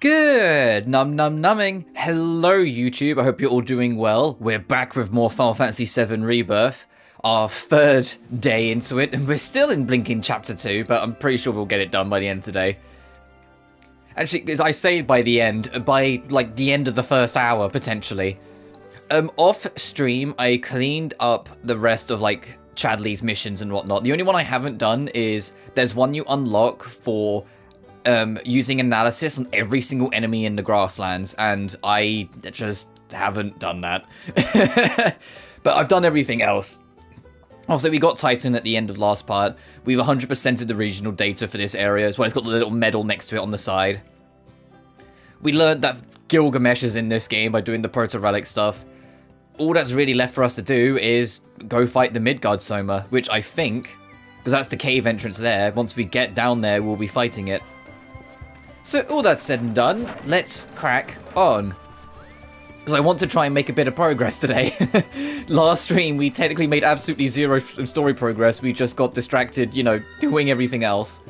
Good numbing. Hello YouTube, I hope you're all doing well. We're back with more Final Fantasy VII Rebirth, our third day into it, and we're still in Blinking Chapter 2, but I'm pretty sure we'll get it done by the end of today. Actually, I say by the end, by like the end of the first hour, potentially. Off stream, I cleaned up the rest of like Chadley's missions and whatnot. The only one I haven't done is, there's one you unlock for using analysis on every single enemy in the grasslands, and I just haven't done that. But I've done everything else. Also, we got Titan at the end of last part. We've 100%ed the regional data for this area as well. It's got the little medal next to it on the side. We learned that Gilgamesh is in this game by doing the proto-relic stuff. All that's really left for us to do is go fight the Midgard Soma, which I think, because that's the cave entrance there, once we get down there, we'll be fighting it. So, all that said and done, let's crack on. Because I want to try and make a bit of progress today. Last stream, we technically made absolutely zero story progress. We just got distracted, you know, doing everything else.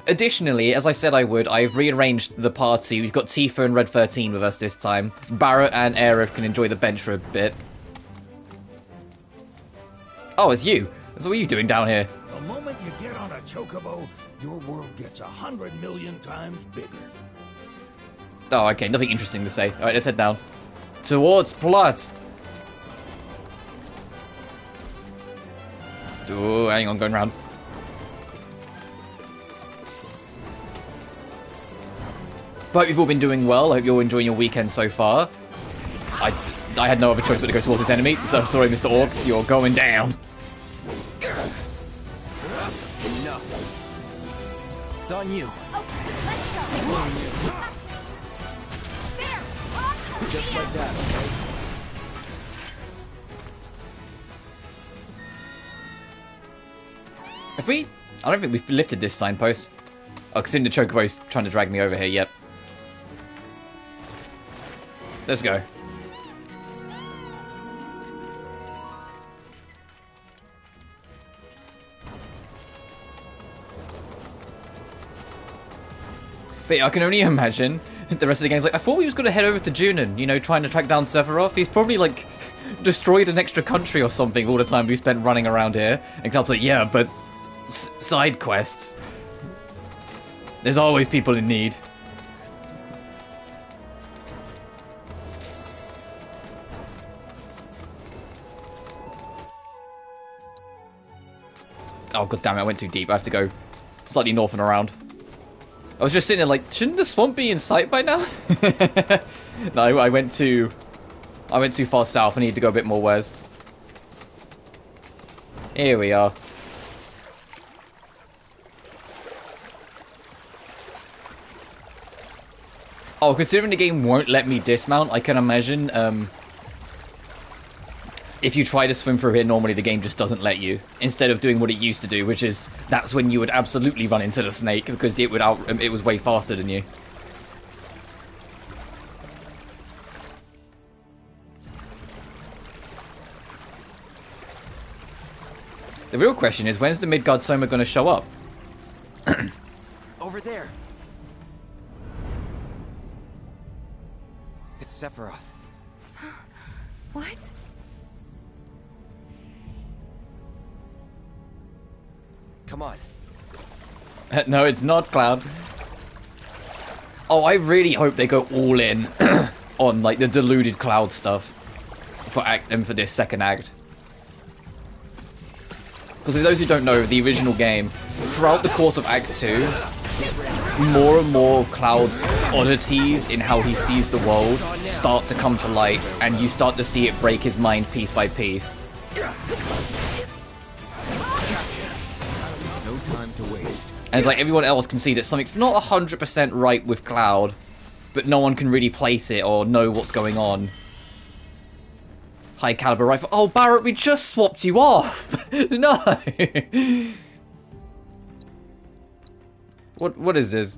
Additionally, as I said I would, I've rearranged the party. We've got Tifa and Red 13 with us this time. Barrett and Aerith can enjoy the bench for a bit. Oh, it's you. So what are you doing down here? The moment you get on a chocobo, your world gets 100 million times bigger. Oh, okay, nothing interesting to say. Alright, let's head down. Towards plot! Oh, hang on, going round. But you've all been doing well. I hope you're enjoying your weekend so far. I had no other choice but to go towards this enemy, so sorry, Mr. Orcs, you're going down. It's on you. Okay, let's go. There. Just like that, okay? Have we? I don't think we've lifted this signpost. Oh, considering the Chocobo's trying to drag me over here, yep. Let's go. But yeah, I can only imagine the rest of the game's like, I thought we was going to head over to Junon, you know, trying to track down Sephiroth. He's probably, like, destroyed an extra country or something all the time we spent running around here. And Cloud's like, yeah, but side quests. There's always people in need. Oh, god damn it, I went too deep. I have to go slightly north and around. I was just sitting there like, shouldn't the swamp be in sight by now? No, I went too far south. I need to go a bit more west. Here we are. Oh, considering the game won't let me dismount, I can imagine, if you try to swim through here normally, the game just doesn't let you. Instead of doing what it used to do, which is, that's when you would absolutely run into the snake, because it was way faster than you. The real question is, when's the Midgard Soma going to show up? Over there. It's Sephiroth. What? Come on. No, it's not, Cloud. Oh, I really hope they go all in on like the deluded Cloud stuff for this second act. Because for those who don't know, the original game, throughout the course of Act 2, more and more Cloud's oddities in how he sees the world start to come to light, and you start to see it break his mind piece by piece. And it's like everyone else can see that something's not 100% right with Cloud, but no one can really place it or know what's going on. High caliber rifle. Oh, Barrett, we just swapped you off! No! What is this?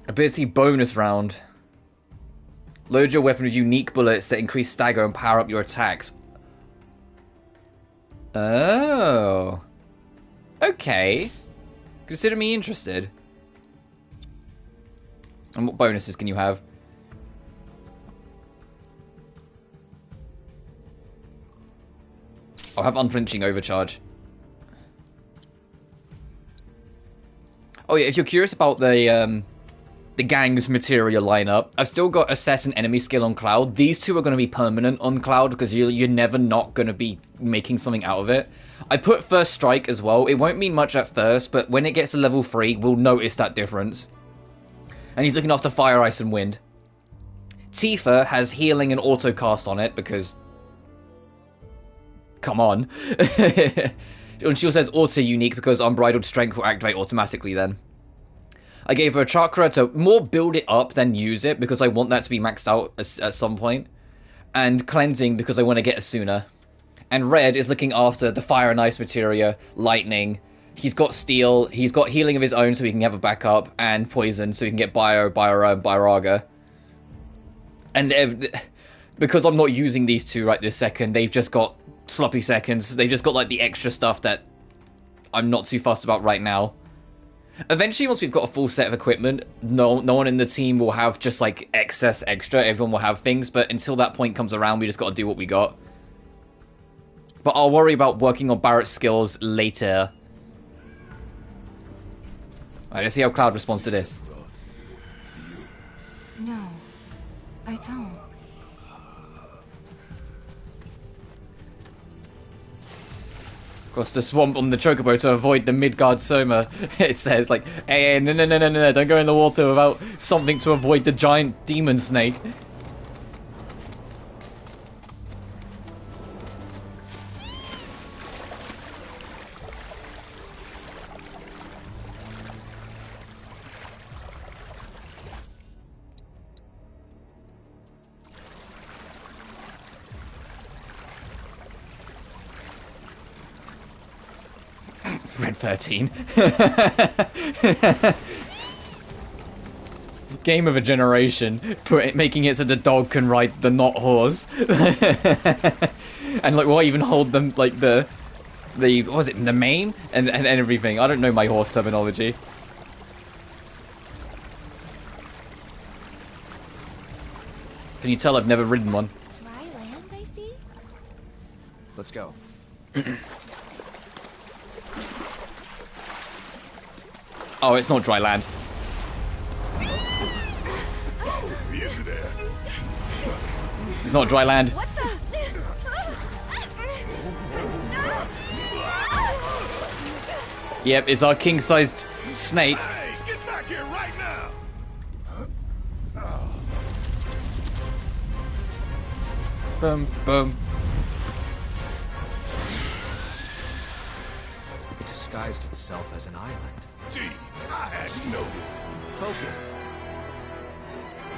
Ability bonus round. Load your weapon with unique bullets that increase stagger and power up your attacks. Oh. Okay. Consider me interested. And what bonuses can you have? I'll have unflinching overcharge. Oh yeah, if you're curious about the gang's materia lineup, I've still got assess and enemy skill on Cloud. These two are going to be permanent on Cloud because you're never not going to be making something out of it. I put first strike as well. It won't mean much at first, but when it gets to level 3, we'll notice that difference. And he's looking after fire, ice, and wind. Tifa has healing and auto cast on it because... Come on. And she also says auto unique because unbridled strength will activate automatically then. I gave her a chakra to more build it up than use it because I want that to be maxed out at some point. And cleansing because I want to get it sooner. And Red is looking after the fire and ice materia, lightning. He's got steel, he's got healing of his own so he can have a backup, and poison so he can get Bioraga. And because I'm not using these two right this second, they've just got sloppy seconds. They've just got like the extra stuff that I'm not too fussed about right now. Eventually, once we've got a full set of equipment, no one in the team will have just like excess extra. Everyone will have things, but until that point comes around, we just got to do what we got. But I'll worry about working on Barrett's skills later. Alright, let's see how Cloud responds to this. No, I don't. Across the swamp on the Chocobo to avoid the Midgard Soma. It says, like, hey, no, don't go in the water without something to avoid the giant demon snake. Red 13. Game of a generation, making it so the dog can ride the not horse. And like, we'll even hold them like the what was it, the mane and everything. I don't know my horse terminology. Can you tell I've never ridden one? Dry land, I see? Let's go. Oh, it's not dry land. It's not dry land. What the? Yep, it's our king-sized snake. Hey, get back here right now! Boom, boom. It disguised itself as an island. Gee, I hadn't noticed. Focus.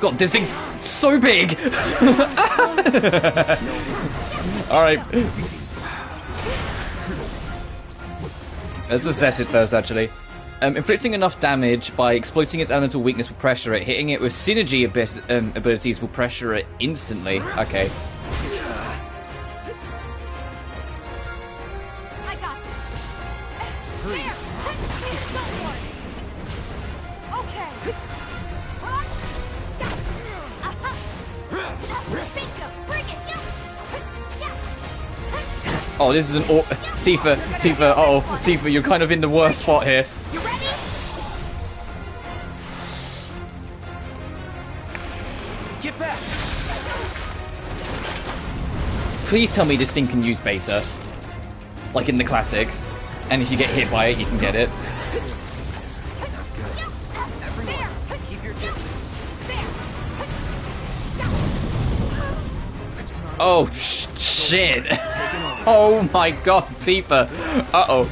God, this thing's so big! Alright. Let's assess it first, actually. Inflicting enough damage by exploiting its elemental weakness will pressure it. Hitting it with synergy abilities will pressure it instantly. Okay. I got this. There. Don't worry. Okay. Bingo. Bring it. Oh, this is an Tifa, uh-oh. Tifa, you're kind of in the worst spot here. You ready? Get back. Please tell me this thing can use beta. Like in the classics. And if you get hit by it, you can get it. Everyone, keep your distance. Oh, shit. Oh my god, Tifa. Uh-oh.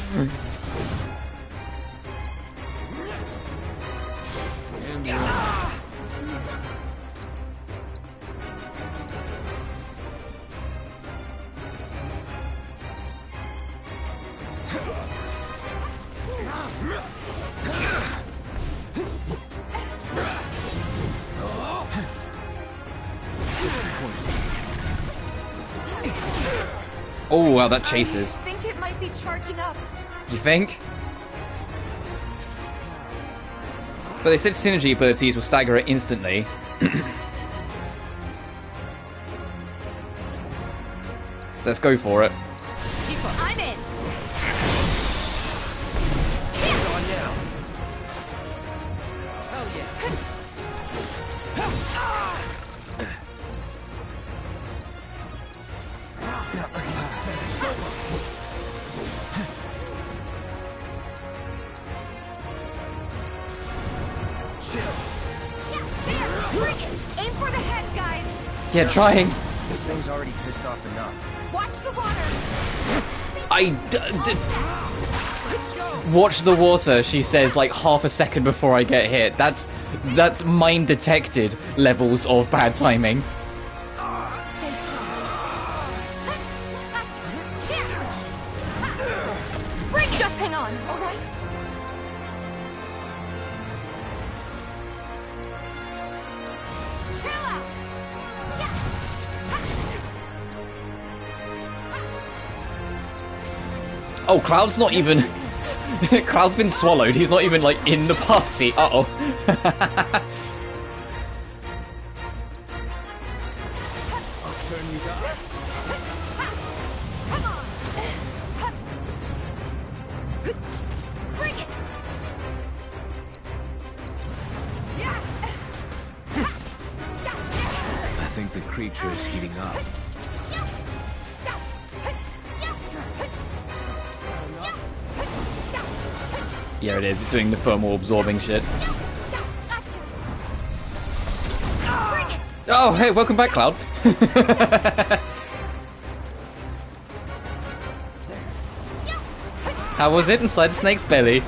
Oh, wow, that chases. I think it might be charging up. You think? But they said synergy abilities will stagger it instantly. Let's go for it. I'm in. On now. Hell yeah. Bring it. Aim for the head, guys. Yeah, trying. This thing's already pissed off enough. Watch the water. Watch the water, she says, like half a second before I get hit. That's mine detected levels of bad timing. Stay strong. Bring it. Just hang on, all right? Chill out. Oh, Cloud's not even... Cloud's been swallowed. He's not even, like, in the party. Uh-oh. I'll turn you down. Come on. Bring it. I think the creature is heating up. Yeah, it is. It's doing the thermal absorbing shit. Oh, hey, welcome back, Cloud. How was it inside the snake's belly? It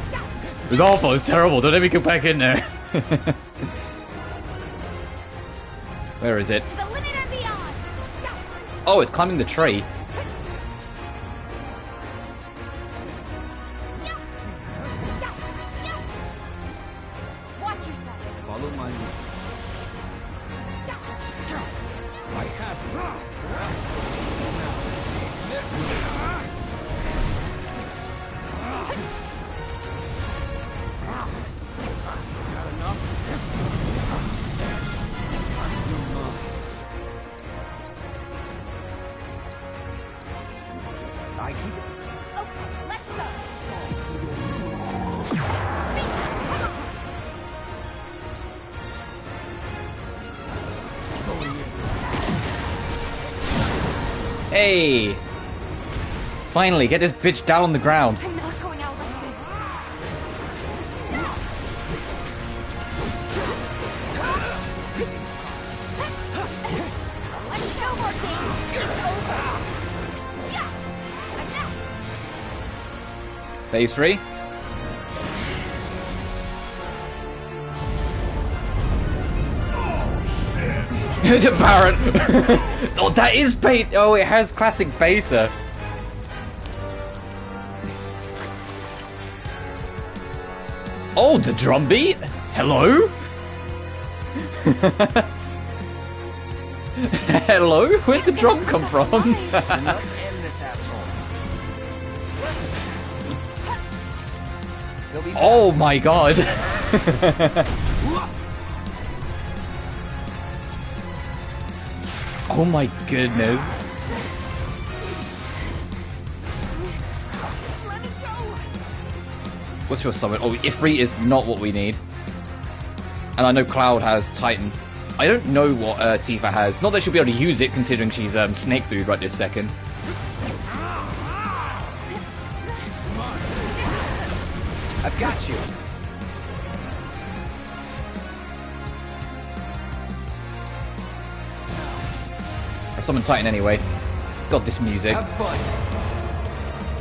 was awful. It was terrible. Don't let me go back in there. Where is it? To the limit and beyond. Oh, it's climbing the tree. Watch yourself. Follow my lead. I have got enough. I keep it. Okay, let's go. Hey! Finally, get this bitch down on the ground. I'm not going out like this. Let's go, more games. It's over. Phase 3. The Barret. Oh, that is beta. Oh, it has classic beta. Oh, the drum beat. Hello. Hello. Where'd the drum come from? Enough end this asshole. They'll be back. Oh my god. Oh my goodness. Let me go. What's your summon? Oh, Ifrit is not what we need. And I know Cloud has Titan. I don't know what Tifa has. Not that she'll be able to use it, considering she's snake food right this second. I've got you. I'll summon Titan anyway. God, this music. Have fun.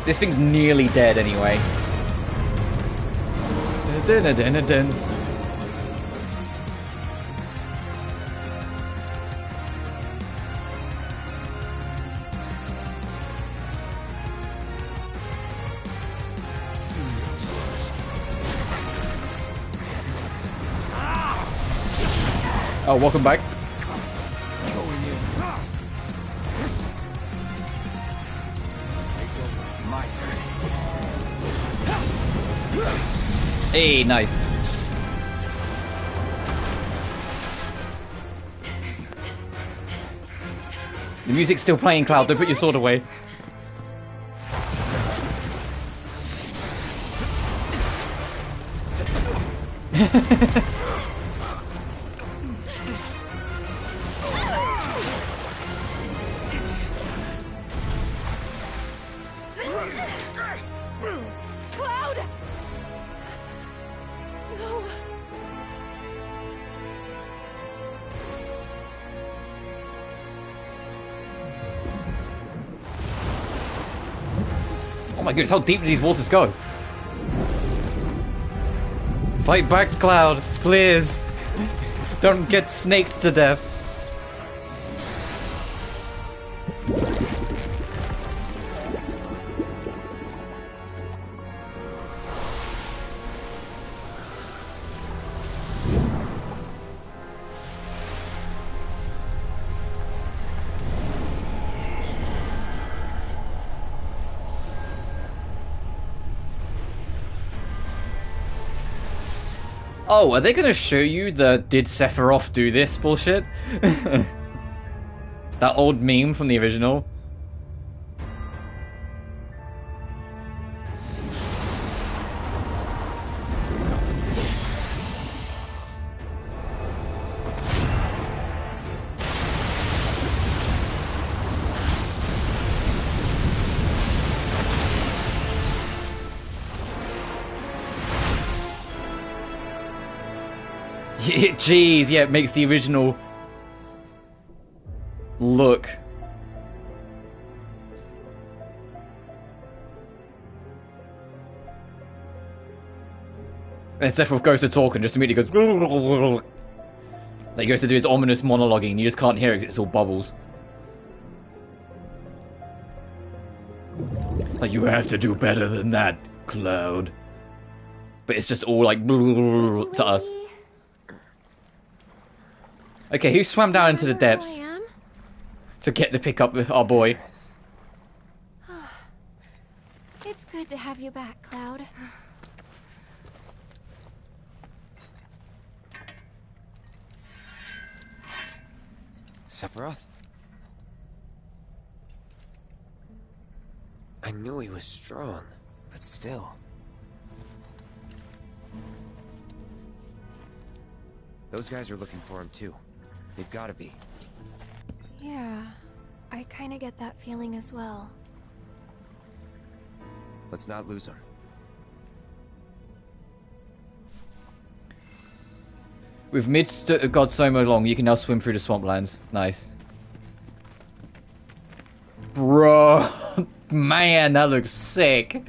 This thing's nearly dead anyway. Dun, dun, dun, dun, dun. Oh, welcome back. My turn. Hey, nice. The music's still playing, Cloud. Don't put your sword away. Cloud! No. Oh my goodness, how deep do these waters go? Fight back, Cloud, please. Don't get snaked to death. Oh, are they gonna show you the "Did Sephiroth do this" bullshit? That old meme from the original? Jeez, yeah, it makes the original look. And Sephiroth goes to talk and just immediately goes... Like he goes to do his ominous monologuing and you just can't hear it because it's all bubbles. Like, you have to do better than that, Cloud. But it's just all like... to us. Okay, who swam down into the depths to get the pickup with our boy? It's good to have you back, Cloud. Sephiroth? I knew he was strong, but still. Those guys are looking for him too. They've got to be. Yeah, I kind of get that feeling as well. Let's not lose him. With God so long, you can now swim through the swamplands. Nice. Bro, man, that looks sick.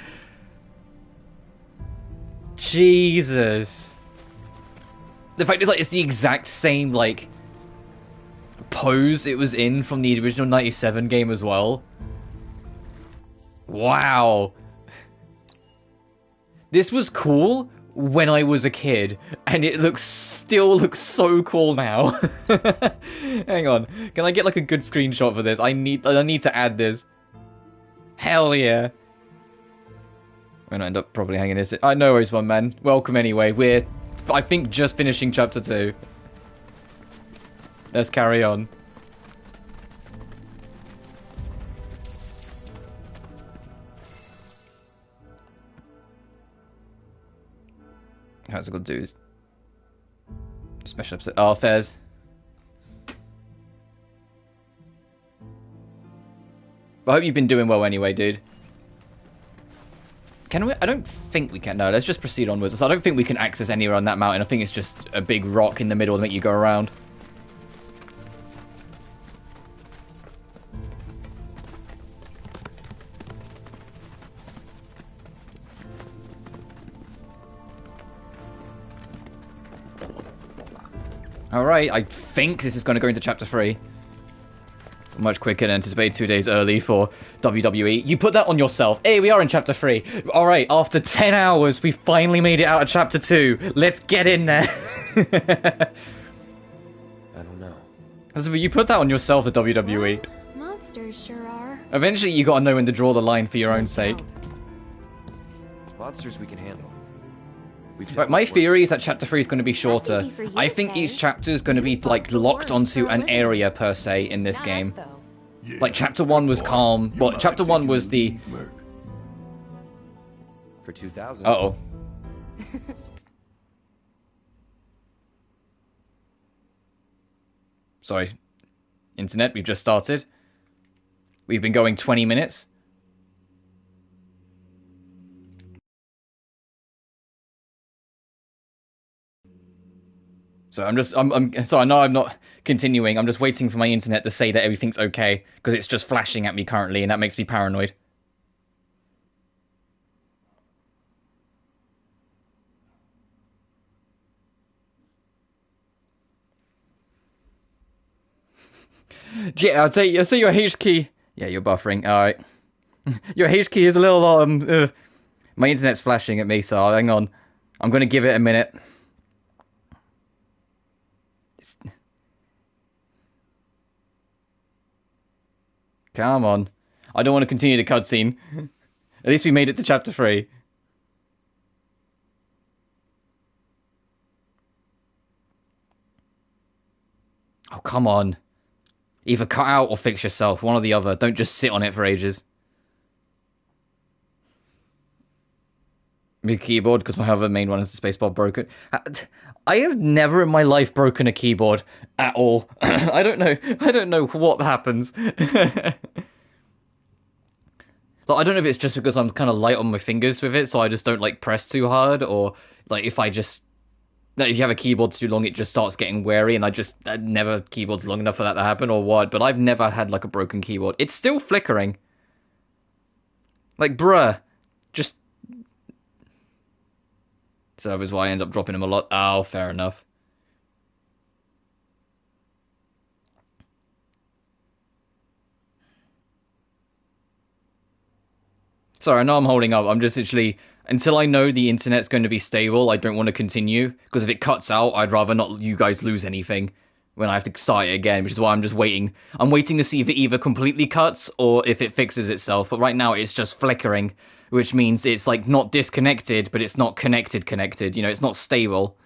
Jesus. The fact is, like, it's the exact same, like, pose it was in from the original 97 game as well. Wow. This was cool when I was a kid, and it still looks so cool now. Hang on, can I get like a good screenshot for this? I need to add this. Hell yeah. I'm gonna end up probably hanging this. No worries, one man. Welcome anyway. We're, I think, just finishing chapter 2. Let's carry on. How's it gonna do? Special episode. Oh, Fez. I hope you've been doing well anyway, dude. Can we? I don't think we can. No, let's just proceed onwards. So I don't think we can access anywhere on that mountain. I think it's just a big rock in the middle to make you go around. Alright, I think this is going to go into Chapter 3. Much quicker than anticipated, 2 days early for WWE. You put that on yourself. Hey, we are in Chapter 3. Alright, after 10 hours, we finally made it out of Chapter 2. Let's get in there. I don't know. You put that on yourself, the WWE. Well, monsters sure are. Eventually, you got to know when to draw the line for your own sake. Monsters we can handle. Right, my theory is that Chapter 3 is going to be That's shorter. easy for you I to think say. each chapter is going to be, You like, fought the locked worst onto for a an living. area, per se, in this Not game. us, though. Like, chapter 1 was calm, but chapter 1 was the... For 2,000. Uh-oh. Sorry. Internet, we've just started. We've been going 20 minutes. So I'm so I know I'm not continuing. I'm just waiting for my internet to say that everything's okay, because it's just flashing at me currently, and that makes me paranoid. Yeah, I'd say your H key. Yeah, you're buffering. All right. Your H key is a little my internet's flashing at me, so hang on. I'm gonna give it a minute. Come on. I don't want to continue the cutscene. At least we made it to chapter 3. Oh, come on. Either cut out or fix yourself. One or the other. Don't just sit on it for ages. My keyboard, because my other main one is the spacebar broken. I have never in my life broken a keyboard at all. I don't know what happens. Like, I don't know if it's just because I'm kind of light on my fingers with it, so I just don't like press too hard, or like if you have a keyboard too long, it just starts getting weary, and I never keyboards long enough for that to happen, or what. But I've never had like a broken keyboard. It's still flickering. Like, bruh, just. So that's why I end up dropping them a lot. Oh, fair enough. Sorry, I know I'm holding up. I'm just literally... Until I know the internet's going to be stable, I don't want to continue. Because if it cuts out, I'd rather not you guys lose anything when I have to start it again, which is why I'm just waiting. I'm waiting to see if it either completely cuts or if it fixes itself. But right now, it's just flickering, which means it's like not disconnected, but it's not connected. You know, it's not stable.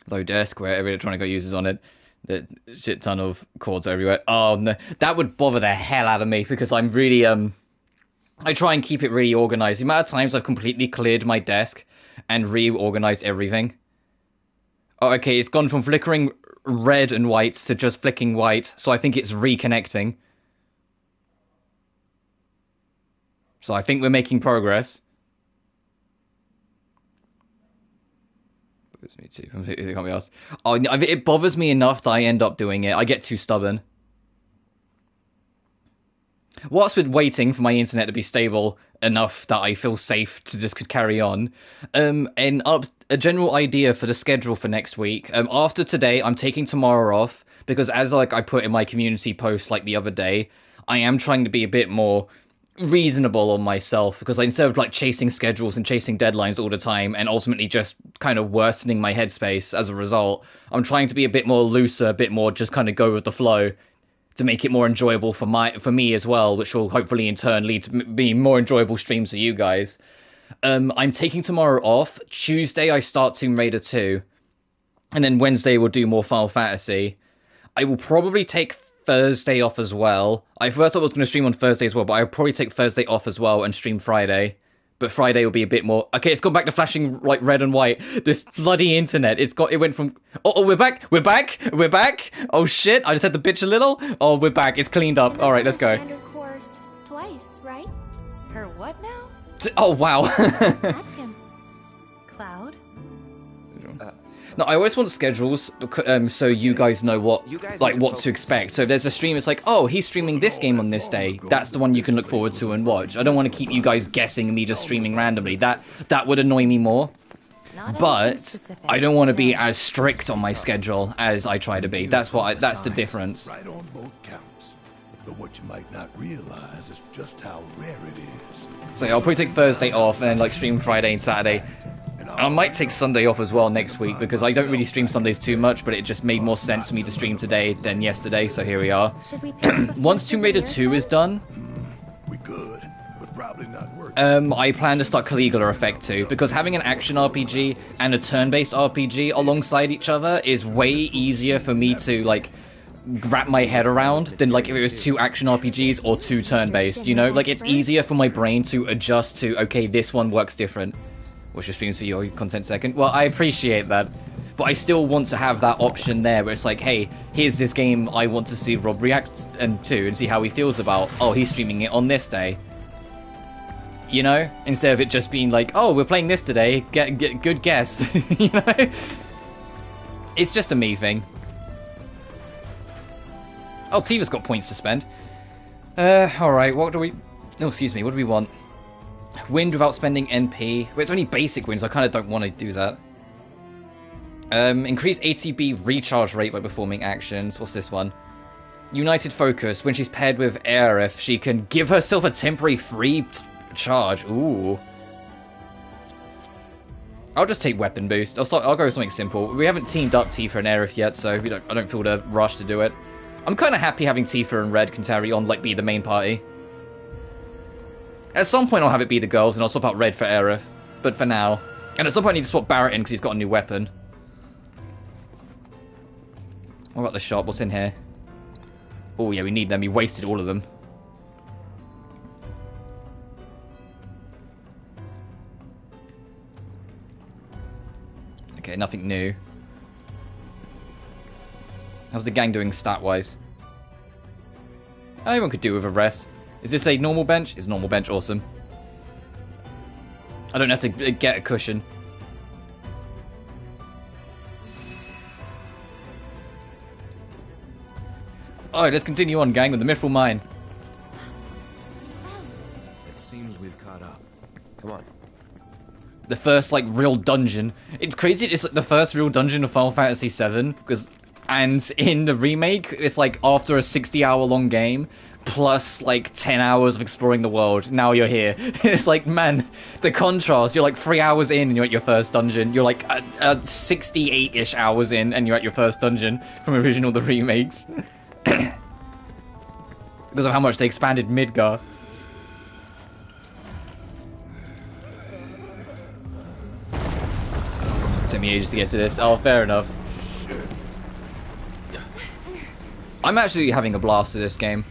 Low desk, where every electronic I use is on it. The shit ton of cords everywhere. Oh no, that would bother the hell out of me because I'm really I try and keep it really organized. The amount of times I've completely cleared my desk and reorganized everything. Oh, okay, it's gone from flickering red and white to just flicking white, so I think it's reconnecting. So I think we're making progress. Me too. Completely can't be asked. Oh, it bothers me enough that I end up doing it. I get too stubborn. Whilst we're waiting for my internet to be stable enough that I feel safe to just carry on, and up a general idea for the schedule for next week. After today, I'm taking tomorrow off because, as like I put in my community post like the other day, I am trying to be a bit more reasonable on myself, because instead of like chasing schedules and chasing deadlines all the time and ultimately just kind of worsening my headspace as a result, I'm trying to be a bit more looser, a bit more just kind of go with the flow to make it more enjoyable for me as well, which will hopefully in turn lead to be more enjoyable streams for you guys. I'm taking tomorrow off. Tuesday I start Tomb Raider 2, and then Wednesday we'll do more Final Fantasy. I will probably take Thursday off as well. I first thought I was going to stream on Thursday as well, but I'll probably take Thursday off as well and stream Friday. But Friday will be a bit more... Okay, it's gone back to flashing like red and white. This bloody internet. It went from... Oh, we're back! We're back! Oh shit, I just had to bitch a little. Oh, we're back. It's cleaned up. Alright, let's go. Standard course twice, right? Her what now? Oh, wow. Ask him. Cloud? No, I always want schedules, so you guys know what to expect. So if there's a stream, it's like, oh, he's streaming this game on this day. That's the one you can look forward to and watch. I don't want to keep you guys guessing and me just streaming randomly. That would annoy me more. But I don't want to be as strict on my schedule as I try to be. That's the difference. Right on both counts. But what you might not realize is just how rare it is. So I'll probably take Thursday off and then like stream Friday and Saturday. I might take Sunday off as well next week, because I don't really stream Sundays too much, but it just made more sense for me to stream today than yesterday, so here we are. Once Tomb Raider 2 is done... We could, but probably not working. I plan to start Caligula Effect too, because having an action RPG and a turn-based RPG alongside each other is way easier for me to, like, wrap my head around than, like, if it was 2 action RPGs or 2 turn-based, you know? Like, it's easier for my brain to adjust to, okay, this one works different. Watch your streams for your content second. Well, I appreciate that. But I still want to have that option there where it's like, hey, here's this game I want to see Rob react to and see how he feels about, oh, he's streaming it on this day. You know? Instead of it just being like, oh, we're playing this today, get good guess. You know? It's just a me thing. Oh, Tiva's got points to spend. Alright, what do we... Oh, excuse me, what do we want? Wind without spending NP. Well, it's only basic winds, I kind of don't want to do that. Increase ATB recharge rate by performing actions. What's this one? United Focus. When she's paired with Aerith, she can give herself a temporary free charge. Ooh. I'll just take Weapon Boost. I'll go with something simple. We haven't teamed up Tifa and Aerith yet, so I don't feel the rush to do it. I'm kind of happy having Tifa and Red Kentari on, like, be the main party. At some point I'll have it be the girls, and I'll swap out Red for Aerith. But for now. And at some point I need to swap Barrett in, because he's got a new weapon. What about the shop? What's in here? Oh yeah, we need them. We wasted all of them. Okay, nothing new. How's the gang doing stat-wise? Anyone could do with a rest. Is this a normal bench? It's normal bench, awesome. I don't have to get a cushion. Alright, let's continue on, gang, with the Mithril Mine. It seems we've caught up. Come on. The first, like, real dungeon. It's crazy, it's like the first real dungeon of Final Fantasy VII, and in the remake, it's like after a 60-hour-long game, plus, like, 10 hours of exploring the world, now you're here. It's like, man, the contrast, you're like 3 hours in and you're at your first dungeon. You're like 68-ish hours in and you're at your first dungeon from original the remakes. Because of how much they expanded Midgar. Took me ages to get to this. Oh, fair enough. I'm actually having a blast with this game.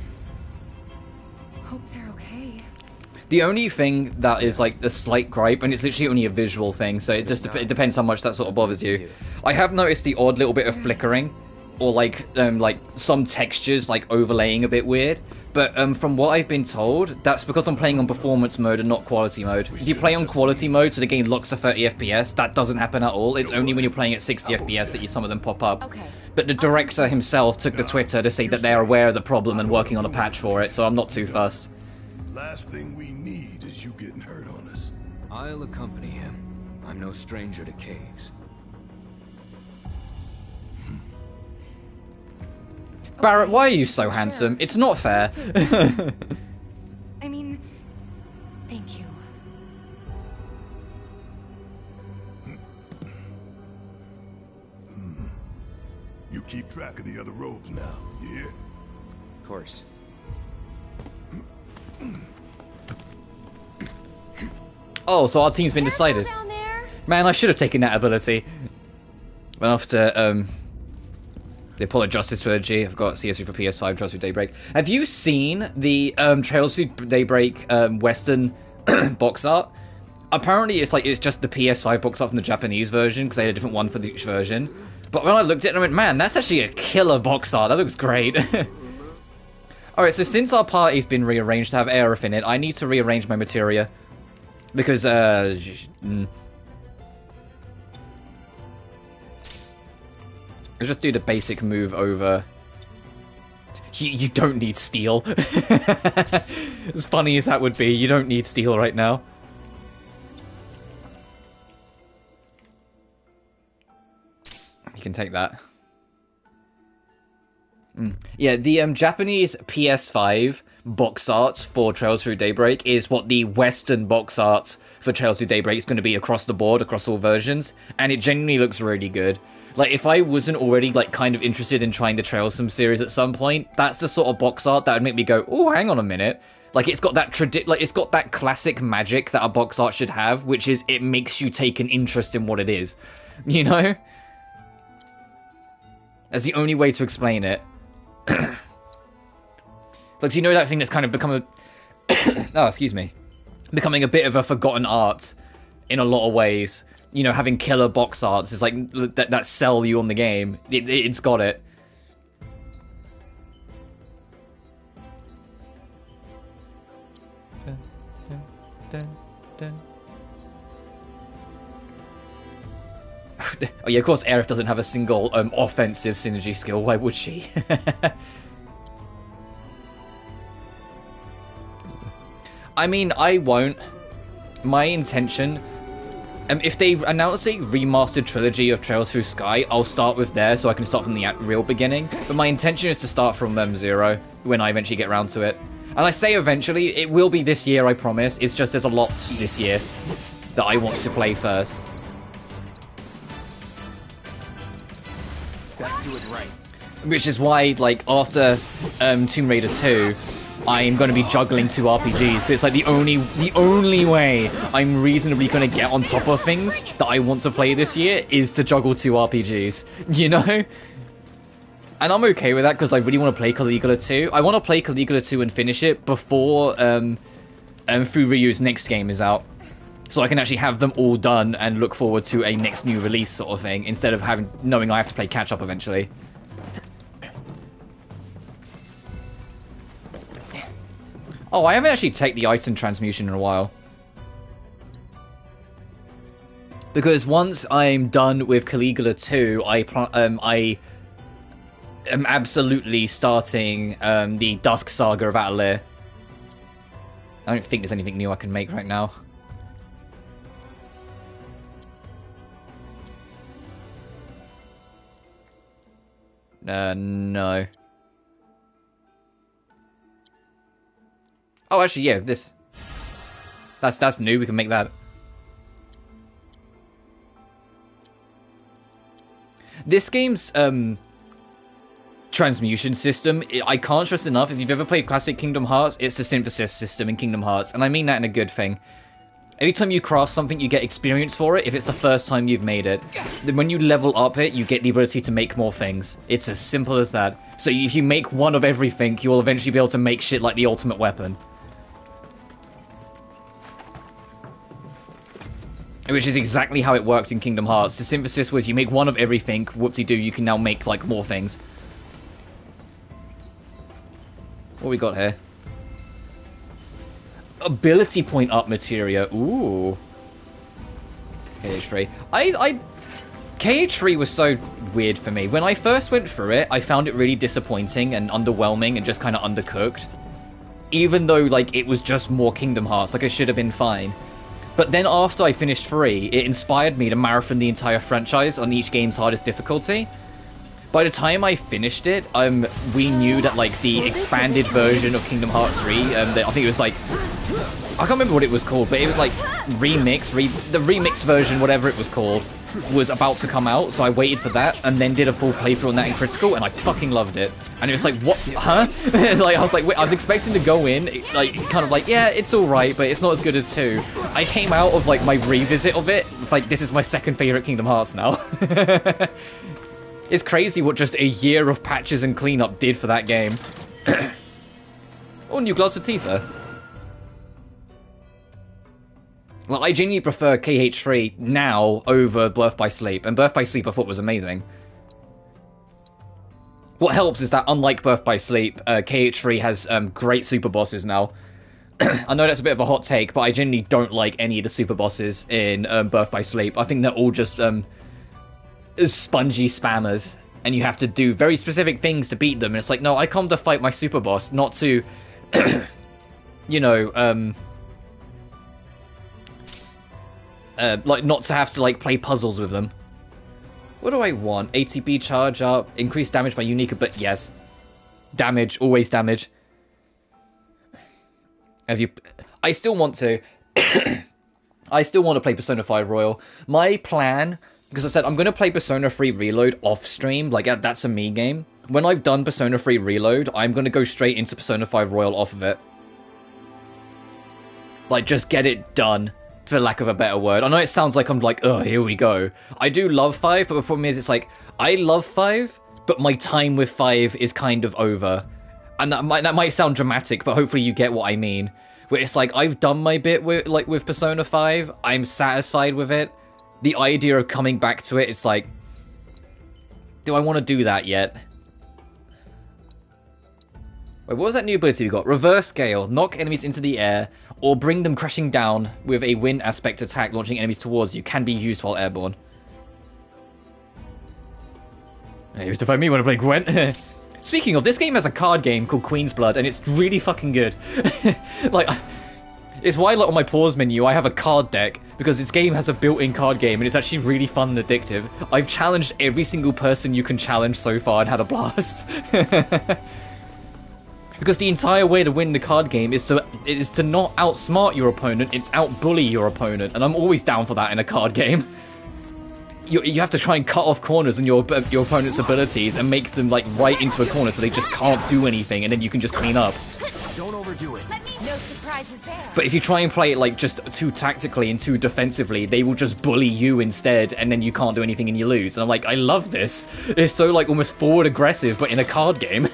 Hope they're okay. The only thing that is like the slight gripe, and it's literally only a visual thing, so it just it depends how much that sort of bothers you. I have noticed the odd little bit of flickering, or like some textures like overlaying a bit weird. But from what I've been told, that's because I'm playing on performance mode and not quality mode. If you play on quality mode, so the game locks to 30 FPS, that doesn't happen at all. It's only when you're playing at 60 FPS that some of them pop up. Okay. But the director himself took to Twitter to say that they're aware of the problem and working on a patch for it, so I'm not too fussed. Last thing we need is you getting hurt on us. I'll accompany him. I'm no stranger to caves. Barrett, why are you so handsome? It's not fair. I mean, thank you. You keep track of the other robes now, you hear? Of course. Oh, so our team's been decided. Down there. Man, I should have taken that ability. Went after, the Apollo Justice Trilogy. I've got CS3 for PS5, Trails Through Daybreak. Have you seen the Trails Through Daybreak Western box art? Apparently it's just the PS5 box art from the Japanese version, because they had a different one for each version. But when I looked at it, I went, man, that's actually a killer box art. That looks great. Alright, so since our party's been rearranged to have Aerith in it, I need to rearrange my materia. Because, Let's just do the basic move over. You don't need steel. As funny as that would be, you don't need steel right now. You can take that. Yeah, the Japanese PS5 box art for Trails Through Daybreak is what the Western box art for Trails Through Daybreak is going to be across the board, across all versions, and it genuinely looks really good. Like, if I wasn't already, like, kind of interested in trying the Trailsum series at some point, that's the sort of box art that would make me go, oh, hang on a minute. Like, it's got that it's got that classic magic that a box art should have, which is it makes you take an interest in what it is. You know? That's the only way to explain it. Like, you know that thing that's kind of become a... oh, excuse me. Becoming a bit of a forgotten art in a lot of ways. You know, having killer box arts is like that sell you on the game. It's got it. Oh yeah, of course Aerith doesn't have a single offensive synergy skill. Why would she? I mean, I won't. My intention... if they announce a remastered trilogy of Trails Through Sky, I'll start with there so I can start from the real beginning. But my intention is to start from 0 when I eventually get around to it. And I say eventually, it will be this year, I promise. It's just there's a lot this year that I want to play first. Let's do it right. Which is why, like, after Tomb Raider 2, I'm going to be juggling 2 RPGs, but it's like the only way I'm reasonably going to get on top of things that I want to play this year is to juggle 2 RPGs, you know? And I'm okay with that because I really want to play Caligula 2. I want to play Caligula 2 and finish it before Furyu's next game is out. So I can actually have them all done and look forward to a next new release sort of thing, instead of knowing I have to play catch-up eventually. Oh, I haven't actually taken the item transmutation in a while. Because once I'm done with Caligula 2, I am absolutely starting the Dusk Saga of Atalir. I don't think there's anything new I can make right now. No. Oh, actually, yeah, this... That's new, we can make that. This game's, transmutation system, I can't stress enough, if you've ever played classic Kingdom Hearts, it's the synthesis system in Kingdom Hearts, and I mean that in a good thing. Every time you craft something, you get experience for it if it's the first time you've made it. Then when you level up it, you get the ability to make more things. It's as simple as that. So if you make one of everything, you'll eventually be able to make shit like the ultimate weapon. Which is exactly how it worked in Kingdom Hearts. The synthesis was you make one of everything, whoop-de-doo, you can now make, like, more things. What we got here? Ability point up materia. Ooh. KH3. KH3 was so weird for me. When I first went through it, I found it really disappointing and underwhelming and just kind of undercooked. Even though, like, it was just more Kingdom Hearts. Like, it should have been fine. But then after I finished 3, it inspired me to marathon the entire franchise on each game's hardest difficulty. By the time I finished it, we knew that, like, the expanded version of Kingdom Hearts 3, I think it was, like... I can't remember what it was called, but it was, like, the remix version, whatever it was called, was about to come out, so I waited for that, and then did a full playthrough on that in Critical, and I fucking loved it. And it was like, what? Huh? It's like, I was like, wait, I was expecting to go in, like, kind of like, yeah, it's alright, but it's not as good as 2. I came out of, like, my revisit of it, like, this is my second favourite Kingdom Hearts now. It's crazy what just a year of patches and cleanup did for that game. Oh, new gloves for Tifa. Well, I genuinely prefer KH3 now over Birth by Sleep, and Birth by Sleep I thought was amazing. What helps is that, unlike Birth by Sleep, KH3 has great super bosses now. I know that's a bit of a hot take, but I genuinely don't like any of the super bosses in Birth by Sleep. I think they're all just spongy spammers, and you have to do very specific things to beat them. And it's like, no, I come to fight my super boss, not to, you know, like, not to have to, like, play puzzles with them. What do I want? ATB charge up, increase damage by unique, but yes. Damage, always damage. I still want to... I still want to play Persona 5 Royal. My plan, because I said I'm going to play Persona 3 Reload off-stream, like, that's a me game. When I've done Persona 3 Reload, I'm going to go straight into Persona 5 Royal off of it. Like, just get it done, for lack of a better word. I know it sounds like I'm like, oh, here we go. I do love 5, but the problem is, it's like, I love 5, but my time with 5 is kind of over. And that might sound dramatic, but hopefully you get what I mean. Where it's like, I've done my bit with Persona 5, I'm satisfied with it. The idea of coming back to it, it's like, do I want to do that yet? Wait, what was that new ability we got? Reverse Gale. Knock enemies into the air, or bring them crashing down with a wind aspect attack launching enemies towards you. Can be used while airborne. Hey, used to find me when I play Gwent. Speaking of, this game has a card game called Queen's Blood, and it's really fucking good. Like, it's why, like, on my pause menu, I have a card deck, because this game has a built-in card game, and it's actually really fun and addictive. I've challenged every single person you can challenge so far and had a blast. Because the entire way to win the card game is to not outsmart your opponent, it's outbully your opponent, and I'm always down for that in a card game. You have to try and cut off corners in your opponent's abilities and make them, like, right into a corner so they just can't do anything, and then you can just clean up. Don't overdo it. No surprises there. But if you try and play it, like, just too tactically and too defensively, they will just bully you instead, and then you can't do anything and you lose. And I'm like, I love this. It's so, like, almost forward aggressive, but in a card game.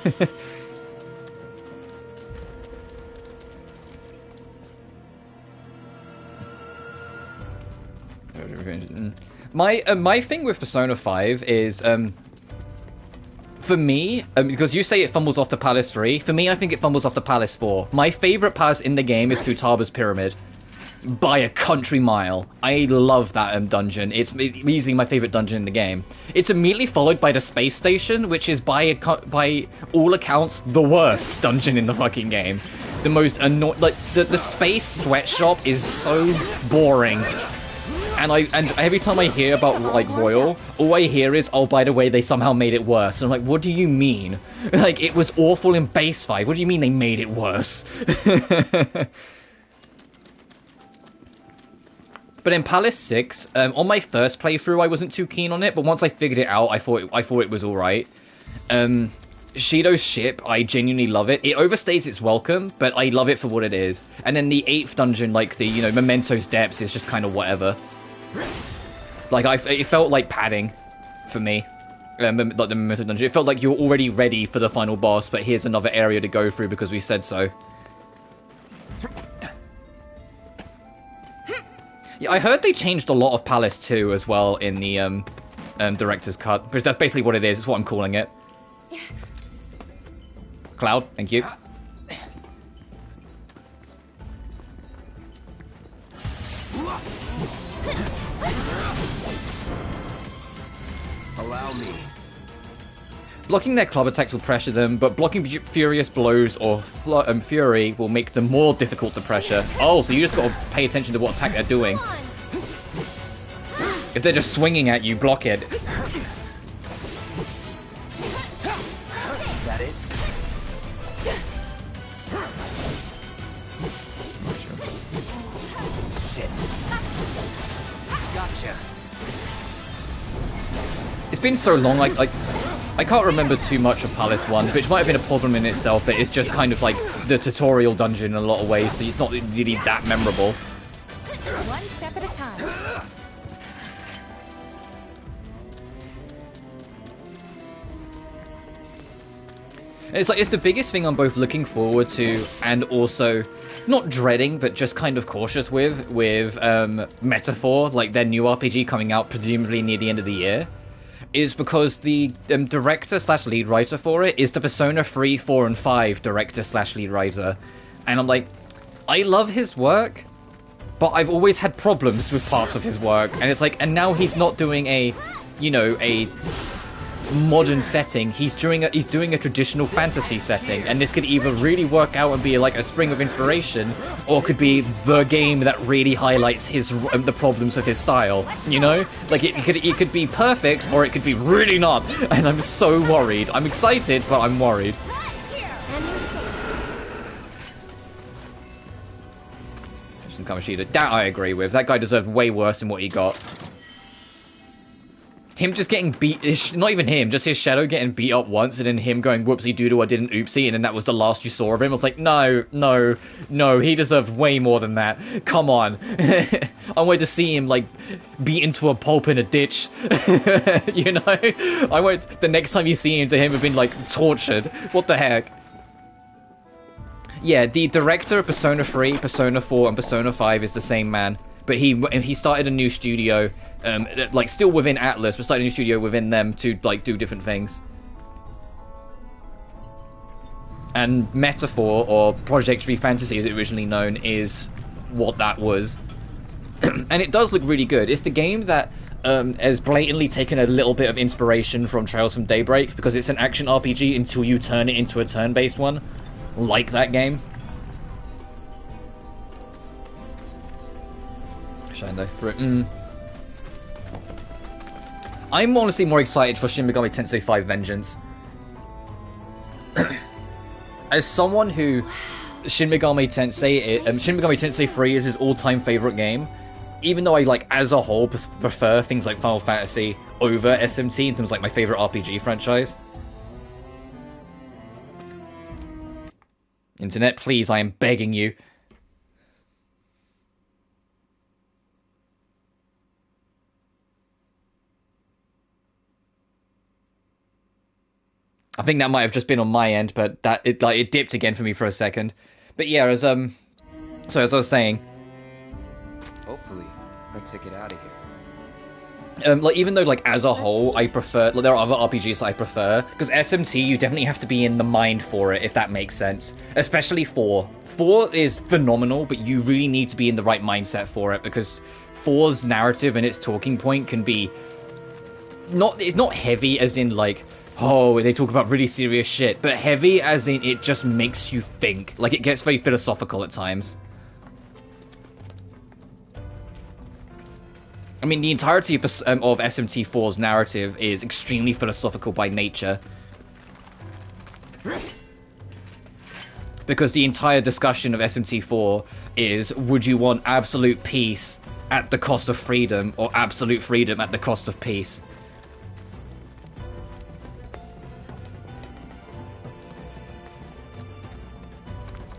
My thing with Persona 5 is, for me, because you say it fumbles off to Palace 3, for me I think it fumbles off to Palace 4. My favourite palace in the game is Futaba's Pyramid. By a country mile. I love that dungeon. It's easily my favourite dungeon in the game. It's immediately followed by the space station, which is by all accounts the worst dungeon in the fucking game. The most annoying, like, the space sweatshop is so boring. And every time I hear about, like, Royal, all I hear is, oh, by the way, they somehow made it worse. And I'm like, what do you mean? Like, it was awful in Base 5. What do you mean they made it worse? But in Palace 6, on my first playthrough, I wasn't too keen on it. But once I figured it out, I thought it was alright. Shido's ship, I genuinely love it. It overstays its welcome, but I love it for what it is. And then the 8th dungeon, like the, Memento's Depths, is just kind of whatever. Like, it felt like padding for me. Like the Memento dungeon. It felt like you were already ready for the final boss, but here's another area to go through because we said so. Yeah, I heard they changed a lot of Palace 2 as well in the director's cut. Because that's basically what it is. It's what I'm calling it. Cloud, thank you. Allow me. Blocking their club attacks will pressure them, but blocking furious blows or fury will make them more difficult to pressure. Oh, so you just gotta pay attention to what attack they're doing. If they're just swinging at you, block it. That it? Shit. Gotcha. It's been so long, like I can't remember too much of Palace 1, which might have been a problem in itself, but it's just kind of like the tutorial dungeon in a lot of ways, so it's not really that memorable. One step at a time. It's like, it's the biggest thing I'm both looking forward to and also not dreading, but just kind of cautious with Metaphor, like their new RPG coming out presumably near the end of the year, is because the director/lead writer for it is the Persona 3, 4, and 5 director/lead writer. And I'm like, I love his work, but I've always had problems with parts of his work. And it's like, and now he's not doing a modern setting, he's doing a traditional fantasy setting, and this could either really work out and be like a spring of inspiration, or could be the game that really highlights the problems of his style, like it could be perfect or it could be really not, and I'm so worried. I'm excited, but I'm worried. That I agree with. That guy deserved way worse than what he got. him just getting beat, not even him, just his shadow getting beat up once, and then him going whoopsie doodle, I didn't oopsie, and then that was the last you saw of him. I was like, no, he deserved way more than that. Come on. I wanted to see him, like, beat into a pulp in a ditch. You know? I want the next time you see him to him have been, like, tortured. What the heck? Yeah, the director of Persona 3, Persona 4, and Persona 5 is the same man. But he started a new studio, like, still within Atlas, but started a new studio within them to, like, do different things. And Metaphor, or Project 3 Fantasy as it originally known, is what that was. And it does look really good. It's the game that has blatantly taken a little bit of inspiration from Trails from Daybreak, because it's an action RPG until you turn it into a turn-based one, like that game. Shine though for it. I'm honestly more excited for Shin Megami Tensei 5 Vengeance. As someone who Shin Megami Tensei 3 is his all-time favorite game, even though I, like, as a whole prefer things like Final Fantasy over SMT in terms of, like, my favorite RPG franchise. Internet, please, I am begging you. I think that might have just been on my end, but it dipped again for me for a second. But yeah, as I was saying, Hopefully, our ticket out of here. like, even though, like, as a whole, I prefer, like, there are other RPGs that I prefer, because SMT, you definitely have to be in the mind for it, if that makes sense. Especially 4. 4 is phenomenal, but you really need to be in the right mindset for it, because 4's narrative and its talking point can be it's not heavy as in, like, oh, they talk about really serious shit, but heavy as in it just makes you think. Like, it gets very philosophical at times. I mean, the entirety of SMT4's narrative is extremely philosophical by nature. Because the entire discussion of SMT4 is, would you want absolute peace at the cost of freedom, or absolute freedom at the cost of peace?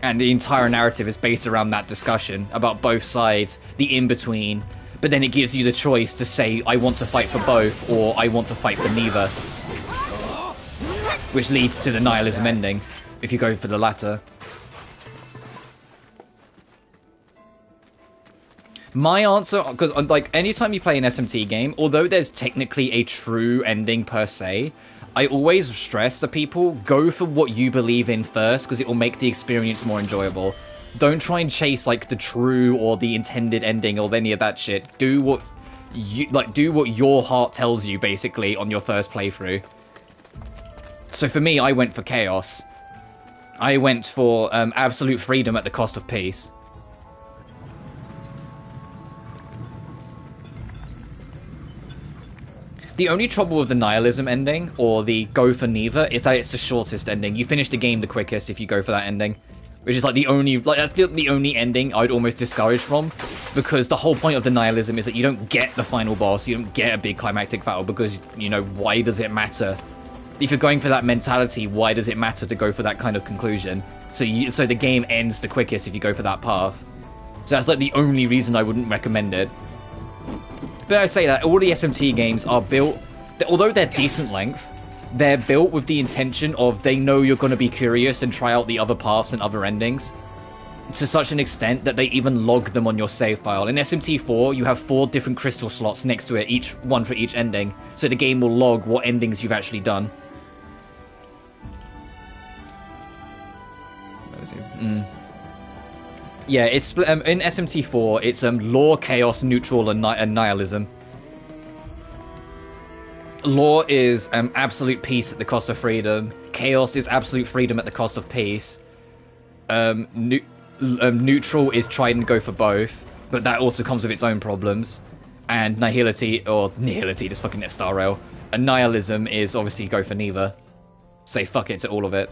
And the entire narrative is based around that discussion about both sides, the in-between, but then it gives you the choice to say, I want to fight for both, or I want to fight for neither. Which leads to the nihilism ending, if you go for the latter. My answer, because, like, anytime you play an SMT game, although there's technically a true ending per se, I always stress to people, go for what you believe in first, because it will make the experience more enjoyable. Don't try and chase, like, the true or the intended ending or any of that shit. Do what your heart tells you, basically, on your first playthrough. So for me, I went for chaos. I went for absolute freedom at the cost of peace. The only trouble with the nihilism ending, or the go for neither, is that it's the shortest ending. You finish the game the quickest if you go for that ending. Which is, like, the only, like, that's the only ending I'd almost discourage from. Because the whole point of the nihilism is that you don't get the final boss, you don't get a big climactic battle, because, you know, why does it matter? If you're going for that mentality, why does it matter to go for that kind of conclusion? So the game ends the quickest if you go for that path. So that's, like, the only reason I wouldn't recommend it. But I say that all the SMT games are built, although they're decent length, they're built with the intention of they know you're going to be curious and try out the other paths and other endings. To such an extent that they even log them on your save file. In SMT4, you have 4 different crystal slots next to it, each one for each ending. So the game will log what endings you've actually done. Yeah, it's in SMT4, it's law, chaos, neutral, and nihilism. Law is absolute peace at the cost of freedom. Chaos is absolute freedom at the cost of peace. Neutral is trying to go for both, but that also comes with its own problems. And nihility, just fucking net star rail. And nihilism is obviously go for neither. Say fuck it to all of it.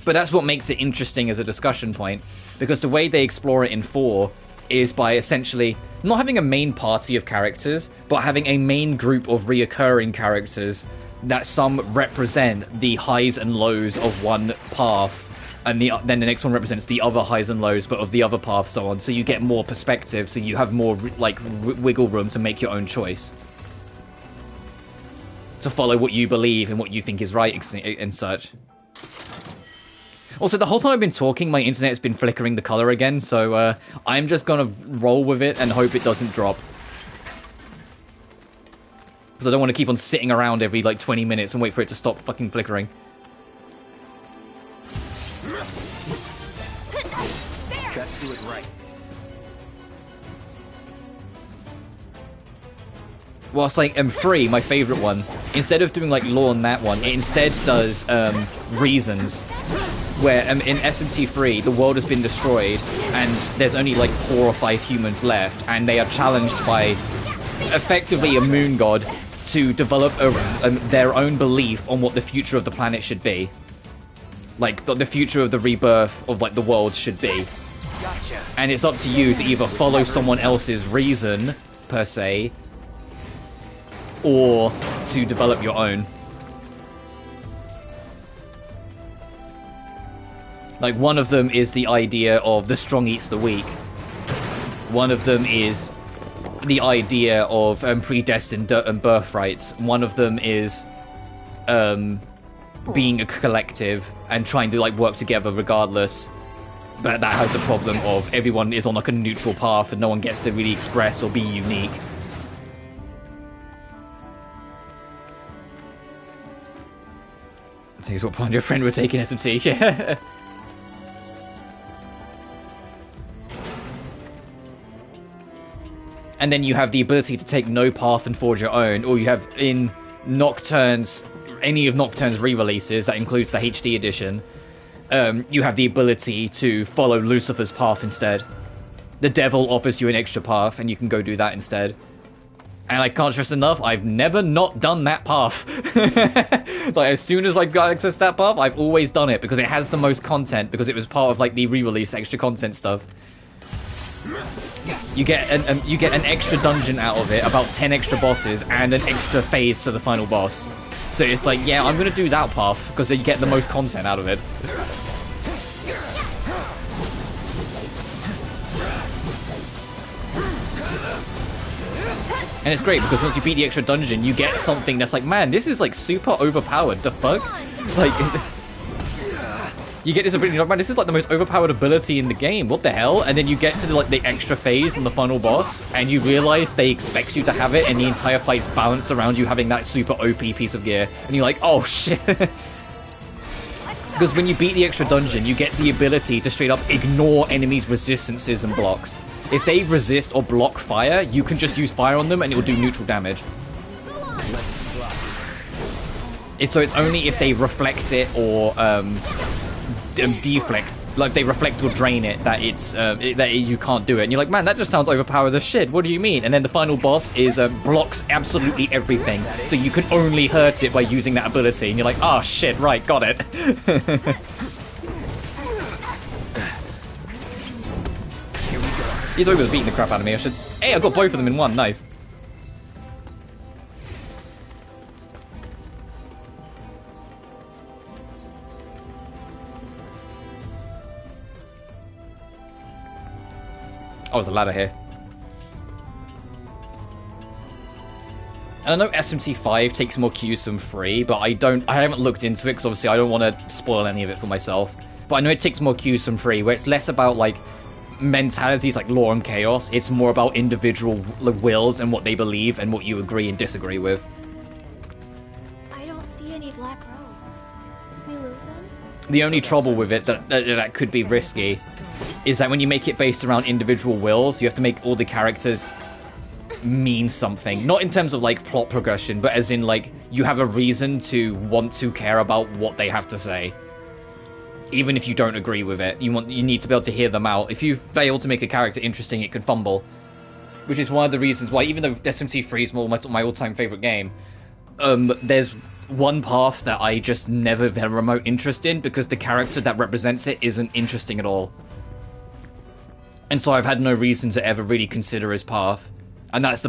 But that's what makes it interesting as a discussion point, because the way they explore it in 4 is by essentially not having a main party of characters, but having a main group of reoccurring characters that some represent the highs and lows of one path, and then the next one represents the other highs and lows, but of the other path, so on. So you get more perspective, so you have more like wiggle room to make your own choice, to follow what you believe and what you think is right and such. Also, the whole time I've been talking, my internet's been flickering the color again, so I'm just gonna roll with it and hope it doesn't drop. Because I don't want to keep on sitting around every, like, 20 minutes and wait for it to stop fucking flickering. Best do it right. Whilst, like, M3, my favorite one, instead of doing, like, law on that one, it instead does, reasons. Where, in SMT3, the world has been destroyed, and there's only, like, 4 or 5 humans left, and they are challenged by, effectively, a moon god to develop their own belief on what the future of the planet should be. Like, the future of the rebirth of, like, the world should be. Gotcha. And it's up to you to either follow someone else's reason, per se, or to develop your own. Like, one of them is the idea of the strong eats the weak. One of them is the idea of predestined birthrights. One of them is being a collective and trying to, like, work together regardless. But that has the problem of everyone is on, like, a neutral path and no one gets to really express or be unique. I think it's what point your friend was taking SMT, yeah. And then you have the ability to take no path and forge your own, or you have in Nocturne's, any of Nocturne's re-releases, that includes the HD edition, you have the ability to follow Lucifer's path instead. The devil offers you an extra path, and you can go do that instead. And I can't stress enough, I've never not done that path. Like, as soon as I've got access to that path, I've always done it, because it has the most content, because it was part of, like, the re-release extra content stuff. You get an extra dungeon out of it, about 10 extra bosses, and an extra phase to the final boss. So it's like, yeah, I'm gonna do that path, because you get the most content out of it. And it's great, because once you beat the extra dungeon, you get something that's like, man, this is, like, super overpowered, the fuck? Like, you get this ability, like, man, this is, like, the most overpowered ability in the game, what the hell? And then you get to, like, the extra phase and the final boss, and you realize they expect you to have it, and the entire fight's balanced around you having that super OP piece of gear. And you're like, oh, shit. Because when you beat the extra dungeon, you get the ability to straight up ignore enemies' resistances and blocks. If they resist or block fire, you can just use fire on them and it will do neutral damage. So it's only if they reflect it or deflect, like they reflect or drain it, that it's that you can't do it. And you're like, man, that just sounds overpowered as shit. What do you mean? And then the final boss is blocks absolutely everything, so you can only hurt it by using that ability. And you're like, oh shit, right, got it. He's always beating the crap out of me. Hey, I got both of them in one. Nice. Oh, there's a ladder here. And I know SMT5 takes more cues from 3, but I haven't looked into it because obviously I don't want to spoil any of it for myself. But I know it takes more cues from 3, where it's less about, like, mentalities like law and chaos. It's more about individual wills and what they believe and what you agree and disagree with. I don't see any black robes. Did we lose them? The only trouble with it that could be risky is that when you make it based around individual wills, you have to make all the characters mean something. Not in terms of, like, plot progression, but as in, like, you have a reason to want to care about what they have to say. Even if you don't agree with it, you need to be able to hear them out. If you fail to make a character interesting, it could fumble. Which is one of the reasons why, even though SMT3 is my all-time favorite game, there's one path that I just never had a remote interest in, because the character that represents it isn't interesting at all. And so I've had no reason to ever really consider his path. And that's the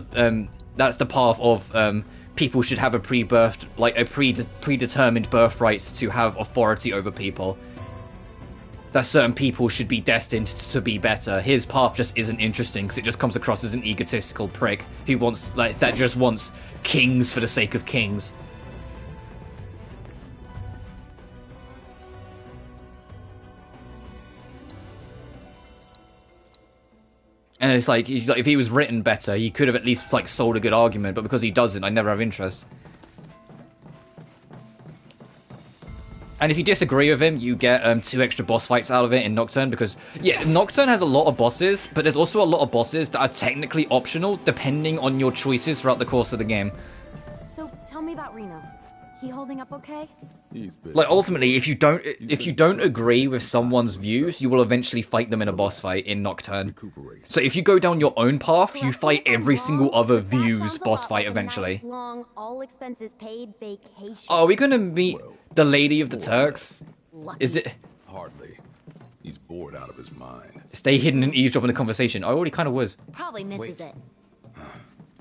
path of people should have a predetermined birthrights to have authority over people. That certain people should be destined to be better. His path just isn't interesting because it just comes across as an egotistical prick who wants, like, that just wants kings for the sake of kings. And it's like if he was written better, he could have at least like sold a good argument, but because he doesn't, I never have interest. And if you disagree with him, you get 2 extra boss fights out of it in Nocturne, because, yeah, Nocturne has a lot of bosses, but there's also a lot of bosses that are technically optional, depending on your choices throughout the course of the game. So, tell me about Reno. He holding up okay? Like, ultimately, if you don't agree with someone's views, you will eventually fight them in a boss fight in Nocturne. So if you go down your own path, you fight every single other view's boss fight eventually. Long, all expenses paid vacation. Oh, are we gonna meet the Lady of the Turks? Is it? Hardly. He's bored out of his mind. Stay hidden and eavesdrop in the conversation. I already kind of was. Probably misses it.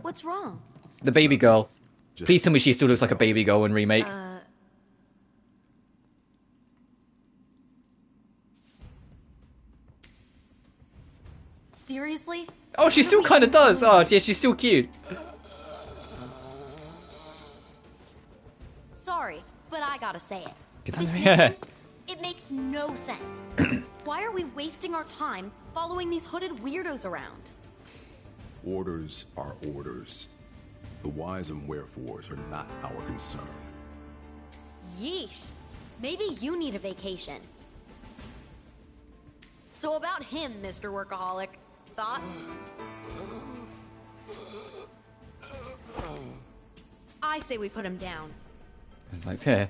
What's wrong? The baby girl. Please tell me she still looks like a baby girl in Remake. Seriously? Oh, she still kind of does. Oh, yeah, she's still cute. Sorry, but I gotta say it. This mission, it makes no sense. Why are we wasting our time following these hooded weirdos around? Orders are orders. The whys and wherefores are not our concern. Yeesh. Maybe you need a vacation. So about him, Mr. Workaholic. Thoughts? I say we put him down. It's like, yeah.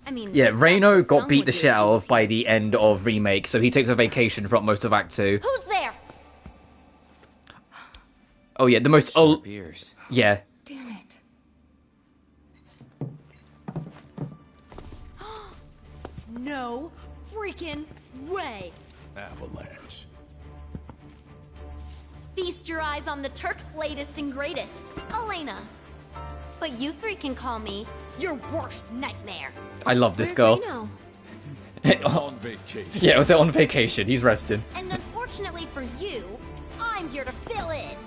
I mean, Yeah, Reno that's what got some beat would the do shit out of if by the end of Remake, so he takes a vacation throughout most of Act 2. Who's there? Oh yeah, the most Beers. yeah. Damn it. No freaking way. Avalanche. Feast your eyes on the Turks' latest and greatest, Elena. But you three can call me your worst nightmare. I love this Where's girl. Reno? On vacation. Yeah, it was on vacation. He's resting. And unfortunately for you, I'm here to fill in.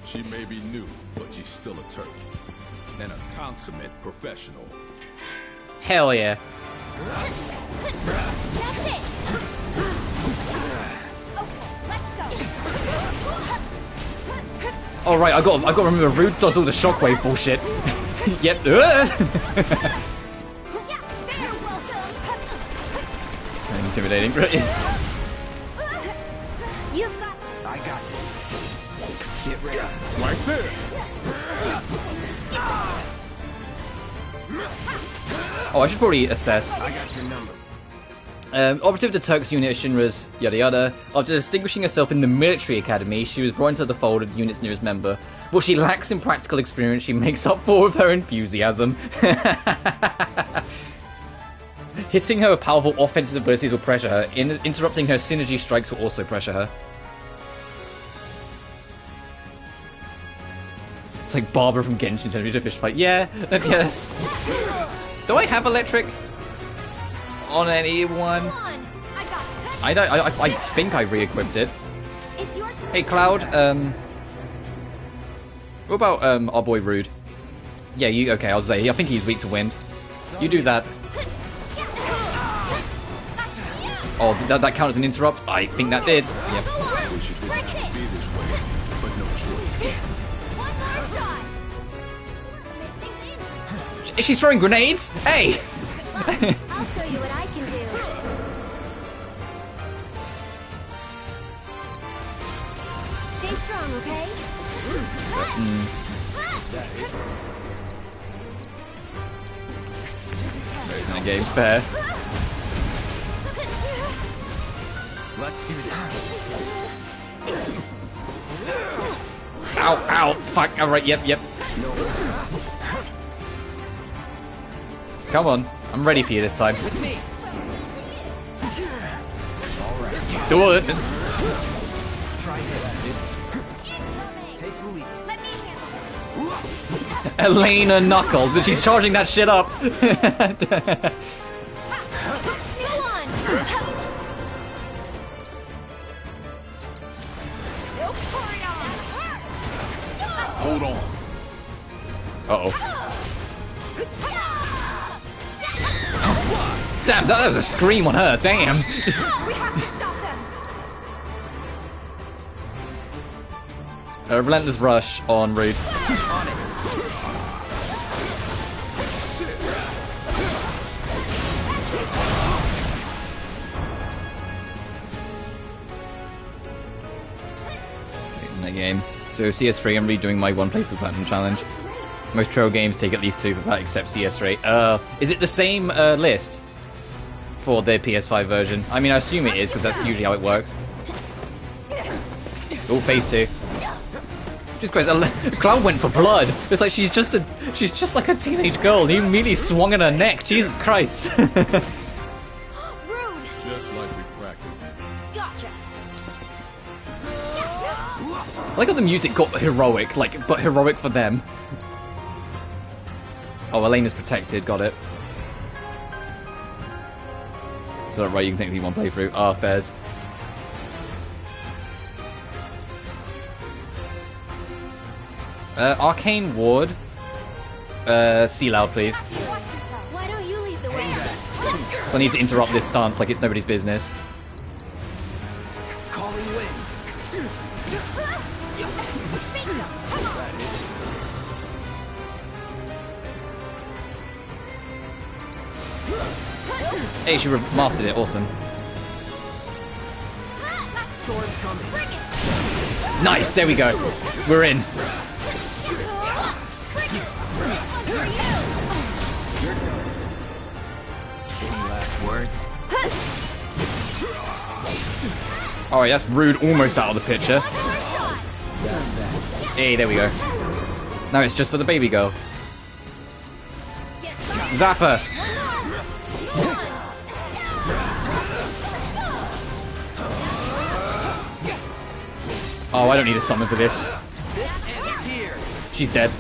She may be new, but she's still a Turk. And a consummate professional. Hell yeah. That's it. Okay, let's go. All right, I got to remember Rude does all the shockwave bullshit. Yep. Yeah, they're welcome. Intimidating. You've got. I got this. Get ready. Right there! Oh, I should probably assess. I got your number. Operative of the Turks unit of Shinra's yada yada. After distinguishing herself in the military academy, she was brought into the fold of the unit's newest member. What she lacks in practical experience, she makes up for with her enthusiasm. Hitting her with powerful offensive abilities will pressure her. Interrupting her synergy strikes will also pressure her. It's like Barbara from Genshin turning into a fish fight. Yeah, yeah. Do I have electric on anyone? Come on, I got this. I don't. I think I re-equipped it. It's your turn. Hey Cloud. What about our boy Rude? Yeah, you okay? I was say I think he's weak to wind. You do that. Oh, did that count as an interrupt? I think that did. Yep. Wish it didn't have to be this way, but no choice. One more shot. Make things easy. Is she throwing grenades? Hey! I'll show you what I can do. Stay strong, okay? In a game, fair. Let's do that. Ow, ow, fuck. Alright, yep. Come on, I'm ready for you this time. With me. Do it. Elena Knuckles, and she's charging that shit up. Go on. Hold on. Uh-oh. Damn, that was a scream on her, damn. We have to stop them. A relentless rush on Rude. On it. In the game. So CS3, I'm redoing my one playthrough platinum challenge. Most trail games take at least 2 for that, except CS3. Is it the same list for the PS5 version? I mean, I assume it is, because that's usually how it works. Oh, phase 2. Jesus Christ, Cloud went for blood. It's like she's just like a teenage girl. And he immediately swung at her neck. Jesus Christ. Rude. Just like we practiced. Gotcha. I like how the music got heroic, but heroic for them. Oh, Elena's protected. Got it. So right, you can technically one playthrough. Ah, fairs. Arcane Ward. Sea Loud, please. Why don't you lead the way? So I need to interrupt this stance like it's nobody's business. Calling wind. Hey, she mastered it. Awesome. Storm's coming. Nice. There we go. We're in. Any last words? Alright, that's Rude almost out of the picture. Hey, there we go. Now it's just for the baby girl. Zapper! Oh, I don't need a summon for this. This ends here. She's dead.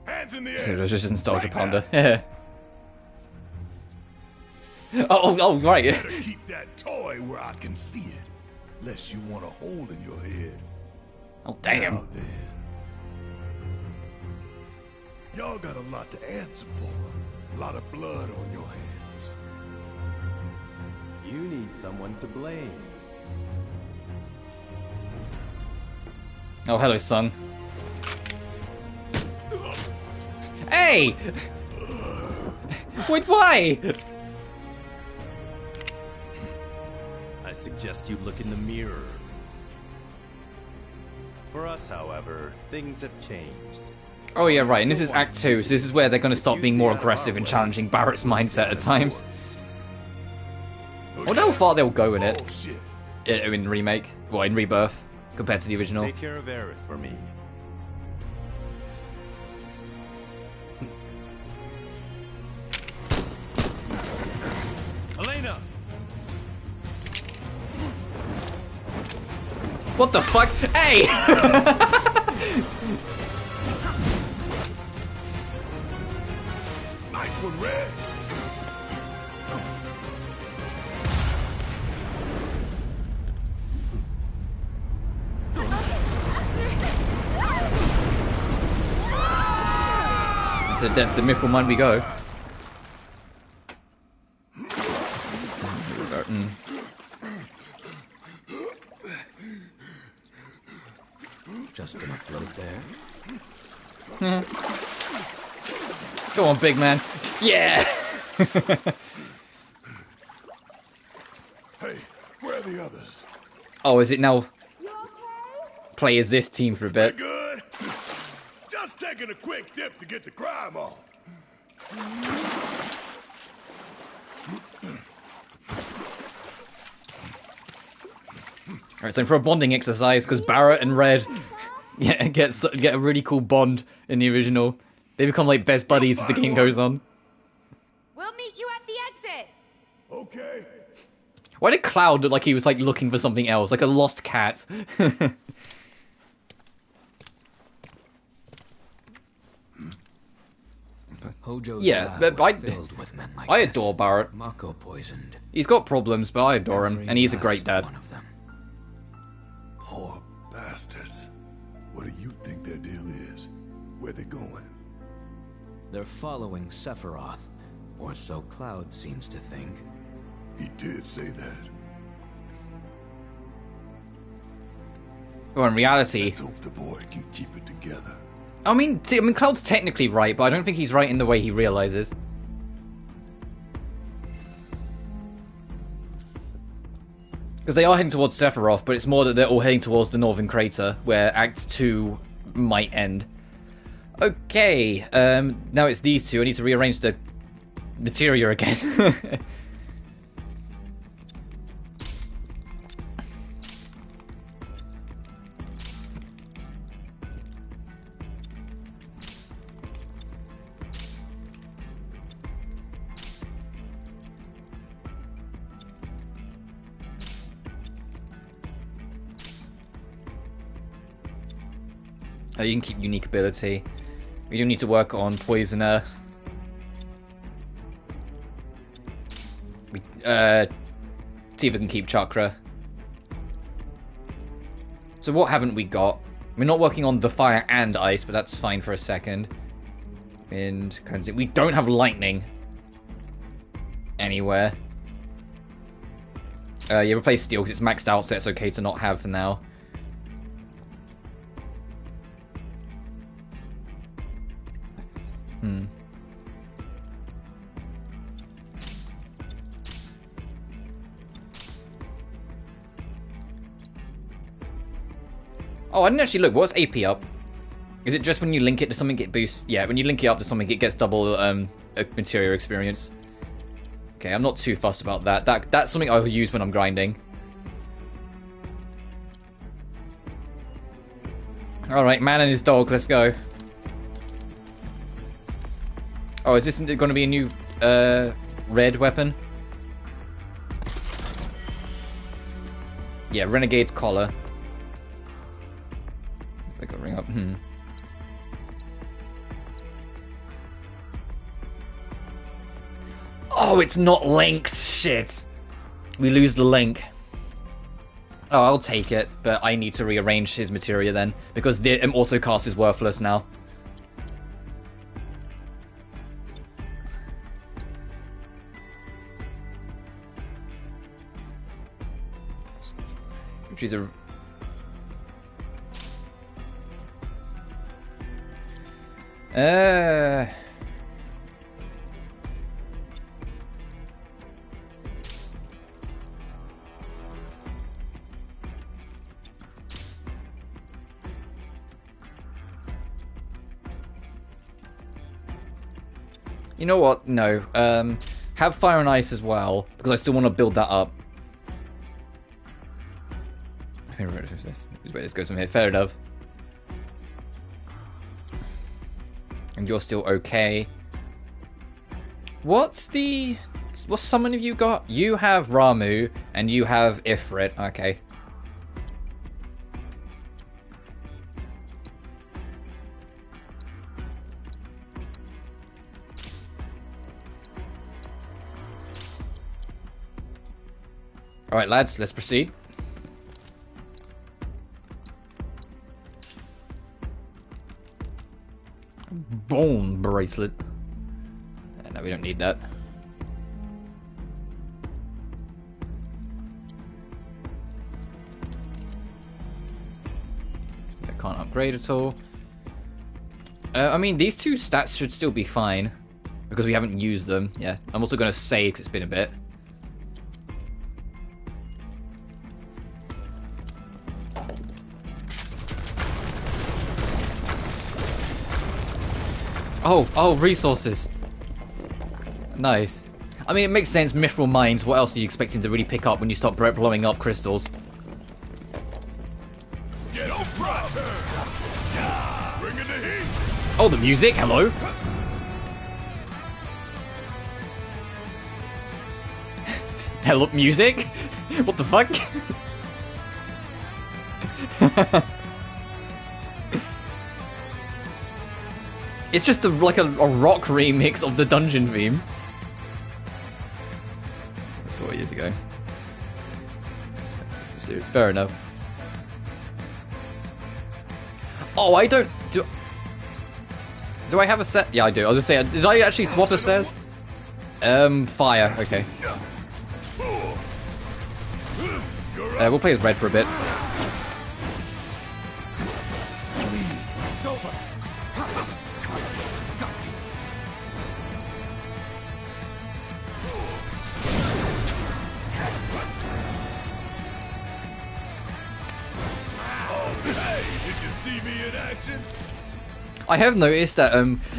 Hands in the So air. it was just a nostalgia Right pounder. now. Yeah. Oh, right. Better keep that toy where I can see it. Lest you want a hole in your head. Oh, damn. Now then. Y'all got a lot to answer for. A lot of blood on your hands. You need someone to blame. Oh, hello, son. Hey! Wait, why? I suggest you look in the mirror. For us, however, things have changed. Oh, yeah, right. And this is Act 2, so this is where they're going to start being more aggressive and challenging Barrett's mindset at times. I wonder how far they'll go in it. Oh, shit. In Remake. Well, in Rebirth, compared to the original. Take care of Aerith for me. Elena! What the fuck? Hey! Nice one, Red. So that's the Mithril Mine we go. Just gonna float there. Go on, big man. Yeah! Hey, where are the others? Oh, is it now? Play as this team for a bit. Good. Just taking a quick dip to get the crime off. Alright, so for a bonding exercise, because Barrett and Red get a really cool bond in the original. They become like best buddies as the game goes on. We'll meet you at the exit. Okay. Why did Cloud look like he was like looking for something else, like a lost cat? Hojo's Yeah, lab but was filled with men like I this. adore Barrett. Mako poisoned. He's got problems, but I adore him, Every and he's a great last dad. one of them. Poor bastards. What do you think their deal is? Where they going? They're following Sephiroth, or so Cloud seems to think. He did say that. Well, in reality, Let's hope the boy can keep it together. I mean, Cloud's technically right, but I don't think he's right in the way he realizes. Because they are heading towards Sephiroth, but it's more that they're all heading towards the Northern Crater, where Act 2 might end. Okay, now it's these two. I need to rearrange the materia again. Oh, you can keep unique ability. We do need to work on Poisoner. We, Tifa can keep Chakra. So what haven't we got? We're not working on the Fire and Ice, but that's fine for a second. And we don't have Lightning anywhere. Yeah, replace Steel because it's maxed out, so it's okay to not have for now. Oh, I didn't actually look. What's AP up? Is it just when you link it to something it boosts? Yeah, when you link it up to something it gets double material experience. Okay, I'm not too fussed about that. That's something I'll use when I'm grinding. Alright, man and his dog, let's go. Oh, is this going to be a new red weapon? Yeah, Renegade's collar. I got ring up. Oh, it's not linked. Shit. We lose the link. Oh, I'll take it, but I need to rearrange his materia then, because the also cast is worthless now. Which is a... You know what? No. Have Fire and Ice as well, because I still want to build that up. Where this goes from here. Fair enough. And you're still okay. What summon have you got? You have Ramu, and you have Ifrit. Okay. Alright, lads, let's proceed. Boom, bracelet. No, we don't need that. I can't upgrade at all. I mean, these two stats should still be fine, because we haven't used them. Yeah, I'm also going to save because it's been a bit. Oh, resources. Nice. I mean, it makes sense, mithril mines. What else are you expecting to really pick up when you start blowing up crystals? Get on front! Bring in the heat! Oh, the music, hello? Hello, music? What the fuck? It's just like a rock remix of the dungeon theme. That's 4 years ago. So, fair enough. Oh, I don't... Do I have a set? Yeah, I do. I was gonna say, did I actually swap a set? Fire. Okay. We'll play as red for a bit. I have noticed that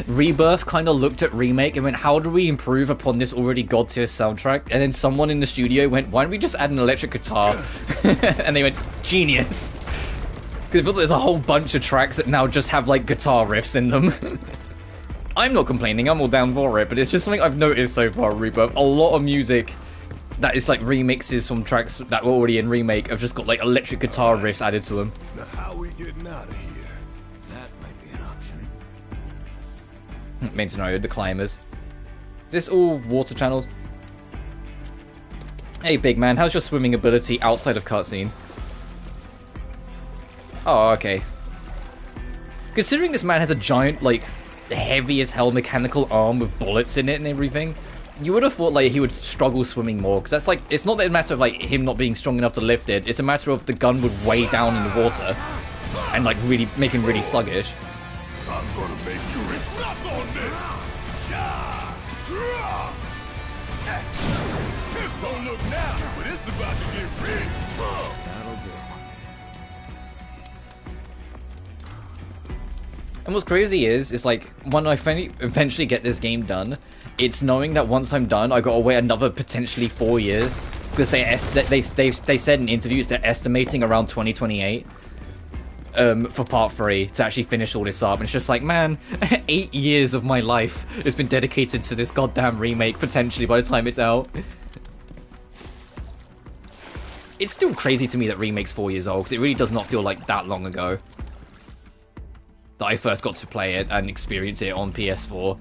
Rebirth kind of looked at Remake and went, how do we improve upon this already god tier soundtrack? And then someone in the studio went, why don't we just add an electric guitar? And they went, genius. Because there's a whole bunch of tracks that now just have like guitar riffs in them. I'm not complaining, I'm all down for it, but it's just something I've noticed so far, Rebirth. A lot of music that is like remixes from tracks that were already in Remake have just got like electric guitar riffs added to them. Now how we getting out of here? Main scenario, the climbers. Is this all water channels? Hey big man, how's your swimming ability outside of cutscene? Oh, okay. Considering this man has a giant, like, heavy as hell mechanical arm with bullets in it and everything, you would have thought like he would struggle swimming more, because that's like, it's not a matter of like him not being strong enough to lift it, it's a matter of the gun would weigh down in the water and like really make him really sluggish. I'm gonna make you suck on this. Don't look now, but it's about to get real. That'll do. And what's crazy is like when I eventually get this game done, it's knowing that once I'm done, I gotta wait another potentially 4 years, because they said in interviews they're estimating around 2028. For part 3 to actually finish all this up, and it's just like, man, 8 years of my life has been dedicated to this goddamn remake potentially by the time it's out. It's still crazy to me that Remake's 4 years old, because it really does not feel like that long ago that I first got to play it and experience it on PS4.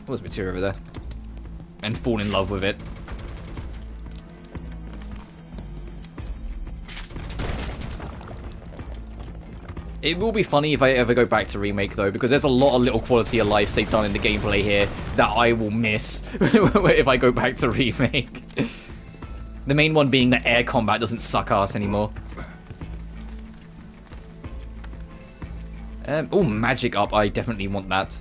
What was material over there? And fall in love with it. It will be funny if I ever go back to Remake, though, because there's a lot of little quality of life they've done in the gameplay here that I will miss if I go back to Remake. The main one being that air combat doesn't suck ass anymore. Oh, magic up. I definitely want that.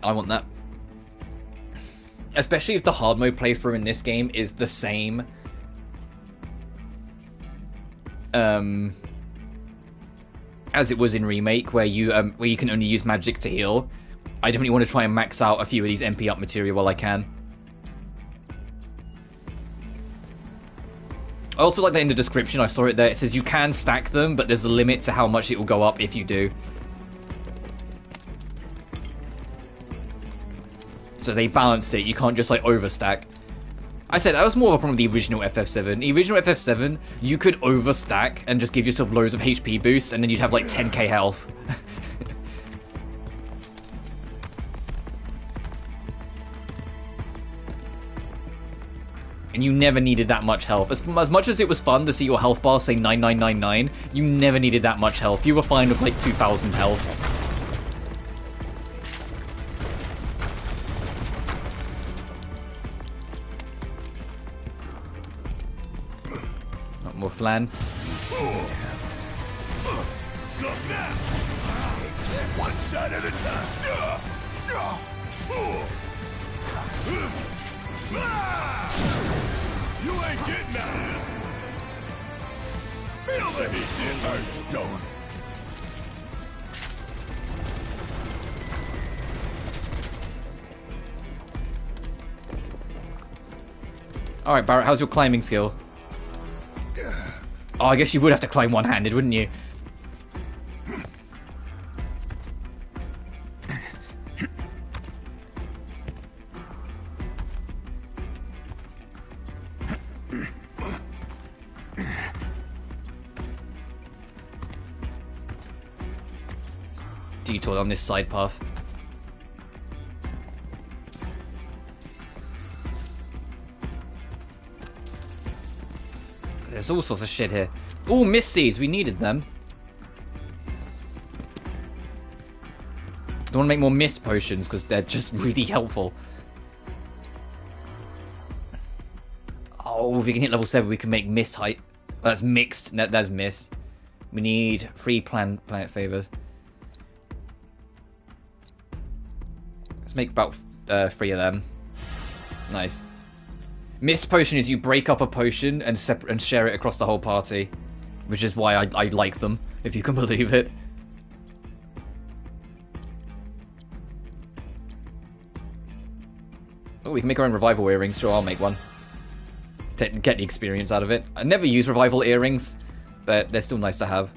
I want that. Especially if the hard mode playthrough in this game is the same as it was in Remake, where you can only use magic to heal. I definitely want to try and max out a few of these MP up material while I can. I also like that in the description, I saw it there, it says you can stack them, but there's a limit to how much it will go up if you do. So they balanced it, you can't just like overstack. I said that was more of a problem with the original FF7. The original FF7, you could overstack and just give yourself loads of HP boosts, and then you'd have like 10k health. And you never needed that much health. As much as it was fun to see your health bar say 9999, you never needed that much health. You were fine with like 2000 health. More flan. One shot at a time. You ain't getting out of this. Feel the heat. It hurts, don't it? Alright, Barrett, how's your climbing skill? Oh, I guess you would have to climb one-handed, wouldn't you? Detour on this side path. There's all sorts of shit here. Oh, mist seeds, we needed them. I want to make more mist potions because they're just really helpful. Oh, if we can hit level 7, we can make mist height. That's mixed. That's mist. We need 3 planet favors. Let's make about 3 of them. Nice. Mist potion is you break up a potion and share it across the whole party, which is why I like them, if you can believe it. Oh, we can make our own revival earrings. Sure, I'll make one. Get the experience out of it. I never use revival earrings, but they're still nice to have.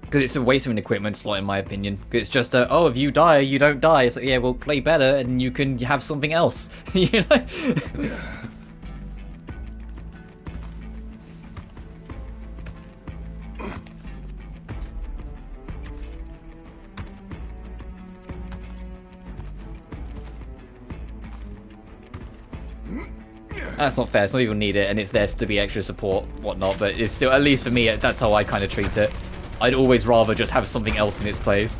Because it's a waste of an equipment slot, in my opinion. It's just oh, if you die, you don't die. It's like, yeah, well, play better, and you can have something else. You know? That's not fair. Some people need it, and it's there to be extra support, whatnot. But it's still, at least for me, that's how I kind of treat it. I'd always rather just have something else in its place.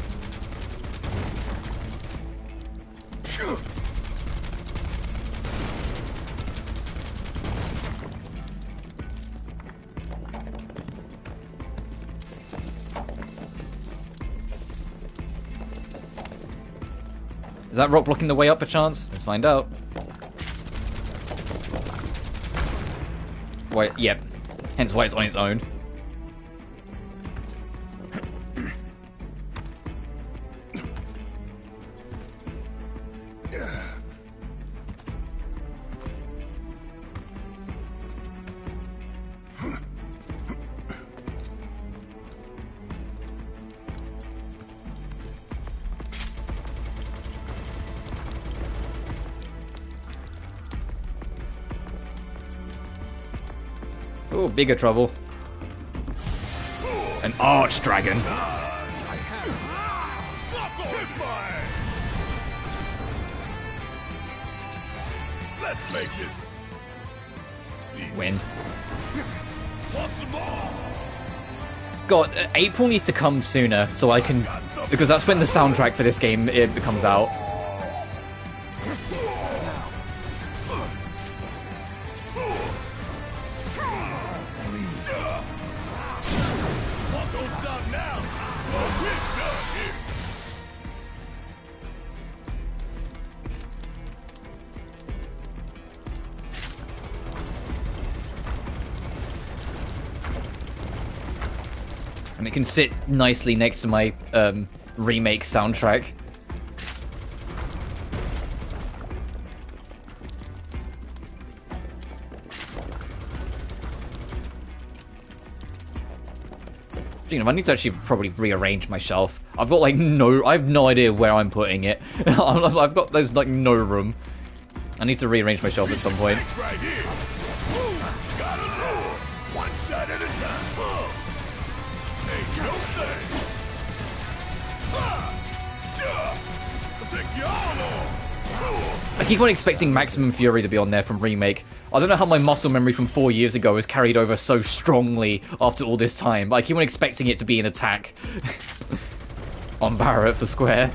Is that rock blocking the way up, perchance? Let's find out. Wait, yep. Hence why it's on its own. Oh, bigger trouble. An arch dragon. Let's make it. Wind. God, April needs to come sooner so I can, because that's when the soundtrack for this game comes out. And it can sit nicely next to my remake soundtrack. You know, I need to actually probably rearrange my shelf. I've got like I have no idea where I'm putting it. There's like no room. I need to rearrange my shelf at some point. Right here. Gotta lure. One shot at a time. Ain't no thing. Take your arm off. I keep on expecting Maximum Fury to be on there from Remake. I don't know how my muscle memory from 4 years ago is carried over so strongly after all this time, but I keep on expecting it to be an attack on Barrett for Square.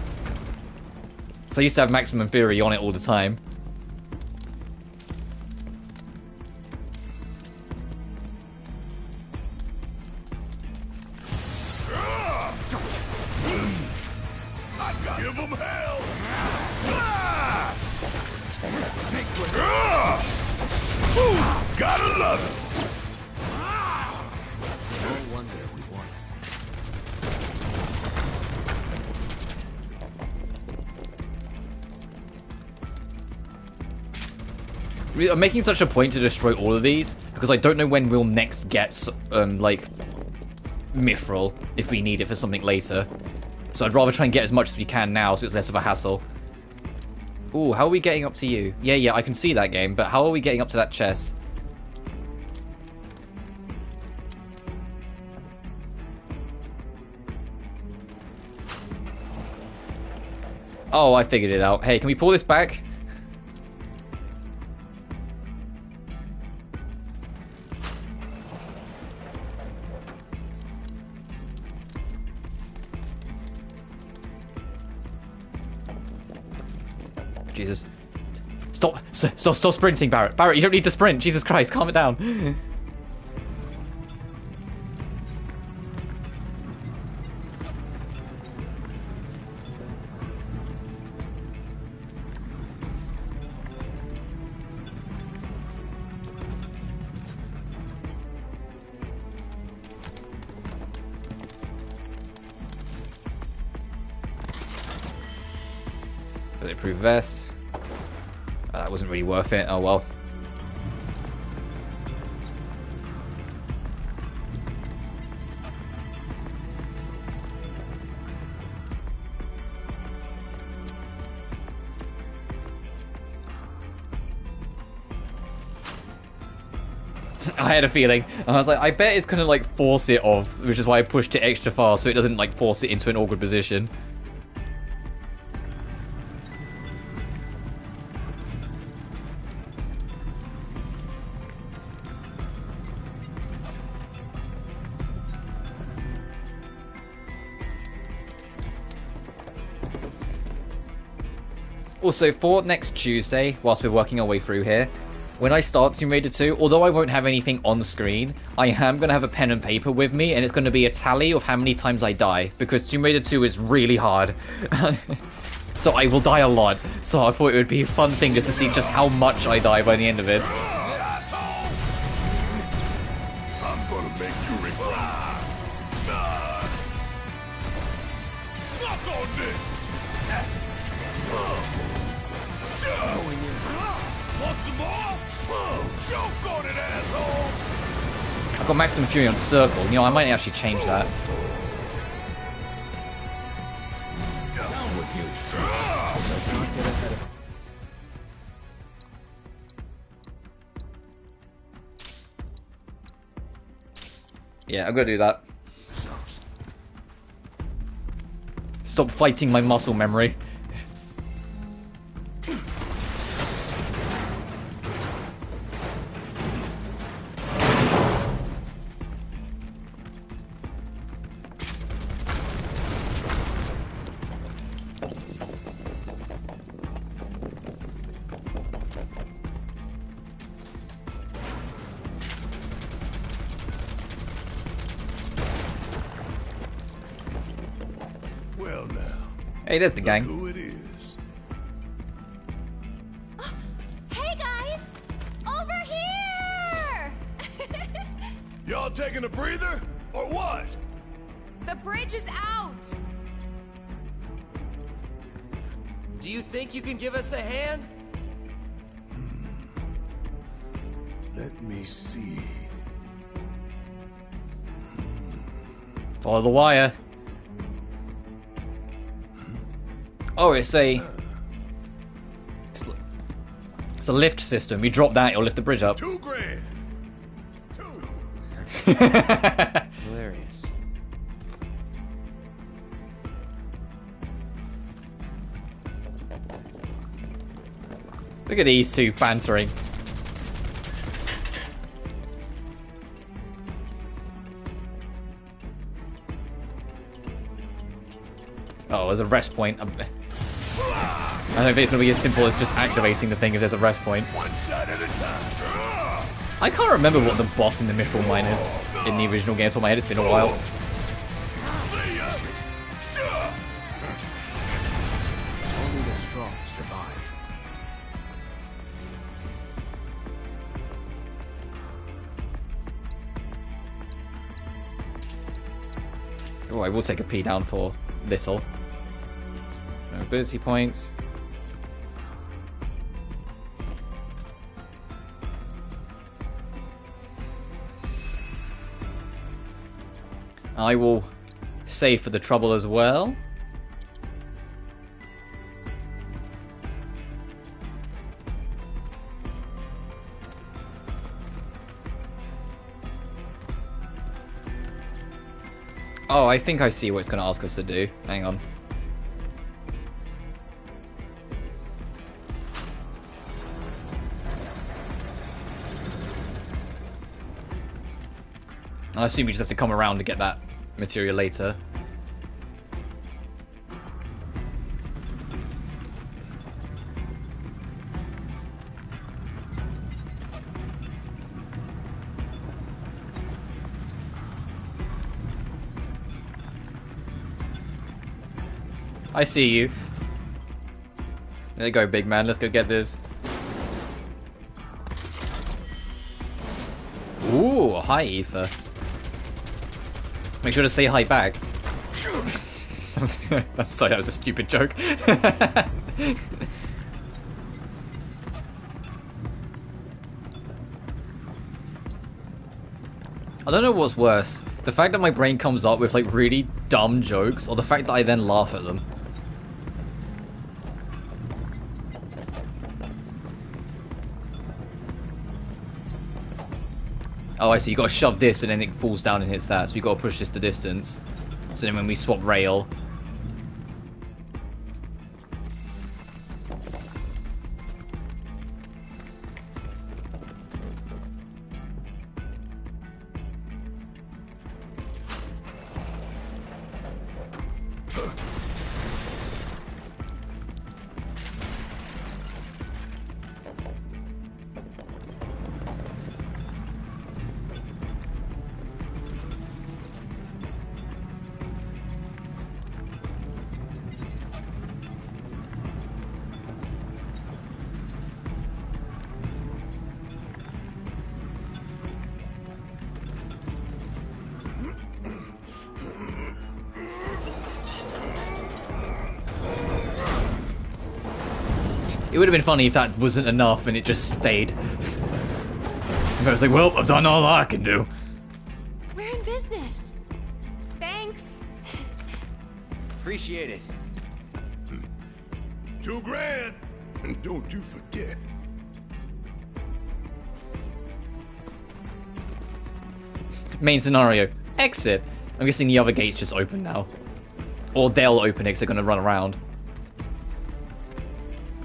So I used to have Maximum Fury on it all the time. Give them hell. Gotta love it. I'm making such a point to destroy all of these because I don't know when we'll next get like mithril if we need it for something later. So I'd rather try and get as much as we can now so it's less of a hassle. Ooh, how are we getting up to you? Yeah, I can see that game, but how are we getting up to that chest? Oh, I figured it out. Hey, can we pull this back? Jesus. Stop sprinting, Barrett. Barrett, you don't need to sprint. Jesus Christ, calm it down. Bulletproof vest. That wasn't really worth it. Oh well. I had a feeling. I was like, I bet it's gonna like force it off, which is why I pushed it extra far so it doesn't like force it into an awkward position. Also, for next Tuesday, whilst we're working our way through here, when I start Tomb Raider 2, although I won't have anything on screen, I am going to have a pen and paper with me, and it's going to be a tally of how many times I die, because Tomb Raider 2 is really hard. So I will die a lot, so I thought it would be a fun thing just to see just how much I die by the end of it. I'm gonna make you reply. Suck on this. Want some more? Choke on it, asshole. I've got Maximum Fury on Circle. You know, I might actually change that. Down with you. Let's not get ahead of Yeah, I'm gonna do that. Stop fighting my muscle memory. Well now, Hey, there's the gang. who it is? Hey guys! Over here! Y'all taking a breather or what? The bridge is out! Do you think you can give us a hand? Let me see. Follow the wire. Oh, it's a lift system. You drop that, it'll lift the bridge up. $2 grand. Hilarious. Look at these two bantering. Oh, there's a rest point. I don't think it's going to be as simple as just activating the thing if there's a rest point. One shot at a time. I can't remember what the boss in the Mithril Mine is in the original game. Off my head, it's been a while. See ya. only the strong survive. Oh, I will take a P down for little. No ability points. I will save for the trouble as well. Oh, I think I see what it's going to ask us to do. Hang on. I assume we just have to come around to get that material later. I see you. There you go, big man. Let's go get this. Ooh, hi, Aoife. Make sure to say hi back. I'm sorry, that was a stupid joke. I don't know what's worse. The fact that my brain comes up with like really dumb jokes, or the fact that I then laugh at them. Oh, I see. You got to shove this, and then it falls down and hits that. So you got to push this the distance. So then when we swap rail. It would have been funny if that wasn't enough and it just stayed. If I was like, well, I've done all I can do. We're in business. Thanks. Appreciate it. $2,000! And don't you forget. Main scenario. Exit. I'm guessing the other gate's just open now. Or they'll open it because they're going to run around.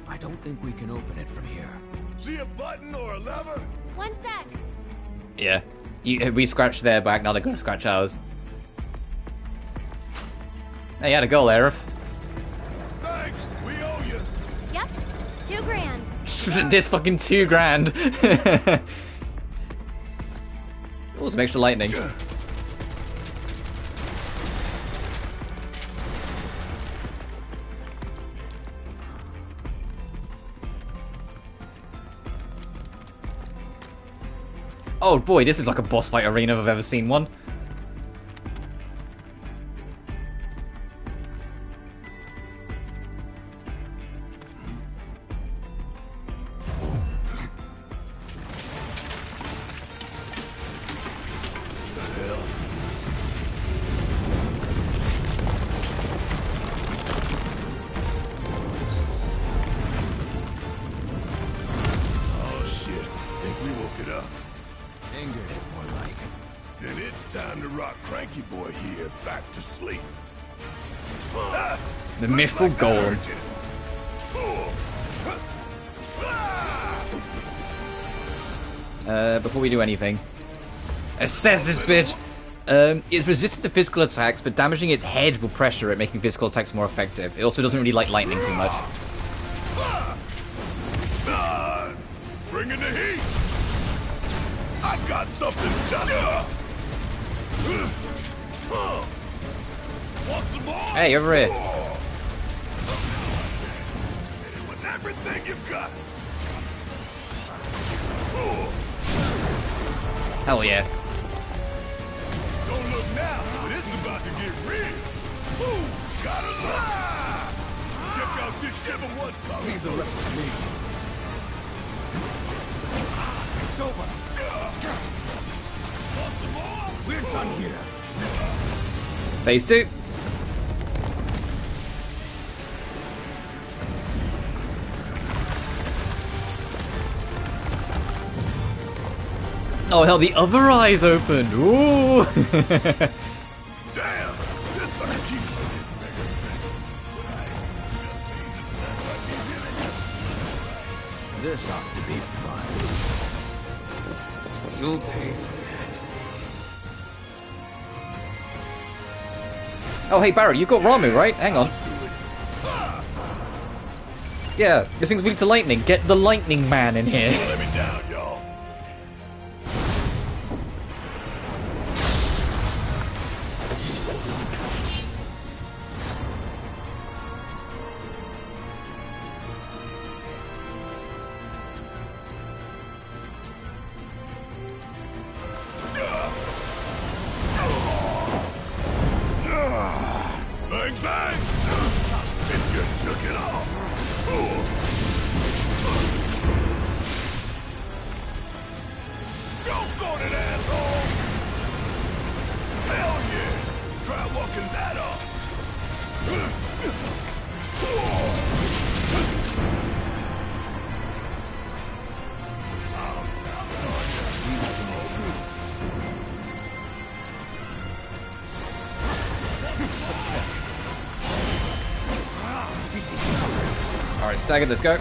I don't think we can open it from here. See a button or a lever? One sec. Yeah. We scratched their back, now they're going to scratch ours. Hey, you had a goal, Aerith. Thanks, we owe you. Yep. $2,000. This fucking $2,000. Oh, some extra lightning. Oh boy, this is like a boss fight arena if I've ever seen one. Oh shit, think we woke it up. Angered it, more like. Then it's time to rock Cranky Boy here back to sleep. The mythical golem. Before we do anything, assess this bitch. It's resistant to physical attacks, but damaging its head will pressure it, making physical attacks more effective. It also doesn't really like lightning too much. Bring in the heat. I got something just Want some more? Hey, over here. With everything you've got. Hell yeah. Don't look now, but it's about to get real. Ooh, gotta look. Check out this shit and what's coming. Leave the rest to me. It's over. Want some more? We're done here. Phase 2. Oh hell, the other eye's opened. Ooh. Damn! This sucker keeps looking bigger. Just means it's not much easier than you. This ought to be fun. You'll pay for that. Oh hey Barry, you've got Ramu, right? Hang on. Yeah, this thing's weak to lightning. Get the lightning man in here. Let me down, y'all. Bang, bang! It just shook it off. Choke on it, asshole! Hell yeah! Try walking that off. Alright, stagger, let's go.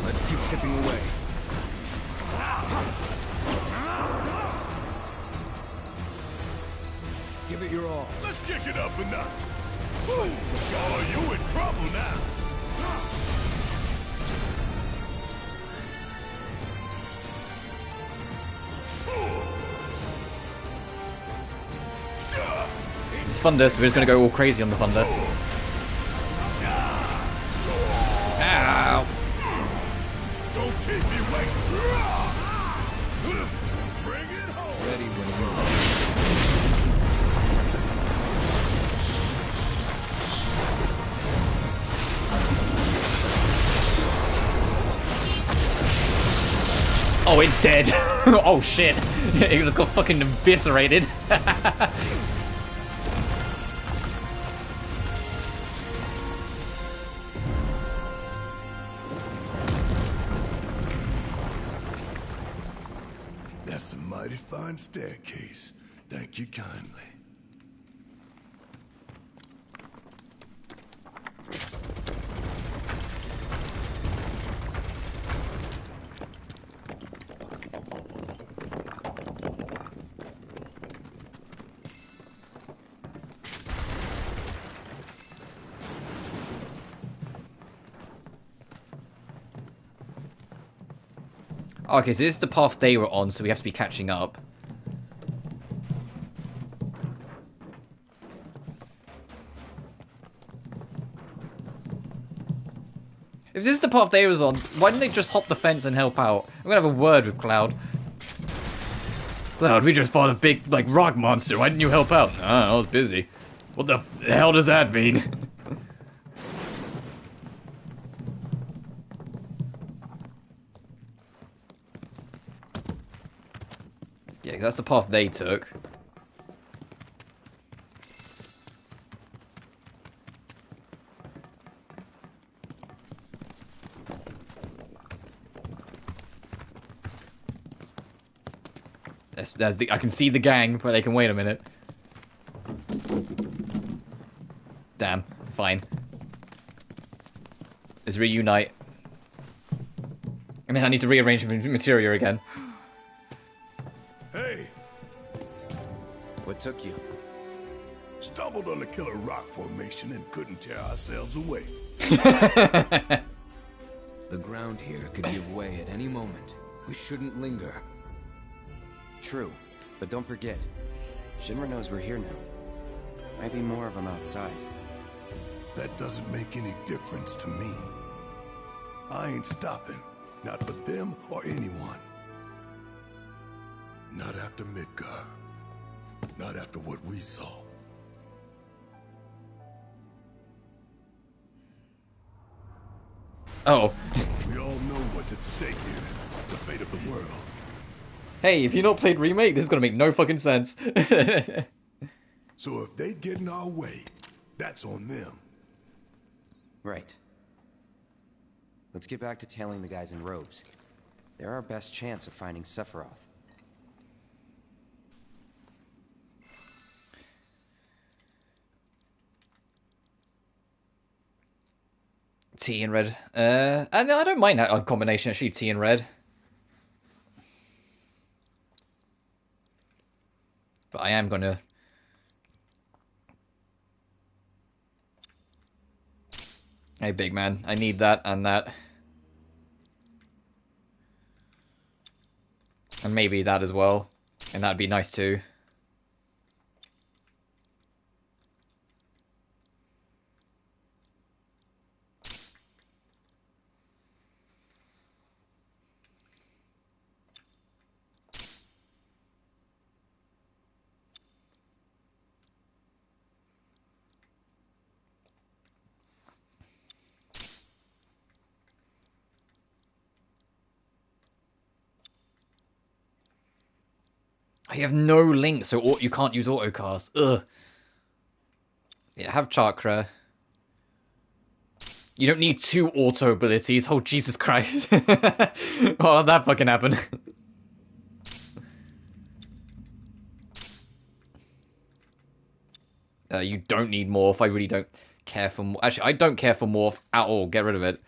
Let's keep chipping away. Give it your all. Let's kick it up a notch. Oh, you in trouble now. It's thunder, so we're just gonna go all crazy on the thunder. Ow! Don't keep me waiting. Bring it home. Ready when you're Oh, it's dead. Oh shit. It just got fucking eviscerated. That's a mighty fine staircase. Thank you kindly. Okay, so this is the path they were on, so we have to be catching up. If this is the path they was on, why didn't they just hop the fence and help out? I'm gonna have a word with Cloud. Cloud, we just fought a big, like, rock monster. Why didn't you help out? Ah, I was busy. What the hell does that mean? Yeah, that's the path they took. I can see the gang, but they can wait a minute. Damn, fine. Let's reunite. And then I need to rearrange the material again. Hey, What took you? stumbled on the killer rock formation and couldn't tear ourselves away. The ground here could give way at any moment. We shouldn't linger. True, but don't forget, Shinra knows we're here now. Might be more of them outside. That doesn't make any difference to me. I ain't stopping. Not for them or anyone. Not after Midgar. Not after what we saw. Oh. We all know what's at stake here. The fate of the world. Hey, if you've not played Remake, this is gonna make no fucking sense. So if they get in our way, that's on them. Right. Let's get back to tailing the guys in robes. They're our best chance of finding Sephiroth. Tea and red. I don't mind that combination, actually, tea and red. But I am gonna... Hey, big man, I need that and that. And maybe that as well. And that'd be nice too. You have no link, so you can't use autocast. Ugh. Yeah, have chakra. You don't need 2 auto abilities. Oh, Jesus Christ. Oh, that fucking happened. You don't need morph. I really don't care for... Actually, I don't care for morph at all. Get rid of it.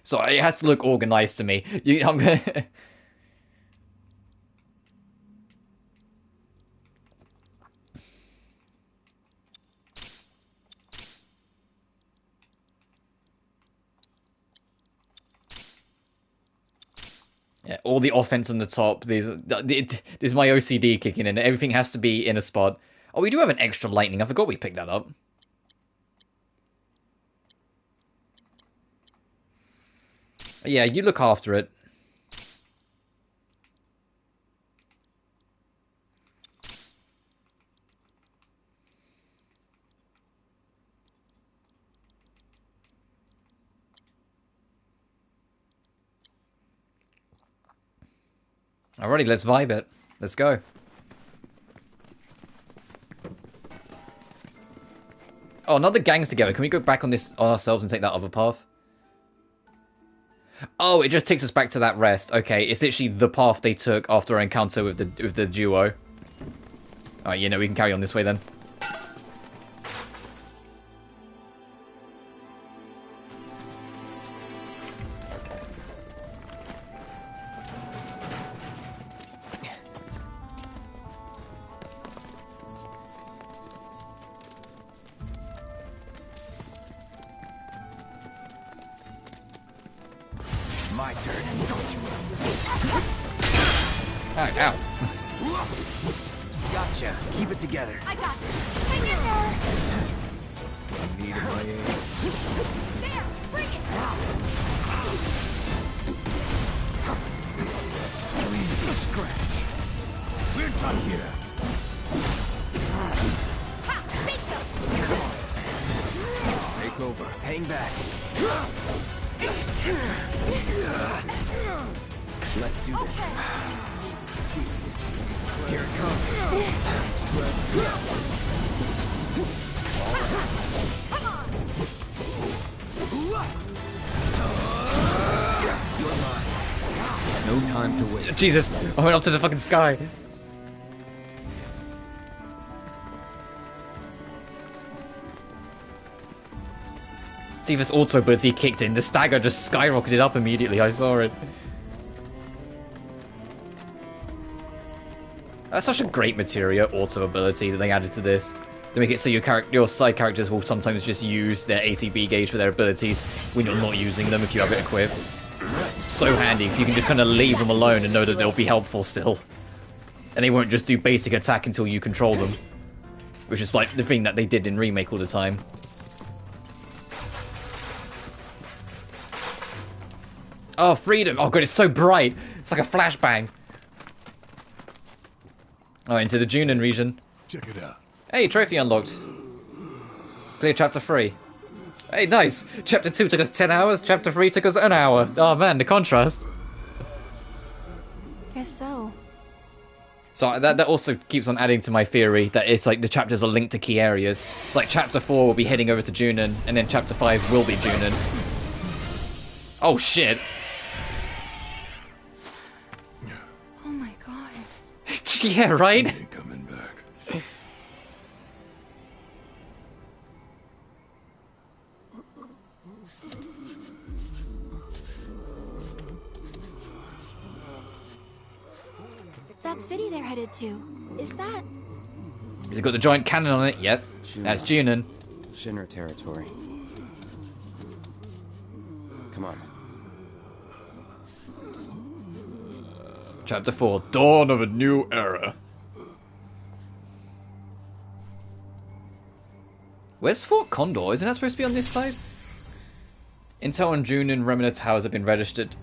So it has to look organized to me. I'm gonna... Yeah, all the offense on the top. There's my OCD kicking in. Everything has to be in a spot. Oh, we do have an extra lightning. I forgot we picked that up. Yeah, you look after it. Alrighty, let's vibe it. Let's go. Oh, not the gangs together. Can we go back on this on ourselves and take that other path? Oh, it just takes us back to that rest. Okay, it's literally the path they took after our encounter with the duo. Alright, you know, we can carry on this way then. My turn, don't you? Ow. Gotcha. Keep it together. I got this. Hang in there. Need my aid. There, bring it. Leave a scratch. We're done here. Ha! Bingo! Take over. Hang back. Let's do this. Here it comes. Come on! You're mine. No time to wait. Jesus, I went up to the fucking sky. See if this auto ability kicked in. The stagger just skyrocketed up immediately. I saw it. That's such a great materia auto ability that they added to this. They make it so your side characters will sometimes just use their ATB gauge for their abilities when you're not using them if you have it equipped. So handy, because you can just kind of leave them alone and know that they'll be helpful still. And they won't just do basic attack until you control them. Which is like the thing that they did in Remake all the time. Oh, freedom! Oh god, it's so bright. It's like a flashbang. Oh, into the Junin region. Check it out. Hey, trophy unlocked. Clear chapter 3. Hey, nice. Chapter 2 took us 10 hours. Chapter 3 took us an hour. Oh man, the contrast. Guess so. So that also keeps on adding to my theory that it's like the chapters are linked to key areas. It's like chapter 4 will be heading over to Junin, and then chapter 5 will be Junin. Oh shit. Oh my god. Yeah, right? Ain't coming back. That city they're headed to, is that... Has it got the giant cannon on it? Yep. That's Junin. Shinra territory. Come on. Chapter 4, Dawn of a New Era. Where's Fort Condor? Isn't that supposed to be on this side? Intel and Junin Remina Towers have been registered.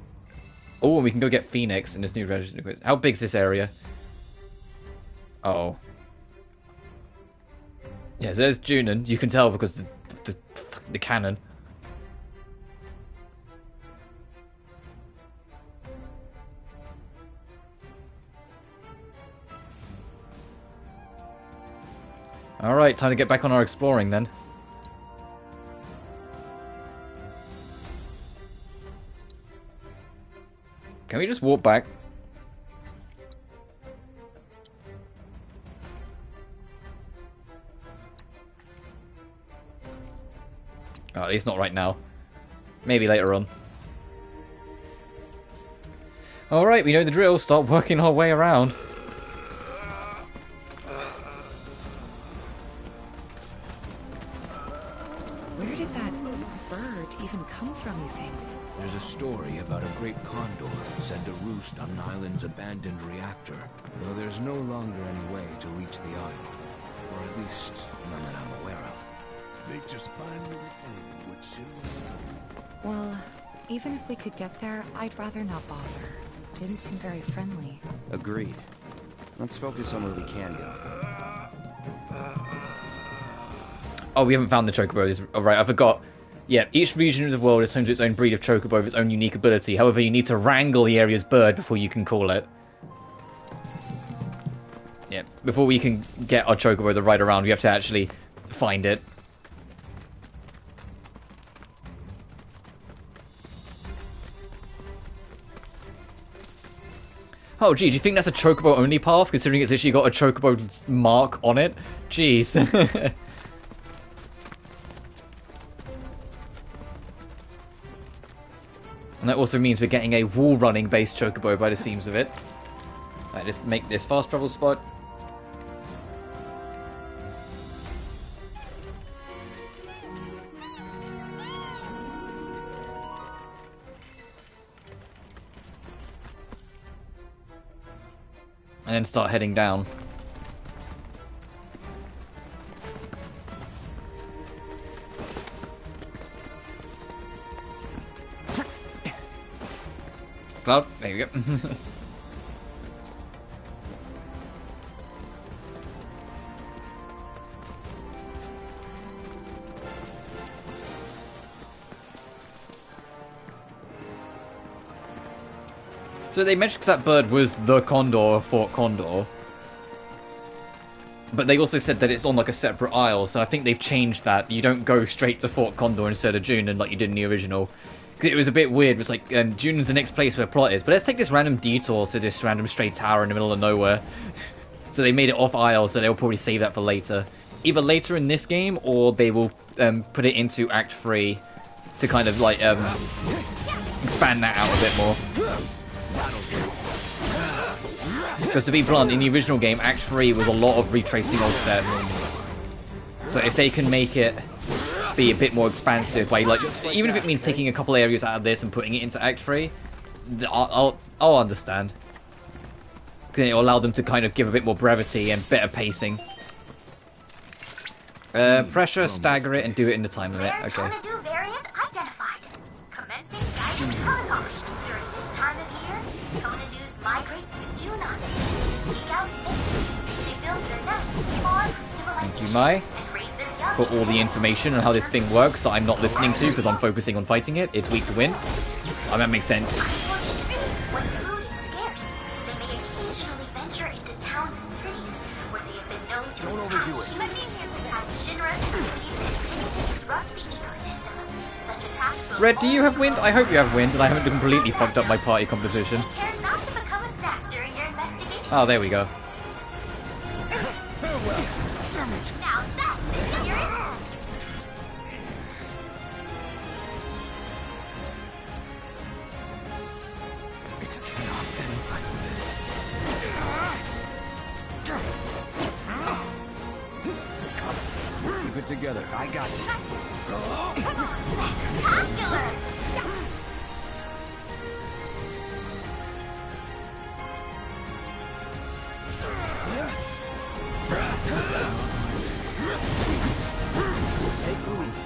Oh, and we can go get Phoenix in this new registered. How big's this area? Oh. Yeah, so there's Junin. You can tell because the cannon. Alright, time to get back on our exploring then. Can we just walk back? Oh, at least not right now. Maybe later on. Alright, we know the drill. Start working our way around. Where did that bird even come from, you think? There's a story about a great condor said to roost on an island's abandoned reactor, though there's no longer any way to reach the isle. Or at least none that I'm aware of. Nature's finally reclaiming what Shinra stole. Well, even if we could get there, I'd rather not bother. Didn't seem very friendly. Agreed. Let's focus on where we can go. Oh, we haven't found the chocobos. Oh, right, I forgot. Yeah, each region of the world is home to its own breed of chocobo with its own unique ability. However, you need to wrangle the area's bird before you can call it. Yeah, before we can get our chocobo to ride around, we have to actually find it. Oh, gee, do you think that's a chocobo only path, considering it's actually got a chocobo mark on it? Jeez. And that also means we're getting a wall running based chocobo by the seams of it. Alright, let's make this fast travel spot. And then start heading down. Cloud, there you go. So they mentioned that bird was the Condor, Fort Condor. But they also said that it's on like a separate isle, so I think they've changed that. You don't go straight to Fort Condor instead of Junin like you did in the original. It was a bit weird. It was like, Junin's the next place where plot is. But let's take this random detour to this random straight tower in the middle of nowhere. So they made it off isle, so they'll probably save that for later. Either later in this game, or they will put it into Act 3 to kind of like expand that out a bit more. Because to be blunt, in the original game, Act 3 was a lot of retracing old steps. So if they can make it be a bit more expansive by, like, even if it means taking a couple areas out of this and putting it into Act 3, I'll understand. Because it'll allow them to kind of give a bit more brevity and better pacing. Pressure, stagger it, and do it in the time limit. Okay. protocol. During this time of year, Konadus migrates the Junon to seek out mates. They build their nests far from civilization. Thank you, Mai, and raise their young for all the information on how this thing works that I'm not listening to because I'm focusing on fighting it. It's weak to win. Oh, that makes sense. When food is scarce, they may occasionally venture into towns and cities where they have been known to attack humans. As Shinra's activities continue to disrupt the ecosystem, such attacks will Red, do you have wind? I hope you have wind, and I haven't completely fucked up my party composition. take care not to become a snack during your investigation. Oh, there we go. Now that's the spirit. Keep it together. I got this. Spectacular!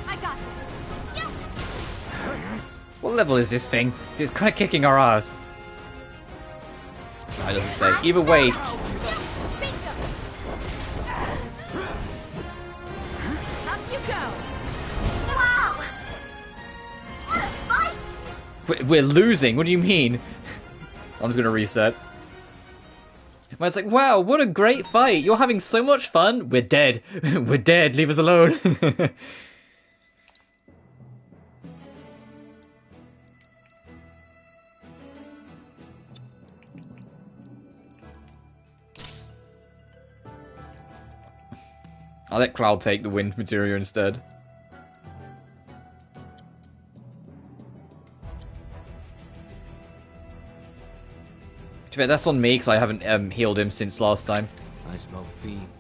I got this. What level is this thing? It's kind of kicking our ass. No, it doesn't say. Either way, Up you go! Wow! What a fight! we're losing. What do you mean? I'm just gonna reset. It's like, wow, what a great fight. You're having so much fun. We're dead. We're dead. Leave us alone. I'll let Cloud take the wind material instead. To be fair, that's on me because I haven't healed him since last time. I smell fiends.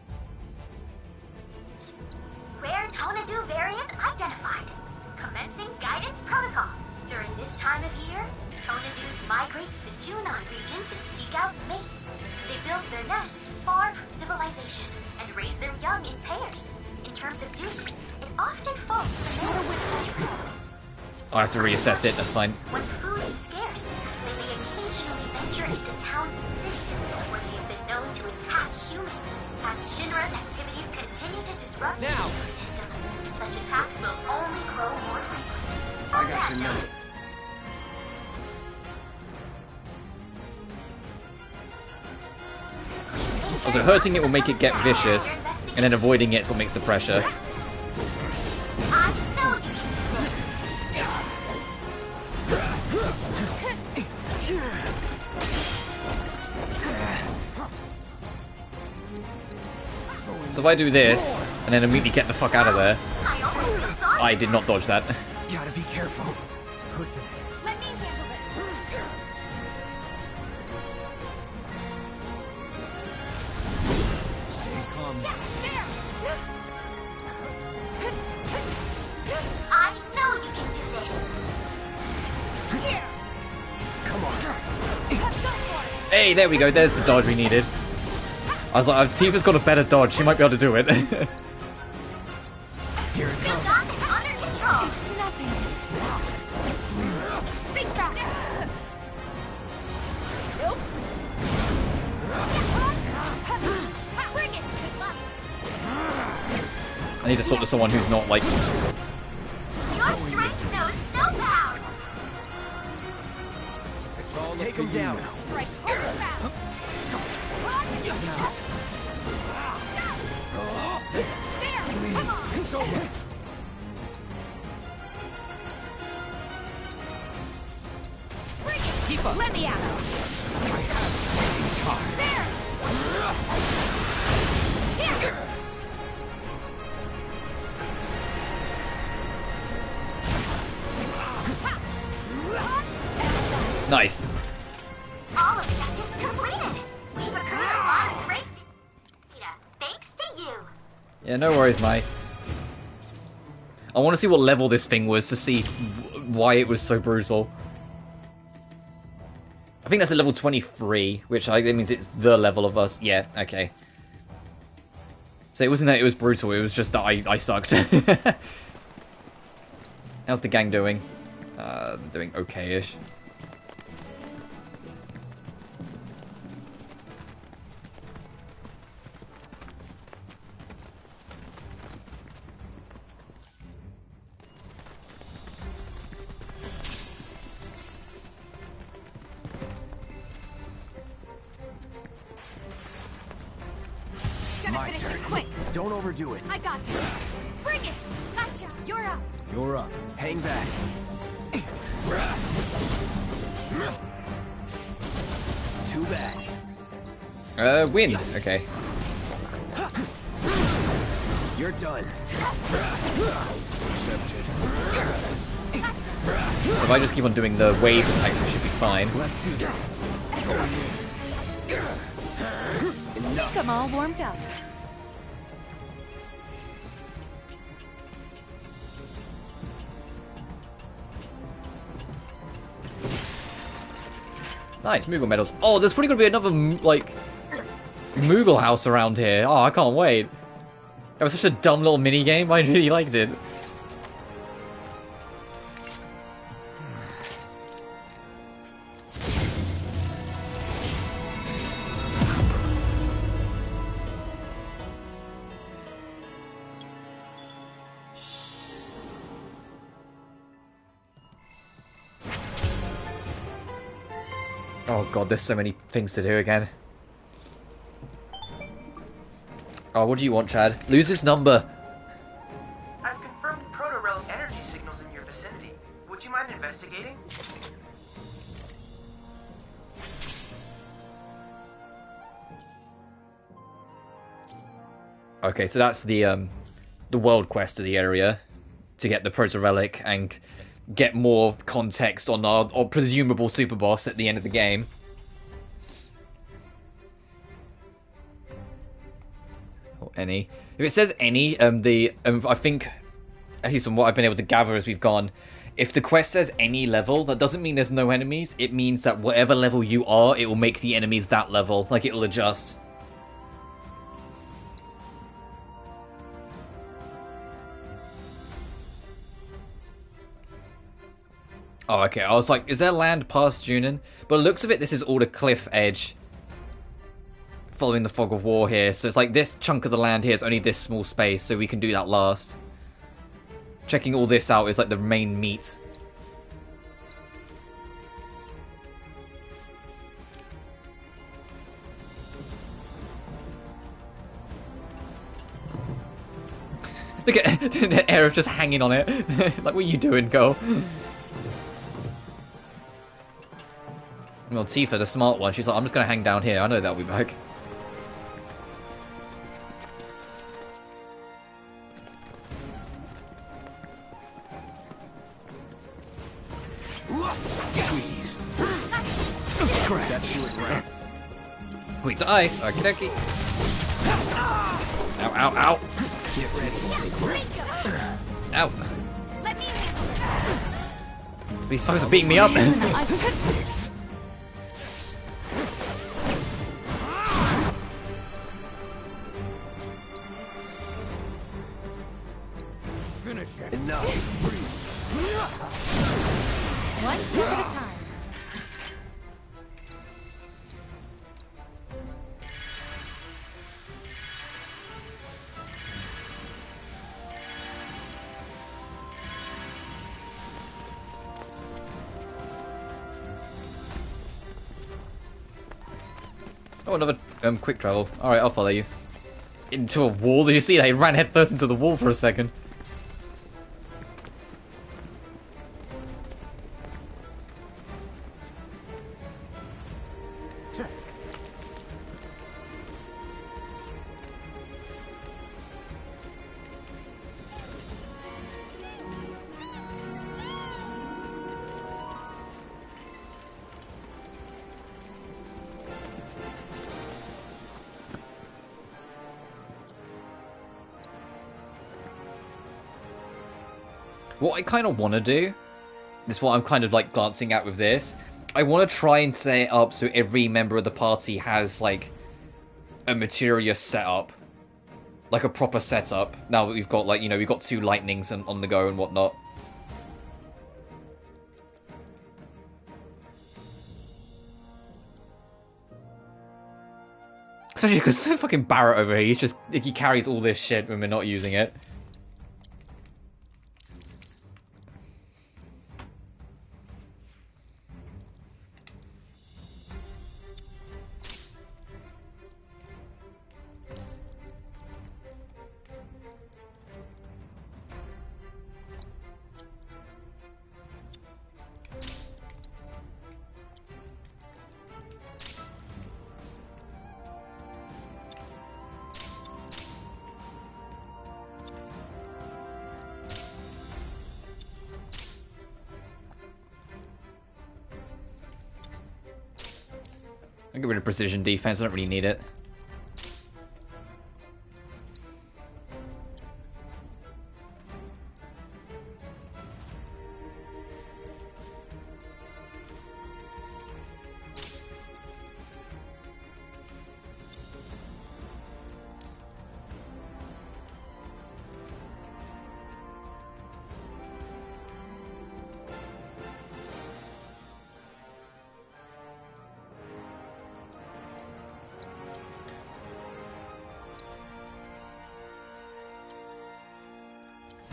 Rare Tonadu variant identified. Commencing guidance protocol. During this time of year, Tonadus migrates the Junon region to seek out mates. They build their nests far from civilization and raise their young in pairs. In terms of duties, it often falls to the male researcher. I have to reassess it, that's fine. When food is scarce, they may occasionally venture into towns and cities where they have been known to attack humans. As Shinra's activities continue to disrupt the ecosystem, such attacks will only grow more frequent. I got your note. Also, hurting it will make it get vicious, and then avoiding it is what makes the pressure. I know you can do this. So if I do this, and then immediately get the fuck out of there, I almost feel sorry. I did not dodge that. Gotta be careful. Let me handle this. Stay calm. I know you can do this. Here. Come on. Go for it. Hey, there we go, there's the dodge we needed. I was like, Tifa's got a better dodge, she might be able to do it. Here it We comes. got this under control. It's nothing. Big back. Nope. Bring it. I need to talk to someone who's not like... Your strength knows no bounds. It's all take him down. Strike hard and fast. There. Come on. It's over. Bring it. Tifa. Let me out. There. Here. Nice. All objectives completed. We've accrued a lot of great data. Thanks to you. Yeah, no worries, Mai. I want to see what level this thing was to see why it was so brutal. I think that's at level 23, which that means it's the level of us. Yeah, okay. So it wasn't that it was brutal, it was just that I sucked. How's the gang doing? Doing okay-ish. Gotta finish it quick. Don't overdo it. I got this. Bring it. Gotcha. You're up. You're up. Hang back. Too bad. Win. Okay. You're done. Accepted. If I just keep on doing the wave attacks, we should be fine. Let's do this. Think I'm all warmed up. Nice, Moogle medals. Oh, there's probably gonna be another, like, Moogle house around here. Oh, I can't wait. That was such a dumb little mini game. I really liked it. Oh god, there's so many things to do again. Oh, what do you want, Chad? Lose this number. I've confirmed proto-relic energy signals in your vicinity. Would you mind investigating? Okay, so that's the world quest of the area to get the proto-relic and get more context on our presumable super boss at the end of the game. Or any. If it says any, I think, at least from what I've been able to gather as we've gone, if the quest says any level, that doesn't mean there's no enemies. It means that whatever level you are, it will make the enemies that level. Like, it will adjust. Oh, okay. I was like, is there land past Junin? But looks of it, this is all the cliff edge. Following the fog of war here. So it's like this chunk of the land here is only this small space, so we can do that last. Checking all this out is like the main meat. Look at Aerith just hanging on it. Like, what are you doing, girl? Well, Tifa, the smart one, she's like, I'm just gonna hang down here. I know that'll be back. Please. That's you right. Quick to ice. Okie dokie. Ow, ow, ow. Get ready. Ow. Let me These fuckers are beating me up. Finish it. Enough. one step at a time. Oh, another quick travel. Alright, I'll follow you. Into a wall? Did you see that? He ran headfirst into the wall for a second. What I kind of want to do, this is what I'm kind of like glancing at with this, I want to try and set it up so every member of the party has like a materia setup, like a proper setup. Now that we've got like, you know, we've got two lightnings and on the go and whatnot. Especially because fucking Barrett over here, he carries all this shit when we're not using it. I'll get rid of precision defense, I don't really need it.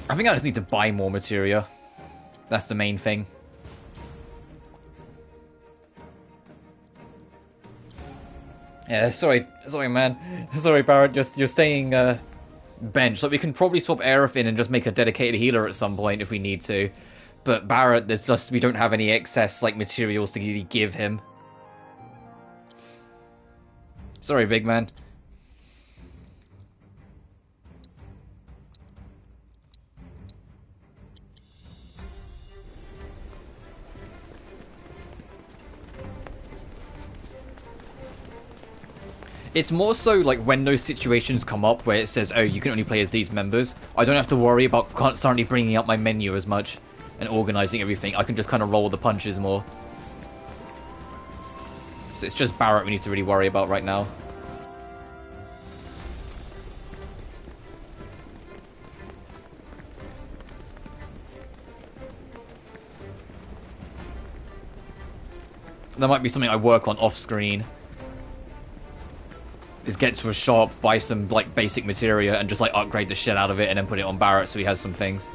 I think I just need to buy more materia. That's the main thing. Yeah, sorry man. Sorry Barrett, you're staying bench. Like, we can probably swap Aerith in and just make a dedicated healer at some point if we need to. But Barrett, we don't have any excess like materials to really give him. Sorry, big man. It's more so like when those situations come up where it says, oh, you can only play as these members, I don't have to worry about constantly bringing up my menu as much and organizing everything. I can just kind of roll the punches more. So it's just Barrett we need to really worry about right now. That might be something I work on off screen. Is get to a shop, buy some like basic materia, and just like upgrade the shit out of it, and then put it on Barrett so he has some things.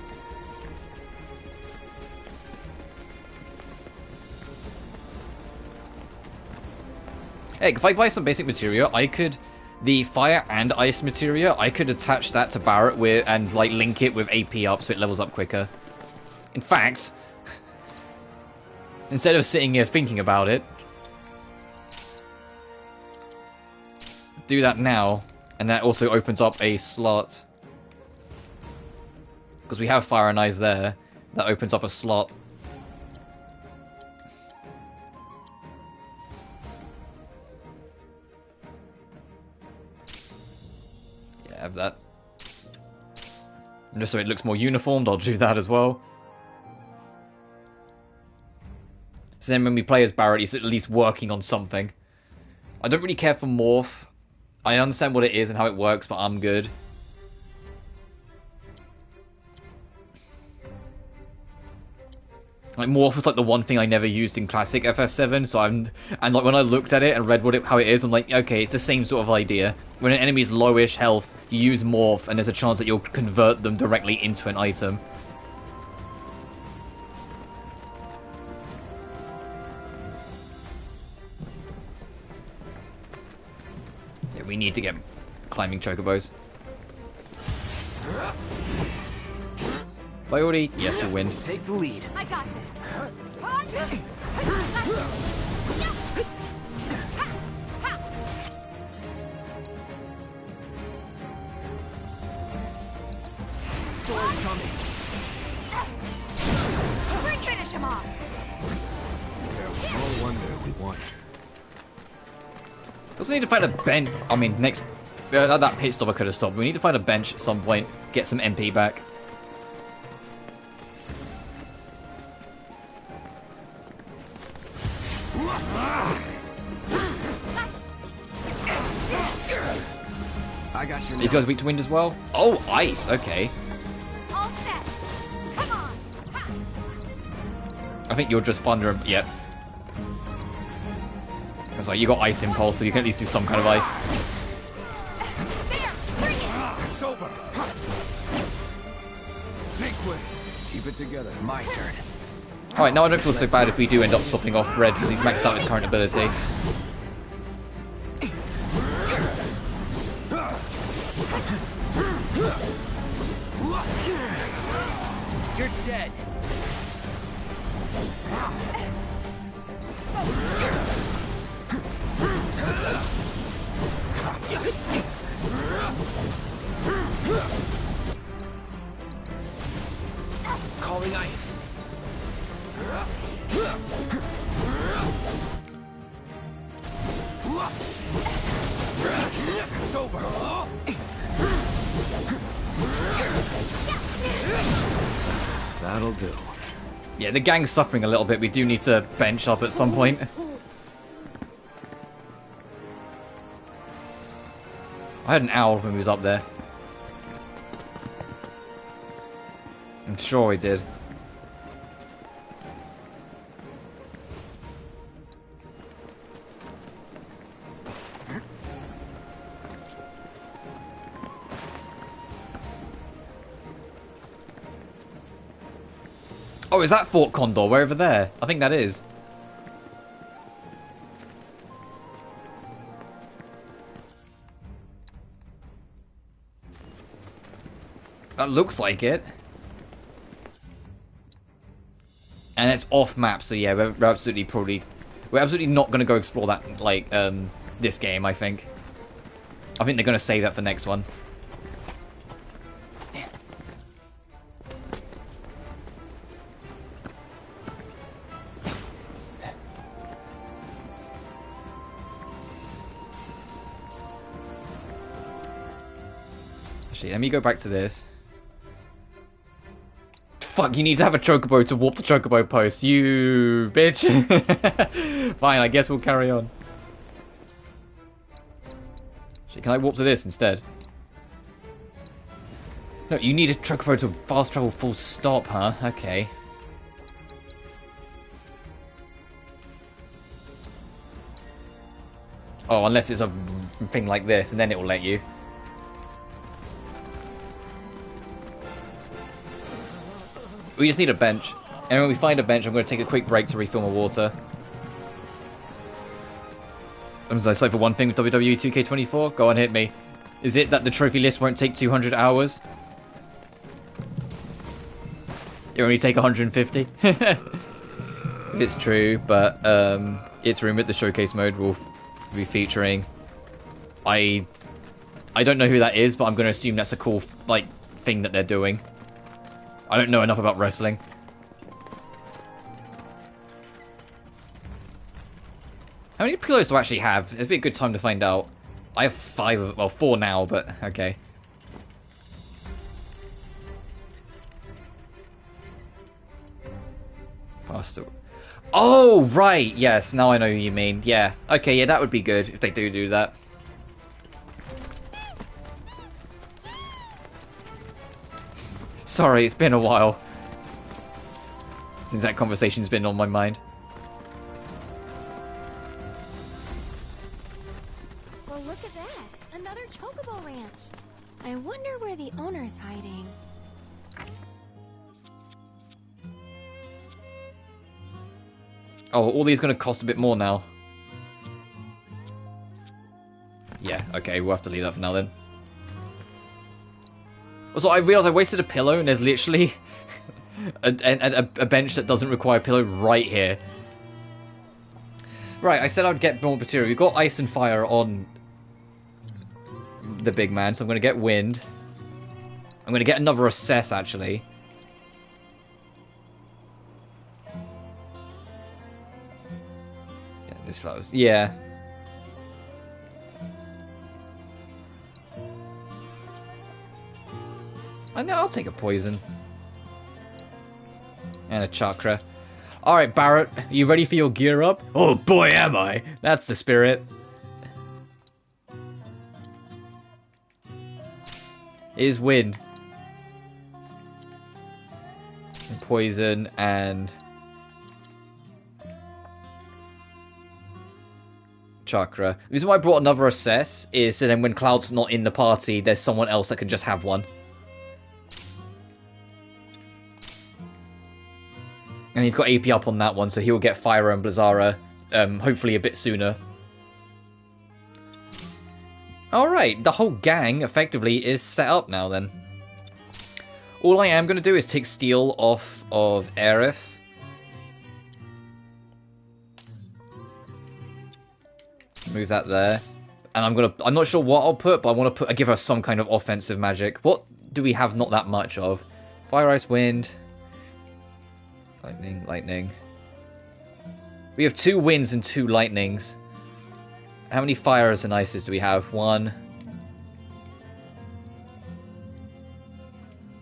Hey, if I buy some basic materia, I could, the fire and ice materia, I could attach that to Barrett with and like link it with AP up so it levels up quicker. In fact, instead of sitting here thinking about it, do that now, and that also opens up a slot. Because we have fire and ice there, that opens up a slot. Yeah, have that. And just so it looks more uniformed, I'll do that as well. So then when we play as Barrett, he's at least working on something. I don't really care for Morph. I understand what it is and how it works, but I'm good. Like, Morph was like the one thing I never used in classic FF7, so and like when I looked at it and read how it is, I'm like, okay, it's the same sort of idea. When an enemy's lowish health, you use Morph, and there's a chance that you'll convert them directly into an item. We need to get climbing chocobos. Bioti, yes, we'll win. Take the lead. I got this. Storm coming. Finish him off. No wonder we won. Also need to find a bench. I mean, next that pit stop I could have stopped. We need to find a bench at some point. Get some MP back. I got your. These guys weak to wind as well. Oh, ice. Okay. All set. Come on. I think you're just thunder. Yep. That's like you got ice impulse, so you can at least do some kind of ice. It's over. Make way. Keep it together. My turn. Alright, now I don't feel so bad if we do end up swapping off Red because he's maxed out his current ability. You're dead. Calling ice. It's over. That'll do. Yeah, the gang's suffering a little bit. We do need to bench up at some point. I had an owl when he was up there. I'm sure he did. Oh, is that Fort Condor? We're over there. I think that is. That looks like it. And it's off map, so yeah, we're absolutely not going to go explore that, like, this game, I think. I think they're going to save that for next one. Actually, let me go back to this. Fuck, you need to have a chocobo to warp the chocobo post, you bitch. Fine, I guess we'll carry on. Actually, can I warp to this instead? No, you need a chocobo to fast travel full stop, huh? Okay. Oh, unless it's a thing like this, and then it will let you. We just need a bench. And when we find a bench, I'm going to take a quick break to refill my water. Was I sorry for one thing with WWE 2K24? Go on, hit me. Is it that the trophy list won't take 200 hours? It only take 150? If it's true, but it's rumored the showcase mode will be featuring... I don't know who that is, but I'm going to assume that's a cool, like, thing that they're doing. I don't know enough about wrestling. How many pillows do I actually have? It'd be a good time to find out. I have 5, well 4 now, but okay. Faster. Oh, right, yes, now I know who you mean. Yeah, okay, yeah, that would be good if they do that. Sorry, it's been a while since that conversation's been on my mind. Well, look at that. Another chocobo ranch. I wonder where the owner's hiding. Oh, all these going to cost a bit more now. Yeah, okay, we'll have to leave that for now then. Also, I realised I wasted a pillow and there's literally a bench that doesn't require a pillow right here. Right, I said I'd get more material. We've got ice and fire on the big man, so I'm going to get wind. I'm going to get another assess, actually. Yeah, this flowers. Yeah. I know, I'll take a poison. And a chakra. Alright, Barrett, are you ready for your gear up? Oh boy, am I! That's the spirit. Is wind. And poison and... chakra. The reason why I brought another assess is so then when Cloud's not in the party, there's someone else that can just have one. And he's got AP up on that one, so he will get Fire and Blizzara, hopefully a bit sooner. Alright, the whole gang, effectively, is set up now, then. All I am going to do is take Steel off of Aerith. Move that there. And I'm not sure what I'll put, but I want to give her some kind of offensive magic. What do we have not that much of? Fire, Ice, Wind... Lightning. We have 2 winds and 2 lightnings. How many fires and ices do we have? 1.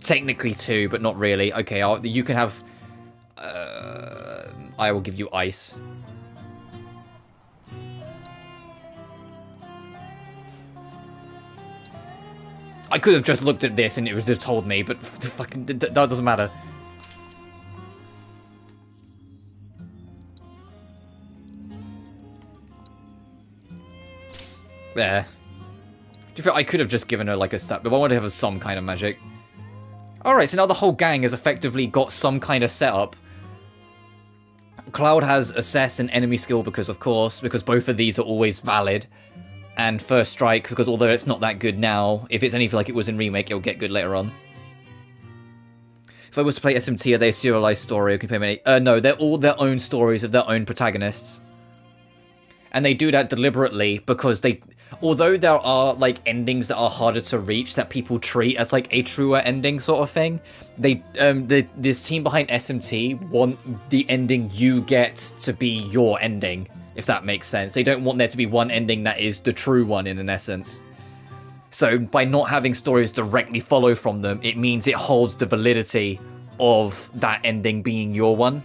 Technically 2, but not really. Okay, you can have... I will give you ice. I could have just looked at this and it would have told me, but fucking that doesn't matter. There. I could have just given her like a stat, but I wanted to have some kind of magic. Alright, so now the whole gang has effectively got some kind of setup. Cloud has Assess and Enemy Skill because both of these are always valid. And First Strike, because although it's not that good now, if it's anything like it was in Remake, it'll get good later on. If I was to play SMT, are they a serialized story? Or can you play many? No, they're all their own stories of their own protagonists. And they do that deliberately because although there are like endings that are harder to reach that people treat as like a truer ending sort of thing, this team behind SMT want the ending you get to be your ending, if that makes sense. They don't want there to be one ending that is the true one in essence. So by not having stories directly follow from them, it means it holds the validity of that ending being your one.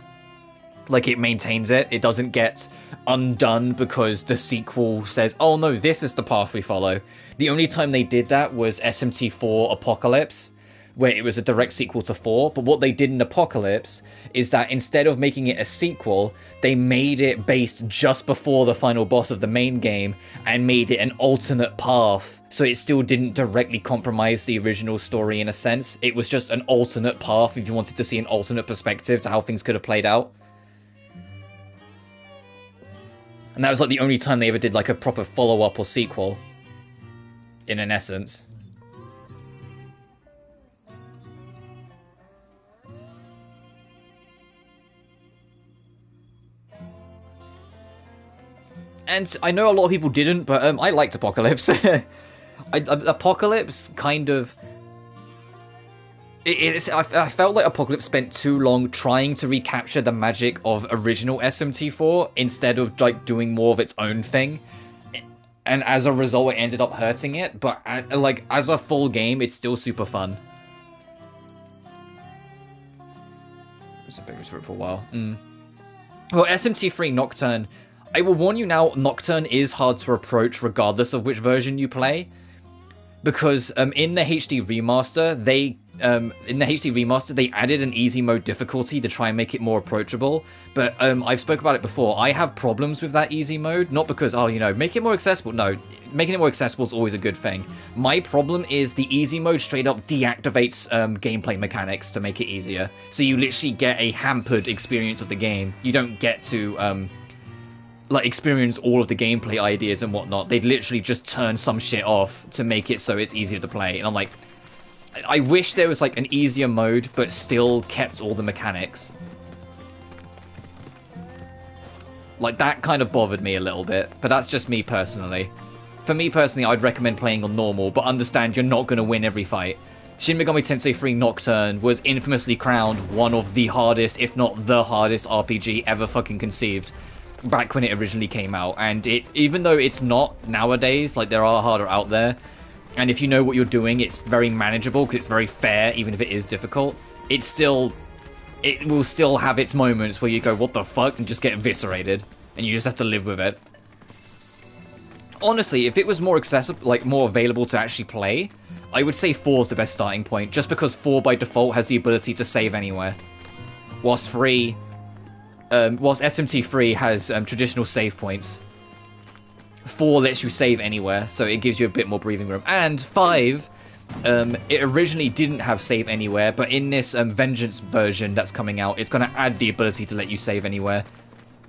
Like, it maintains it. It doesn't get undone because the sequel says, oh no, this is the path we follow. The only time they did that was SMT4 Apocalypse, where it was a direct sequel to 4. But what they did in Apocalypse is that instead of making it a sequel, they made it based just before the final boss of the main game and made it an alternate path. So it still didn't directly compromise the original story in a sense. It was just an alternate path if you wanted to see an alternate perspective to how things could have played out. And that was like the only time they ever did like a proper follow-up or sequel, in an essence. And I know a lot of people didn't, but I liked Apocalypse. Apocalypse kind of... I felt like Apocalypse spent too long trying to recapture the magic of original SMT4 instead of like doing more of its own thing, and as a result, it ended up hurting it. But like as a full game, it's still super fun. It's a bit for a while. Well, SMT3 Nocturne. I will warn you now, Nocturne is hard to approach regardless of which version you play, because in the HD remaster, they added an easy mode difficulty to try and make it more approachable. But I've spoke about it before. I have problems with that easy mode, not because make it more accessible. No, making it more accessible is always a good thing. My problem is the easy mode straight up deactivates gameplay mechanics to make it easier. So you literally get a hampered experience of the game. You don't get to like experience all of the gameplay ideas and whatnot. They literally just turn some shit off to make it so it's easier to play. And I'm like, I wish there was like an easier mode, but still kept all the mechanics. Like, that kind of bothered me a little bit, but that's just me personally. For me personally, I'd recommend playing on normal, but understand you're not going to win every fight. Shin Megami Tensei 3 Nocturne was infamously crowned one of the hardest, if not the hardest RPG ever fucking conceived, back when it originally came out. And even though it's not nowadays, like there are harder out there, and if you know what you're doing, it's very manageable because it's very fair, even if it is difficult. It will still have its moments where you go, what the fuck, and just get eviscerated, and you just have to live with it. Honestly, if it was more accessible, like more available to actually play, I would say 4 is the best starting point, just because 4 by default has the ability to save anywhere, whilst SMT3 has traditional save points. 4 lets you save anywhere, so it gives you a bit more breathing room. And 5, it originally didn't have save anywhere, but in this Vengeance version that's coming out, it's going to add the ability to let you save anywhere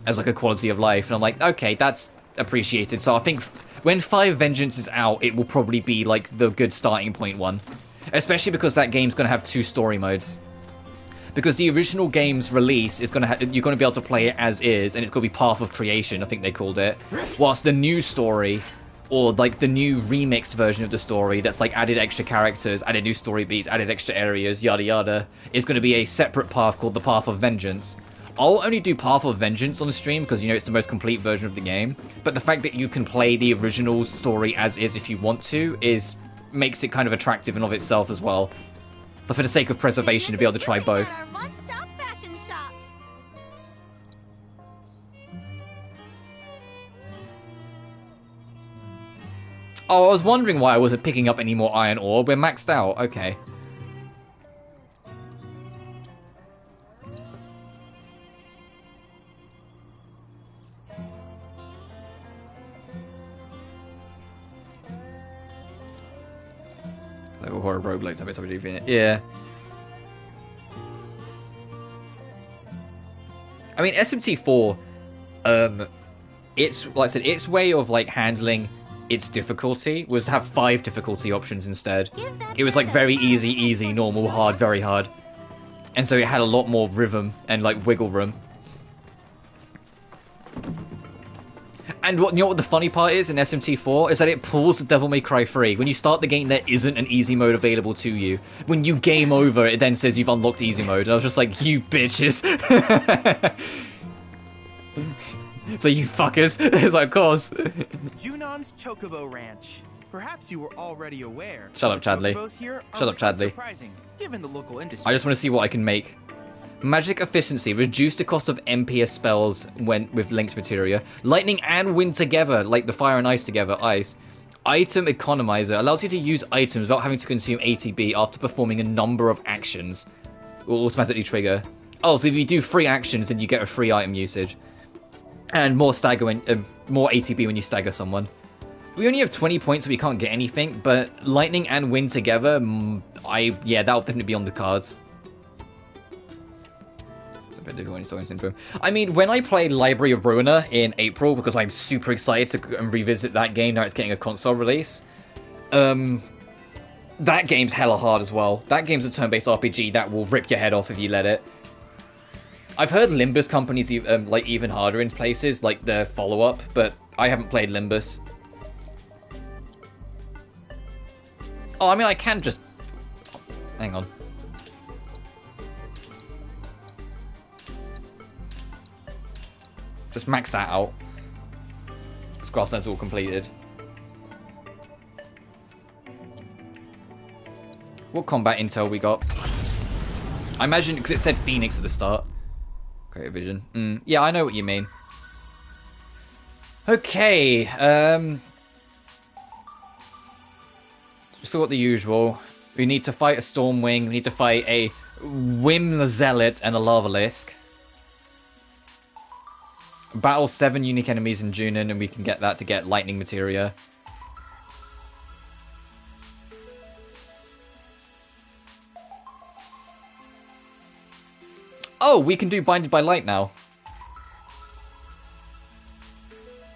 as like a quality of life. And I'm like, okay, that's appreciated. So I think when 5 Vengeance is out, it will probably be like the good starting point one. Especially because that game's going to have 2 story modes. Because the original game's release is going to you're going to be able to play it as is, and it's going to be Path of Creation, I think they called it. Whilst the new story, or like the new remixed version of the story that's like added extra characters, added new story beats, added extra areas, yada yada, is going to be a separate path called the Path of Vengeance. I'll only do Path of Vengeance on the stream because, you know, it's the most complete version of the game. But the fact that you can play the original story as is if you want to makes it kind of attractive in of itself as well. But for the sake of preservation, to be able to try both. Oh, I was wondering why I wasn't picking up any more iron ore. We're maxed out. Okay. Like a horror roguelike type of stuff in it. Yeah. I mean, SMT4, it's, like I said, its way of, like, handling its difficulty was to have 5 difficulty options instead. It was, like, very easy, easy, normal, hard, very hard. And so it had a lot more rhythm and, like, wiggle room. And you know what the funny part is in SMT4? Is that it pulls the Devil May Cry 3. When you start the game, there isn't an easy mode available to you. When you game over, it then says you've unlocked easy mode. And I was just like, you bitches. So you fuckers. It's like, of course. Junon's Chocobo Ranch. Perhaps you were already aware. Shut up, Chadley. Shut up, Chadley. Given the local industry. I just want to see what I can make. Magic efficiency. Reduce the cost of MPS spells when with linked materia. Lightning and wind together, like the fire and ice together. Ice. Item economizer. Allows you to use items without having to consume ATB after performing a number of actions. Will automatically trigger. Oh, so if you do 3 actions, then you get a free item usage. And more stagger when more ATB when you stagger someone. We only have 20 points, so we can't get anything. But lightning and wind together, yeah, that'll definitely be on the cards. I mean, when I played Library of Ruina in April, because I'm super excited to revisit that game now it's getting a console release, that game's hella hard as well. That game's a turn-based RPG that will rip your head off if you let it. I've heard Limbus Company's like even harder in places, like the follow-up, but I haven't played Limbus. Oh, I mean, I can just... Hang on. Just max that out. This grassland's all completed. What combat intel we got? I imagine, because it said Phoenix at the start. Creative vision. Yeah, I know what you mean. Okay, still got the usual. We need to fight a Stormwing, we need to fight a Whim Zealot and a Lavalisk. Battle 7 unique enemies in Junon, and we can get that to get lightning materia. Oh, we can do Binded by Light now.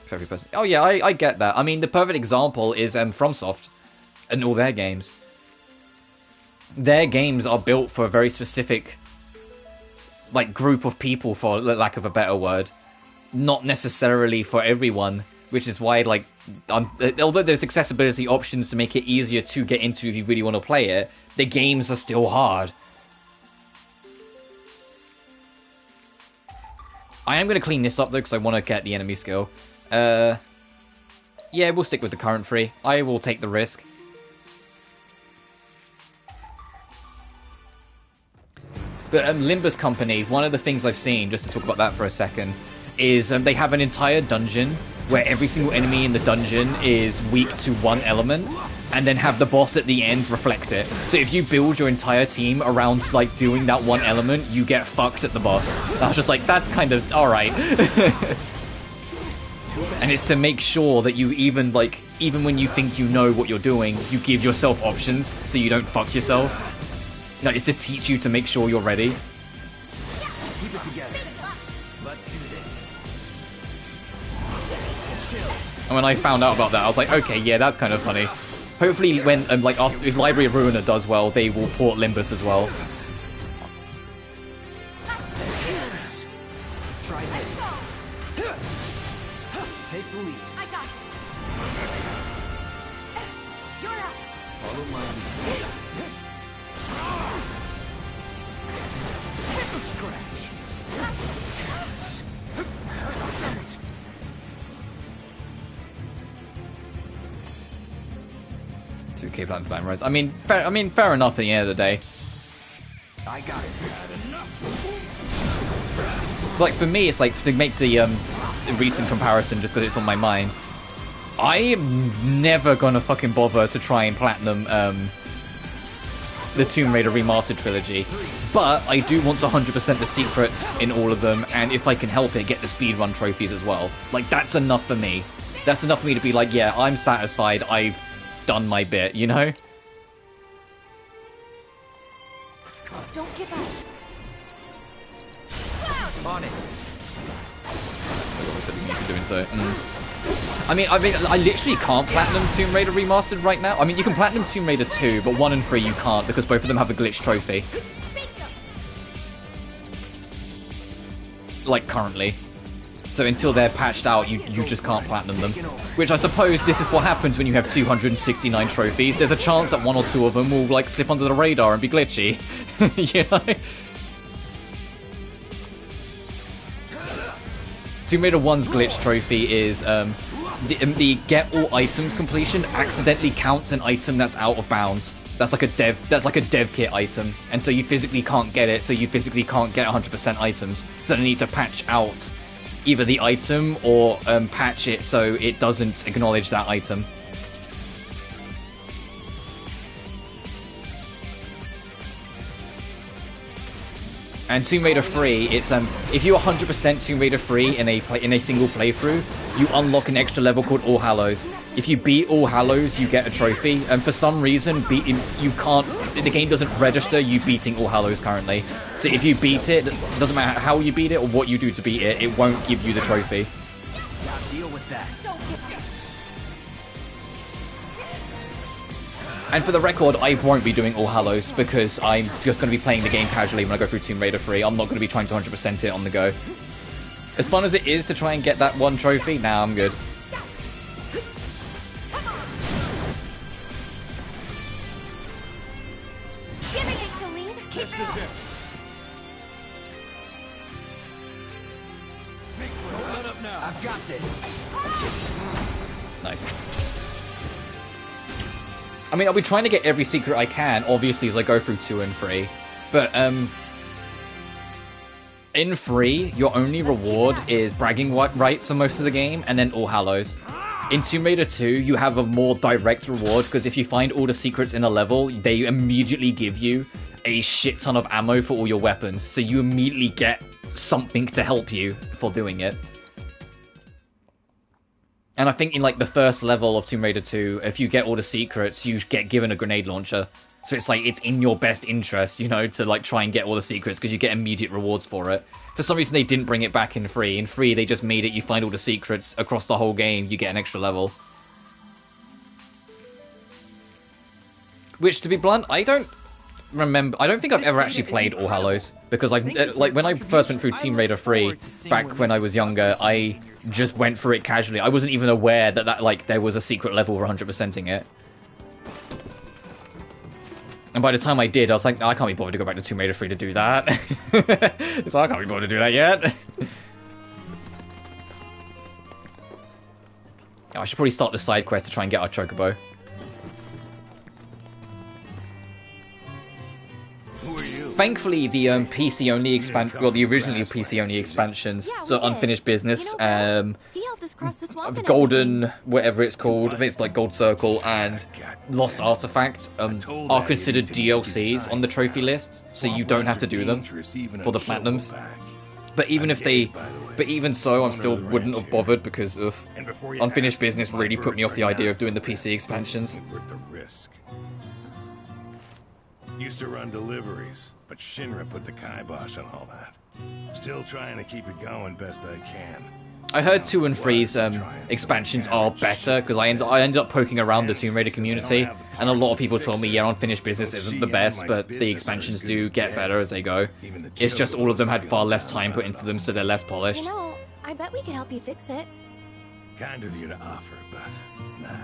For every person. Oh yeah, I get that. I mean, the perfect example is FromSoft and all their games. Their games are built for a very specific, like, group of people, for lack of a better word. Not necessarily for everyone, which is why, like, although there's accessibility options to make it easier to get into if you really want to play it, the games are still hard. I am going to clean this up, though, because I want to get the enemy skill. Yeah, we'll stick with the current 3. I will take the risk. But Limbus Company, one of the things I've seen, just to talk about that for a second, is they have an entire dungeon where every single enemy in the dungeon is weak to one element, and then have the boss at the end reflect it. So if you build your entire team around, like, doing that one element, you get fucked at the boss. I was just like, that's kind of alright. And it's to make sure that you even when you think you know what you're doing, you give yourself options so you don't fuck yourself. Like, it's to teach you to make sure you're ready. Keep it together. Let's do this. And when I found out about that, I was like, okay, yeah, that's kind of funny. Hopefully when, if Library of Ruina does well, they will port Limbus as well. Try this. Take the lead. I got this. You're up. Follow my lead. Hit the scratch. 2K Platinum Fan Rise. I mean, fair enough at the end of the day. I got it. Like, for me, it's like, to make the recent comparison just because it's on my mind, I am never gonna fucking bother to try and platinum the Tomb Raider Remastered trilogy, but I do want to 100% the secrets in all of them, and if I can help it, get the speedrun trophies as well. Like, that's enough for me. That's enough for me to be like, yeah, I'm satisfied, I've done my bit, you know? Don't give up. On it. Doing so. I mean, I literally can't platinum Tomb Raider Remastered right now. I mean, you can platinum Tomb Raider 2, but 1 and 3 you can't because both of them have a glitch trophy. Like, currently. So until they're patched out, you just can't platinum them. Which I suppose this is what happens when you have 269 trophies. There's a chance that 1 or 2 of them will, like, slip under the radar and be glitchy. You know? Tomb Raider 1's glitch trophy is the get all items completion accidentally counts an item that's out of bounds. That's like a dev kit item, and so you physically can't get it, so you physically can't get 100% items. So they need to patch out either the item or patch it so it doesn't acknowledge that item. And Tomb Raider 3, it's if you're 100% Tomb Raider 3 in a single playthrough, you unlock an extra level called All Hallows. If you beat All Hallows, you get a trophy. And for some reason, the game doesn't register you beating All Hallows currently. So if you beat it, doesn't matter how you beat it or what you do to beat it, it won't give you the trophy. Now deal with that. And for the record, I won't be doing All Hallows because I'm just going to be playing the game casually when I go through Tomb Raider 3. I'm not going to be trying to 100% it on the go. As fun as it is to try and get that one trophy, nah, I'm good. This is it. Don't let up now. I've got this. Nice. I mean, I'll be trying to get every secret I can, obviously, as I go through 2 and 3. But, in 3, your only reward is bragging rights for most of the game, and then All Hallows. In Tomb Raider 2, you have a more direct reward, because if you find all the secrets in a level, they immediately give you a shit ton of ammo for all your weapons. So you immediately get something to help you for doing it. And I think in, like, the first level of Tomb Raider 2, if you get all the secrets, you get given a grenade launcher. So it's like, it's in your best interest, you know, to, like, try and get all the secrets, because you get immediate rewards for it. For some reason, they didn't bring it back in 3. In 3, they just made it, you find all the secrets across the whole game, you get an extra level. Which, to be blunt, I don't think I've ever actually played All Hallows, because like, when I first went through Tomb Raider 3, back when I was younger, I just went through it casually. I wasn't even aware that like, there was a secret level for 100%ing it. And by the time I did, I was like, I can't be bothered to go back to Tomb Raider 3 to do that. So I can't be bothered to do that yet. I should probably start the side quest to try and get our Chocobo. Thankfully, the PC-only expansion, well, the originally PC-only expansions, so Unfinished Business, He helped us cross the swamp and Golden, whatever it's called, I think it's like Gold Circle, and Lost Artifact, are considered DLCs on the trophy list, so you don't have to do them for the Platinums. But even if they, but even so, I still wouldn't have bothered because of unfinished business really put me off the idea of doing the PC expansions. Worth the risk. Used to run deliveries, but Shinra put the kibosh on all that. Still trying to keep it going best I can. I heard 2 and 3's expansions are better because I ended up poking around the Tomb Raider community, and a lot of people told me, yeah, unfinished business isn't the best, but the expansions do get better as they go. It's just all of them had far less time put into them, so they're less polished. You know, I bet we could help you fix it. Kind of you to offer, but nah.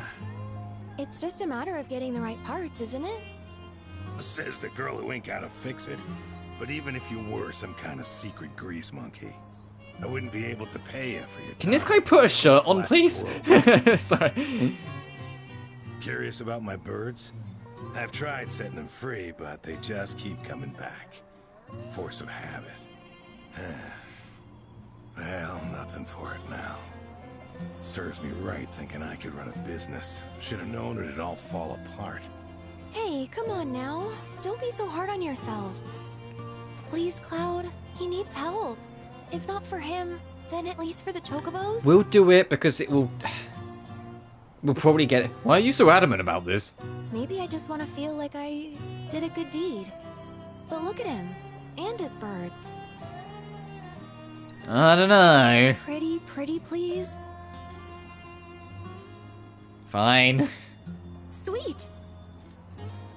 It's just a matter of getting the right parts, isn't it? Says the girl who ain't gotta fix it. But even if you were some kind of secret grease monkey, I wouldn't be able to pay you for your time. Can this guy put a shirt on, please? Sorry. Curious about my birds? I've tried setting them free, but they just keep coming back. Force of habit. Well, nothing for it now. Serves me right thinking I could run a business. Should have known it'd all fall apart. Hey, come on now. Don't be so hard on yourself. Please, Cloud. He needs help. If not for him, then at least for the chocobos? We'll do it because it will... We'll probably get it. Why are you so adamant about this? Maybe I just want to feel like I did a good deed. But look at him. And his birds. I don't know. Pretty, please. Fine. Sweet.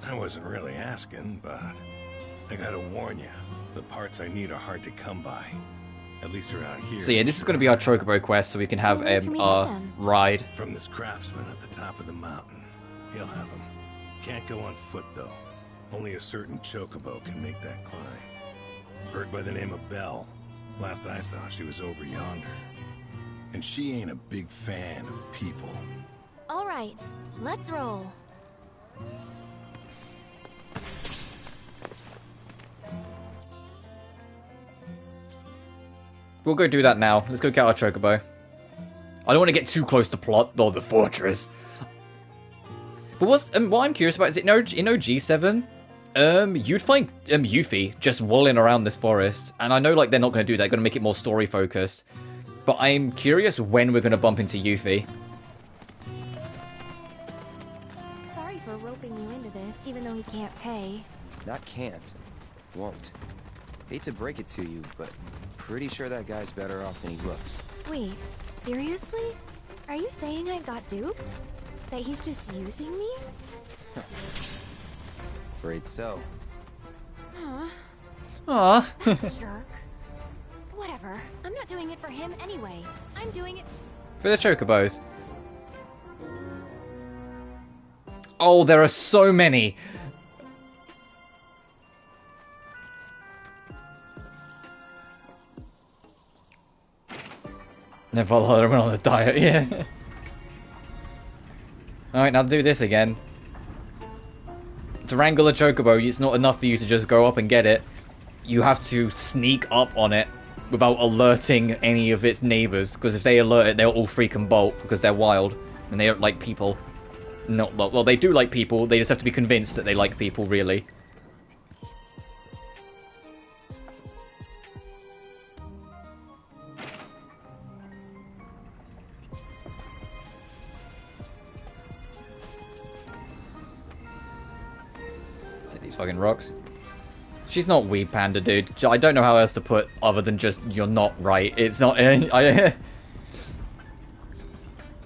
I wasn't really asking, but I gotta warn you, the parts I need are hard to come by. At least around here. So yeah, this is going to be our Chocobo quest, so we can have our ride. From this craftsman at the top of the mountain. He'll have them. Can't go on foot, though. Only a certain Chocobo can make that climb. Bird by the name of Belle. Last I saw, she was over yonder. And she ain't a big fan of people. All right, let's roll. We'll go do that now. Let's go get our Chocobo. I don't want to get too close to plot or the fortress. But what I'm curious about is in OG7, you'd find Yuffie just walling around this forest, and I know like they're not going to do that. They're going to make it more story focused. But I'm curious when we're going to bump into Yuffie. Sorry for roping you into this, even though he can't pay. Not can't. Won't. Hate to break it to you, but pretty sure that guy's better off than he looks. Wait, seriously? Are you saying I got duped? That he's just using me? Afraid so. Aww. Jerk. Whatever. I'm not doing it for him anyway. I'm doing it For the Chocobos. Oh, there are so many. Never let him on the diet, yeah. Alright, now do this again. To wrangle a Chocobo, it's not enough for you to just go up and get it. You have to sneak up on it without alerting any of its neighbors. Because if they alert it, they'll all freaking bolt because they're wild. And they don't like people. Not well, they do like people, they just have to be convinced that they like people, really. Fucking rocks. She's not Weeb Panda, dude. I don't know how else to put other than just you're not right. It's not.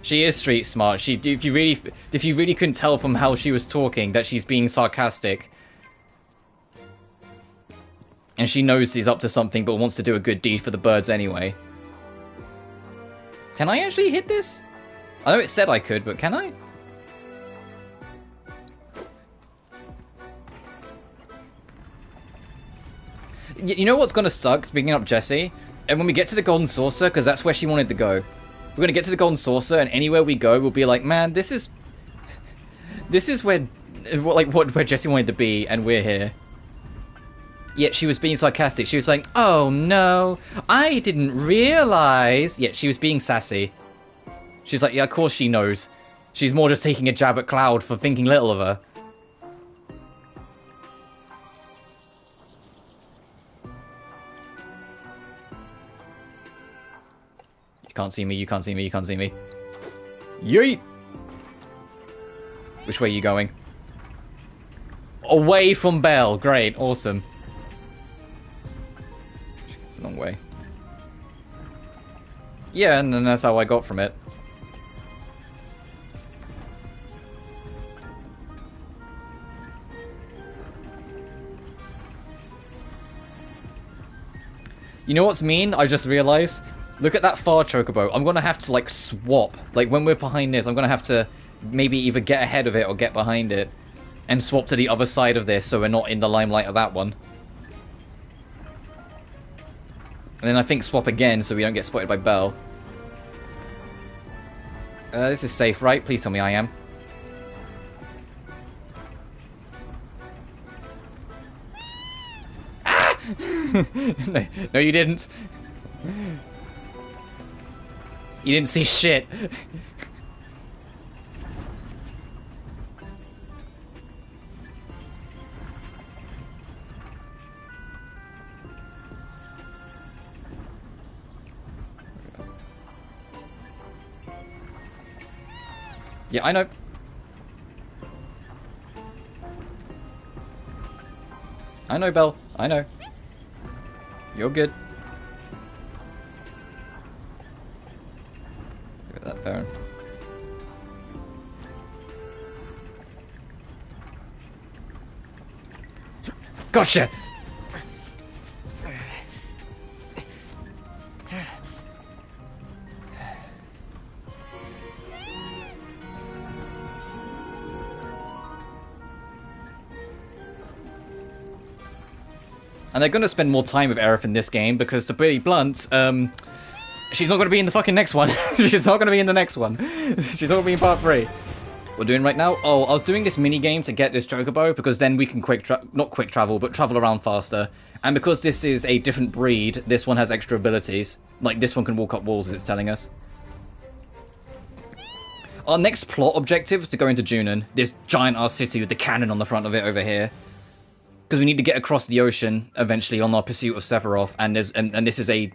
She is street smart. If you really couldn't tell from how she was talking that she's being sarcastic, and she knows he's up to something but wants to do a good deed for the birds anyway. Can I actually hit this? I know it said I could, but can I? You know what's gonna suck, speaking up Jessie? And when we get to the Golden Saucer, because that's where she wanted to go. We're gonna get to the Golden Saucer, and anywhere we go, we'll be like, man, this is where Jessie wanted to be, and we're here. Yet she was being sarcastic. She was like, oh no, I didn't realize. Yet she was being sassy. She's like, yeah, of course she knows. She's more just taking a jab at Cloud for thinking little of her. Can't see me, you can't see me, you can't see me. Yeet! Which way are you going? Away from Belle. Great, awesome. It's a long way. Yeah, and then that's how I got from it. You know what's mean? I just realized. Look at that far chocobo. I'm gonna have to like swap. Like when we're behind this, I'm gonna have to maybe either get ahead of it or get behind it. And swap to the other side of this so we're not in the limelight of that one. And then I think swap again so we don't get spotted by Belle. This is safe, right? Please tell me I am. Ah! No, you didn't. You didn't see shit. Yeah, I know. I know, Belle. I know. You're good. Look at that, Baron. Gotcha! And they're going to spend more time with Aerith in this game because, to be blunt, she's not going to be in the fucking next one. She's not going to be in the next one. She's not going to be in part 3. We're doing right now? Oh, I was doing this mini game to get this chocobo because then we can not quick travel, but travel around faster. And because this is a different breed, this one has extra abilities. Like this one can walk up walls, as it's telling us. Our next plot objective is to go into Junon, this giant-ass city with the cannon on the front of it over here. Because we need to get across the ocean eventually on our pursuit of Sephiroth, and this is a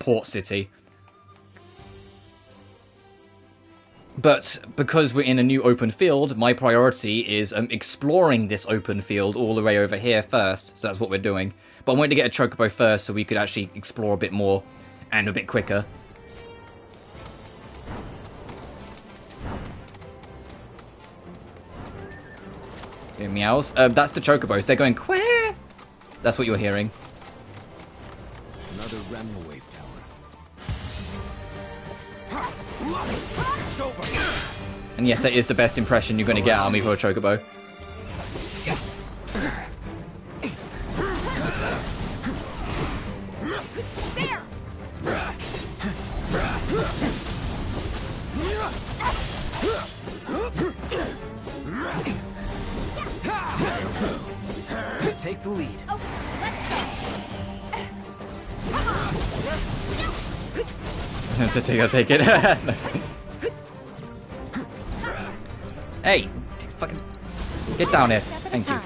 port city. But because we're in a new open field, my priority is exploring this open field all the way over here first. So that's what we're doing. But I wanted to get a chocobo first so we could actually explore a bit more and a bit quicker. It meows. That's the chocobos. They're going quack. That's what you're hearing. Another Remnant wave tower. And yes, that is the best impression you're going to get out of me for a chocobo. Take the lead. Oh, let's go. I'll take it. Hey, fucking get down here. Thank you.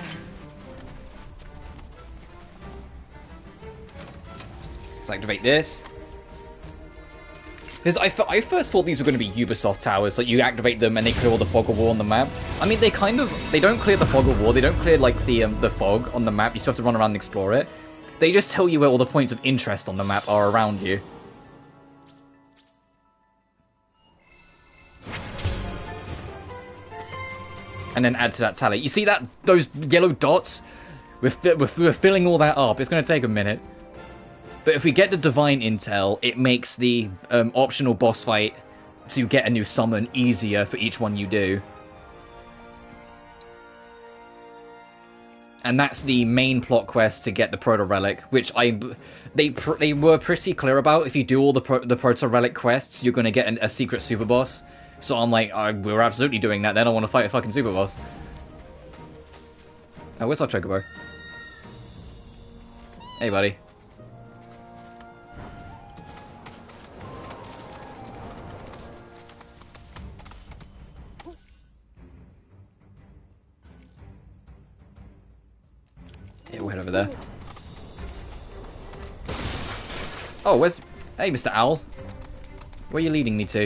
Let's activate this. Because I first thought these were going to be Ubisoft towers, like you activate them and they clear all the fog of war on the map. I mean, they don't clear the fog of war, they don't clear like the fog on the map, you still have to run around and explore it. They just tell you where all the points of interest on the map are around you. And then add to that tally. You see that, those yellow dots? We're filling all that up, it's going to take a minute. But if we get the Divine Intel, it makes the optional boss fight to get a new summon easier for each one you do. And that's the main plot quest to get the Proto Relic, which they were pretty clear about. If you do all the Proto Relic quests, you're going to get a secret super boss. So I'm like, we're absolutely doing that. Then I want to fight a fucking super boss. Oh, where's our Chocobo? Hey, buddy. Yeah, we'll head over there. Oh, where's... Hey, Mr. Owl. Where are you leading me to?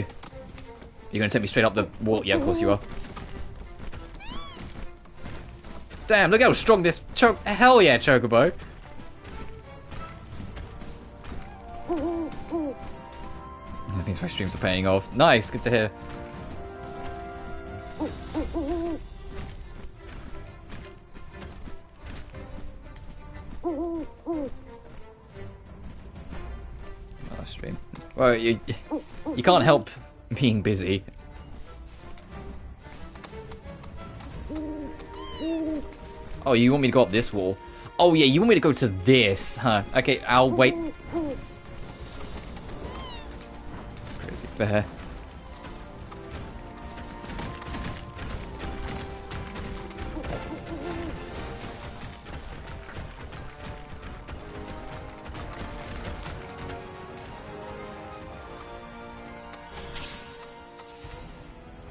You're gonna take me straight up the wall? Yeah, of course you are. Damn, look how strong this hell yeah, Chocobo. That means my streams are paying off. Nice, good to hear. Stream. Well, you can't help being busy. Oh, you want me to go up this wall? Oh yeah, you want me to go to this, huh? Okay, I'll wait. Crazy bear.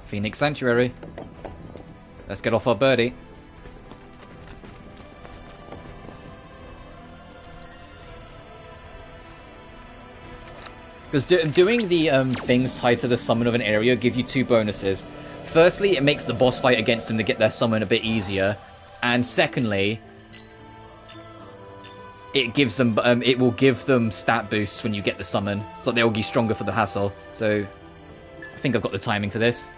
Phoenix Sanctuary. Let's get off our birdie. Because doing the things tied to the summon of an area give you two bonuses. Firstly, it makes the boss fight against them to get their summon a bit easier, and secondly, it gives them it will give them stat boosts when you get the summon, so they'll be stronger for the hassle. So, I think I've got the timing for this.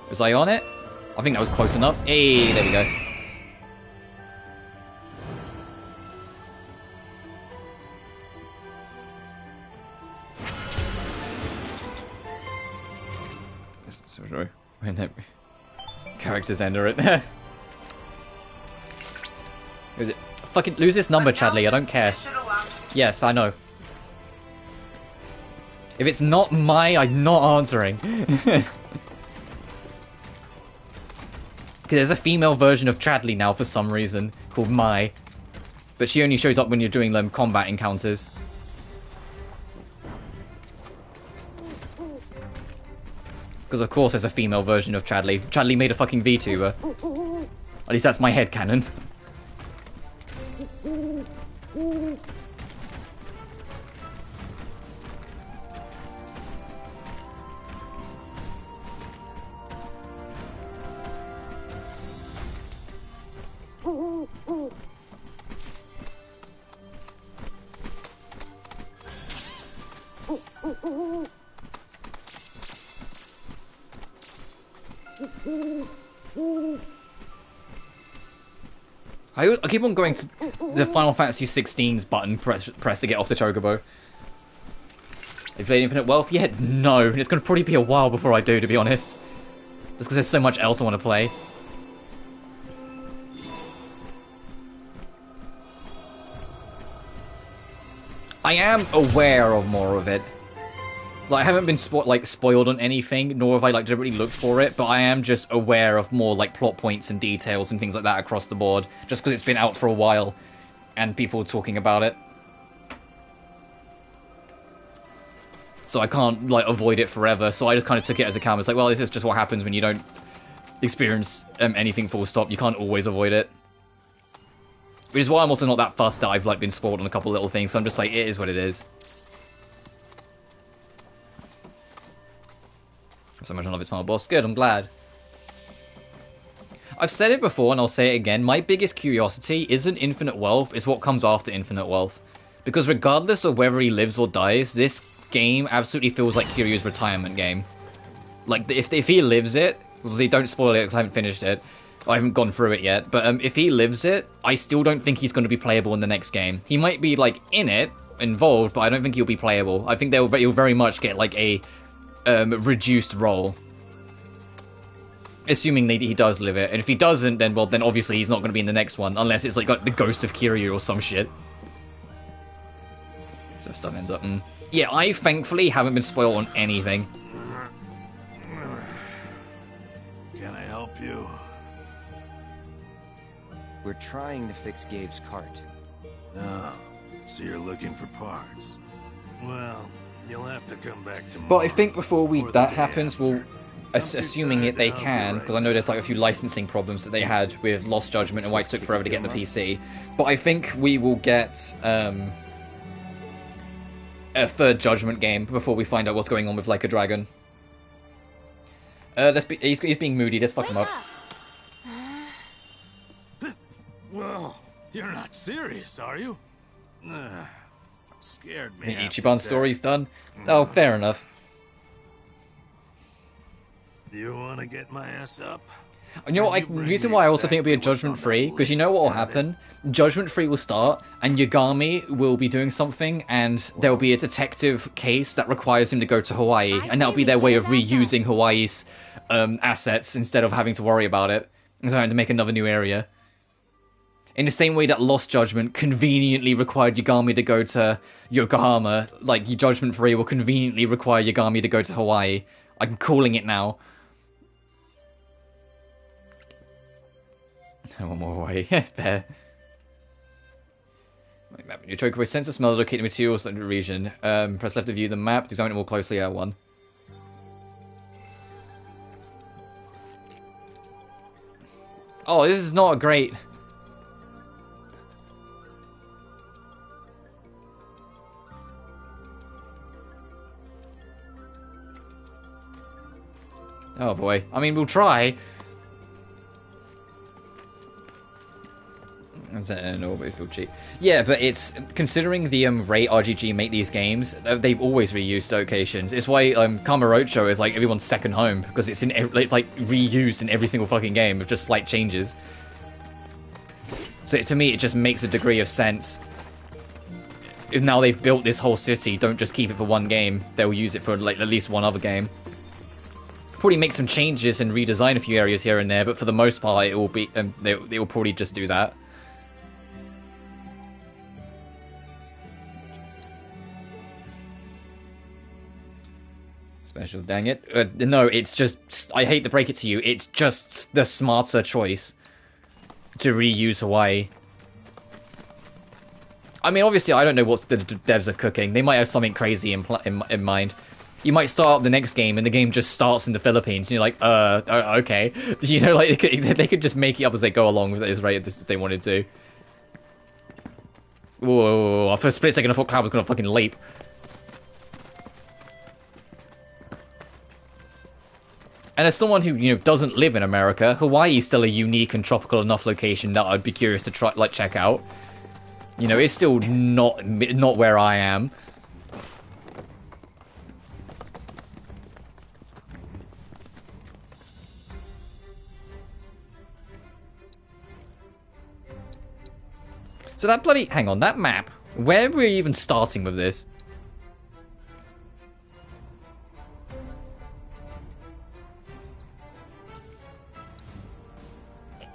Was I on it? I think that was close enough. Hey, there we go. Sorry, when that characters enter it. Is it? Fucking lose this number, Chadley. I don't care. Yes, I know. If it's not I'm not answering. There's a female version of Chadley now for some reason, called Mai. But she only shows up when you're doing combat encounters. Because of course there's a female version of Chadley. Chadley made a fucking VTuber. At least that's my headcanon. I keep on going to the Final Fantasy 16's button press to get off the Chocobo. Have you played Infinite Wealth yet? No, and it's going to probably be a while before I do, to be honest. Just because there's so much else I want to play. I am aware of more of it. Like, I haven't been spoiled on anything, nor have I deliberately looked for it, but I am just aware of more plot points and details and things like that across the board, just because it's been out for a while and people talking about it. So I can't avoid it forever. So I just kind of took it as a camera. It's like, well, this is just what happens when you don't experience anything full stop. You can't always avoid it. Which is why I'm also not that fussed that I've been spoiled on a couple little things. So I'm just like, it is what it is. So much I love its final boss. Good, I'm glad. I've said it before and I'll say it again. My biggest curiosity isn't Infinite Wealth, it's what comes after Infinite Wealth. Because regardless of whether he lives or dies, this game absolutely feels like Kiryu's retirement game. Like, if he lives it, don't spoil it because I haven't finished it. I haven't gone through it yet. But if he lives it, I still don't think he's going to be playable in the next game. He might be, in it, involved, but I don't think he'll be playable. I think he'll very much get, a reduced role. Assuming that he does live it. And if he doesn't, then obviously he's not going to be in the next one. Unless it's the ghost of Kiryu or some shit. So stuff ends up Yeah, I thankfully haven't been spoiled on anything. Can I help you? We're trying to fix Gabe's cart. Oh, so you're looking for parts. Well, you'll have to come back tomorrow. But I think before that happens, we'll assuming they can, because I know there's like a few licensing problems that they had with Lost Judgment and why it took forever to get in the PC. But I think we will get a third Judgment game before we find out what's going on with Like a Dragon. He's being moody. Let's fuck him up. Well, you're not serious, are you? Scared me. The Ichiban story's done. Oh, fair enough. You want to get my ass up? You know what? The reason why I also think it'll be a Judgment Free, because you know what will happen? Judgment Free will start, and Yagami will be doing something, and there'll be a detective case that requires him to go to Hawaii, and that'll be their way of reusing Hawaii's assets instead of having to worry about it, and so having to make another new area. In the same way that Lost Judgment conveniently required Yagami to go to Yokohama, like Judgment Free will conveniently require Yagami to go to Hawaii. I'm calling it now. One more way. Yes, fair. Map new chocobo sensor smell, locate the materials in the region. Press left to view the map, examine it more closely. L1. Oh, this is not a great. Oh boy. I mean, we'll try. No, but it feels cheap. Yeah, but it's considering the rate RGG make these games, they've always reused locations. It's why Kamurocho is like everyone's second home, because it's like reused in every single fucking game with just slight changes. So to me, it just makes a degree of sense. If now they've built this whole city, don't just keep it for one game. They'll use it for like at least one other game. Probably make some changes and redesign a few areas here and there, but for the most part, it will be they will probably just do that. Special, dang it. No, it's just, I hate to break it to you, it's just the smarter choice to reuse Hawaii. I mean, obviously, I don't know what the devs are cooking. They might have something crazy in mind. You might start up the next game, and the game just starts in the Philippines, and you're like, okay. You know, like, they could just make it up as they go along with this rate if they wanted to. Whoa, for a split second I thought Cloud was gonna fucking leap. And as someone who, you know, doesn't live in America, Hawaii is still a unique and tropical enough location that I'd be curious to try, like, check out. You know, it's still not where I am. So that bloody... Hang on, that map. Where were we even starting with this?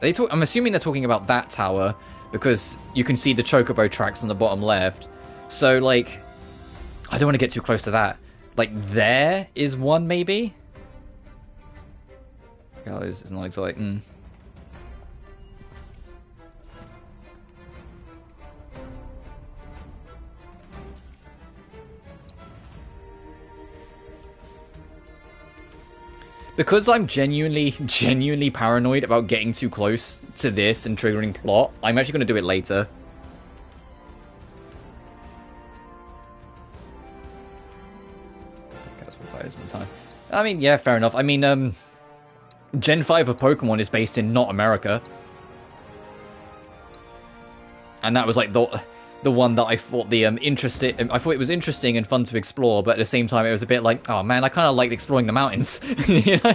I'm assuming they're talking about that tower, because you can see the chocobo tracks on the bottom left. So, like, I don't want to get too close to that. Like, there is one, maybe? God, this is not exciting. Because I'm genuinely paranoid about getting too close to this and triggering plot, I'm actually going to do it later. I mean, yeah, fair enough. I mean, Gen 5 of Pokemon is based in not America. And that was like the one that I thought I thought it was interesting and fun to explore, but at the same time it was a bit like, oh man, I kind of liked exploring the mountains. You know?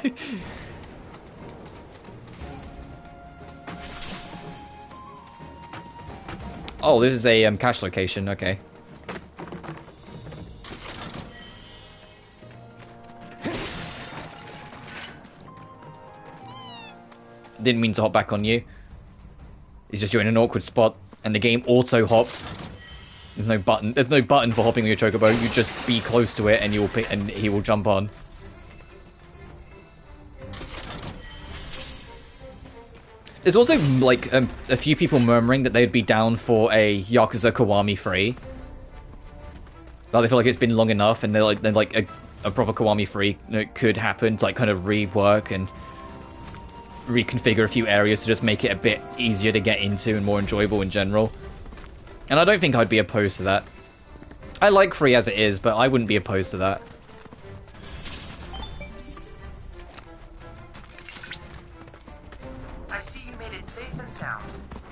Oh, this is a cache location. Okay. Didn't mean to hop back on you. It's just you're in an awkward spot. And the game auto hops. There's no button. There's no button for hopping with your chocobo. You just be close to it, and you'll pick, and he will jump on. There's also like a few people murmuring that they'd be down for a Yakuza Kiwami 3. Like they feel like it's been long enough, and they're like a proper Kiwami 3 could happen, to like kind of rework and reconfigure a few areas to just make it a bit easier to get into and more enjoyable in general. And I don't think I'd be opposed to that. I like 3 as it is, but I wouldn't be opposed to that. I see you made it safe and sound.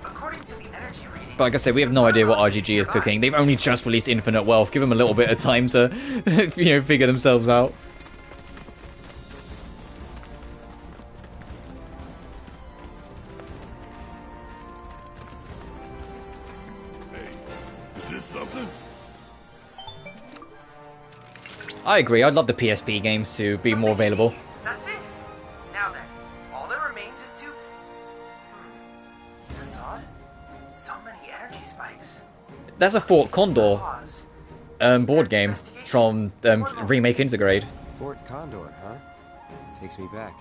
According to the energy readings... But like I said, we have no idea what RGG is cooking. They've only just released Infinite Wealth. Give them a little bit of time to, you know, figure themselves out. I agree. I'd love the PSP games to be more available. That's it. Now then, all that remains is to... That's odd. So many energy spikes. That's a Fort Condor board game from Remake Intergrade. Fort Condor, huh? Takes me back.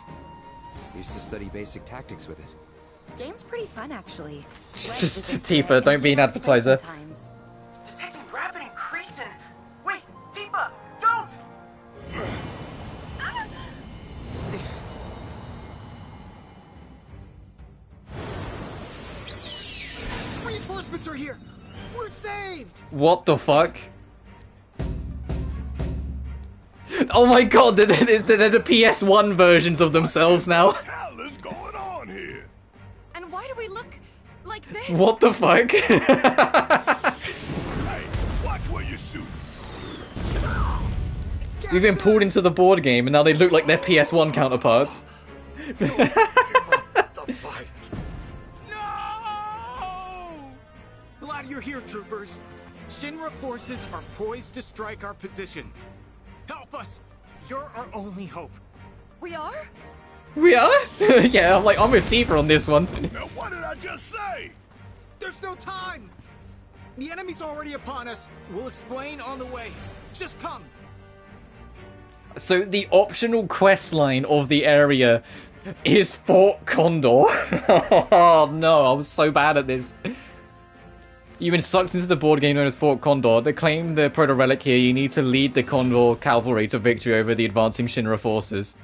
Used to study basic tactics with it. Game's pretty fun, actually. Tifa, don't be an advertiser. Detecting rapid increase in... Wait, Tifa, don't! Reinforcements are here! We're saved! What the fuck? Oh my god, they're the PS1 versions of themselves now. What the hell is going on here? And why do we look like this? What the fuck? Hey, watch where you shoot. We've been pulled into the board game and now they look like their PS1 counterparts. Glad you're here, troopers. Shinra forces are poised to strike our position. Help us! You're our only hope. We are? We are? Yeah, I'm with Tifa on this one. Now what did I just say? There's no time! The enemy's already upon us. We'll explain on the way. Just come. So the optional quest line of the area is Fort Condor. Oh no, I was so bad at this. You've been sucked into the board game known as Fort Condor. To claim the proto-relic here, you need to lead the Condor cavalry to victory over the advancing Shinra forces.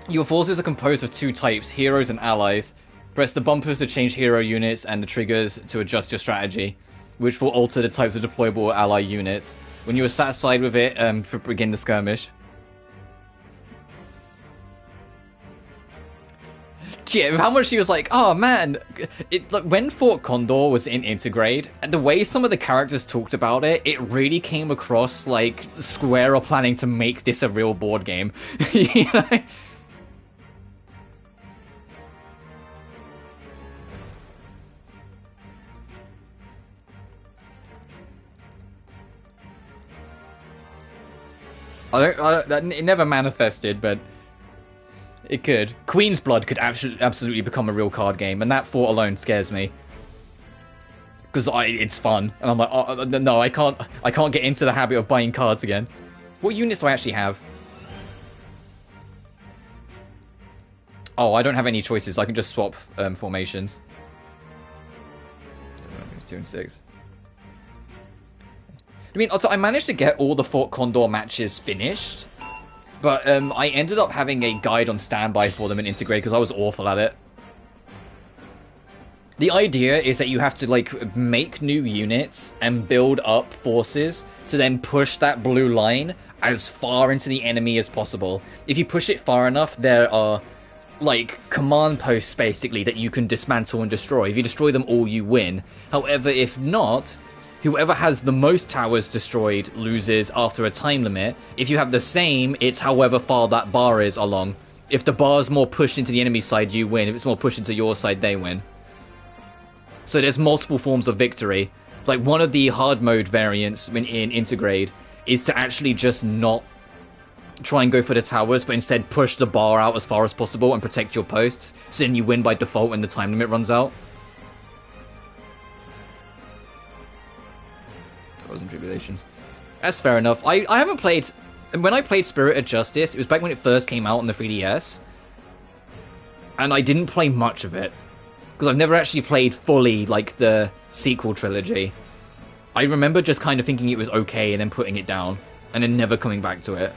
Your forces are composed of 2 types, heroes and allies. Press the bumpers to change hero units and the triggers to adjust your strategy, which will alter the types of deployable ally units. When you are satisfied with it, begin the skirmish. Yeah, how much she was like, oh man, when Fort Condor was in Intergrade, and the way some of the characters talked about it, it really came across like Square are planning to make this a real board game. You know? It never manifested, but it could. Queen's Blood could absolutely become a real card game, and that thought alone scares me. Because it's fun, and I'm like, oh, no, I can't get into the habit of buying cards again. What units do I actually have? Oh, I don't have any choices. I can just swap formations. 2 and 6. I mean, also, I managed to get all the Fort Condor matches finished, but I ended up having a guide on standby for them in Intergrade because I was awful at it. The idea is that you have to, like, make new units and build up forces to then push that blue line as far into the enemy as possible. If you push it far enough, there are, like, command posts, basically, that you can dismantle and destroy. If you destroy them all, you win. However, if not, whoever has the most towers destroyed loses after a time limit. If you have the same, it's however far that bar is along. If the bar is more pushed into the enemy side, you win. If it's more pushed into your side, they win. So there's multiple forms of victory. Like, one of the hard mode variants in Intergrade is to actually just not try and go for the towers, but instead push the bar out as far as possible and protect your posts. So then you win by default when the time limit runs out. And tribulations. That's fair enough. I haven't played... When I played Spirit of Justice, it was back when it first came out on the 3DS. And I didn't play much of it. Because I've never actually played fully, like, the sequel trilogy. I remember just kind of thinking it was okay and then putting it down, and then never coming back to it.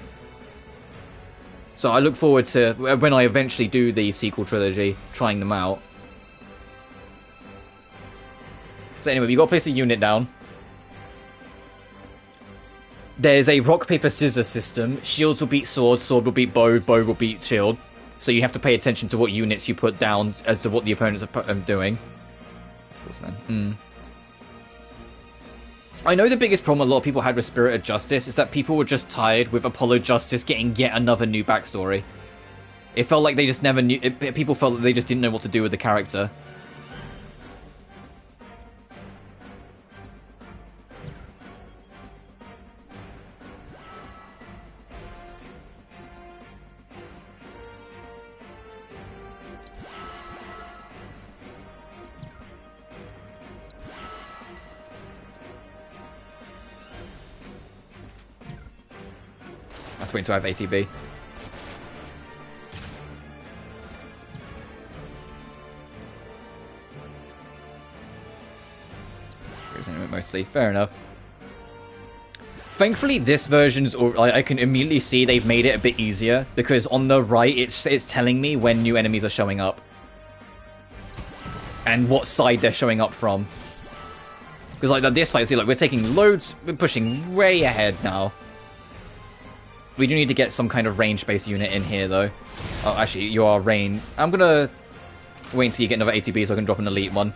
So I look forward to, when I eventually do the sequel trilogy, trying them out. So anyway, you got to place a unit down. There's a rock, paper, scissors system. Shields will beat swords, sword will beat bow, bow will beat shield. So you have to pay attention to what units you put down as to what the opponents are doing. I know the biggest problem a lot of people had with Spirit of Justice is that people were just tired with Apollo Justice getting yet another new backstory. It felt like they just never knew... people felt that they just didn't know what to do with the character. That's waiting to have ATB. Mostly, fair enough. Thankfully, this version's, I can immediately see they've made it a bit easier because on the right, it's telling me when new enemies are showing up and what side they're showing up from. Because like this side, see, like we're taking loads, we're pushing way ahead now. We do need to get some kind of range-based unit in here, though. Oh, actually, you are range. I'm gonna wait until you get another ATB so I can drop an elite one.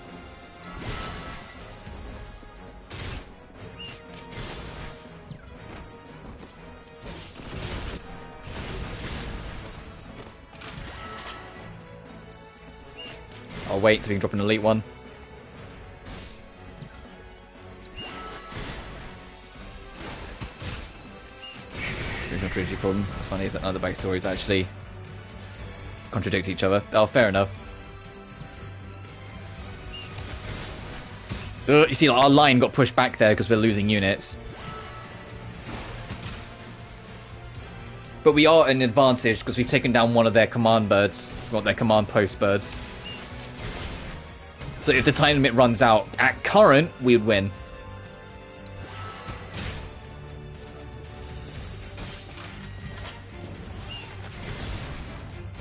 I'll wait till we can drop an elite one. Trilogy problem. What's funny is that other backstories actually contradict each other. Oh, fair enough. You see, like, our line got pushed back there because we're losing units. But we are an advantage because we've taken down one of their command birds. Well, their command post birds. So if the time limit runs out, at current, we'd win.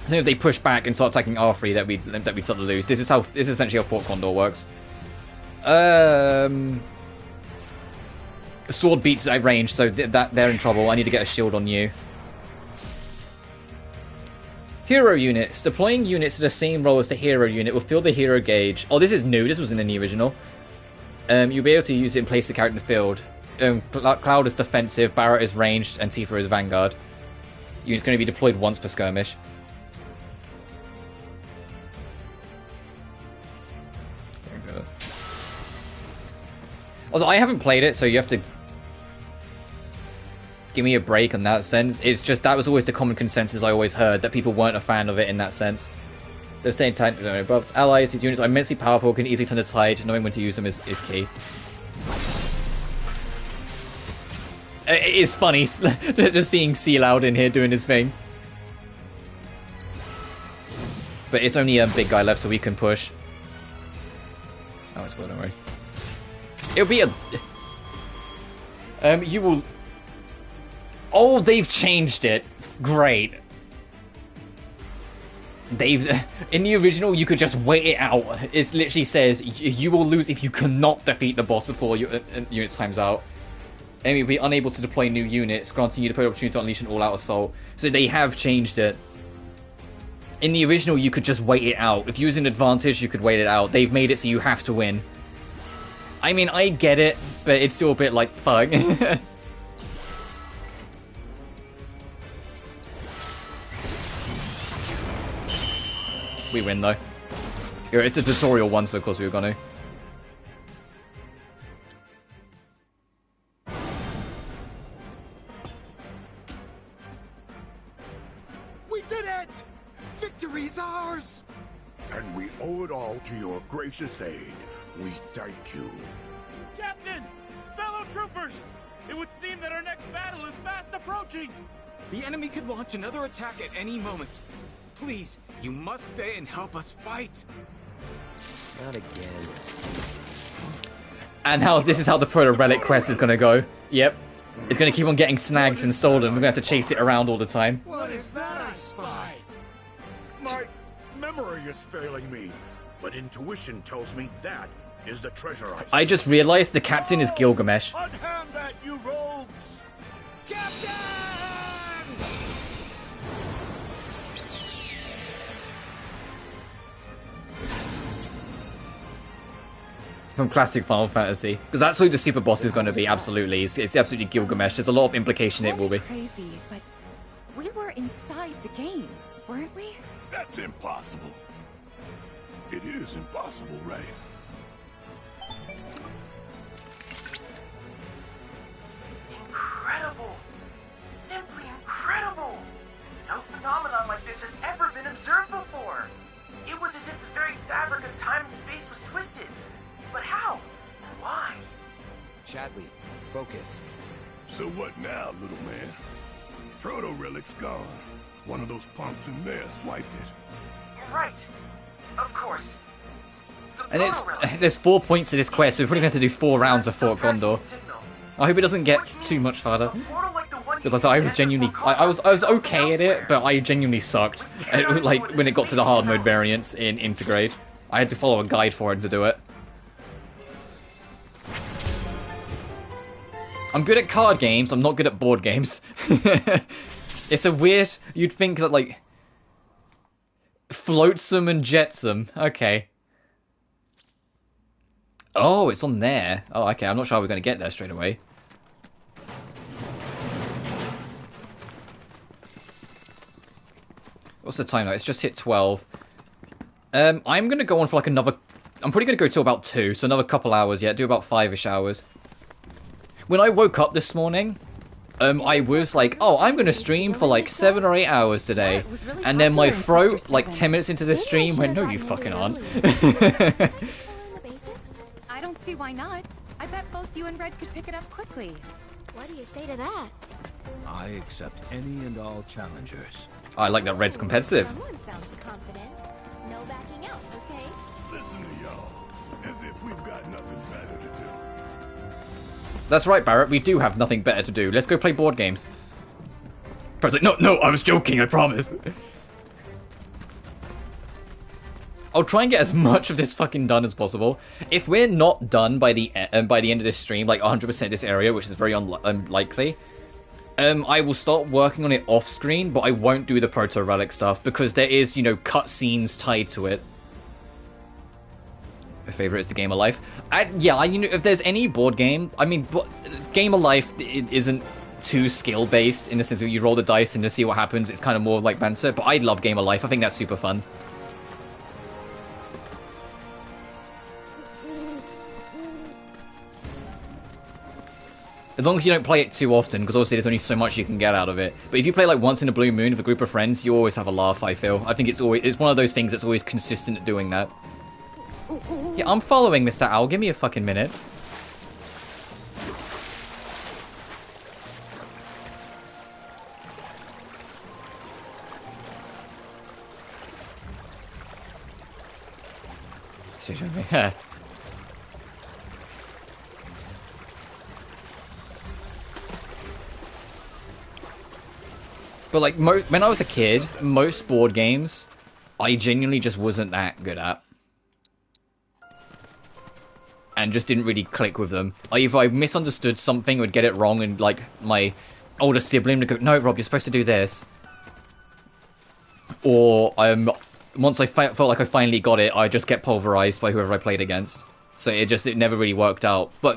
As soon as they push back and start attacking R3, that we start to lose. This is essentially how Fort Condor works. Sword beats at range, so that they're in trouble. I need to get a shield on you. Hero units. Deploying units to the same role as the hero unit will fill the hero gauge. Oh, this is new. This wasn't in the original. You'll be able to use it and place the character in the field. Cloud is defensive, Barrett is ranged, and Tifa is vanguard. Unit's going to be deployed once per skirmish. Also, I haven't played it, so you have to give me a break in that sense. It's just that was always the common consensus I always heard, that people weren't a fan of it in that sense. The same time, above allies, these units are immensely powerful, can easily turn the tide. Knowing when to use them is key. It is funny just seeing Sea Loud in here doing his thing. But it's only a big guy left, so we can push. Oh, it's well, don't worry. It'll be a... you will... Oh, they've changed it. Great. In the original, you could just wait it out. It literally says, you will lose if you cannot defeat the boss before your unit's time's out. And you'll be unable to deploy new units, granting you the opportunity to unleash an all-out assault. So they have changed it. In the original, you could just wait it out. If you was an advantage, you could wait it out. They've made it so you have to win. I mean, I get it, but it's still a bit like, fuck. We win, though. It's a tutorial one, so of course we were gonna. We did it! Victory is ours! And we owe it all to your gracious aid. We thank you. Captain! Fellow troopers! It would seem that our next battle is fast approaching! The enemy could launch another attack at any moment. Please, you must stay and help us fight. Not again. And how this is how the Proto Relic quest is gonna go. Yep. It's gonna keep on getting snagged and stolen. We're gonna have to chase it around all the time. What is that I spy? My memory is failing me, but intuition tells me that is the treasure I just realized the captain is Gilgamesh. Unhand that, you rogues! Captain! From classic Final Fantasy, because that's who the super boss is going to be. Absolutely, it's absolutely Gilgamesh. There's a lot of implication it will be. Crazy, but we were inside the game, weren't we? That's impossible. It is impossible, right? Incredible! Simply incredible! No phenomenon like this has ever been observed before. It was as if the very fabric of time and space was twisted. But how? And why? Chadley, focus. So what now, little man? Proto Relic's gone. One of those punks in there swiped it. Right. Of course. And there's 4 points to this quest, so we're probably going to have to do 4 rounds of Fort Condor. I hope it doesn't get too much harder. Because I was genuinely, I was okay at it, but I genuinely sucked. Like when it got to the hard mode variants in Intergrade, I had to follow a guide for it to do it. I'm good at card games, I'm not good at board games. It's a weird, you'd think that like, floatsome and jetsam, okay. Oh, it's on there. Oh, okay, I'm not sure how we're going to get there straight away. What's the time now? It's just hit 12. I'm going to go on for like another, I'm probably going to go till about 2, so another couple hours yet, do about 5-ish hours. When I woke up this morning, I was like, oh, I'm going to stream for like 7 or 8 hours today. And then my throat, like 10 minutes into the stream, went, no, you fucking aren't. I don't see why not. I bet both you and Red could pick it up quickly. What do you say to that? I accept any and all challengers. I like that Red's competitive. Someone sounds confident. No backing out, okay? Listen to y'all, as if we've got nothing better to do. That's right, Barrett, we do have nothing better to do. Let's go play board games. President, no, I was joking, I promise. I'll try and get as much of this fucking done as possible. If we're not done by the end of this stream, like 100% this area, which is very unlikely, I will start working on it off screen, but I won't do the Proto Relic stuff because there is, you know, cutscenes tied to it. My favorite is the Game of Life. Yeah, you know, if there's any board game, I mean, Game of Life isn't too skill based in the sense that you roll the dice and to see what happens. It's kind of more like banter, but I love Game of Life. I think that's super fun. As long as you don't play it too often, because obviously there's only so much you can get out of it. But if you play like once in a blue moon with a group of friends, you always have a laugh, I feel. I think it's one of those things that's always consistent at doing that. Yeah, I'm following Mr. Owl. Give me a fucking minute. Yeah. But like, when I was a kid, most board games, I genuinely just wasn't that good at. And just didn't really click with them. Either I misunderstood something, would get it wrong, and like, my older sibling would go, no, Rob, you're supposed to do this. Or, once I felt like I finally got it, I just get pulverized by whoever I played against. So it never really worked out. But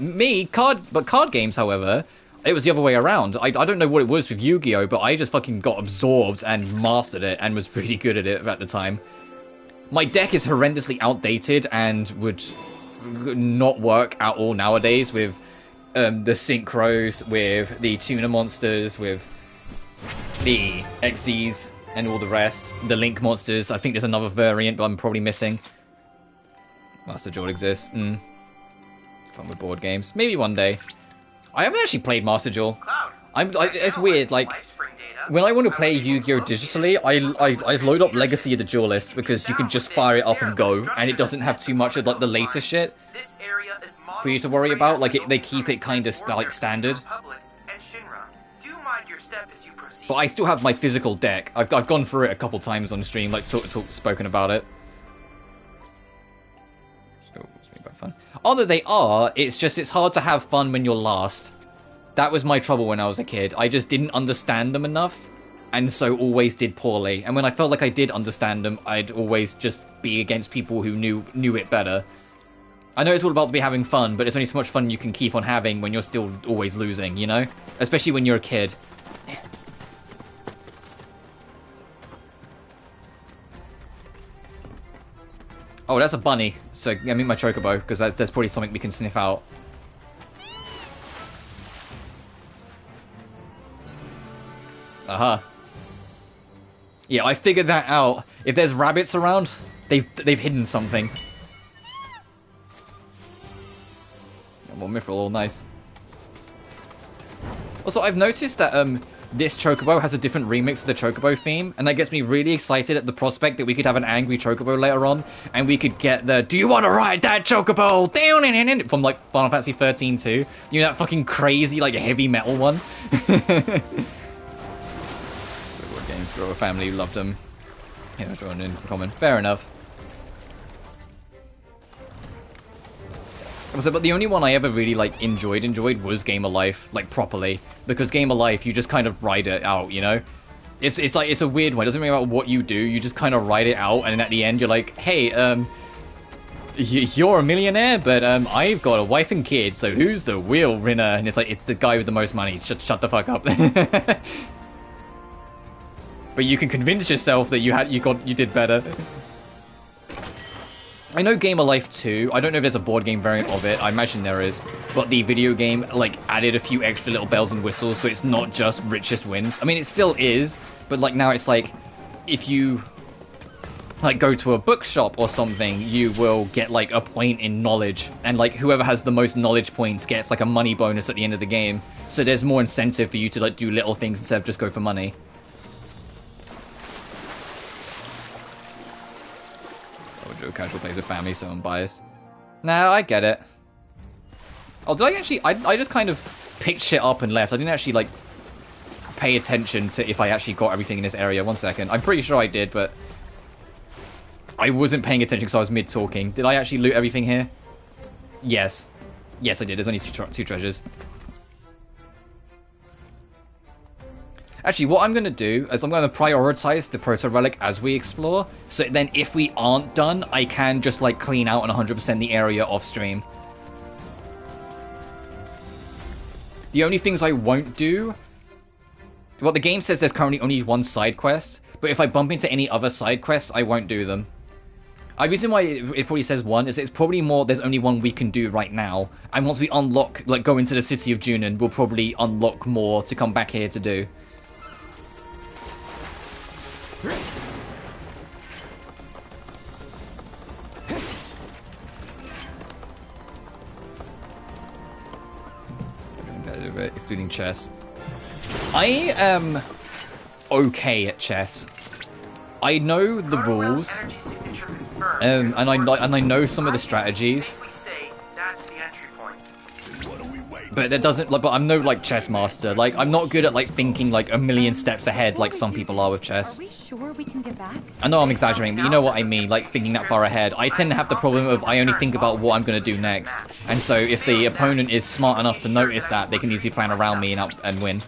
card games, however, it was the other way around. I don't know what it was with Yu-Gi-Oh, but I just fucking got absorbed and mastered it and was really good at it at the time. My deck is horrendously outdated and would not work at all nowadays with the synchros, with the tuna monsters, with the XDs and all the rest. The Link monsters, I think there's another variant, but I'm probably missing. Master Duel exists. Fun with board games. Maybe one day. I haven't actually played Master Duel. It's weird, like, when I want to play Yu-Gi-Oh! Digitally, I load up Legacy of the Duelist, because you can just fire it up and go, and it doesn't have too much of, like, the later shit. for you to worry about. Like, they keep it kind of like standard. But I still have my physical deck. I've gone through it a couple times on stream, like spoken about it. So, about fun. Although they are, it's hard to have fun when you're last. That was my trouble when I was a kid. I just didn't understand them enough, and so always did poorly. And when I felt like I did understand them, I'd always just be against people who knew it better. I know it's all about having fun, but it's only so much fun you can keep on having when you're still always losing, you know? Especially when you're a kid. Oh, that's a bunny. So, I mean my chocobo, because that's probably something we can sniff out. Yeah, I figured that out. If there's rabbits around, they've hidden something. Well, Mithril, all nice. Also, I've noticed that this chocobo has a different remix of the chocobo theme, and that gets me really excited at the prospect that we could have an angry chocobo later on, and we could get the "Do you want to ride that chocobo?" down in from like Final Fantasy 13 too. You know, that fucking crazy like heavy metal one. Games for a family who loved them. Yeah, drawn in common. Fair enough. But the only one I ever really like enjoyed was Game of Life, like properly, because Game of Life you just kind of ride it out, you know. It's like it's a weird one. It doesn't matter what you do, you just kind of ride it out, and then at the end you're like, hey, you're a millionaire, but I've got a wife and kids, so who's the real winner? And it's like it's the guy with the most money. Shut the fuck up. But you can convince yourself that you did better. I know Game of Life 2, I don't know if there's a board game variant of it, I imagine there is, but the video game, like, added a few extra little bells and whistles, so it's not just richest wins. I mean, it still is, but, like, now it's like, if you, like, go to a bookshop or something, you will get, like, a point in knowledge, and, like, whoever has the most knowledge points gets, like, a money bonus at the end of the game, so there's more incentive for you to, like, do little things instead of just go for money. Casual plays with family, so I'm biased. Nah, I get it. Oh, did I actually... I just kind of picked shit up and left. I didn't actually, like, pay attention to if I actually got everything in this area. 1 second. I'm pretty sure I did, but... I wasn't paying attention because I was mid-talking. Did I actually loot everything here? Yes. Yes, I did. There's only two treasures. Actually, what I'm going to do is I'm going to prioritize the proto-relic as we explore, so then if we aren't done, I can just, like, clean out and 100% the area off-stream. The only things I won't do... Well, the game says there's currently only one side quest, but if I bump into any other side quests, I won't do them. The reason why it probably says one is it's probably more there's only one we can do right now, and once we unlock, like, go into the city of Junon, we'll probably unlock more to come back here to do. Including chess. I am okay at chess. I know the rules, and I know some of the strategies. But that doesn't, like, but I'm no, like, chess master. Like, I'm not good at, like, thinking, like, a million steps ahead like some people are with chess. Are we sure we can get back? I know I'm exaggerating, but you know what I mean, like, thinking that far ahead. I tend to have the problem of I only think about what I'm going to do next. And so if the opponent is smart enough to notice that, they can easily plan around me and win.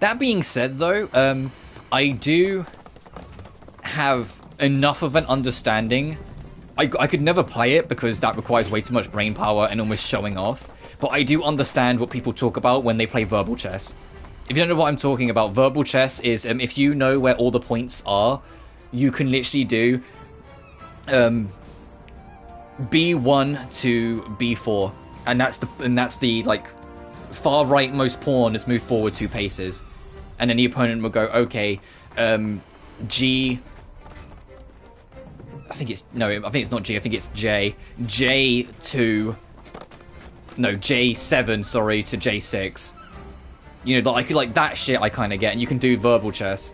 That being said, though, I do have enough of an understanding. I could never play it because that requires way too much brain power and almost showing off, but I do understand what people talk about when they play verbal chess. If you don't know what I'm talking about, verbal chess is if you know where all the points are, you can literally do B1 to B4, and that's the like far rightmost pawn is moved forward 2 paces, and then the opponent will go, okay, G. I think it's not G. I think it's J. J2. No, J7. Sorry, to J6. You know, like that shit. I kind of get, and you can do verbal chess.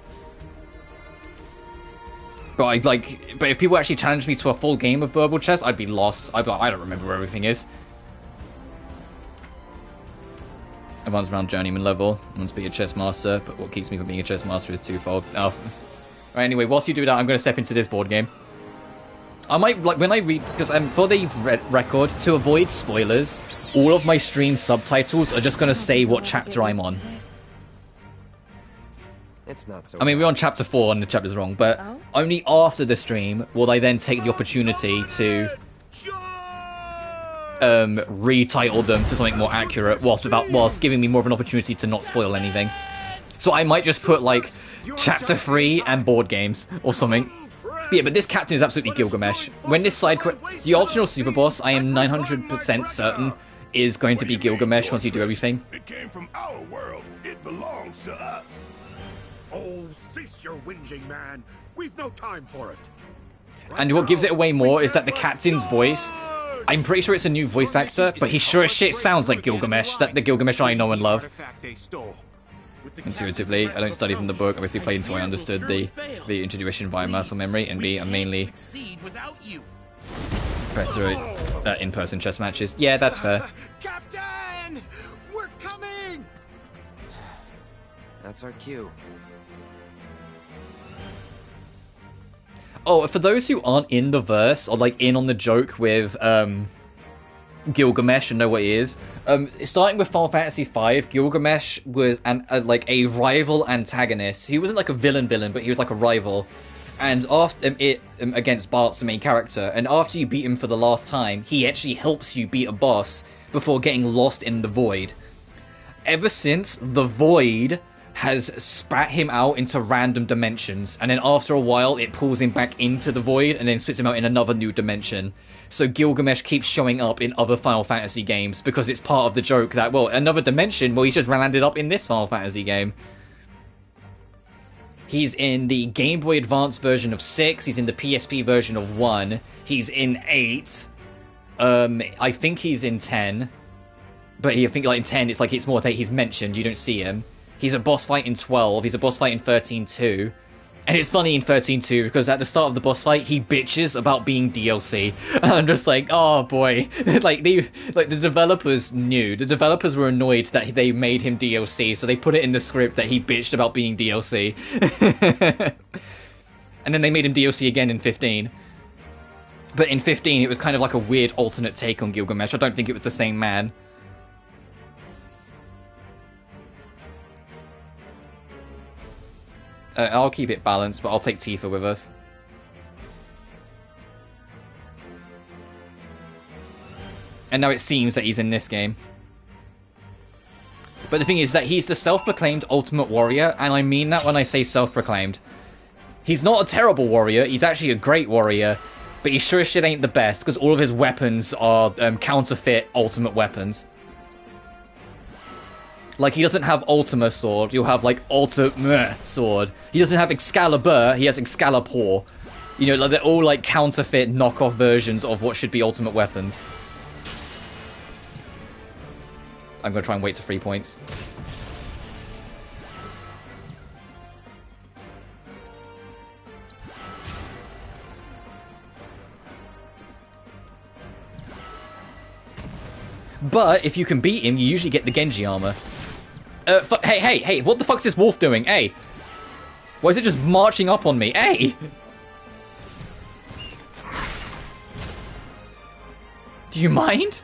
But but if people actually challenged me to a full game of verbal chess, I'd be lost. I'd be like, I don't remember where everything is. Advanced round journeyman level. I want to be a chess master, but what keeps me from being a chess master is twofold. Oh. Right, anyway, whilst you do that, I'm going to step into this board game. I might, like, when I read, because for the record, to avoid spoilers, all of my stream subtitles are just going to say what chapter I'm on. It's not so I mean, we're on chapter 4 and the chapter's wrong, but only after the stream will I then take the opportunity to retitle them to something more accurate, whilst giving me more of an opportunity to not spoil anything. So I might just put, like, chapter 3 and board games or something. But yeah, but this captain is absolutely Gilgamesh. When this side quest, the optional super boss, I am 900% certain is going to be Gilgamesh once you do everything. It came from our world. It belongs to us. Oh, cease your whinging, man. We've no time for it. And what gives it away more is that the captain's voice, I'm pretty sure it's a new voice actor, but he sure as shit sounds like Gilgamesh, the Gilgamesh I know and love. Intuitively, I don't study from the book, obviously played until I understood the intuition via muscle memory, and B, I'm mainly better at in-person chess matches. Yeah, that's fair. Captain! We're coming! That's our cue. Oh, for those who aren't in the verse, or like in on the joke with Gilgamesh and know what he is, starting with Final Fantasy V, Gilgamesh was like a rival antagonist. He wasn't like a villain, but he was like a rival. And after against Bart's the main character, and after you beat him for the last time, he actually helps you beat a boss before getting lost in the void. Ever since, the void has spat him out into random dimensions, and then after a while it pulls him back into the void and then spits him out in another new dimension. So Gilgamesh keeps showing up in other Final Fantasy games because it's part of the joke that, well, another dimension, well, he's just landed up in this Final Fantasy game. He's in the Game Boy Advance version of 6, he's in the PSP version of 1, he's in 8, I think he's in 10, but I think like in 10 it's more that he's mentioned, you don't see him. He's a boss fight in 12, he's a boss fight in 13-2. And it's funny in 13-2 because at the start of the boss fight, he bitches about being DLC. And I'm just like, oh boy. the developers knew. The developers were annoyed that they made him DLC, so they put it in the script that he bitched about being DLC. And then they made him DLC again in 15. But in 15, it was kind of like a weird alternate take on Gilgamesh. I don't think it was the same man. I'll keep it balanced, but I'll take Tifa with us. And now it seems that he's in this game. But the thing is that he's the self-proclaimed ultimate warrior, and I mean that when I say self-proclaimed. He's not a terrible warrior, he's actually a great warrior, but he sure as shit ain't the best, because all of his weapons are counterfeit ultimate weapons. Like, he doesn't have Ultima Sword, you'll have, like, Ultima Sword. He doesn't have Excalibur, he has Excalibur. You know, like, they're all, like, counterfeit knockoff versions of what should be ultimate weapons. I'm gonna try and wait to 3 points. But, if you can beat him, you usually get the Genji armor. Hey, what the fuck's this wolf doing? Hey! Why is it just marching up on me? Hey! Do you mind?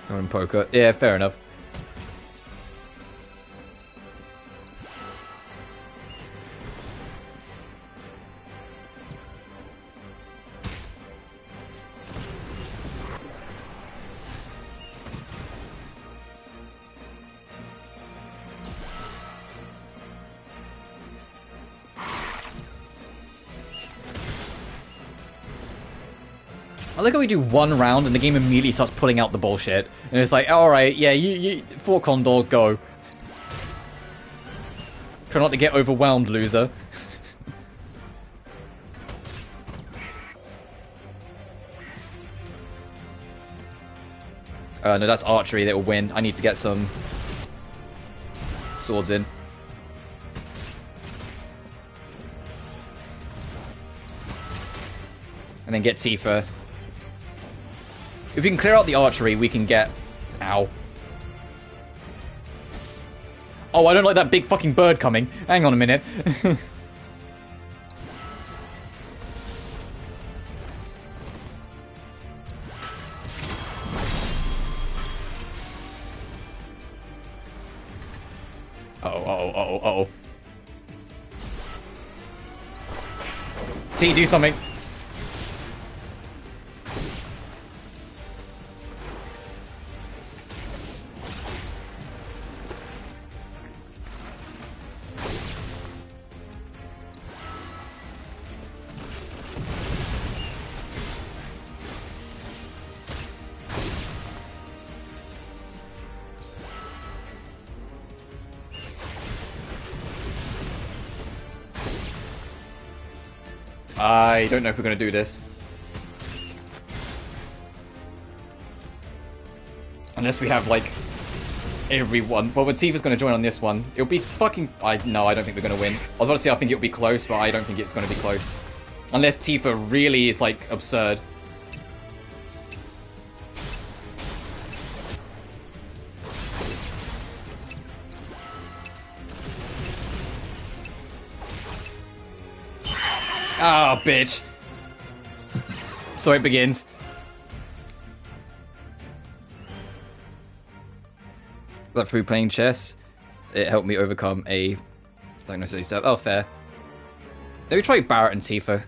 In poker. Yeah, fair enough. I like how we do one round and the game immediately starts pulling out the bullshit. And it's like, alright, yeah, you for Condor, go. Try not to get overwhelmed, loser. No, that's archery that will win. I need to get some swords in. And then get Tifa. If we can clear out the archery, we can get... Ow. Oh, I don't like that big fucking bird coming. Hang on a minute. Uh-oh. T, do something. I don't know if we're going to do this. Unless we have, like, everyone. Well, but Tifa's going to join on this one. It'll be fucking... No, I don't think we're going to win. I was about to say I think it'll be close, but I don't think it's going to be close. Unless Tifa really is, like, absurd. Ah, oh, bitch. So it begins. That through playing chess, it helped me overcome a diagnosis stuff. Oh, fair. Let me try Barret and Tifa.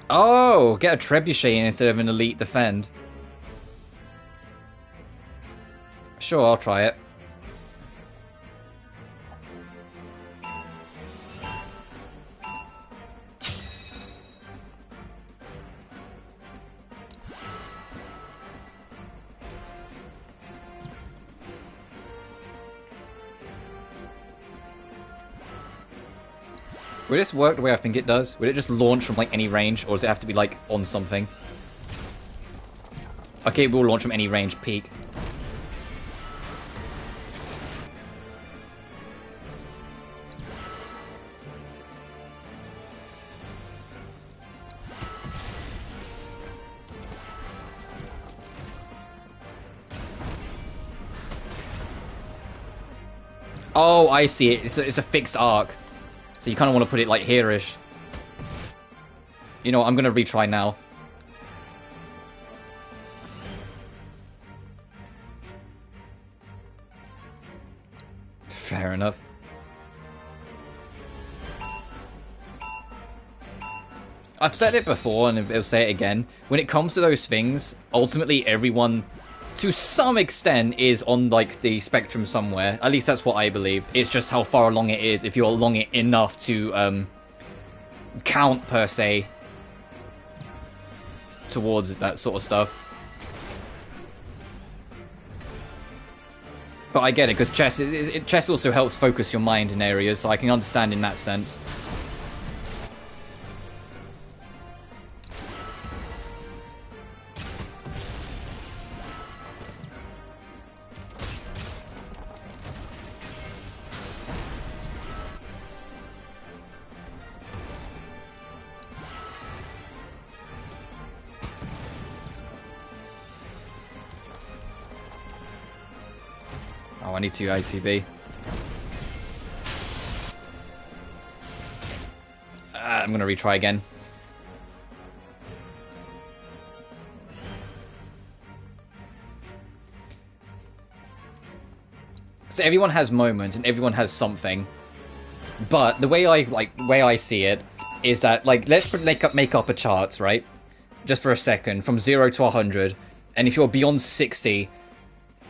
Oh, get a trebuchet instead of an elite defend. Sure, I'll try it. Will this work the way I think it does? Will it just launch from like any range, or does it have to be like on something? Okay, it will launch from any range, peak. Oh, I see it. It's a fixed arc. So you kind of want to put it like here-ish. You know what, I'm going to retry now. Fair enough. I've said it before and I'll say it again. When it comes to those things, ultimately everyone, to some extent, is on like the spectrum somewhere. At least that's what I believe. It's just how far along it is, if you're along it enough to count, per se, towards that sort of stuff. But I get it, because chess also helps focus your mind in areas, so I can understand in that sense. Oh, I need to ITB. I'm gonna retry again. So everyone has moments and everyone has something, but the way I see it is that, like, let's make up a chart, right? Just for a second, from 0 to 100, and if you're beyond 60.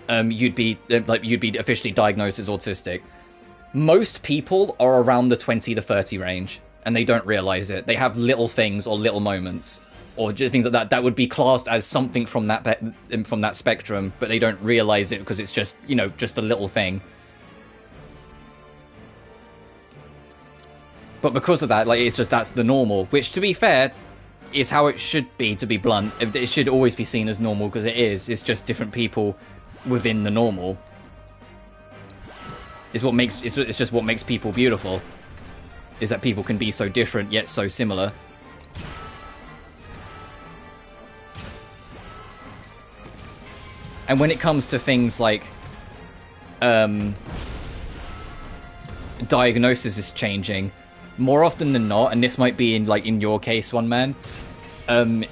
You'd be officially diagnosed as autistic. Most people are around the 20 to 30 range, and they don't realize it. They have little things or little moments, or just things like that that would be classed as something from that spectrum, but they don't realize it because it's just, you know, just a little thing. But because of that, like, it's just that's the normal, which, to be fair, is how it should be, to be blunt. It should always be seen as normal, because it is. It's just different people within the normal. It's just what makes people beautiful, is that people can be so different yet so similar. And when it comes to things like diagnosis is changing, more often than not, and this might be in your case, One Man,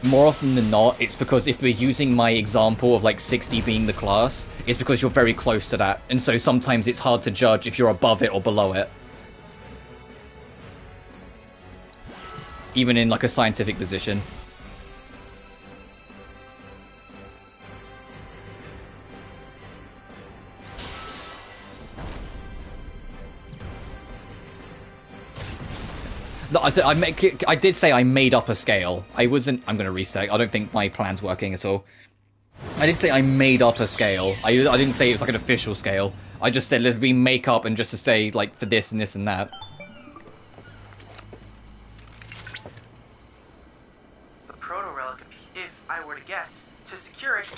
more often than not, it's because if we're using my example of like 60 being the class, it's because you're very close to that, and so sometimes it's hard to judge if you're above it or below it. Even in like a scientific position. No, I did say I made up a scale. I wasn't... I'm going to reset. I don't think my plan's working at all. I did say I made up a scale. I didn't say it was like an official scale. I just said let's make up and just to say, like, for this and this and that. The proto-relic, if I were to guess, to secure it...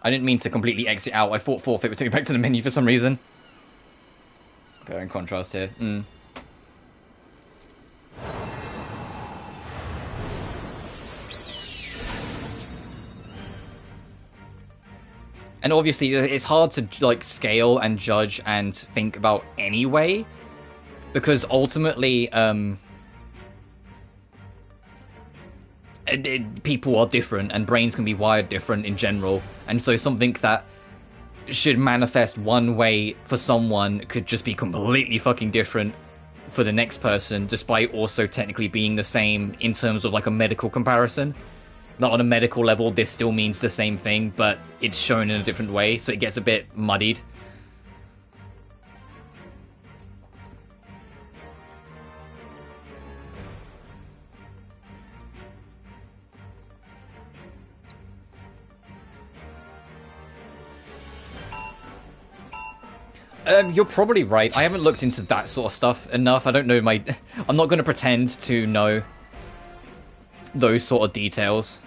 I didn't mean to completely exit out. I thought forfeit would take me back to the menu for some reason. Let's go in contrast here. And obviously, it's hard to like scale and judge and think about anyway, because ultimately, people are different and brains can be wired different in general, and so something that should manifest one way for someone could just be completely fucking different for the next person, despite also technically being the same in terms of like a medical comparison. Not on a medical level, this still means the same thing, but it's shown in a different way, so it gets a bit muddied. You're probably right. I haven't looked into that sort of stuff enough. I don't know I'm not going to pretend to know those sort of details.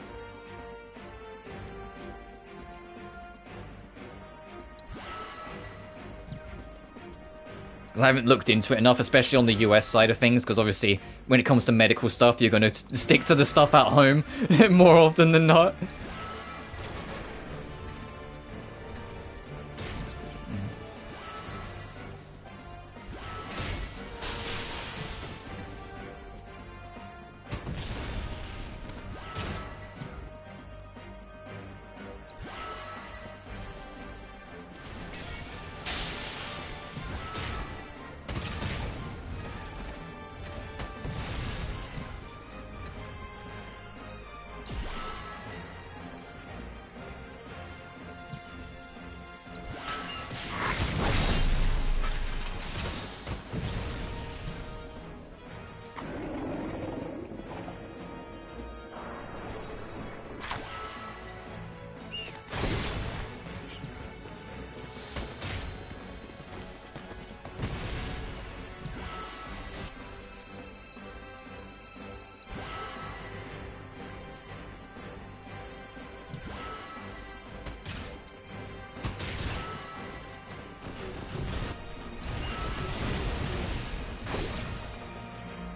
I haven't looked into it enough, especially on the US side of things, because obviously when it comes to medical stuff, you're going to stick to the stuff at home more often than not.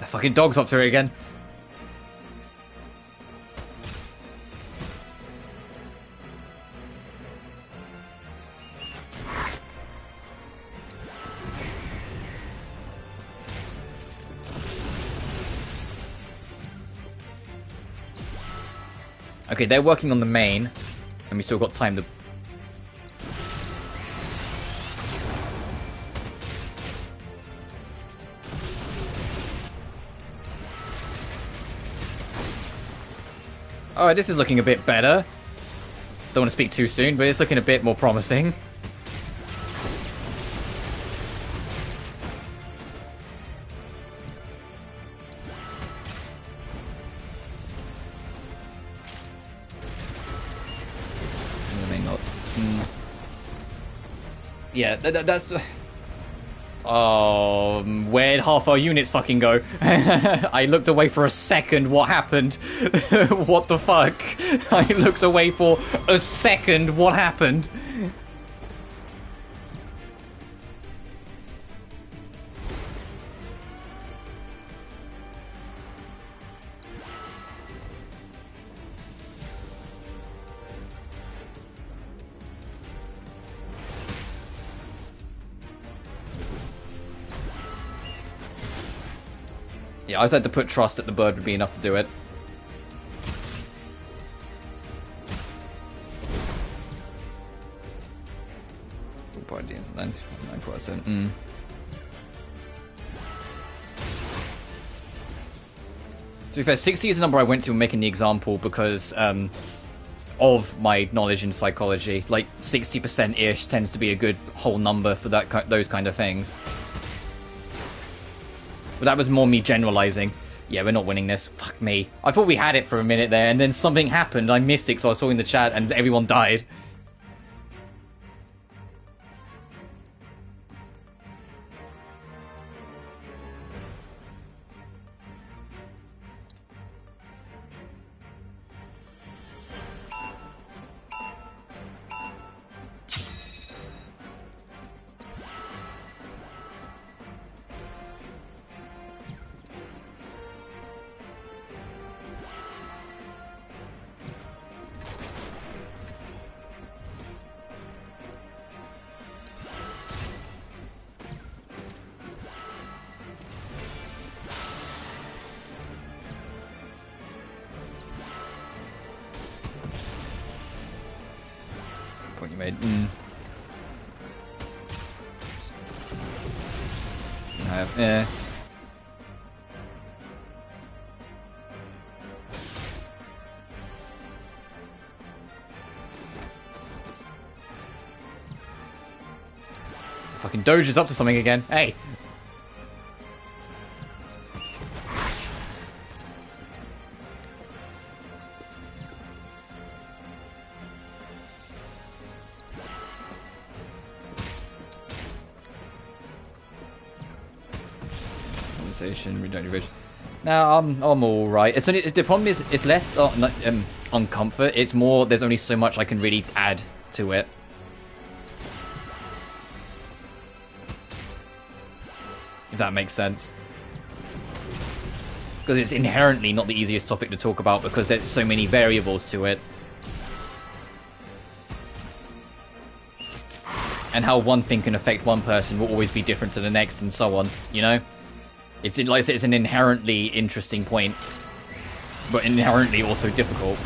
Fucking dog's up to it again. Okay, they're working on the main, and we still got time to... Oh, this is looking a bit better. Don't want to speak too soon, but it's looking a bit more promising. Yeah, that's... Oh, where'd half our units fucking go? I looked away for a second, what happened? What the fuck? I looked away for a second, what happened? Yeah, I just had to put trust that the bird would be enough to do it. .9%. To be fair, 60 is the number I went to when making the example because of my knowledge in psychology. Like 60%-ish tends to be a good whole number for those kind of things. But that was more me generalizing. Yeah, we're not winning this. Fuck me. I thought we had it for a minute there, and then something happened. I missed it, so I saw in the chat, and everyone died. Yeah. Fucking Doge is up to something again. Hey. Now I'm all right. It's only the problem is it's less on comfort. It's more there's only so much I can really add to it. If that makes sense. Because it's inherently not the easiest topic to talk about because there's so many variables to it. And how one thing can affect one person will always be different to the next and so on, you know? It's like I said, it's an inherently interesting point, but inherently also difficult.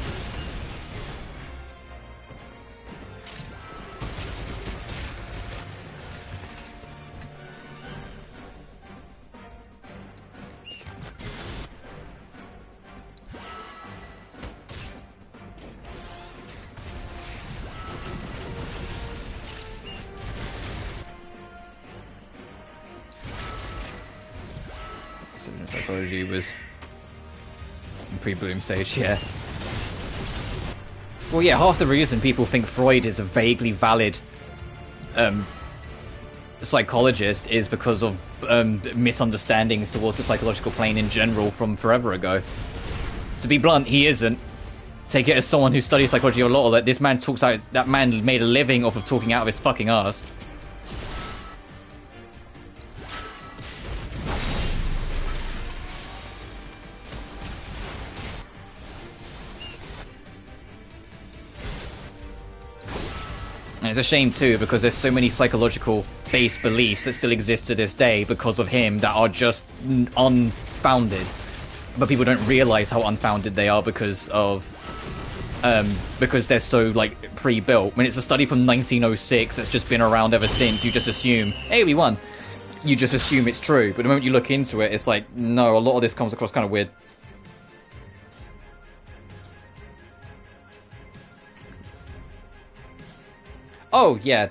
Psychology was in pre-bloom stage, yeah. Well, yeah, half the reason people think Freud is a vaguely valid psychologist is because of misunderstandings towards the psychological plane in general from forever ago. To be blunt, he isn't. Take it as someone who studies psychology a lot, that this man talks out. That man made a living off of talking out of his fucking ass. And it's a shame too, because there's so many psychological-based beliefs that still exist to this day because of him that are just unfounded. But people don't realize how unfounded they are because they're so, like, pre-built. When it's a study from 1906 that's just been around ever since, you just assume, hey, we won. You just assume it's true. But the moment you look into it, it's like, no, a lot of this comes across kind of weird. Oh, yeah,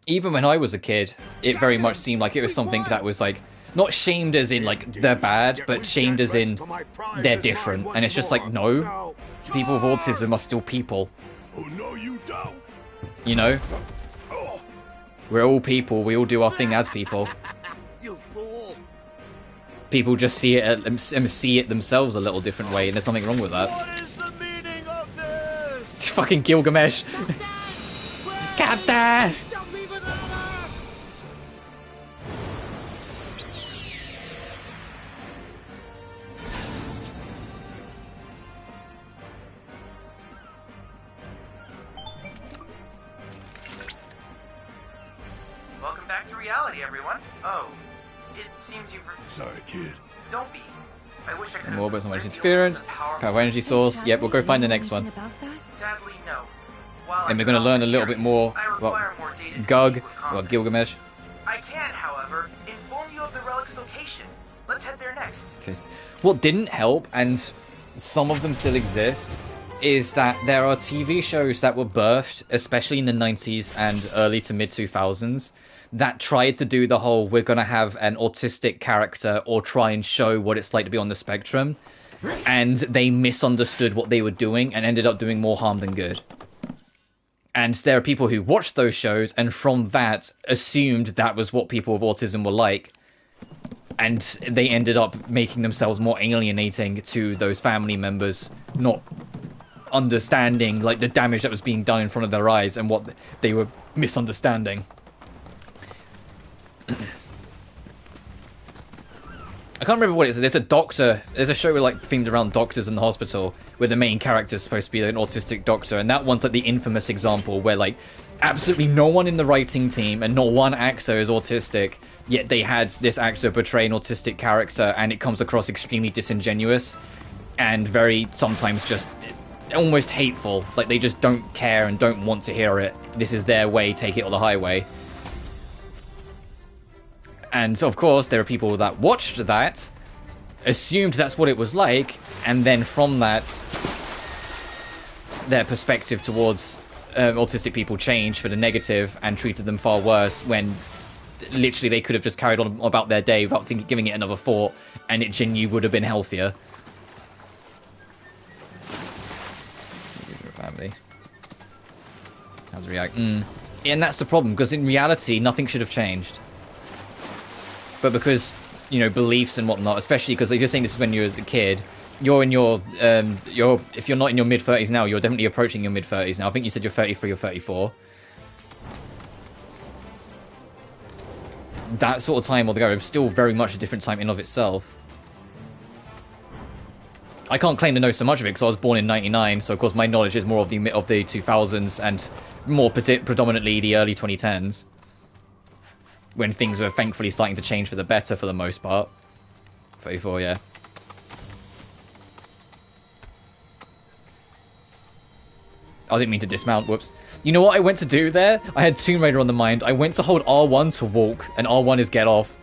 even when I was a kid, it very much seemed like it was something that was, like, not shamed as in, like, they're bad, but shamed as in they're different. And it's just like, no, people with autism are still people. Oh, no, you don't. You know? We're all people. We all do our thing as people. You fool! People just see it themselves a little different way, and there's something wrong with that. What is the meaning of this? Fucking Gilgamesh. Captain! Don't leave without us! Welcome back to reality, everyone. Oh, it seems you've... Sorry, kid. Don't be. I wish I could More about so much interference. Power energy source. Yep, we'll go find the next one. Sadly, no. While And we're going to learn a little bit more I about require more data to Gug, speak with about confidence. Gilgamesh. I can, however, inform you of the relic's location. Let's head there next. What didn't help, and some of them still exist, is that there are TV shows that were birthed, especially in the 90s and early to mid 2000s, that tried to do the whole we're going to have an autistic character or try and show what it's like to be on the spectrum, and they misunderstood what they were doing and ended up doing more harm than good. And there are people who watched those shows and from that assumed that was what people with autism were like. And they ended up making themselves more alienating to those family members, not understanding like the damage that was being done in front of their eyes and what they were misunderstanding. I can't remember what it is. There's a doctor. There's a show like themed around doctors in the hospital, where the main character is supposed to be an autistic doctor, and that one's like the infamous example where like absolutely no one in the writing team and not one actor is autistic, yet they had this actor portray an autistic character, and it comes across extremely disingenuous and very sometimes just almost hateful. Like they just don't care and don't want to hear it. This is their way. Take it or the highway. And of course, there are people that watched that, assumed that's what it was like, and then from that, their perspective towards autistic people changed for the negative and treated them far worse when literally they could have just carried on about their day without giving it another thought, and it genuinely would have been healthier. Family. How's it react? And that's the problem, because in reality, nothing should have changed. But because, you know, beliefs and whatnot, especially because if you're saying this is when you were a kid, you're in your, if you're not in your mid-30s now, you're definitely approaching your mid-30s now. I think you said you're 33 or 34. That sort of time altogether is still very much a different time in of itself. I can't claim to know so much of it because I was born in 99, so of course my knowledge is more of the 2000s and more predominantly the early 2010s. When things were thankfully starting to change for the better for the most part. 34, yeah. I didn't mean to dismount, whoops. You know what I went to do there? I had Tomb Raider on the mind. I went to hold R1 to walk, and R1 is get off.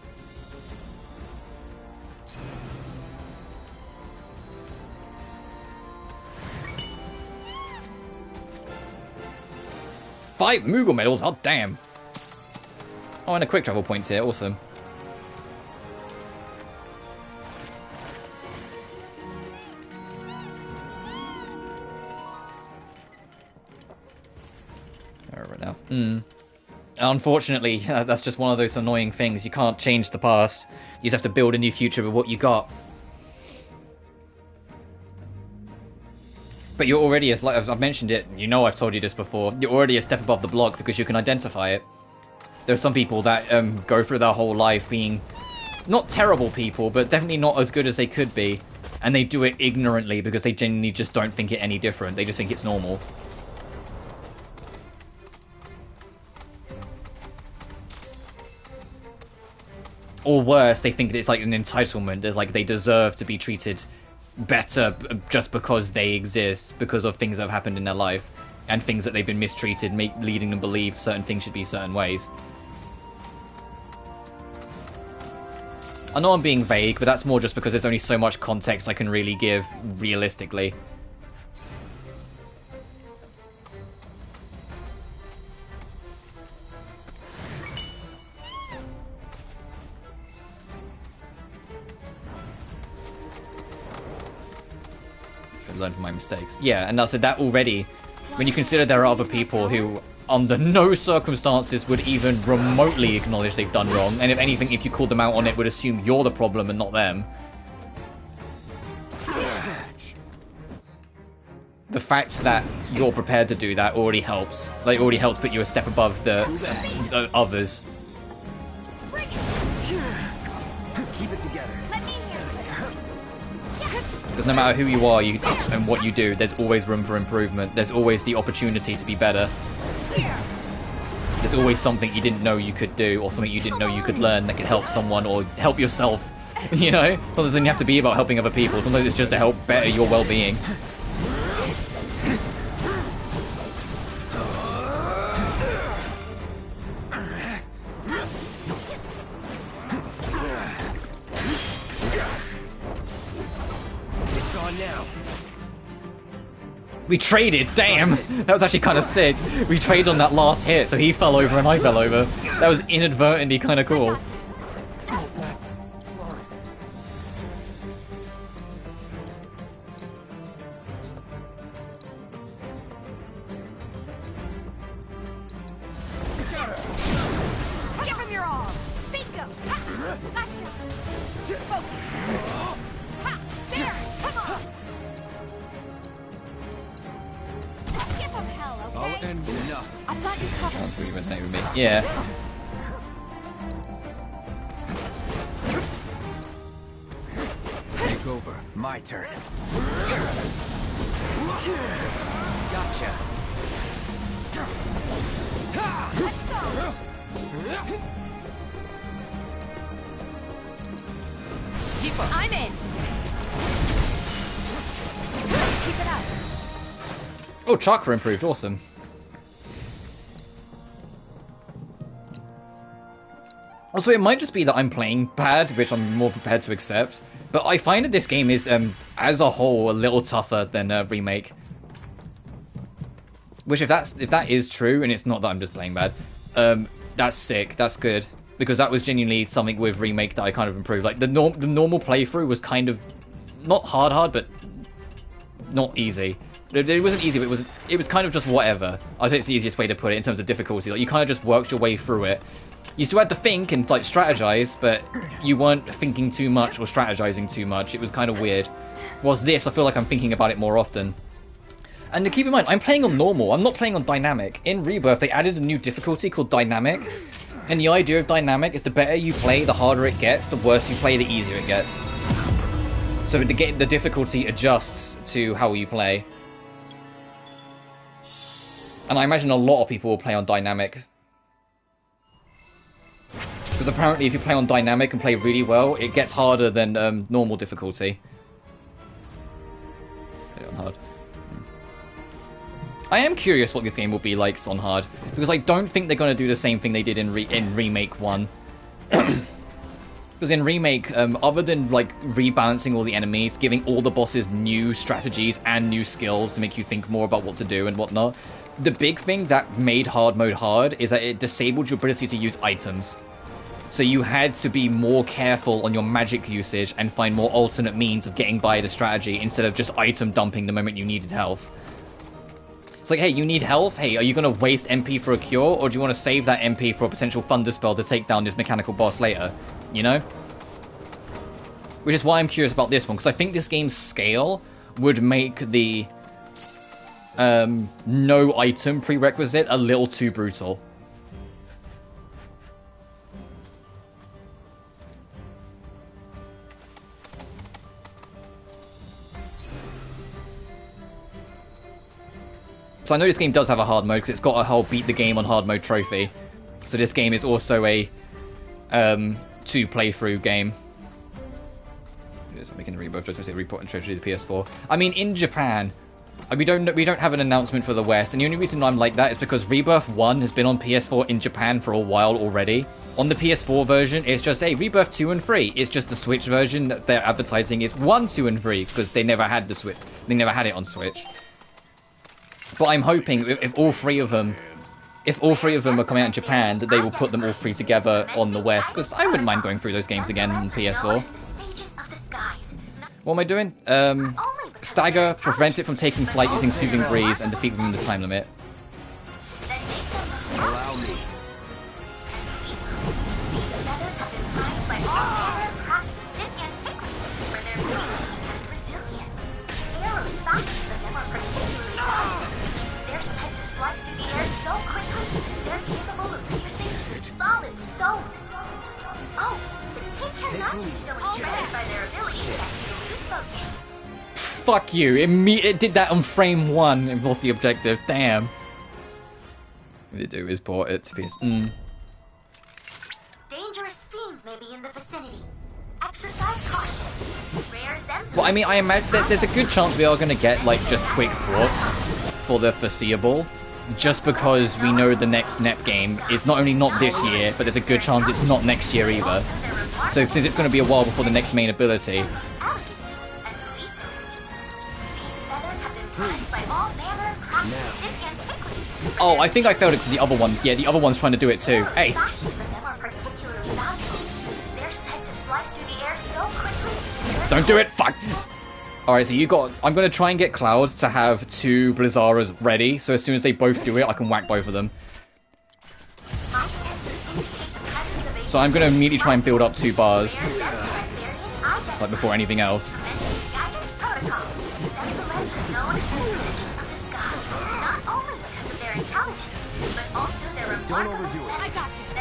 Five Moogle medals, oh damn. Oh, and a quick travel points here, awesome. Right now. Unfortunately, that's just one of those annoying things. You can't change the past. You just have to build a new future with what you got. But you're already, as like I've mentioned it, you know I've told you this before, you're already a step above the block because you can identify it. There are some people that go through their whole life being not terrible people, but definitely not as good as they could be. And they do it ignorantly because they genuinely just don't think it any different. They just think it's normal. Or worse, they think it's like an entitlement. There's like they deserve to be treated better just because they exist, because of things that have happened in their life. And things that they've been mistreated, leading them to believe certain things should be certain ways. I know I'm being vague, but that's more just because there's only so much context I can really give realistically. Should learn from my mistakes. Yeah, and that's that already. When you consider there are other people who under no circumstances would even remotely acknowledge they've done wrong, and if anything, if you called them out on it, would assume you're the problem and not them. The fact that you're prepared to do that already helps. Like, already helps put you a step above the others. Keep it together. Because no matter who you are and what you do, there's always room for improvement. There's always the opportunity to be better. There's always something you didn't know you could do, or something you didn't know you could learn that could help someone or help yourself. You know? Sometimes it doesn't have to be about helping other people. Sometimes it's just to help better your well-being. We traded, damn! That was actually kind of sick. We traded on that last hit, so he fell over and I fell over. That was inadvertently kind of cool. Give him your all! Bingo! Ha! Gotcha! Focus! Ha! There! Come on! Give him hell, okay? I'll end this. I've got you covered. That's really resonating with me. Yeah. Take over. My turn. Gotcha. Let's go! I'm in! Keep it up! Oh, chakra improved, awesome. Also, it might just be that I'm playing bad, which I'm more prepared to accept. But I find that this game is, as a whole, a little tougher than Remake. Which, if that is true, and it's not that I'm just playing bad, that's sick. That's good, because that was genuinely something with Remake that I kind of improved. Like the normal playthrough was kind of not hard, but not easy. It wasn't easy, but it was kind of just whatever. I think it's the easiest way to put it in terms of difficulty. Like, you kind of just worked your way through it. You still had to think and like strategize, but you weren't thinking too much or strategizing too much. It was kind of weird. Whereas this, I feel like I'm thinking about it more often. And to keep in mind, I'm playing on normal. I'm not playing on dynamic. In Rebirth, they added a new difficulty called dynamic. And the idea of dynamic is the better you play, the harder it gets. The worse you play, the easier it gets. So the difficulty adjusts to how you play. And I imagine a lot of people will play on dynamic. Because apparently if you play on dynamic and play really well, it gets harder than normal difficulty. Play on hard. I am curious what this game will be like on hard, because I don't think they're going to do the same thing they did in Remake 1. Because in Remake, other than like rebalancing all the enemies, giving all the bosses new strategies and new skills to make you think more about what to do and whatnot, the big thing that made hard mode hard is that it disabled your ability to use items. So you had to be more careful on your magic usage and find more alternate means of getting by the strategy instead of just item dumping the moment you needed health. It's like, hey, you need health? Hey, are you going to waste MP for a cure? Or do you want to save that MP for a potential thunder spell to take down this mechanical boss later? You know? Which is why I'm curious about this one, because I think this game's scale would make the no item prerequisite a little too brutal. So I know this game does have a hard mode because it's got a whole beat the game on hard mode trophy. So this game is also a 2 playthrough game. Making a Rebirth, just report and treasury the PS4. I mean, in Japan, we don't have an announcement for the West, and the only reason I'm like that is because Rebirth 1 has been on PS4 in Japan for a while already. On the PS4 version, it's just Rebirth 2 and 3. It's just the Switch version that they're advertising is 1, 2, and 3 because they never had the Switch. They never had it on Switch. But I'm hoping if all three of them are coming out in Japan, that they will put them all three together on the West. Because I wouldn't mind going through those games again on PS4. What am I doing? Stagger, prevent it from taking flight using Soothing Breeze, and defeat within the time limit. tend not to be so entranced by their abilities that you lose focus. Fuck you. It did that on frame 1 and lost the objective. Damn. What they do is port it to be... Dangerous fiends may be in the vicinity. Exercise caution. Rare Zen's... Well, I mean, I imagine that there's a good chance we are going to get, like, just quick thoughts for the foreseeable. Just because we know the next NEP game is not only not this year, but there's a good chance it's not next year either. So since it's going to be a while before the next main ability... Oh, I think I failed it to the other one. Yeah, the other one's trying to do it too. Hey! Don't do it! Fuck! Alright, so you got... I'm going to try and get Cloud to have 2 Blizzaras ready, so as soon as they both do it, I can whack both of them. So I'm going to immediately try and build up 2 bars. Like before anything else. Don't overdo it. I got this.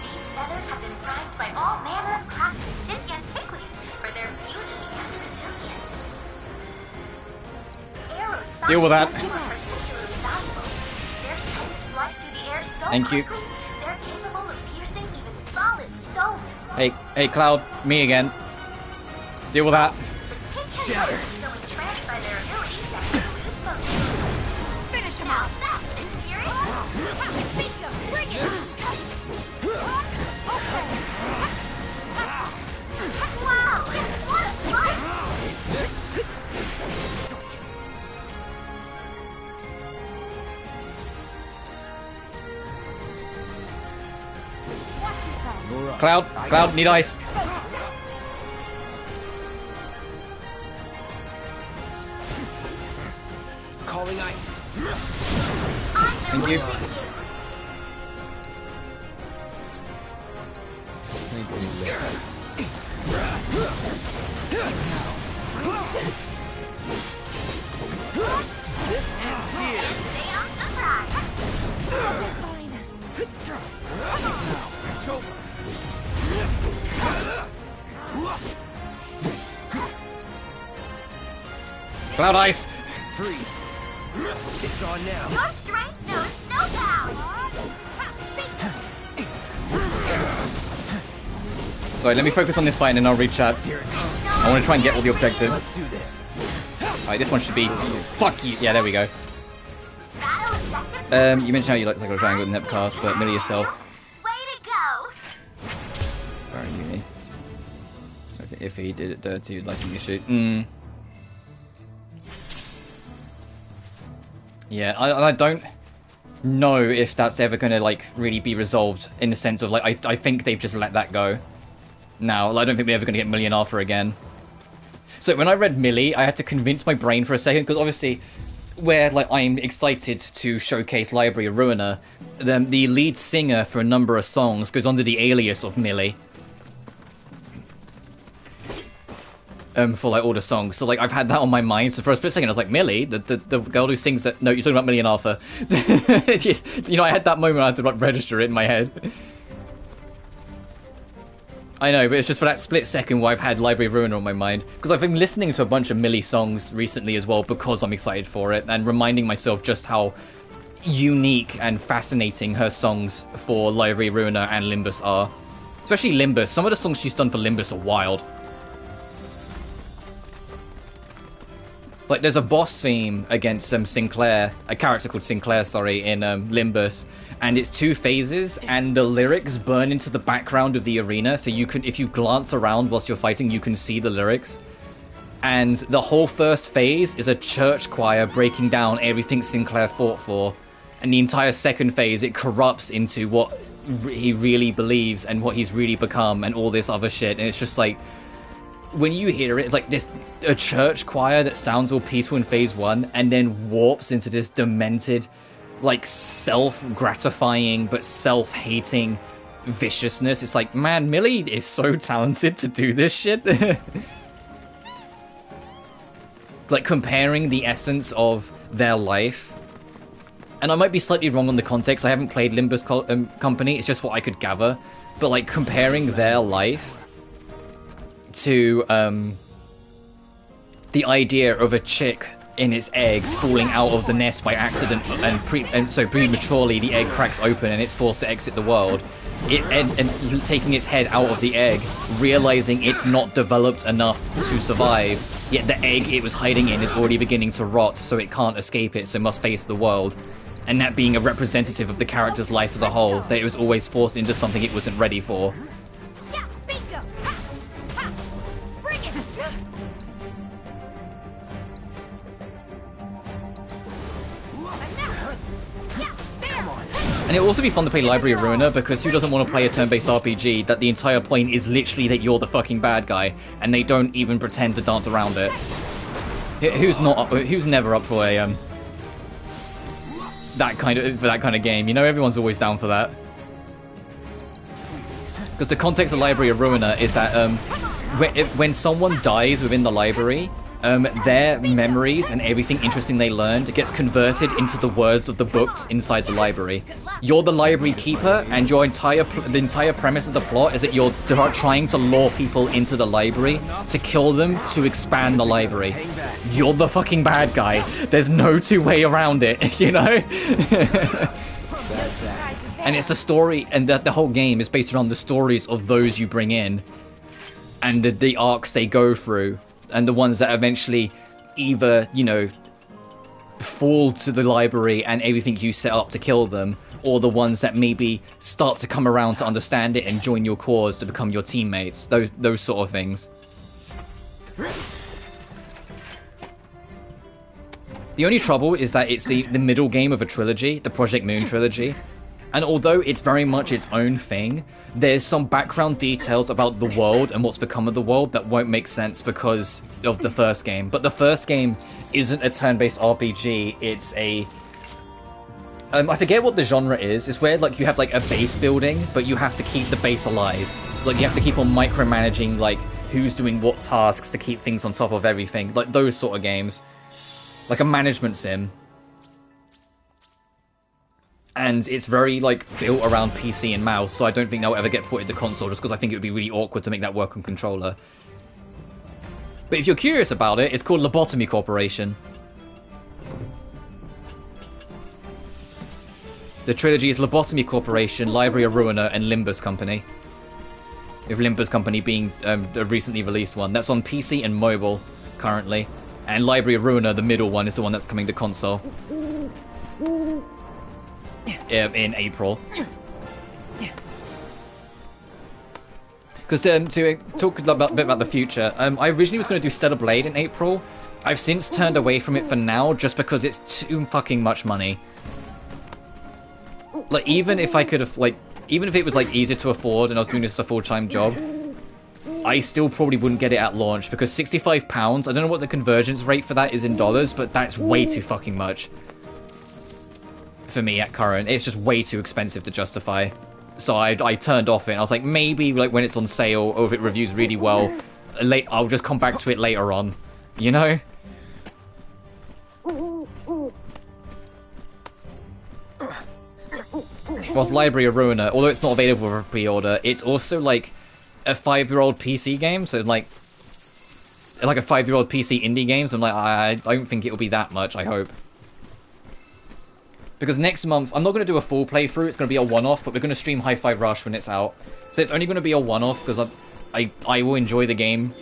These feathers have been prized by all manner of craftsmen since antiquity for their beauty and resilience. Arrows deal with that. They're said to slice through the air so Thank you. quickly, they're capable of piercing even solid stones. Hey, Cloud, me again. Deal with that. Shatter. So entranced by their abilities that you lose focus. Finish him out. That's the spirit. Bingo. Bring it. Wow. What a fight. Watch yourself. Cloud, need ice. Calling ice. Thank you. This ends here. Stay on surprise. It's over. Cloud ice. Freeze. It's on now. Your strength knows no bounds. Sorry, let me focus on this fight and then I'll read chat. I want to try and get all the objectives. Let's do this. Alright, this one should be... Fuck you! Yeah, there we go. You mentioned how you like to cycle a triangle with Nepcast, but middle yourself. Way to go. Where are you? If he did it dirty, you'd like him to shoot. Yeah, I don't know if that's ever going to, like, really be resolved in the sense of, like, I think they've just let that go. Now, I don't think we're ever going to get Millie and Alpha again. So when I read Millie, I had to convince my brain for a second, because obviously, where, like, I'm excited to showcase Library of Ruiner, the lead singer for a number of songs goes under the alias of Millie. For like all the songs, so like I've had that on my mind. So for a split second, I was like, Millie, the girl who sings that. No, you're talking about Millie and Alpha. You know, I had that moment. I had to like register it in my head. I know, but it's just for that split second where I've had Library of Ruiner on my mind, because I've been listening to a bunch of Millie songs recently as well because I'm excited for it and reminding myself just how unique and fascinating her songs for Library of Ruiner and Limbus are. Especially Limbus. Some of the songs she's done for Limbus are wild. Like, there's a boss theme against Sinclair, a character called Sinclair, sorry, in Limbus, and it's 2 phases, and the lyrics burn into the background of the arena, so you can, if you glance around whilst you're fighting, you can see the lyrics. And the whole first phase is a church choir breaking down everything Sinclair fought for, and the entire second phase, it corrupts into what he really believes and what he's really become and all this other shit, and it's just like, when you hear it, it's like this a church choir that sounds all peaceful in phase 1 and then warps into this demented, like, self-gratifying but self-hating viciousness. It's like, man, Millie is so talented to do this shit. Like, comparing the essence of their life, and I might be slightly wrong on the context, I haven't played Limbus Company, it's just what I could gather. but like comparing their life to the idea of a chick in its egg falling out of the nest by accident and so prematurely the egg cracks open and it's forced to exit the world. And taking its head out of the egg, realizing it's not developed enough to survive, yet the egg it was hiding in is already beginning to rot, so it can't escape it, so must face the world. And that being a representative of the character's life as a whole, that it was always forced into something it wasn't ready for. Yeah, bingo! Ha! Ha! Bring it! And it'll also be fun to play Library of Ruina, because who doesn't want to play a turn-based RPG that the entire point is literally that you're the fucking bad guy, and they don't even pretend to dance around it. Who's never up for a that kind of game? You know, everyone's always down for that. Because the context of Library of Ruina is that when someone dies within the library, their memories and everything interesting they learned gets converted into the words of the books inside the library. You're the library keeper, and the entire premise of the plot is that you're trying to lure people into the library to kill them to expand the library. You're the fucking bad guy. There's no two way around it, you know? And it's a story, and the whole game is based around the stories of those you bring in and the arcs they go through. And the ones that eventually either, you know, fall to the library and everything you set up to kill them, or the ones that maybe start to come around to understand it and join your cause to become your teammates. Those sort of things. The only trouble is that it's the middle game of a trilogy, the Project Moon trilogy. And although it's very much its own thing, there's some background details about the world and what's become of the world that won't make sense because of the first game. But the first game isn't a turn-based RPG, it's a... I forget what the genre is. It's where like you have like a base building, but you have to keep the base alive. Like you have to keep on micromanaging like who's doing what tasks to keep things on top of everything. Like those sort of games. Like a management sim. And it's very, like, built around PC and mouse, so I don't think they'll ever get ported to console, just because I think it would be really awkward to make that work on controller. But if you're curious about it, it's called Lobotomy Corporation. The trilogy is Lobotomy Corporation, Library of Ruina, and Limbus Company. With Limbus Company being a recently released one. That's on PC and mobile, currently. And Library of Ruina, the middle one, is the one that's coming to console. In April. Because to talk a bit about the future, I originally was going to do Stellar Blade in April. I've since turned away from it for now, just because it's too fucking much money. Like, even if I could have, like, even if it was, like, easier to afford and I was doing this as a full-time job, I still probably wouldn't get it at launch, because £65, I don't know what the convergence rate for that is in dollars, but that's way too fucking much. For me at current, it's just way too expensive to justify. So I turned off it, and I was like, maybe like when it's on sale, or if it reviews really well, I'll just come back to it later on, you know? Whilst Library of Ruina, although it's not available for pre-order, it's also like a 5-year-old PC game, so like a 5-year-old PC indie game, so I'm like, I don't think it'll be that much, I hope. Because next month, I'm not going to do a full playthrough, it's going to be a one-off, but we're going to stream Hi-Fi Rush when it's out. So it's only going to be a one-off, because I will enjoy the game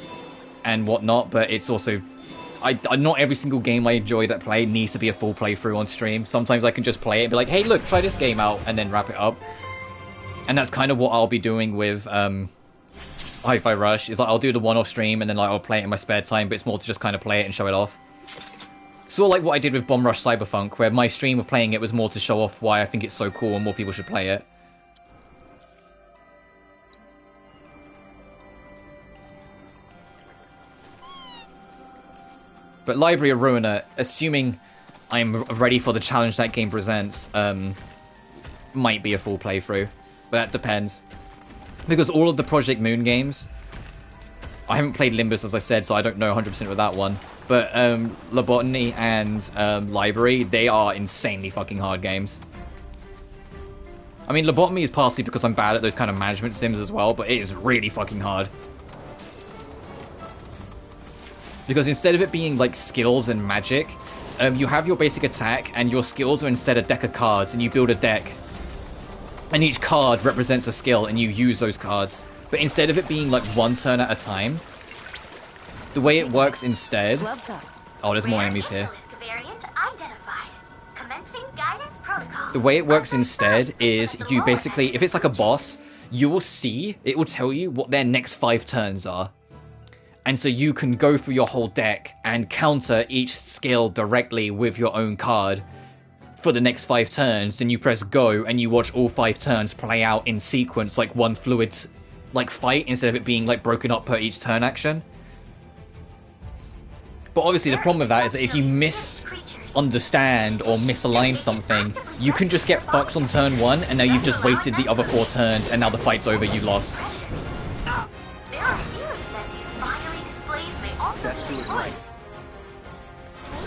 and whatnot, but it's also... not every single game I enjoy that play needs to be a full playthrough on stream. Sometimes I can just play it and be like, hey look, try this game out, and then wrap it up. And that's kind of what I'll be doing with Hi-Fi Rush, is like I'll do the one-off stream, and then like I'll play it in my spare time, but it's more to just kind of play it and show it off. Sort of like what I did with Bomb Rush Cyberpunk, where my stream of playing it was more to show off why I think it's so cool and more people should play it. But Library of Ruina, assuming I'm ready for the challenge that game presents, might be a full playthrough. But that depends. Because all of the Project Moon games... I haven't played Limbus, as I said, so I don't know 100% with that one. But Lobotomy and Library, they are insanely fucking hard games. I mean, lobotomy is partially because I'm bad at those kind of management sims as well, but it is really fucking hard. Because instead of it being like skills and magic, you have your basic attack and your skills are instead a deck of cards, and you build a deck. And each card represents a skill and you use those cards. But instead of it being like one turn at a time, the way it works instead... Oh, there's more enemies here. The way it works instead is you basically, if it's like a boss, you will see, it will tell you what their next 5 turns are. And so you can go through your whole deck and counter each skill directly with your own card for the next 5 turns. Then you press go and you watch all 5 turns play out in sequence like one fluid like fight instead of it being like broken up per each turn action. But obviously the problem with that is that if you misunderstand or misalign something, you can just get fucked on turn 1 and now you've just wasted the other 4 turns and now the fight's over, you lost.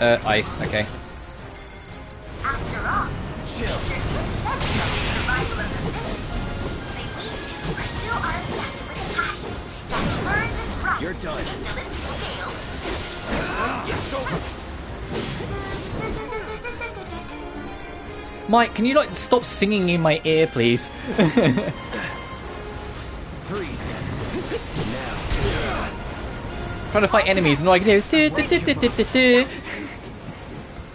Ice, okay. After all, nature accepts survival of the fittest. They need to pursue our objective with a passion that learns its right. You're done. It's over. Mike, can you like stop singing in my ear, please? Freeze. Now. Trying to fight enemies and all I can hear is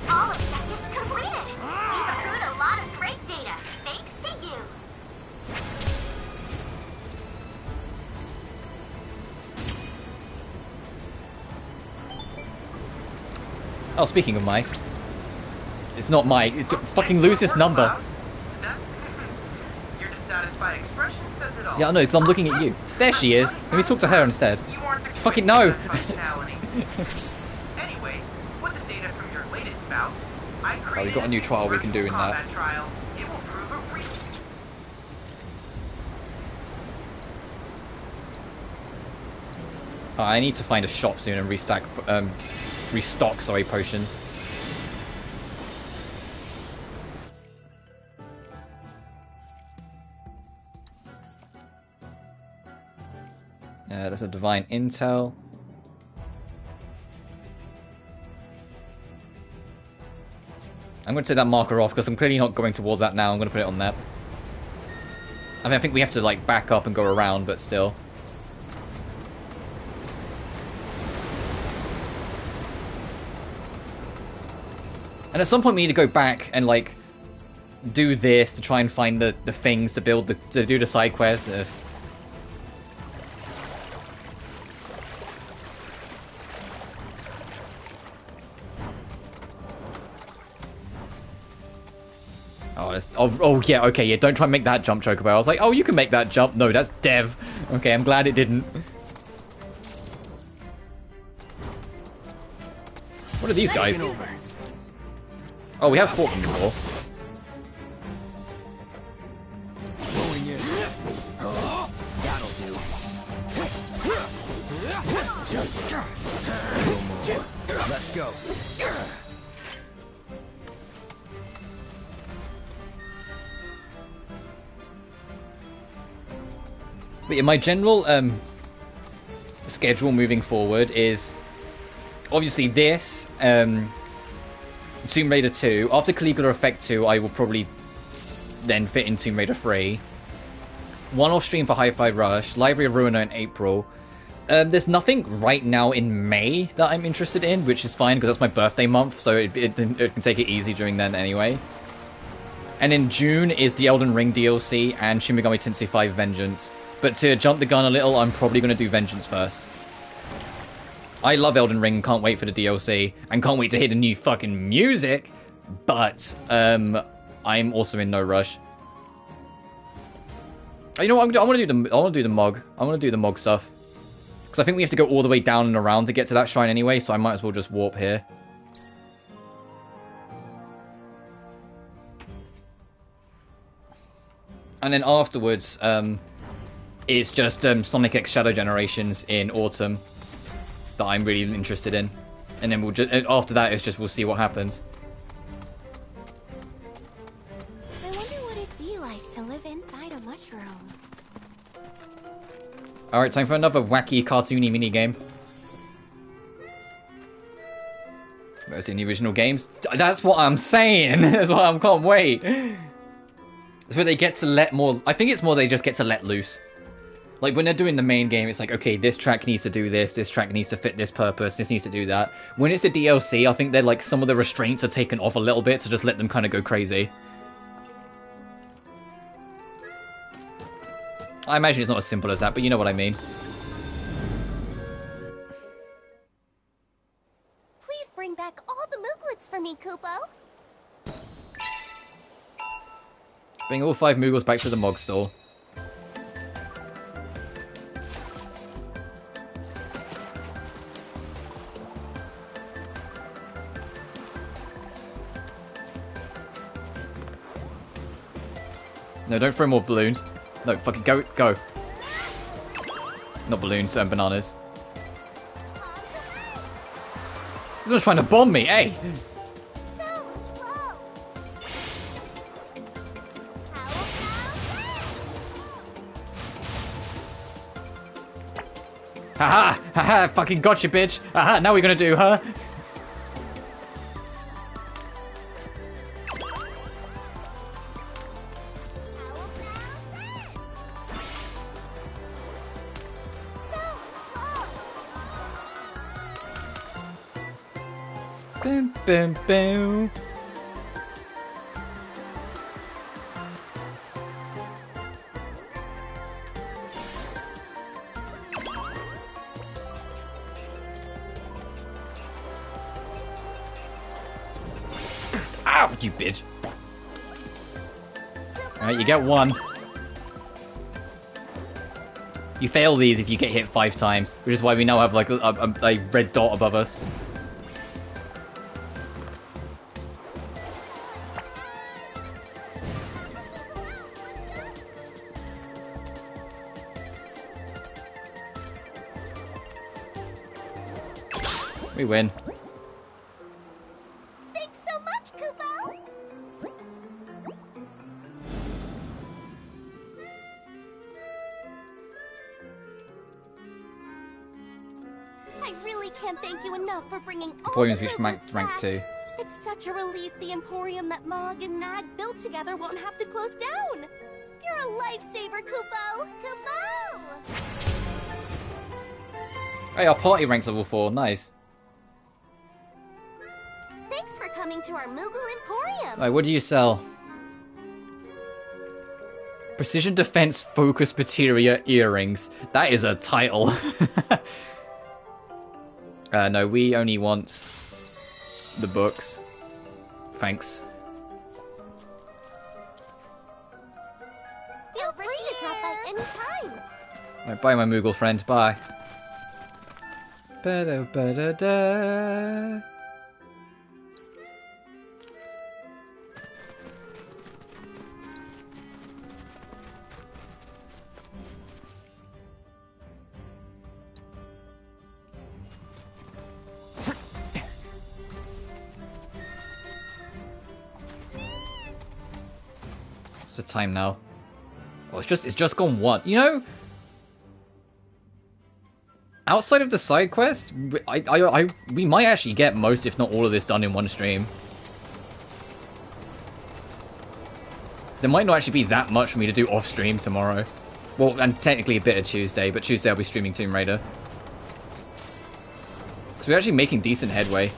All objectives completed. We've accrued a lot of great data, thanks to you. Oh, speaking of Mike, it's not Mike. Fucking lose this number. Your dissatisfied expression says it all. Yeah, I know, because I'm looking at you. There she is. Let me talk to her instead. Fucking no. Anyway, with the data from your latest bout, I created Oh, we got a new trial we can do in that. trial. It will prove a I need to find a shop soon and restock potions. That's a divine intel. I'm going to take that marker off because I'm clearly not going towards that now. I'm going to put it on there. I mean, I think we have to like back up and go around, but still. And at some point we need to go back and like do this to try and find the things to build to do the side quests. Oh yeah, okay, yeah, don't try and make that jump, Chocobo. I was like, oh, you can make that jump. No, that's Dev. Okay, I'm glad it didn't. What are these guys? Oh, we have fought them before. Going in. That'll do. Let's go. But yeah, my general schedule moving forward is obviously this, Tomb Raider 2. After Caligula Effect 2, I will probably then fit in Tomb Raider 3. One off stream for Hi-Fi Rush, Library of Ruina in April. There's nothing right now in May that I'm interested in, which is fine because that's my birthday month, so it can take it easy during then anyway. And in June is the Elden Ring DLC and Shin Megami Tensei 5 Vengeance. But to jump the gun a little, I'm probably going to do Vengeance first. I love Elden Ring, can't wait for the DLC, and can't wait to hear the new fucking music, but I'm also in no rush. You know what, I want to do the Mog. I want to do the Mog stuff. Because I think we have to go all the way down and around to get to that shrine anyway, so I might as well just warp here. And then afterwards, it's just Sonic X Shadow Generations in autumn that I'm really interested in, and then we'll just after that it's just we'll see what happens. I wonder what it'd be like to live Alright, time for another wacky, cartoony minigame. Where's in the original games? That's what I'm saying! That's why I can't wait! It's where they get to let more... I think it's more they just get to let loose. Like, when they're doing the main game, it's like, okay, this track needs to do this track needs to fit this purpose, this needs to do that. When it's the DLC, I think they're like, some of the restraints are taken off a little bit to just let them kind of go crazy. I imagine it's not as simple as that, but you know what I mean. Please bring back all the Mooglets for me, Kupo. Bring all 5 Moogles back to the Mog store. No, don't throw more balloons. No, fucking go. Not balloons, bananas. This one's trying to bomb me, hey! Haha! Haha! Fucking gotcha, bitch! Aha! Now we're gonna do her! Boom, boom, boom. Ow, you bitch. Alright, you get 1. You fail these if you get hit 5 times, which is why we now have like a red dot above us. We win. Thanks so much, Kupo! I really can't thank you enough for bringing all Emporium's the reached Mooglets rank back. 2. It's such a relief the Emporium that Mog and Mag built together won't have to close down. You're a lifesaver, Kupo! Kupo! Hey, our party ranks level 4. Nice. Thanks for coming to our Moogle Emporium. Right, what do you sell? Precision Defense Focus Materia Earrings. That is a title. No, we only want the books. Thanks. Feel free to drop by any time. Right, bye, my Moogle friend. Bye. Ba-da-ba-da-da. What's the time now? Oh, it's just gone 1. You know, outside of the side quests, we might actually get most, if not all of this done in one stream. There might not actually be that much for me to do off stream tomorrow. Well, and technically a bit of Tuesday, but Tuesday I'll be streaming Tomb Raider. Because we're actually making decent headway.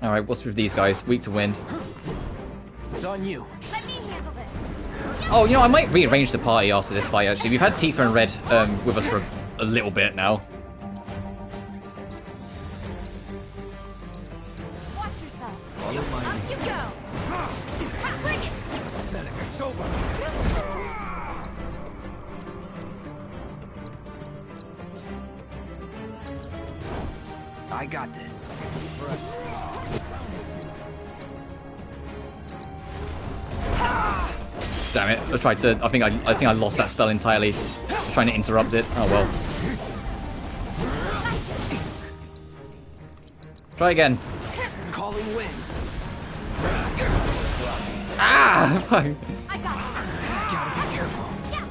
Alright, what's with these guys? Weak to wind. It's on you. Let me handle this. Oh, you know, I might rearrange the party after this fight, actually. We've had Tifa and Red with us for a little bit now. Watch yourself. Follow my Up you go. Bring it. It's over. I got this. Damn it! I tried to. I think I lost that spell entirely. Trying to interrupt it. Oh well. Try again. Calling wind. Ah! I got this. Gotta be careful. Yeah.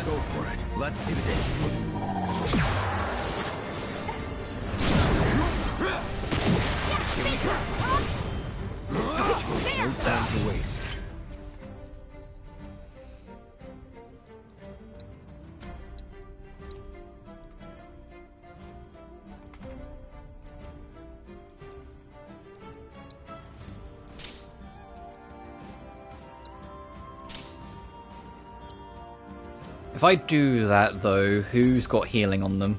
Go for it. Let's do this. No time to waste. If I do that though, who's got healing on them?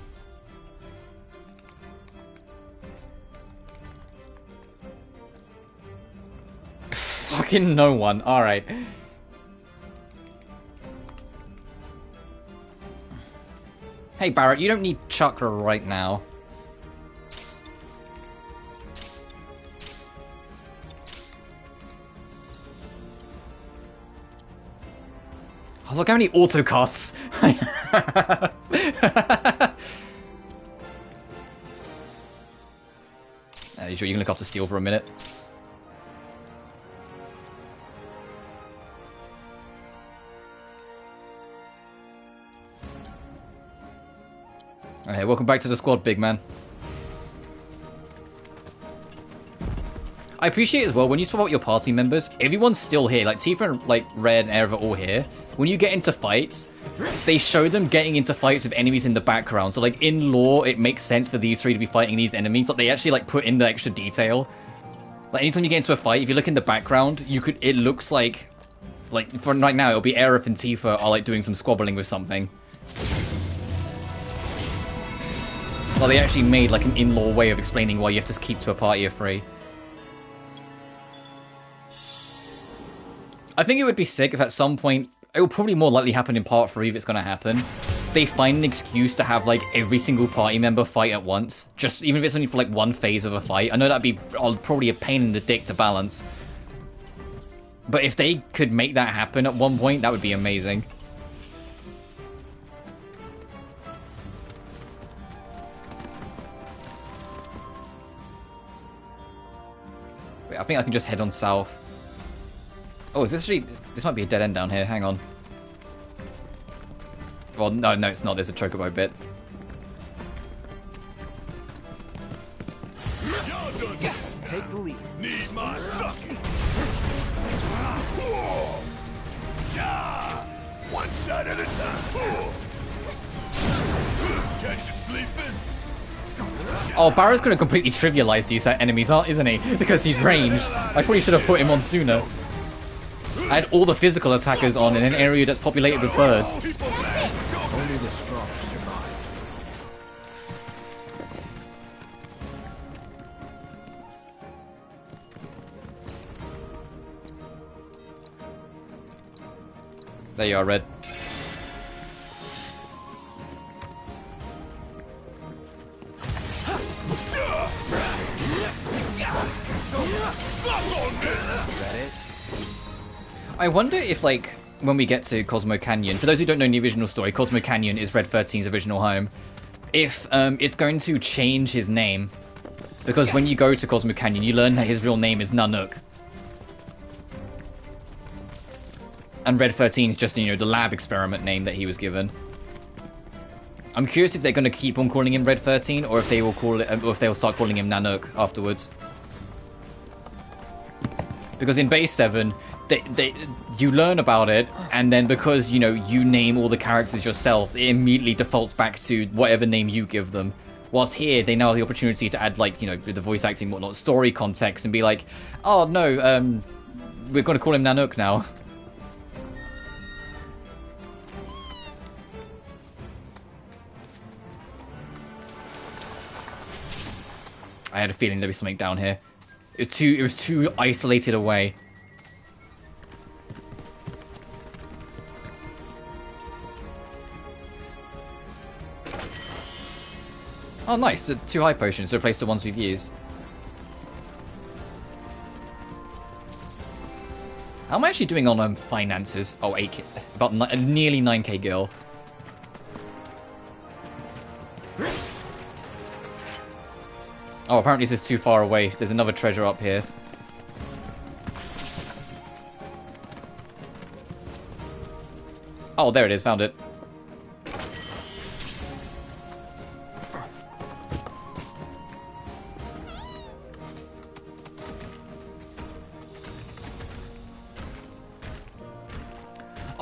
Fucking no one. Alright. Hey Barrett, you don't need chakra right now. Oh, look how many autocasts I have. You sure you can look after Steel for a minute? Okay, welcome back to the squad, big man. I appreciate as well, when you swap out your party members, everyone's still here. Like, Tifa and, like, Red and Aerith are all here. When you get into fights, they show them getting into fights with enemies in the background. So, like, in lore, it makes sense for these three to be fighting these enemies. Like, they actually, like, put in the extra detail. Like, anytime you get into a fight, if you look in the background, it looks like for right now, it'll be Aerith and Tifa are, like, doing some squabbling with something. Well, they actually made, like, an in-lore way of explaining why you have to keep to a party of three. I think it would be sick if at some point, it will probably more likely happen in part 3 if it's going to happen, they find an excuse to have, like, every single party member fight at once. Just, even if it's only for, like, one phase of a fight. I know that'd be probably a pain in the dick to balance. But if they could make that happen at one point, that would be amazing. Wait, I think I can just head on south. Oh, is this actually... This might be a dead end down here. Hang on. Well, no, it's not. There's a chocobo bit. Take the lead. Need my sucking. One shot at a time. Catch you sleeping. Oh, Barrett's going to completely trivialize these enemies, isn't he? Because he's ranged. I probably should have put him on sooner. I had all the physical attackers on in an area that's populated with birds. Only the strong survive. There you are, Red. I wonder if, like, when we get to Cosmo Canyon, for those who don't know the original story, Cosmo Canyon is Red 13's original home, if it's going to change his name. Because when you go to Cosmo Canyon, you learn that his real name is Nanook. And Red 13 is just, you know, the lab experiment name that he was given. I'm curious if they're going to keep on calling him Red 13, or if they will call it, or if they will start calling him Nanook afterwards. Because in Base 7, you learn about it, and then because, you know, you name all the characters yourself, it immediately defaults back to whatever name you give them. Whilst here, they now have the opportunity to add, like, you know, with the voice acting and whatnot, story context, and be like, oh, no, we're going to call him Nanook now. I had a feeling there'd be something down here. It was too isolated away. Oh, nice. 2 high potions to replace the ones we've used. How am I actually doing on finances? Oh, 8K. About nearly 9K gil. Oh, apparently this is too far away. There's another treasure up here. Oh, there it is. Found it.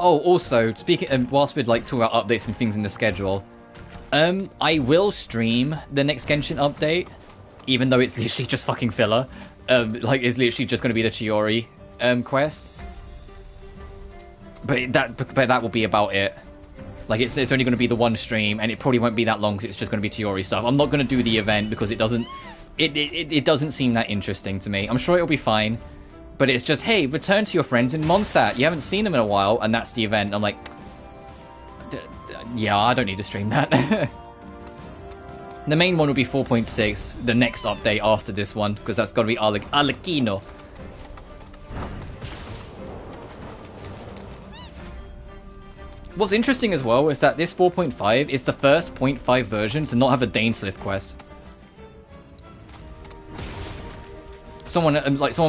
Oh, also, speaking, whilst we're like talking about updates and things in the schedule, I will stream the next Genshin update, even though it's literally just fucking filler. Like, it's literally just going to be the Chiori quest. But that will be about it. Like, it's only going to be the one stream, and it probably won't be that long because it's just going to be Chiori stuff. I'm not going to do the event because it doesn't seem that interesting to me. I'm sure it'll be fine, but it's just, hey, return to your friends in Mondstadt. You haven't seen them in a while, and that's the event. I'm like, yeah, I don't need to stream that. The main one will be 4.6, the next update after this one, because that's got to be Arlecchino. What's interesting as well is that this 4.5 is the first 0.5 version to not have a Dainsliff quest. Someone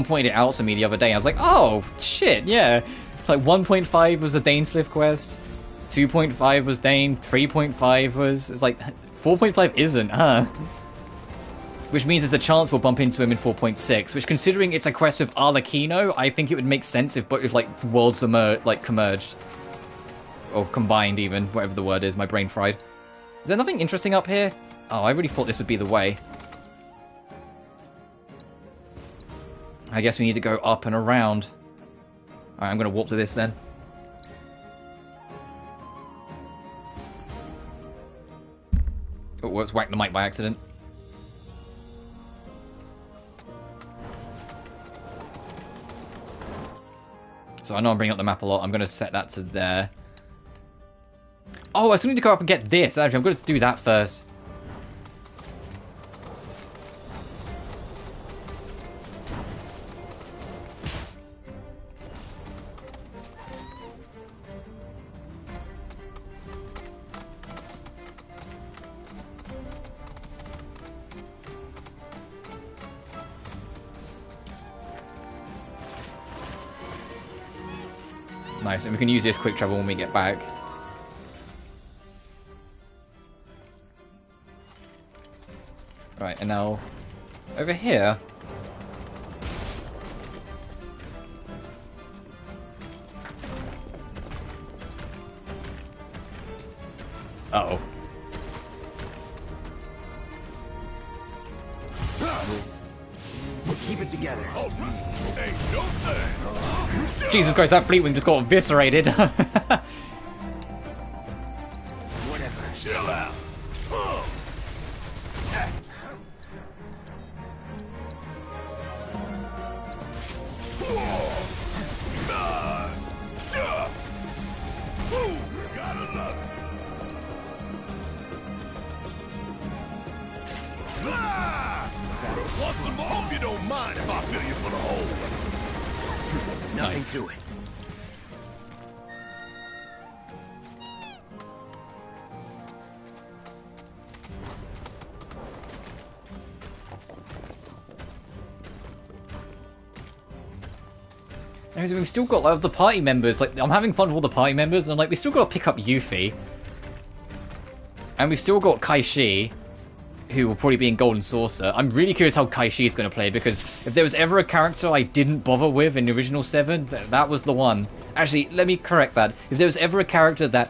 pointed it out to me the other day. I was like, oh shit, yeah. It's like 1.5 was a Dainsliff quest, 2.5 was Dane, 3.5 was. It's like 4.5 isn't, huh? Which means there's a chance we'll bump into him in 4.6. Which, considering it's a quest with Arlecchino, I think it would make sense if like worlds were converged. Or combined, even. Whatever the word is. My brain fried. Is there nothing interesting up here? Oh, I really thought this would be the way. I guess we need to go up and around. Alright, I'm going to warp to this then. Oh, let's whack the mic by accident. So I know I'm bringing up the map a lot. I'm going to set that to there. Oh, I still need to go up and get this. Actually, I'm going to do that first. Nice, and we can use this quick travel when we get back. Right, and now over here. Uh-oh. Keep it together. Jesus Christ, that Fleetwing just got eviscerated. Whatever. Chill out. Gotta love it. Want some more? Hope you don't mind if I fill you full of holes. Nothing Nice. to it. We've still got like the party members. Like, I'm having fun with all the party members, and I'm like, we still got to pick up Yuffie, and we've still got Kaishi, who will probably be in Golden Saucer. I'm really curious how Kaishi is going to play, because if there was ever a character I didn't bother with in the original 7, that was the one. Actually, let me correct that. If there was ever a character that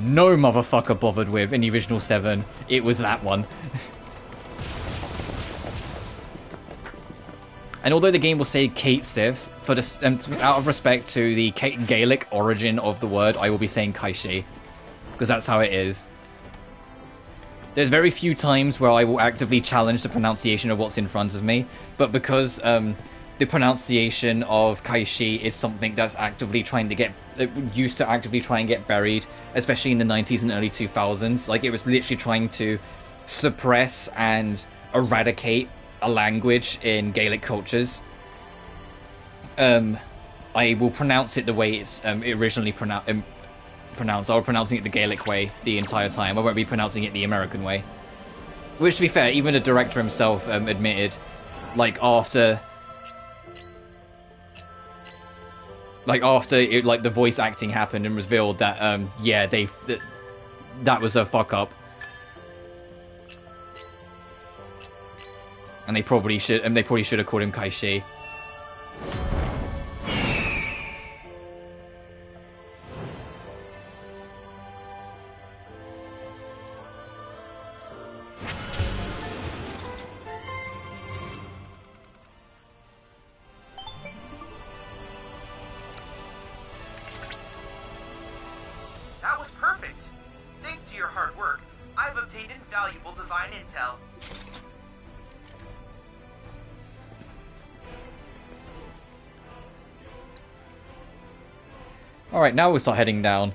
no motherfucker bothered with in the original 7, it was that one. And although the game will say Kate Sith, for the, out of respect to the Gaelic origin of the word, I will be saying Kaishi, because that's how it is. There's very few times where I will actively challenge the pronunciation of what's in front of me, but because the pronunciation of Kaishi is something that's actively trying to get used to actively try and get buried, especially in the 90s and early 2000s. Like, it was literally trying to suppress and eradicate a language in Gaelic cultures. I will pronounce it the way it's originally pronounced. I'll be pronouncing it the Gaelic way the entire time. I won't be pronouncing it the American way. Which, to be fair, even the director himself admitted, like after the voice acting happened and revealed that yeah, that was a fuck up, and they probably should have called him Kaishi. That was perfect. Thanks to your hard work, I've obtained invaluable divine intel. Alright, now we'll start heading down.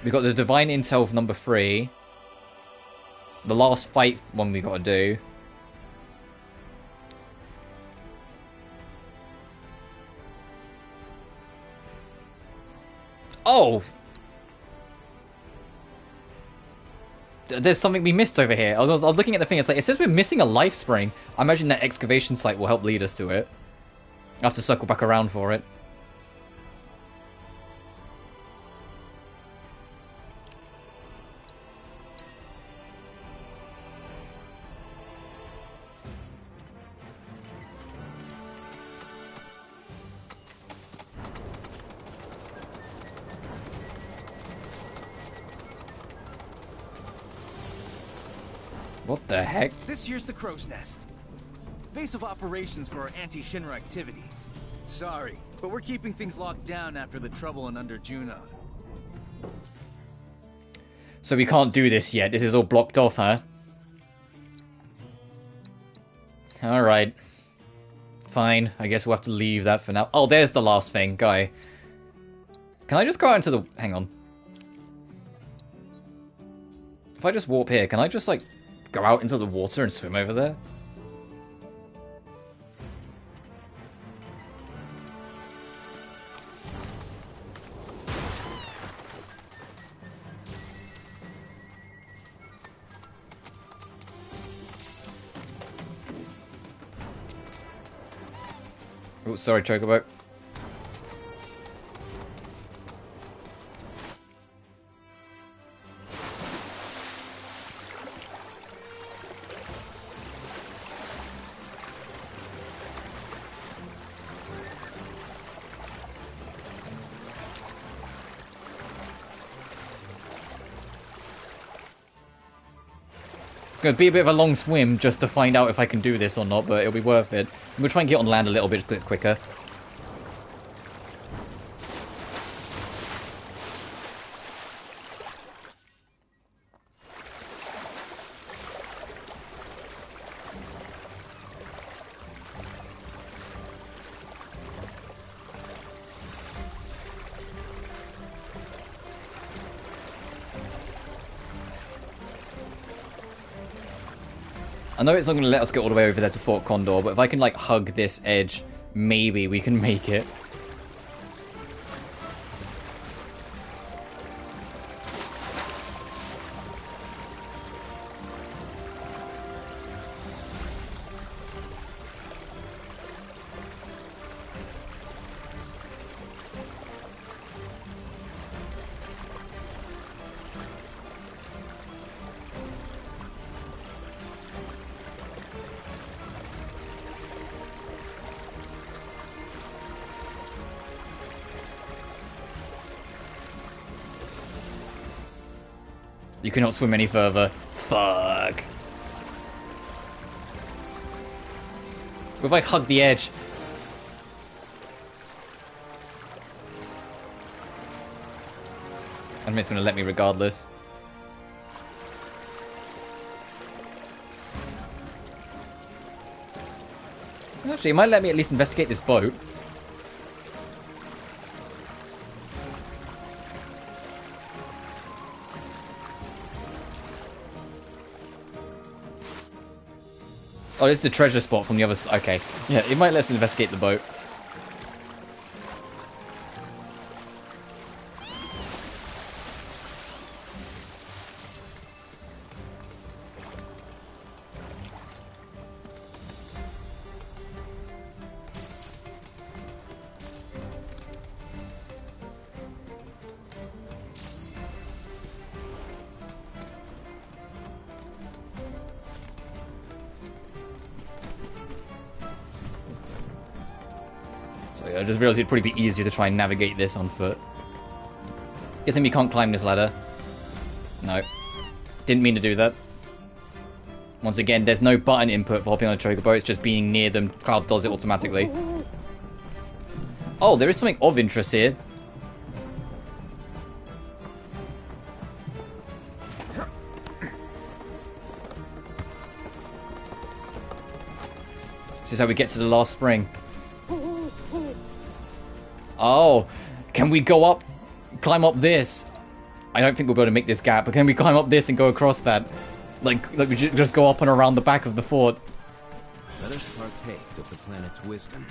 We got the divine intel for number 3. The last fight one we gotta do. Oh! There's something we missed over here. I was looking at the thing, it's like, it says we're missing a life spring. I imagine that excavation site will help lead us to it. I have to circle back around for it. What the heck? This here's the crow's nest. Base of operations for our anti-Shinra activities. Sorry, but we're keeping things locked down after the trouble in Under Junon. So we can't do this yet. This is all blocked off, huh? Alright. Fine. I guess we'll have to leave that for now. Oh, there's the last thing, guy. Can I just go out into the... Hang on. If I just warp here, can I just, like, go out into the water and swim over there? Oh, sorry, Chocobo. It's going to be a bit of a long swim just to find out if I can do this or not, but it'll be worth it. We'll try and get on land a little bit just because it's quicker. I know it's not going to let us get all the way over there to Fort Condor, but if I can, like, hug this edge, maybe we can make it. You cannot swim any further. Fuck. What if I hug the edge? I mean, it's going to let me regardless. Actually, it might let me at least investigate this boat. Oh, it's the treasure spot from the other side. Okay. Yeah, it might let us investigate the boat. I just realized it'd probably be easier to try and navigate this on foot. Guessing we can't climb this ladder. No. Didn't mean to do that. Once again, there's no button input for hopping on a chocobo, it's just being near them. Cloud does it automatically. Oh, there is something of interest here. This is how we get to the last spring. Oh, can we go up, climb up this? I don't think we'll be able to make this gap, but can we climb up this and go across that? Like we just go up and around the back of the fort. Let us partake of the planet's wisdom.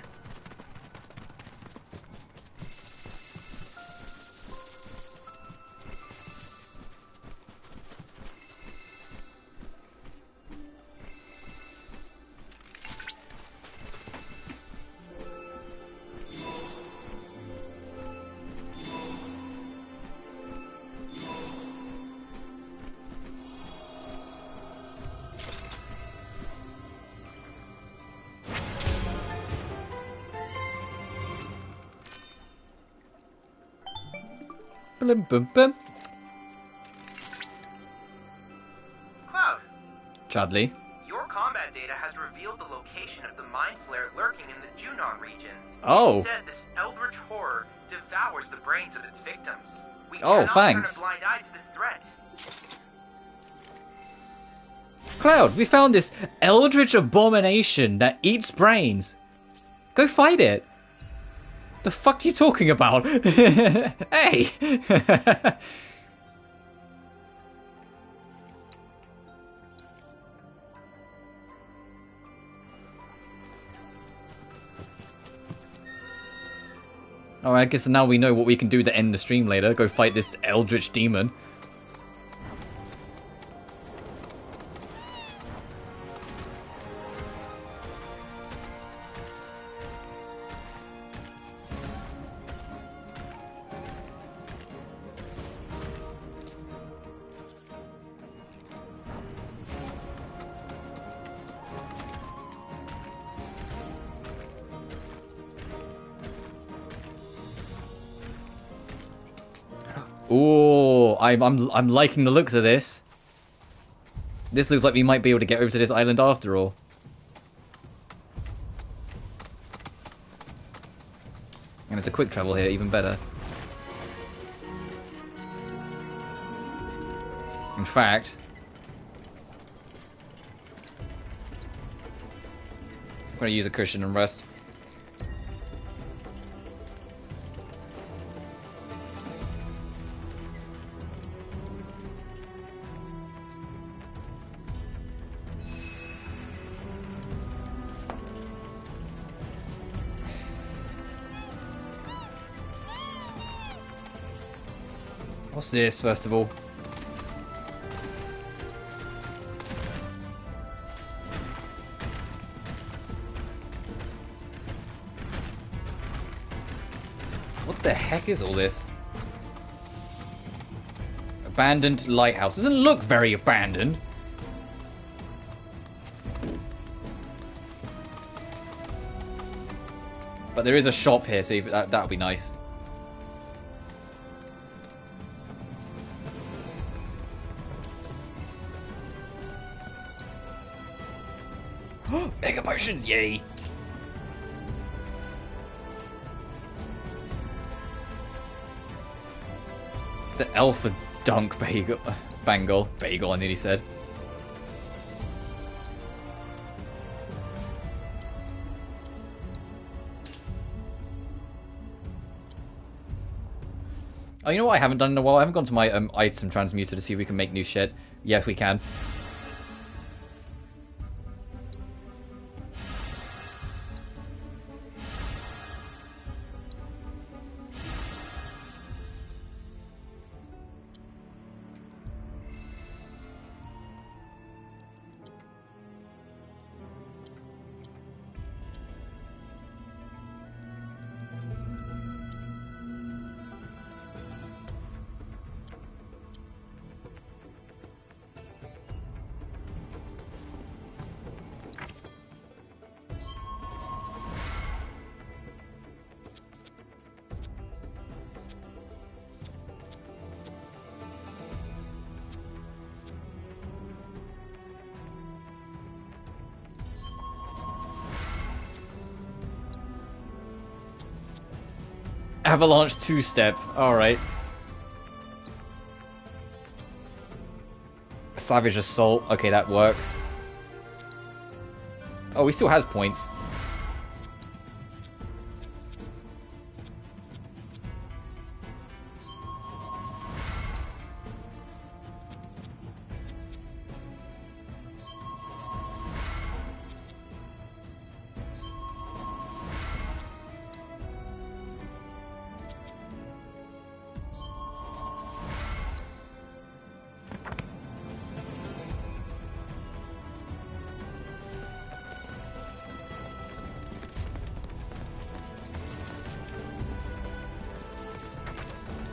Bum, bum, bum. Cloud. Chadley. Your combat data has revealed the location of the mind flare lurking in the Junon region. Oh. It said this eldritch horror devours the brains of its victims. We Oh, cannot thanks. turn a blind eye to this threat. Cloud, we found this eldritch abomination that eats brains. Go fight it. The fuck are you talking about? Hey! Alright, I guess now we know what we can do to end the stream later. Go fight this eldritch demon. Ooh, I'm liking the looks of this. This looks like we might be able to get over to this island after all. And it's a quick travel here, even better. In fact, I'm going to use a cushion and rest. What's this, first of all? What the heck is all this? Abandoned lighthouse. Doesn't look very abandoned. But there is a shop here, so that'll be nice. Mega potions, yay! The Alpha Dunk Bagel. Bagel, I nearly said. Oh, you know what I haven't done in a while? I haven't gone to my item transmuter to see if we can make new shit. Yes, we can. Avalanche two-step. Alright. Savage Assault. Okay, that works. Oh, he still has points.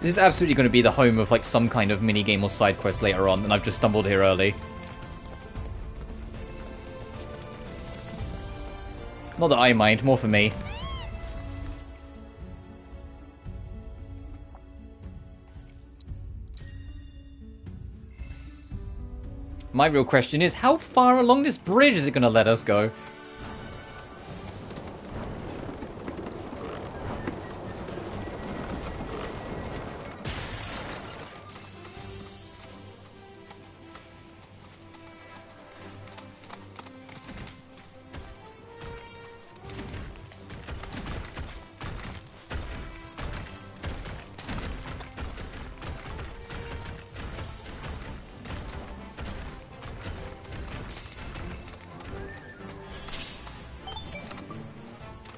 This is absolutely going to be the home of like some kind of minigame or side quest later on, and I've just stumbled here early. Not that I mind, more for me. My real question is, how far along this bridge is it going to let us go?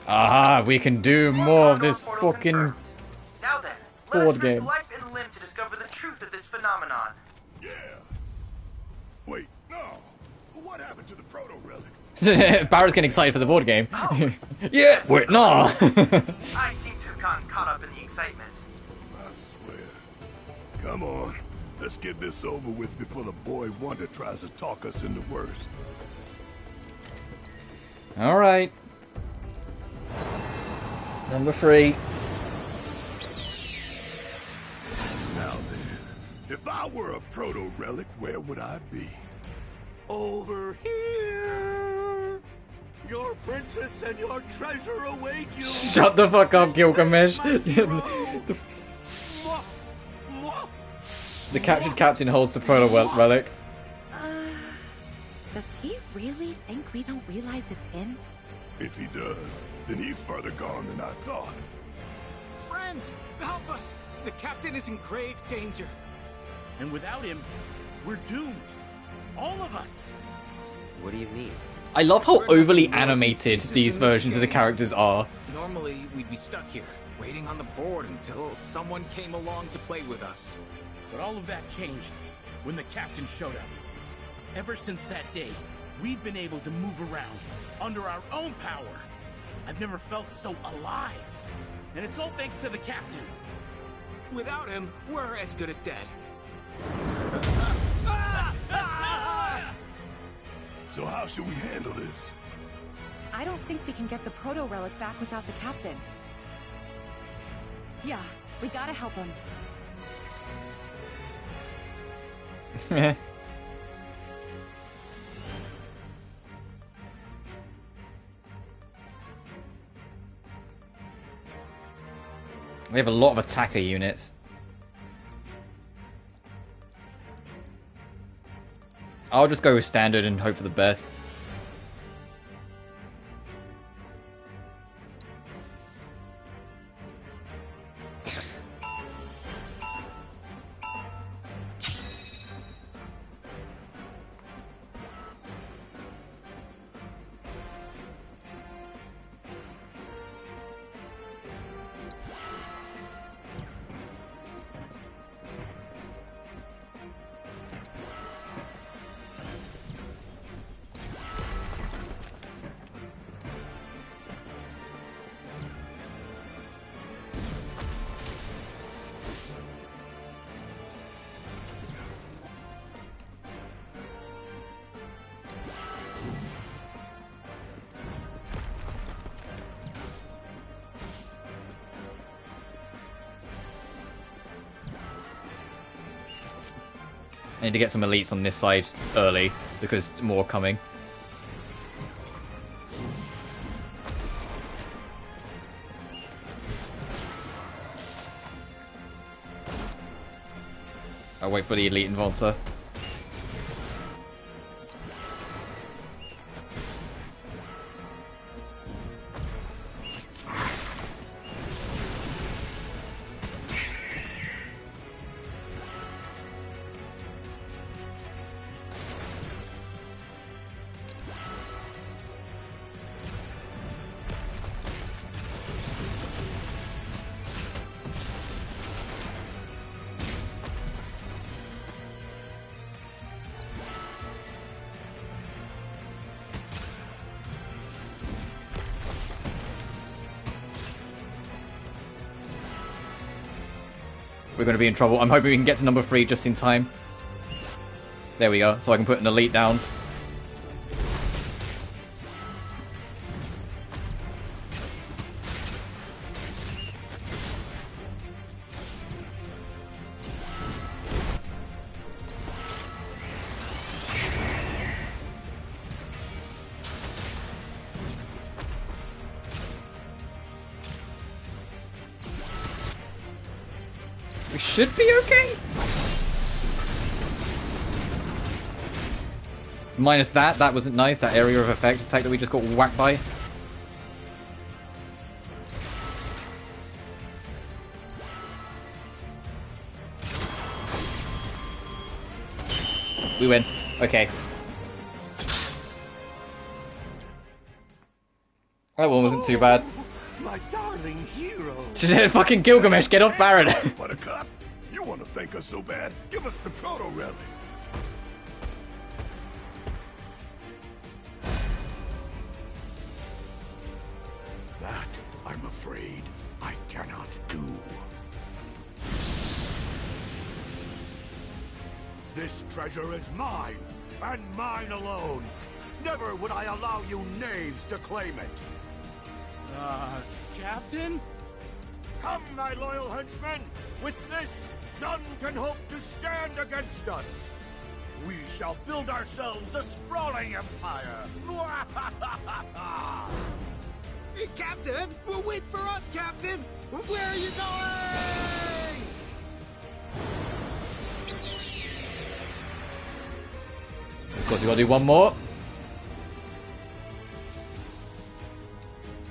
Aha, we can do more of this fucking now then, let board us risk game. life and limb to discover the truth of this phenomenon. Yeah. Wait, no. What happened to the proto-relic? Barrett's getting excited for the board game. Yeah, wait, no. I seem to have gotten caught up in the excitement. I swear. Come on. Let's get this over with before the boy wonder tries to talk us into worse. All right. Number 3. Now then, if I were a proto-relic, where would I be? Over here! Your princess and your treasure await you! Shut the fuck up, Gilgamesh. The captured captain holds the proto-relic. Does he really think we don't realize it's him? If he does, then he's further gone than I thought. Friends, help us! The captain is in grave danger. And without him, we're doomed. All of us. What do you mean? I love how overly animated these versions of the characters are. Normally, we'd be stuck here, waiting on the board until someone came along to play with us. But all of that changed when the captain showed up. Ever since that day, we've been able to move around under our own power. I've never felt so alive. And it's all thanks to the captain. Without him, we're as good as dead. So how should we handle this? I don't think we can get the proto-relic back without the captain. Yeah, we gotta help him. We have a lot of attacker units. I'll just go with standard and hope for the best. I need to get some elites on this side early, because more are coming. I'll wait for the elite involter. we're going to be in trouble. I'm hoping we can get to number 3 just in time. There we go, so I can put an elite down. We should be okay. Minus that wasn't nice, that area of effect attack that we just got whacked by. We win. Okay. That one wasn't too bad. My darling hero. Fucking Gilgamesh, get off Baron. Buttercup, you want to thank us so bad? Give us the proto relic. That, I'm afraid, I cannot do. This treasure is mine, and mine alone. Never would I allow you knaves to claim it. Captain? Come, my loyal henchmen! With this, none can hope to stand against us! We shall build ourselves a sprawling empire! Captain! Well, wait for us, Captain! Where are you going? Of course, we gotta do one more.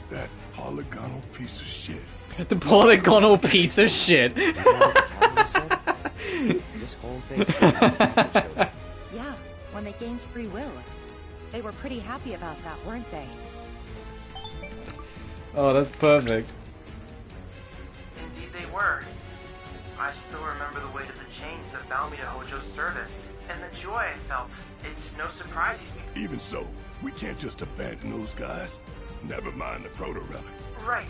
That polygonal piece of shit. The polygonal piece of shit. This whole thing. Yeah, when they gained free will. They were pretty happy about that, weren't they? Oh, that's perfect. Indeed they were. I still remember the weight of the chains that bound me to Hojo's service, and the joy I felt. It's no surprise he's... Even so, we can't just abandon those guys. Never mind the proto relic. Right.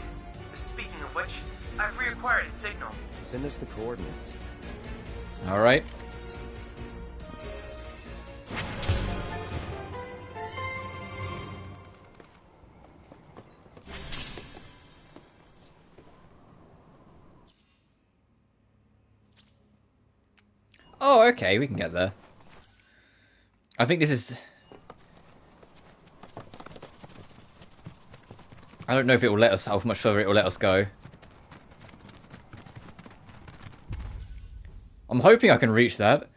Speaking of which, I've reacquired its signal. Send us the coordinates. Alright. Oh, okay, we can get there. I think this is... I don't know if it will let us, how much further it will let us go. I'm hoping I can reach that.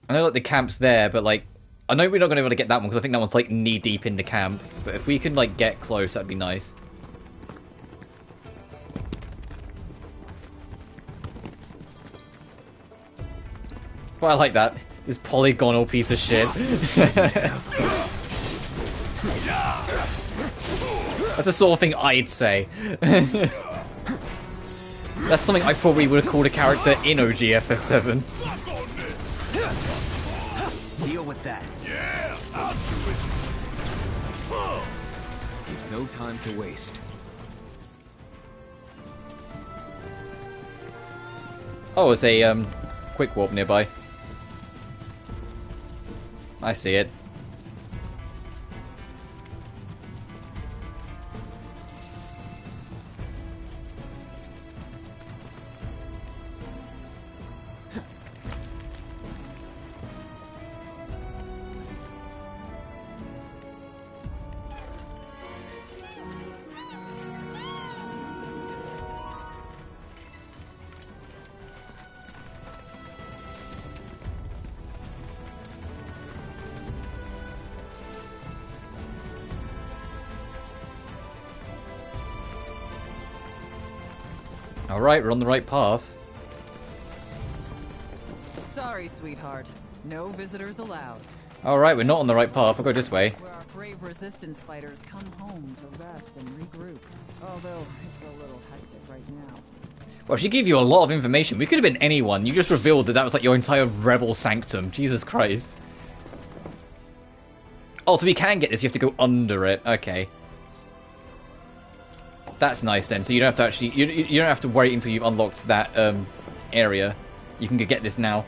I know like the camp's there, but like, I know we're not going to be able to get that one because I think that one's like knee deep in the camp. But if we can like get close, that'd be nice. But I like that. This polygonal piece of shit. That's the sort of thing I'd say. That's something I probably would have called a character in OG FF7. Deal with that. Yeah, I'll do it. No time to waste. Oh, there's a quick warp nearby. I see it. Alright, we're on the right path. Sorry, sweetheart. No visitors allowed. Alright, we're not on the right path. We'll go this way. Where our brave resistance fighters come home to rest and regroup. Although, it's a little hectic right now. Well, she gave you a lot of information. We could have been anyone. You just revealed that that was like your entire rebel sanctum. Jesus Christ. Oh, so we can get this. You have to go under it. Okay. That's nice then. So you don't have to actually... You don't have to wait until you've unlocked that area. You can get this now.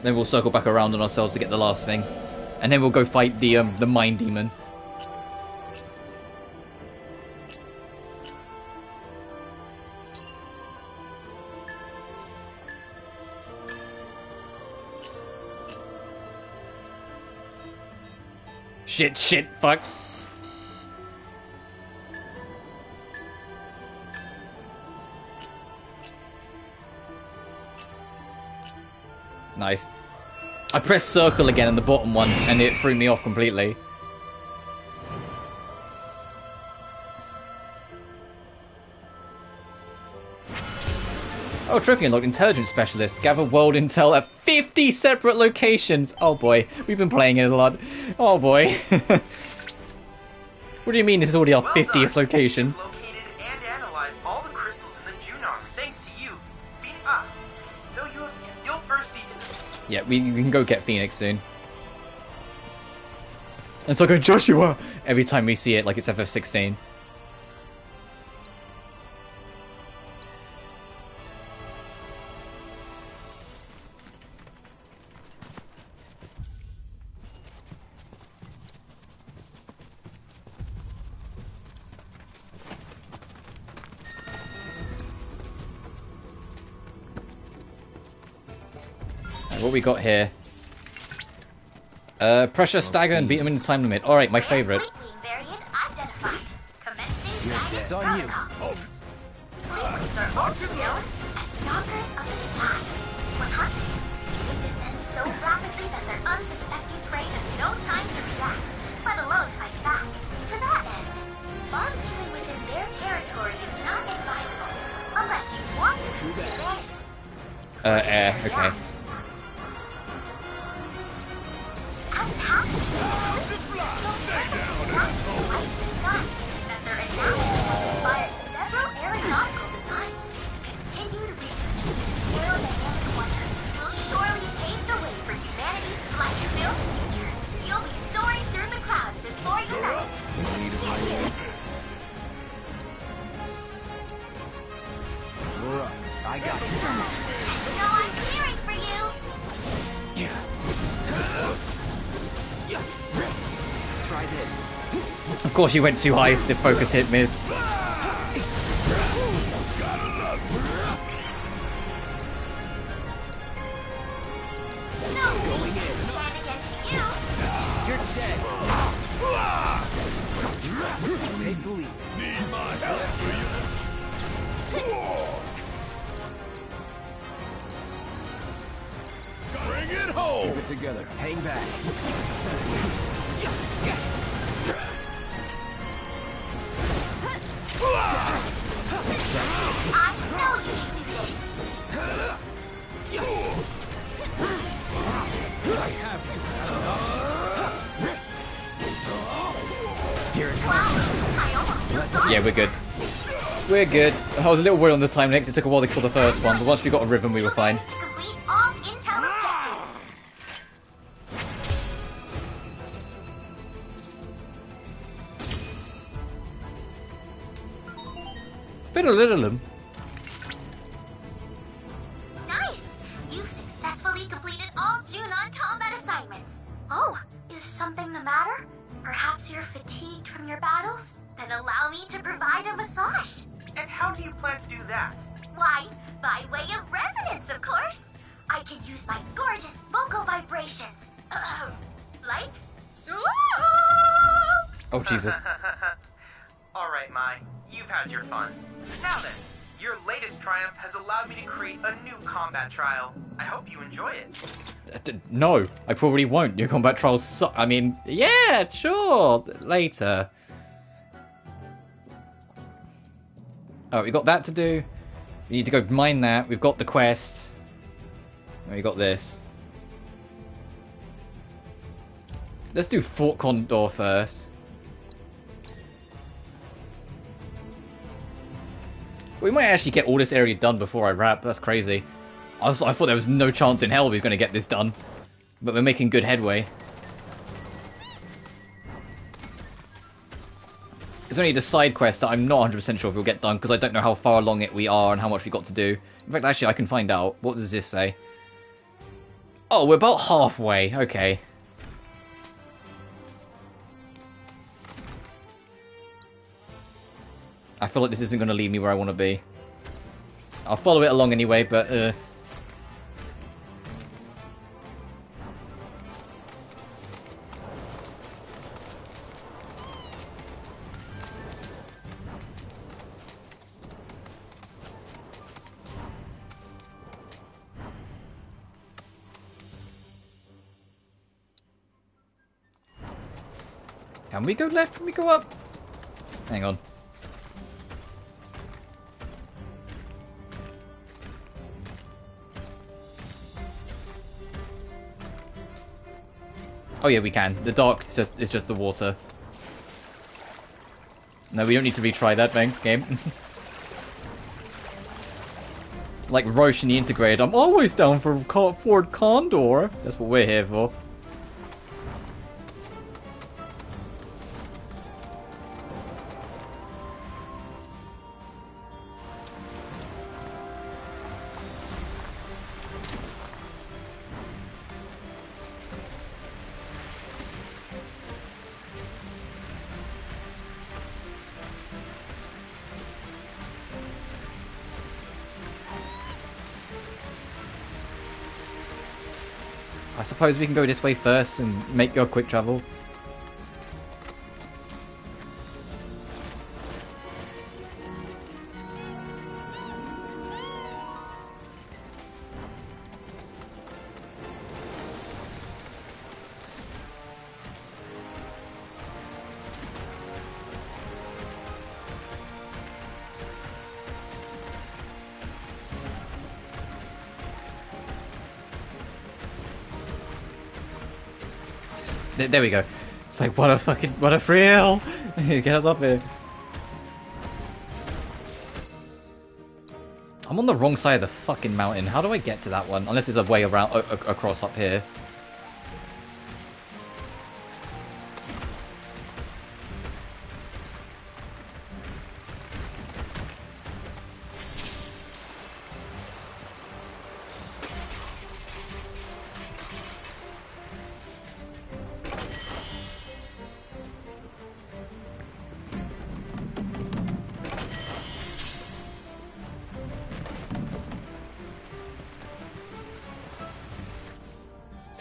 Then we'll circle back around on ourselves to get the last thing. And then we'll go fight the Mind Demon. Shit, fuck. Nice. I pressed circle again on the bottom one, and it threw me off completely. Oh, trophy unlocked. Intelligence Specialist. Gather world intel at 50 separate locations. Oh boy, we've been playing it a lot. Oh boy. What do you mean this is already our 50th location? You've located and analyzed all the crystals in the Junar, thanks to you. Though you'll first need to... Yeah, we can go get Phoenix soon. It's like a Joshua every time we see it, like it's FF16. What we got here? Pressure, stagger, and beat him in the time limit. Alright, my favorite. It's on you. Waifus are also known as stalkers of the skies. When hunted, they descend so rapidly that their unsuspecting prey has no time to react, let alone fight back. To that end, farm killing within their territory is not advisable, unless you want to Okay. As it happens, they're so not the skies that their analysis has inspired several aeronautical designs. Continued research into this aerodynamic wonder will surely pave the way for humanity's flight-filled future. You'll be soaring through the clouds before you know it. We're up. I got you. You know I'm cheering for you. Try this. Of course you went too high, so the focus hit miss. No, going in. Stand against you. You're dead. Take the lead. Need my help, do you? Bring it home! Keep it together. Hang back. I know you can do this. I have you. Here it comes. Yeah, we're good. We're good. I was a little worried on the time next. It took a while to kill the first one, but once we got a rhythm, we were fine. To complete all intel objectives. Fiddle-diddle-dum. Nice! You've successfully completed all Junon combat assignments. Oh, is something the matter? Perhaps you're fatigued from your battles? Then allow me to provide a massage. And how do you plan to do that? Why, by way of resonance, of course. I can use my gorgeous vocal vibrations. Like so. Oh, Jesus. Alright, Mai. You've had your fun. Now then, your latest triumph has allowed me to create a new combat trial. I hope you enjoy it. No, I probably won't. Your combat trials suck. I mean, yeah, sure. Later. Oh, we got that to do. We need to go mine that. We've got the quest. We got this. Let's do Fort Condor first. We might actually get all this area done before I wrap. That's crazy. I thought there was no chance in hell we were going to get this done. But we're making good headway. There's only the side quest that I'm not 100% sure if we'll get done, because I don't know how far along it we are and how much we got to do. In fact, actually, I can find out. What does this say? Oh, we're about halfway. Okay. I feel like this isn't going to lead me where I want to be. I'll follow it along anyway, but... Can we go left? Can we go up? Hang on. Oh yeah, we can. The dark is just the water. No, we don't need to retry that, thanks, game. Like Roche in the Integrated, I'm always down for Ford Condor. That's what we're here for. I suppose we can go this way first and make your quick travel. There we go. It's like, what a thrill! Get us up here. I'm on the wrong side of the fucking mountain. How do I get to that one? Unless there's a way around, across up here.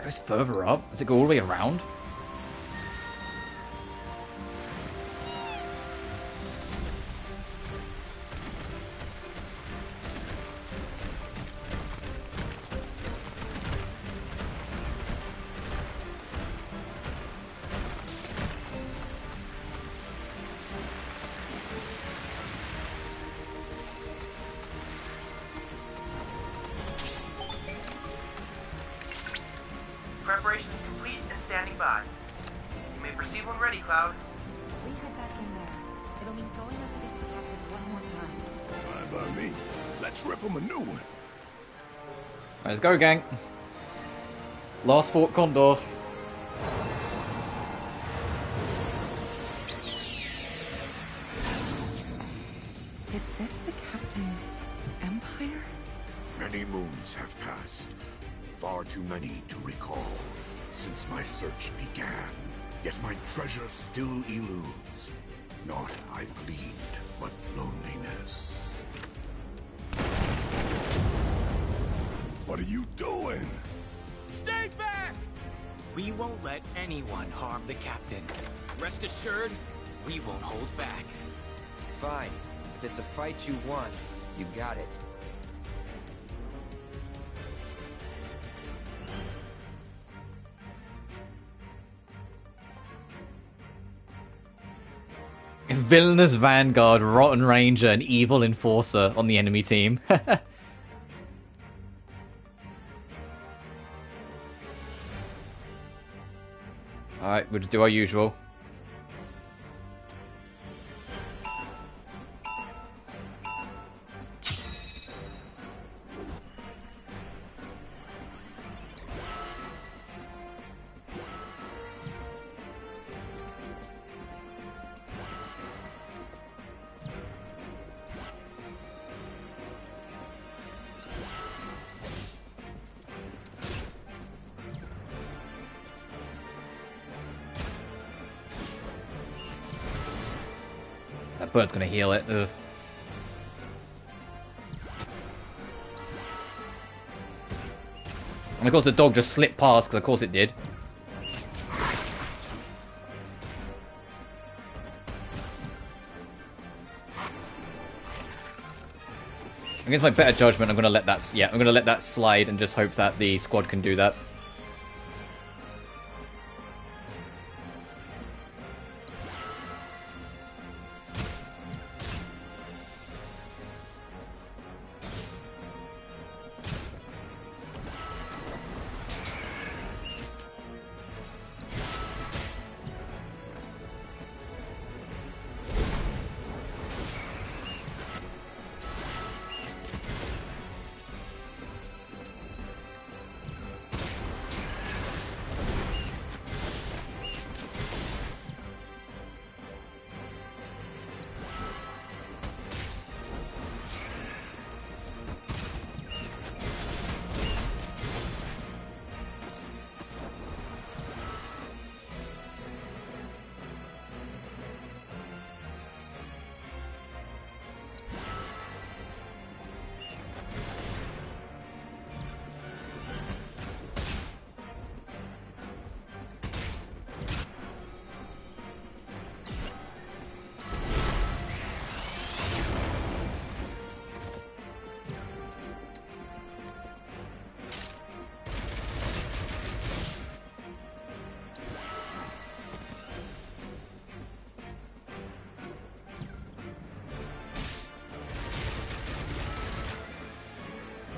Goes further up? Does it go all the way around? Preparations complete and standing by. You may proceed when ready, Cloud. We head back in there. It'll mean going up against the captain one more time. Fine by me. Let's rip him a new one. Let's go, gang. Last Fort Condor. Is this the captain's empire? Many moons have passed. Far too many to recall since my search began. Yet my treasure still eludes. Naught I've gleaned but loneliness. What are you doing? Stay back! We won't let anyone harm the captain. Rest assured, we won't hold back. Fine. If it's a fight you want, you got it. Villainous Vanguard, Rotten Ranger, and Evil Enforcer on the enemy team. Alright, we'll just do our usual. That bird's gonna heal it. Ugh. And of course the dog just slipped past, because of course it did. Against my better judgment, I'm gonna let that. Yeah, I'm gonna let that slide and just hope that the squad can do that.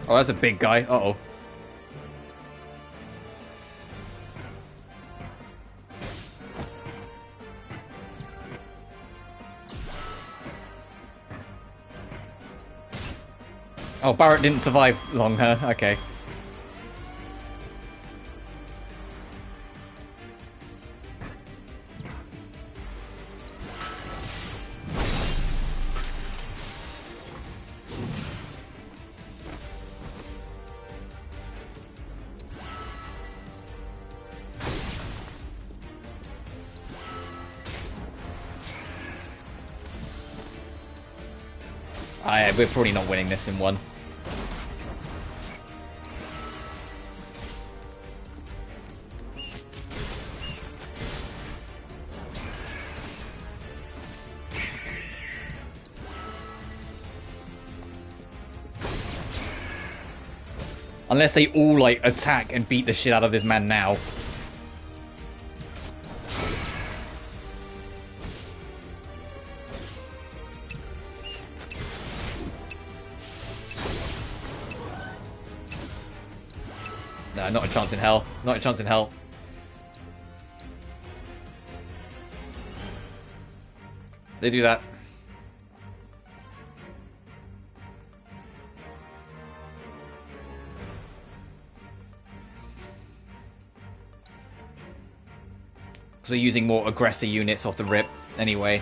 Oh, that's a big guy. Uh-oh. Oh, Barrett didn't survive long, huh? Okay. We're probably not winning this in one. Unless they all, like, attack and beat the shit out of this man now. No, not a chance in hell. Not a chance in hell. They do that. So we're using more aggressor units off the rip anyway.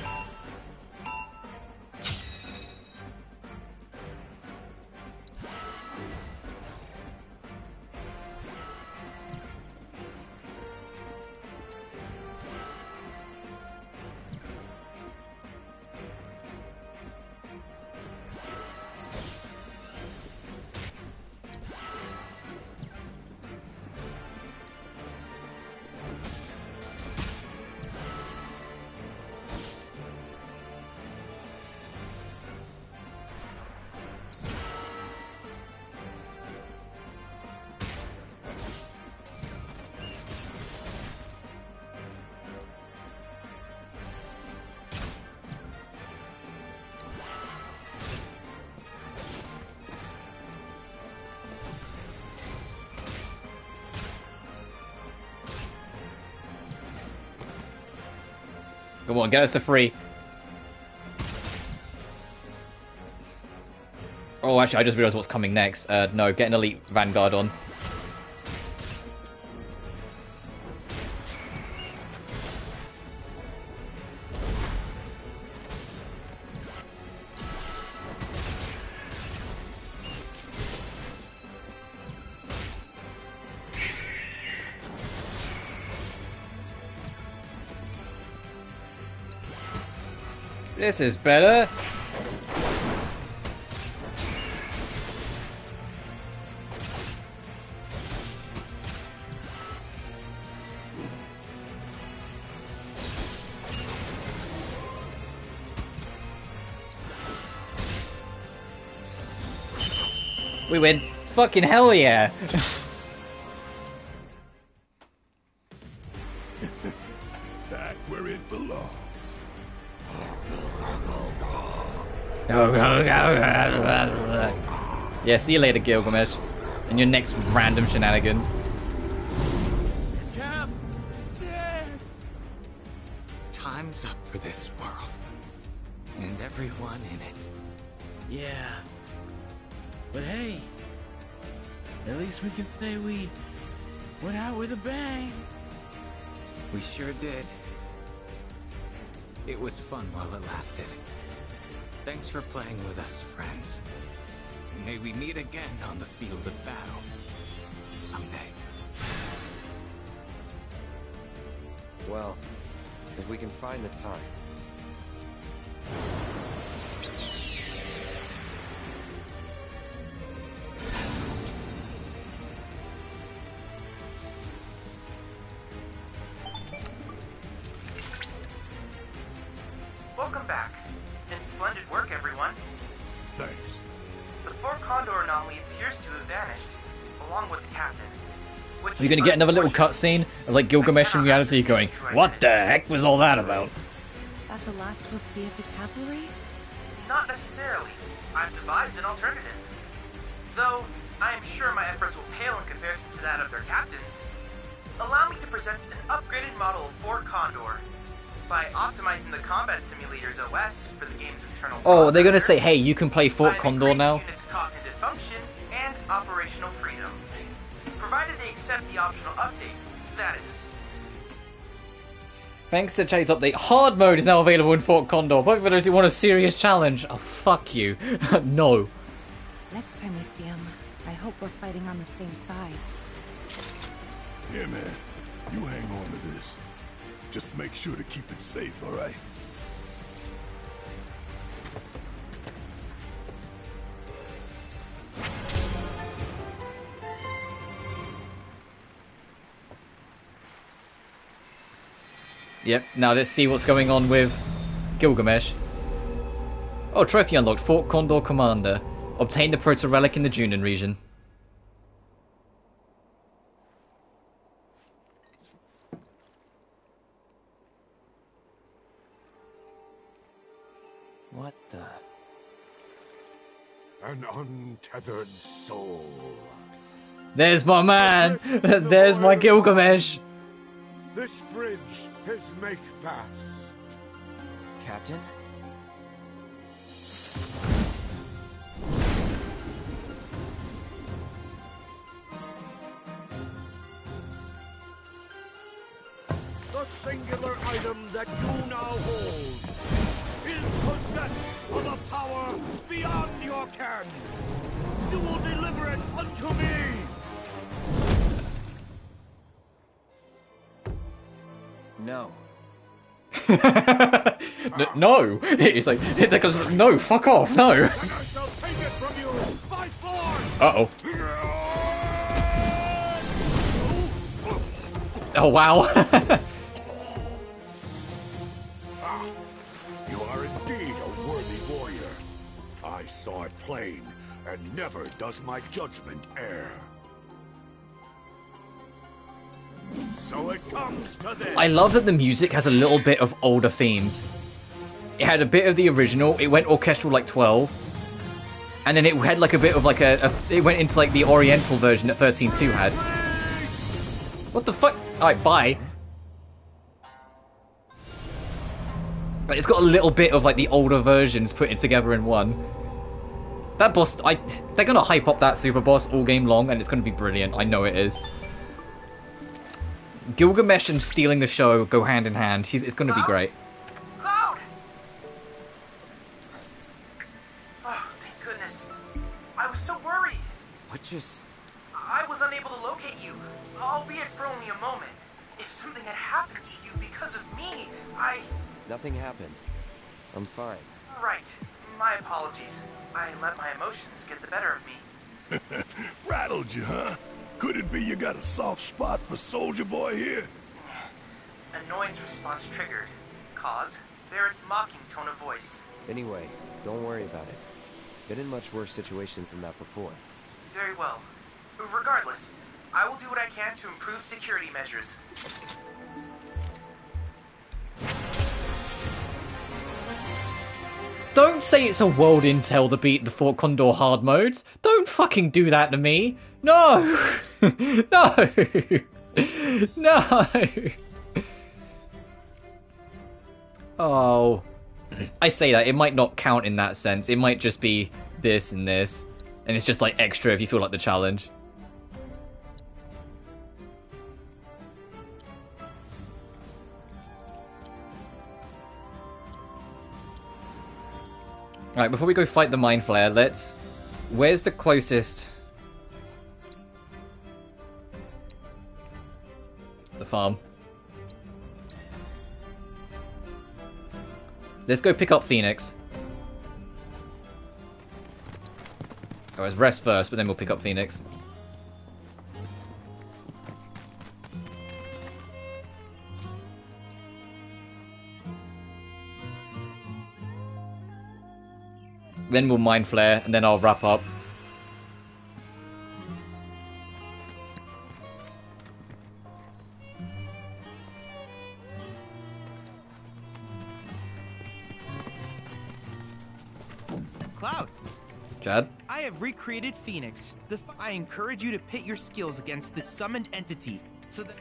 Come on, get us to 3. Oh, actually, I just realized what's coming next. No, get an elite vanguard on. This is better. We win. Fucking hell yeah. Back where it belongs. Yeah, see you later, Gilgamesh. And your next random shenanigans. Captain! Time's up for this world. And everyone in it. Yeah. But hey, at least we can say we went out with a bang. We sure did. It was fun while it lasted. Thanks for playing with us, friends. May we meet again on the field of battle. Someday. Well, if we can find the time. Welcome back. And splendid work, everyone. Thanks. The Fort Condor anomaly appears to have vanished, along with the captain. Which Are you gonna get another little cutscene of like Gilgamesh in reality going, "What the heck was all that about?" That the last we'll see of the cavalry? Not necessarily. I've devised an alternative. Though, I am sure my efforts will pale in comparison to that of their captains. Allow me to present an upgraded model of Fort Condor. By optimizing the combat simulator's OS for the game's internal Oh, they're gonna processor, say, "Hey, you can play Fort Condor now." its cognitive function and operational freedom. Provided they accept the optional update, that is. Thanks to Chase update, hard mode is now available in Fort Condor. Both for those who want a serious challenge. Oh, fuck you. No. Next time we see him, I hope we're fighting on the same side. Yeah, man. You hang on to this. Just make sure to keep it safe, all right? Yep, now let's see what's going on with Gilgamesh. Oh, trophy unlocked. Fort Condor Commander. Obtain the proto-relic in the Junin region. What the? An untethered soul. There's my man! There's my Gilgamesh! This bridge is make fast. Captain? The singular item that you now hold is possessed of a power beyond your ken. You will deliver it unto me. No. No! It's like, no, fuck off, no! And I shall take it from you by force. Uh-oh. Oh, wow. You are indeed a worthy warrior. I saw it plain, and never does my judgment err. So it comes to this. I love that the music has a little bit of older themes. It had a bit of the original, it went orchestral like 12, and then it had like a bit of like it went into like the oriental version that 13.2 had. What the fuck? Alright, bye. But it's got a little bit of like the older versions put in together in one. That boss, they're gonna hype up that super boss all game long, and it's gonna be brilliant. I know it is. Gilgamesh and stealing the show go hand in hand. It's gonna be great. Cloud! Oh, thank goodness. I was so worried. What just... I was unable to locate you, albeit for only a moment. If something had happened to you because of me, Nothing happened. I'm fine. Right. My apologies. I let my emotions get the better of me. Rattled you, huh? Could it be you got a soft spot for Soldier Boy here? Annoyance response triggered. Cause? Barrett's mocking tone of voice. Anyway, don't worry about it. Been in much worse situations than that before. Very well. Regardless, I will do what I can to improve security measures. Don't say it's a world intel to beat the Fort Condor hard modes. Don't fucking do that to me. No! No! No! Oh. I say that, it might not count in that sense. It might just be this and this. And it's just like extra if you feel like the challenge. Alright, before we go fight the Mind Flare, let's... Where's the closest... The farm. Let's go pick up Phoenix. Oh, let's rest first, but then we'll pick up Phoenix. Then we'll Mind Flare, and then I'll wrap up. Cloud! Chad? I have recreated Phoenix. I encourage you to pit your skills against this summoned entity, so that...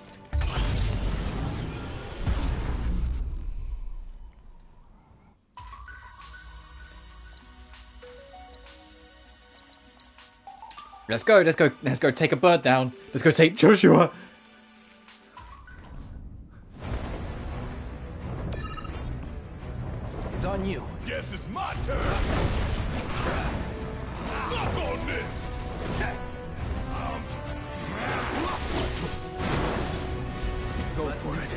Let's go, let's go take a bird down. Let's go take Joshua. It's on you. Guess it's my turn. Suck on this. Go for it.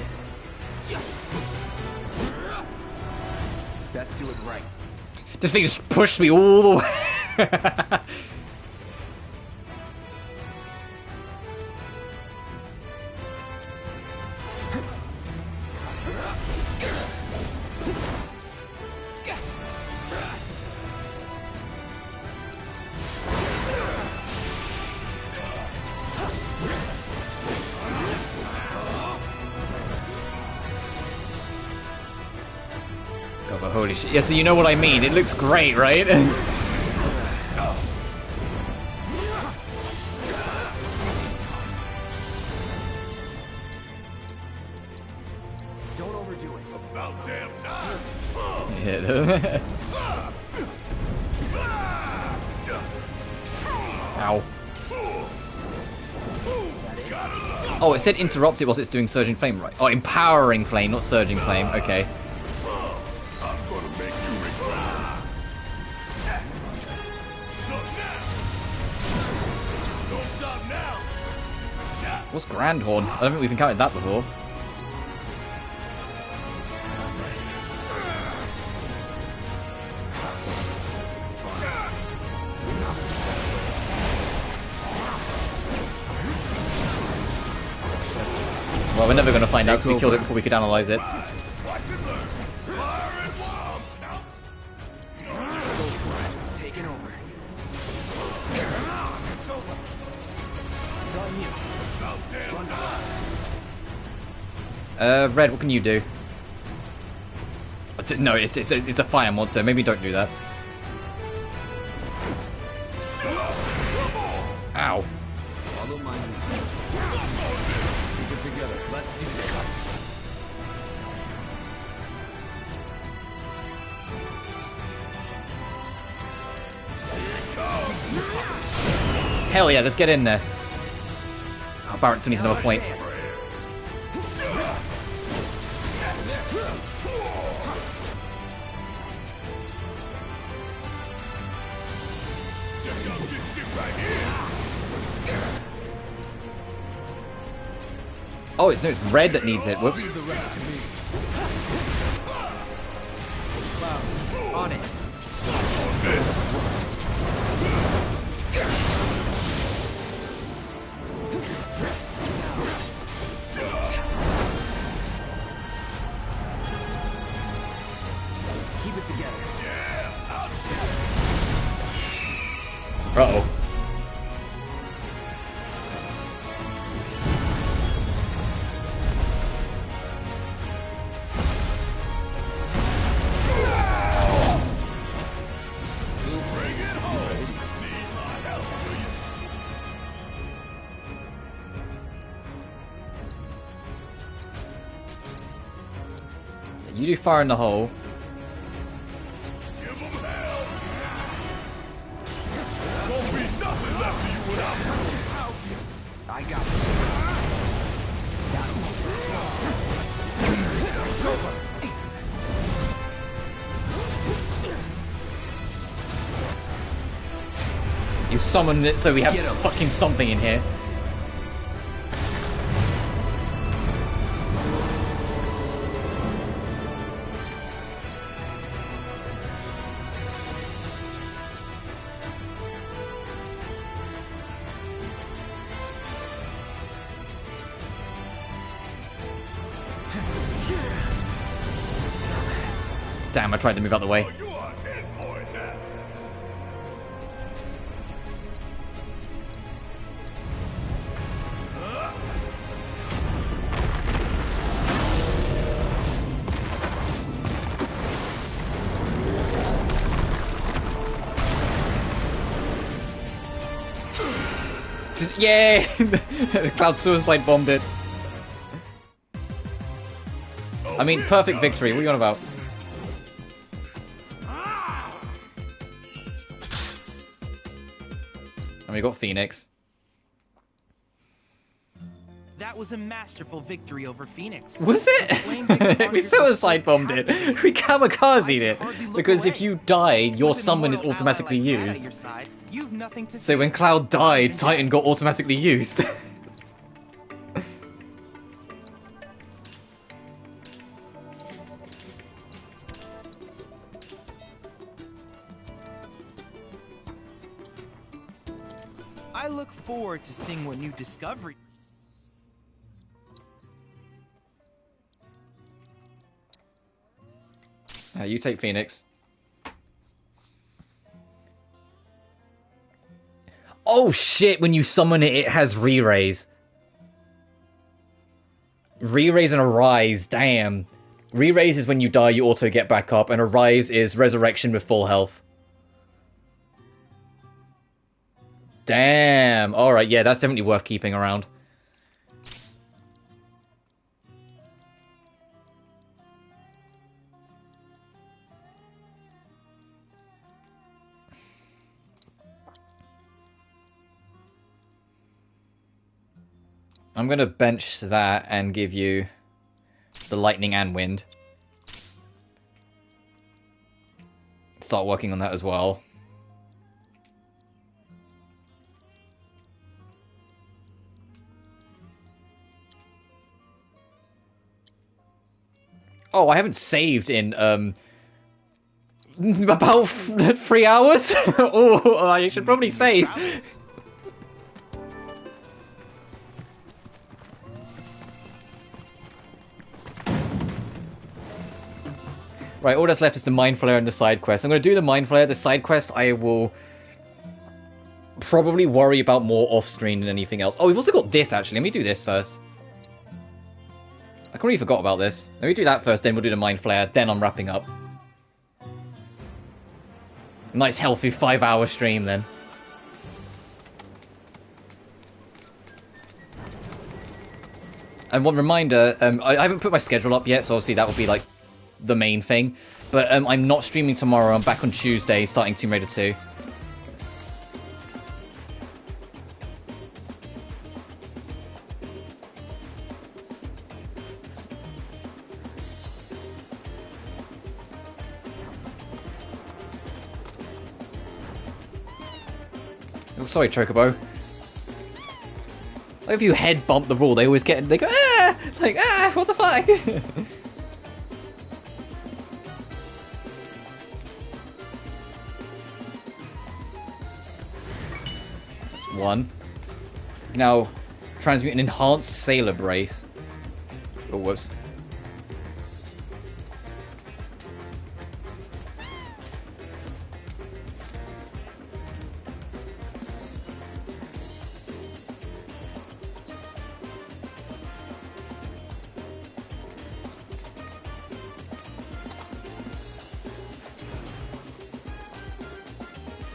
Best do it right. This thing just pushed me all the way. Holy shit. Yeah, so you know what I mean. It looks great, right? Don't overdo it. About damn time. Yeah. Ow. Oh, it said interrupt it whilst it's doing Surging Flame, right? Oh, Empowering Flame, not Surging Flame. Okay. What's Grand Horn? I don't think we've encountered that before. Well, we're never going to find out because we killed it before we could analyze it. Red, what can you do? No, it's a fire monster. Maybe don't do that. Ow. Follow my lead. Keep it together. Let's do this. Hell yeah, let's get in there. Oh, Barrett still needs another point. Oh, no, it's Red that needs it. Whoops. On it. Keep it together. Uh-oh. You do fire in the hole. I got it. It's over. You summoned it, so we have fucking something in here. Damn, I tried to move out the way. Yay! Cloud suicide bombed it. I mean, perfect victory. What are you on about? And we got Phoenix. That was a masterful victory over Phoenix. Was it? We suicide bombed it. We kamikazed it. Because if you die, your summon is automatically used. So when Cloud died, Titan got automatically used. I look forward to seeing what new discovery. You take Phoenix. Oh shit, when you summon it, it has re-raise. Re-raise and Arise, damn. Re-raise is when you die, you auto get back up, and Arise is resurrection with full health. Damn, alright, yeah, that's definitely worth keeping around. I'm gonna bench that and give you the lightning and wind. Start working on that as well. Oh, I haven't saved in about 3 hours. Oh, I should probably save. Right, all that's left is the Mind Flayer and the side quest. I'm going to do the Mind Flayer. The side quest, I will probably worry about more off-screen than anything else. Oh, we've also got this, actually. Let me do this first. I completely forgot about this. Let me do that first, then we'll do the Mind Flayer. Then I'm wrapping up. Nice, healthy 5-hour stream, then. And one reminder, I haven't put my schedule up yet, so obviously that will be, like, the main thing, but I'm not streaming tomorrow. I'm back on Tuesday starting Tomb Raider 2. Oh, sorry, Chocobo. Like if you head bump the wall, they always get, they go, ah! Like, ah, what the fuck? one. Now, transmute an enhanced sailor brace. Oh, whoops.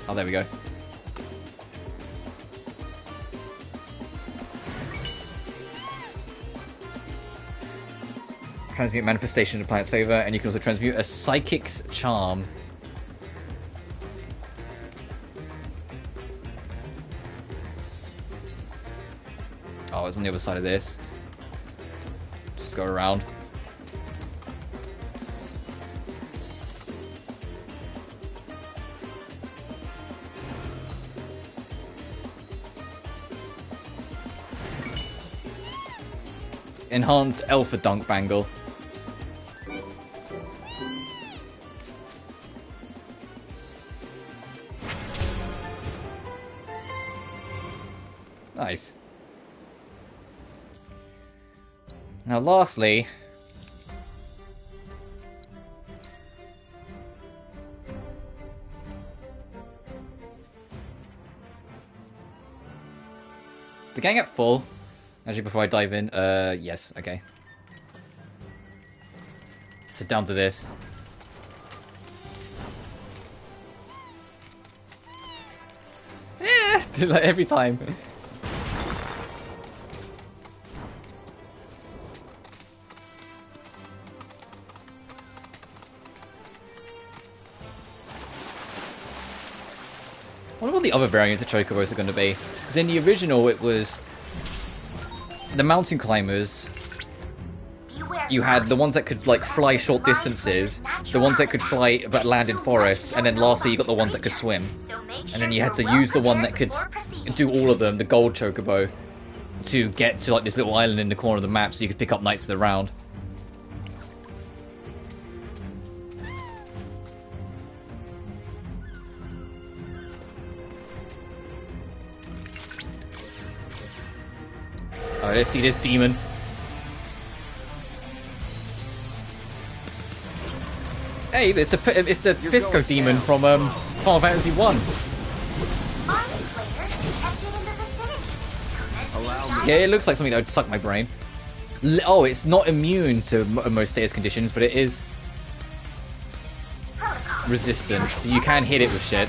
Oh, there we go. Transmute manifestation in the planet's favor, and you can also transmute a psychic's charm. Oh, it's on the other side of this. Just go around. Enhanced Alpha Dunk Bangle. Nice. Now lastly, the gang at full. Actually, before I dive in, yes, okay. So down to this. Yeah, like every time. I wonder what the other variants of Chocobos are going to be. Because in the original, it was the mountain climbers. You had the ones that could like fly short distances, the ones that could fly but land in forests, and then lastly you got the ones that could swim. And then you had to use the one that could do all of them, the gold Chocobo, to get to like this little island in the corner of the map so you could pick up Knights of the Round. Alright, let's see this demon. Hey, it's the Pisco demon from Final Fantasy 1. Yeah, it looks like something that would suck my brain. Oh, it's not immune to most status conditions, but it is resistant, so you can hit it with shit.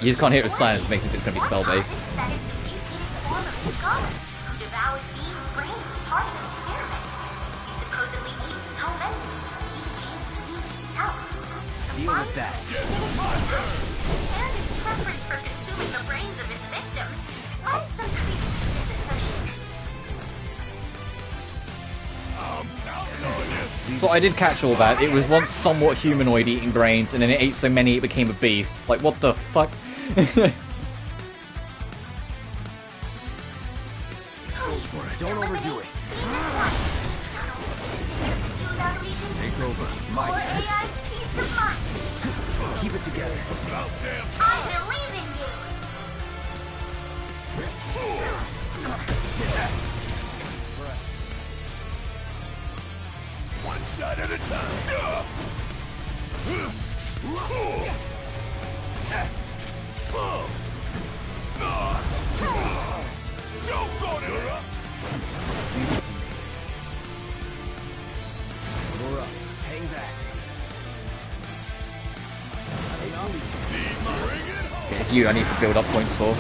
You just can't hit it with silence, makes it it's going to be spell based. Deal with that. And its preference for consuming the brains of its victims lends some credence to this assertion. So I did catch all that. It was once somewhat humanoid eating brains, and then it ate so many it became a beast. Like, what the fuck? Don't overdo it. Take over. My turn. Keep it together. I believe in you. One shot at a time. Joke on it. We're up. Hang back. It's you I need to build up points for.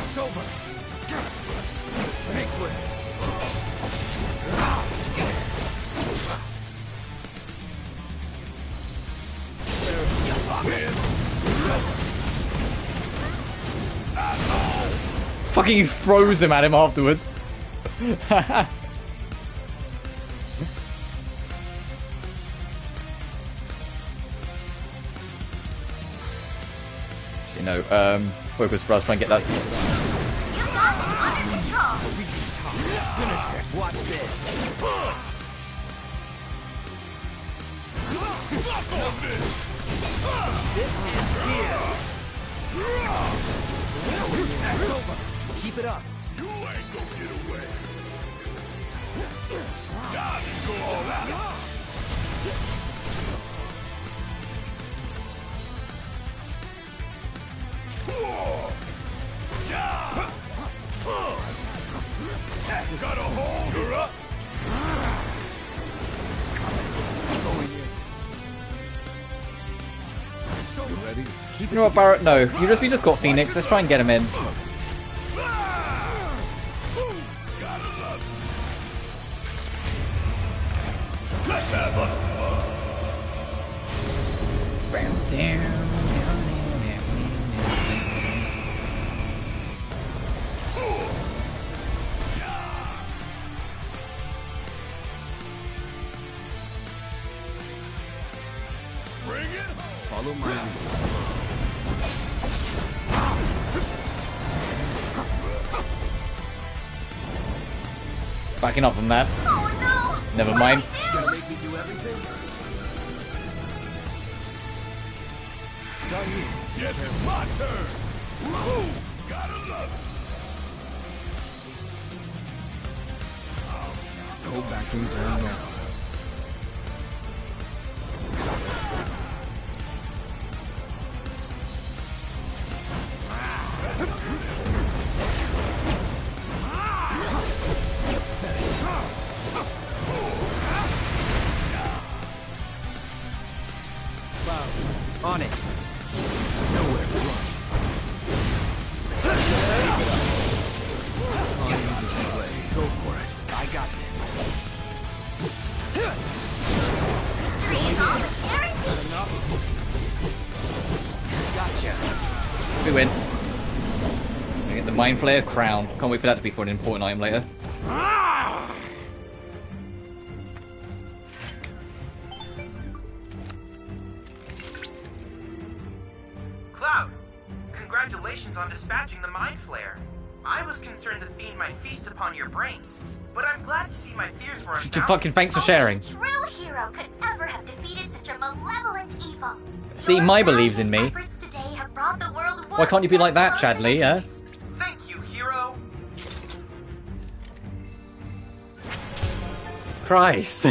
It's over. Make way. Fucking froze him at him afterwards. You know, focus for us, try and get that. You got this under control. Finish it. Watch this. This ends here. That's over. Keep it up. You ain't gonna get away. Now you go all out. Gotta hold her up. You ready? You know what, Barrett? No, we just got Phoenix. Let's try and get him in. Let's have a bring it home. Follow my lead. Backing up on that. Oh no! Never mind. Gonna make me do everything? It's on you. Yes, it's my turn. Woo! Gotta love it. No backing down now. On it. Nowhere to run. On display. Go for it. I got this. Freeze all the guaranteed. Enough. Gotcha. We win. We get the Mind Flayer crown. Can't wait for that to be for an important item later. Cloud, congratulations on dispatching the Mind Flayer. I was concerned the fiend might feast upon your brains, but I'm glad to see my fears were unfounded. Fucking thanks for sharing. Only a true hero could ever have defeated such a malevolent evil. See, Mai believes in me. Efforts today have brought the world Why can't you be like that, closer Chadley, to huh? peace. Thank you, hero. Christ.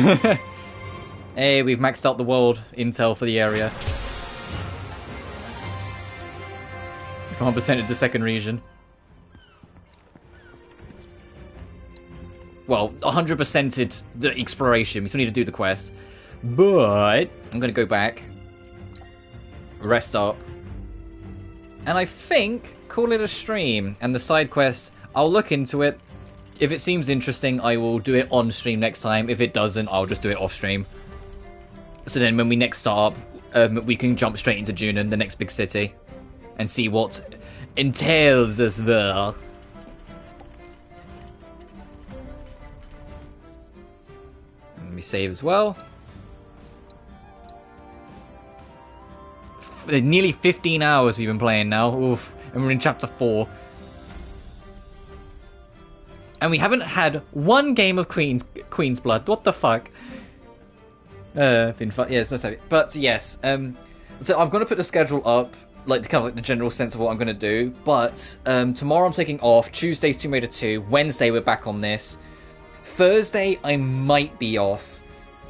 Hey, we've maxed out the world intel for the area. 1% of the second region. Well, 100%ed the exploration. We still need to do the quest. But I'm going to go back. Rest up. And I think call it a stream. And the side quest, I'll look into it. If it seems interesting, I will do it on stream next time. If it doesn't, I'll just do it off stream. So then when we next start up, we can jump straight into Junon, the next big city. And see what entails us there. Let me save as well. Nearly 15 hours we've been playing now. Oof. And we're in chapter 4. And we haven't had one game of Queen's Blood. What the fuck? Been fun. Yeah, it's not so. But yes, so I'm gonna put the schedule up, like kind of like the general sense of what I'm gonna do. But tomorrow I'm taking off. Tuesday's Tomb Raider 2. Wednesday we're back on this. Thursday I might be off.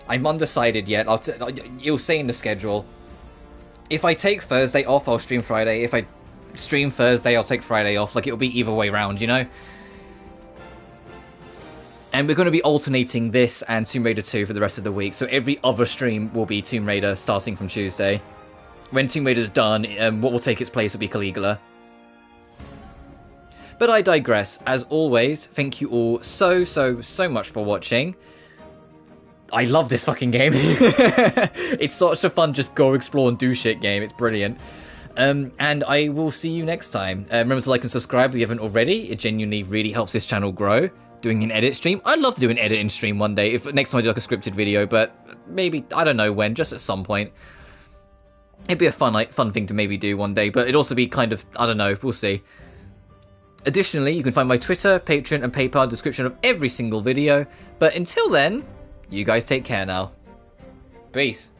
I'm undecided yet. You'll say in the schedule. If I take Thursday off, I'll stream Friday. If I stream Thursday, I'll take Friday off. Like it'll be either way round, you know. And we're going to be alternating this and Tomb Raider 2 for the rest of the week. So every other stream will be Tomb Raider starting from Tuesday. When Tomb Raider's done, what will take its place will be Caligula. But I digress. As always, thank you all so much for watching. I love this fucking game. It's such a fun just go explore and do shit game. It's brilliant. And I will see you next time. Remember to like and subscribe if you haven't already. It genuinely really helps this channel grow. Doing an edit stream. I'd love to do an editing stream one day. If next time I do like a scripted video, but maybe I don't know when. Just at some point. It'd be a fun thing to maybe do one day, but it'd also be kind of I don't know. We'll see. Additionally, you can find my Twitter, Patreon, and PayPal in the description of every single video. But until then, you guys take care now. Peace.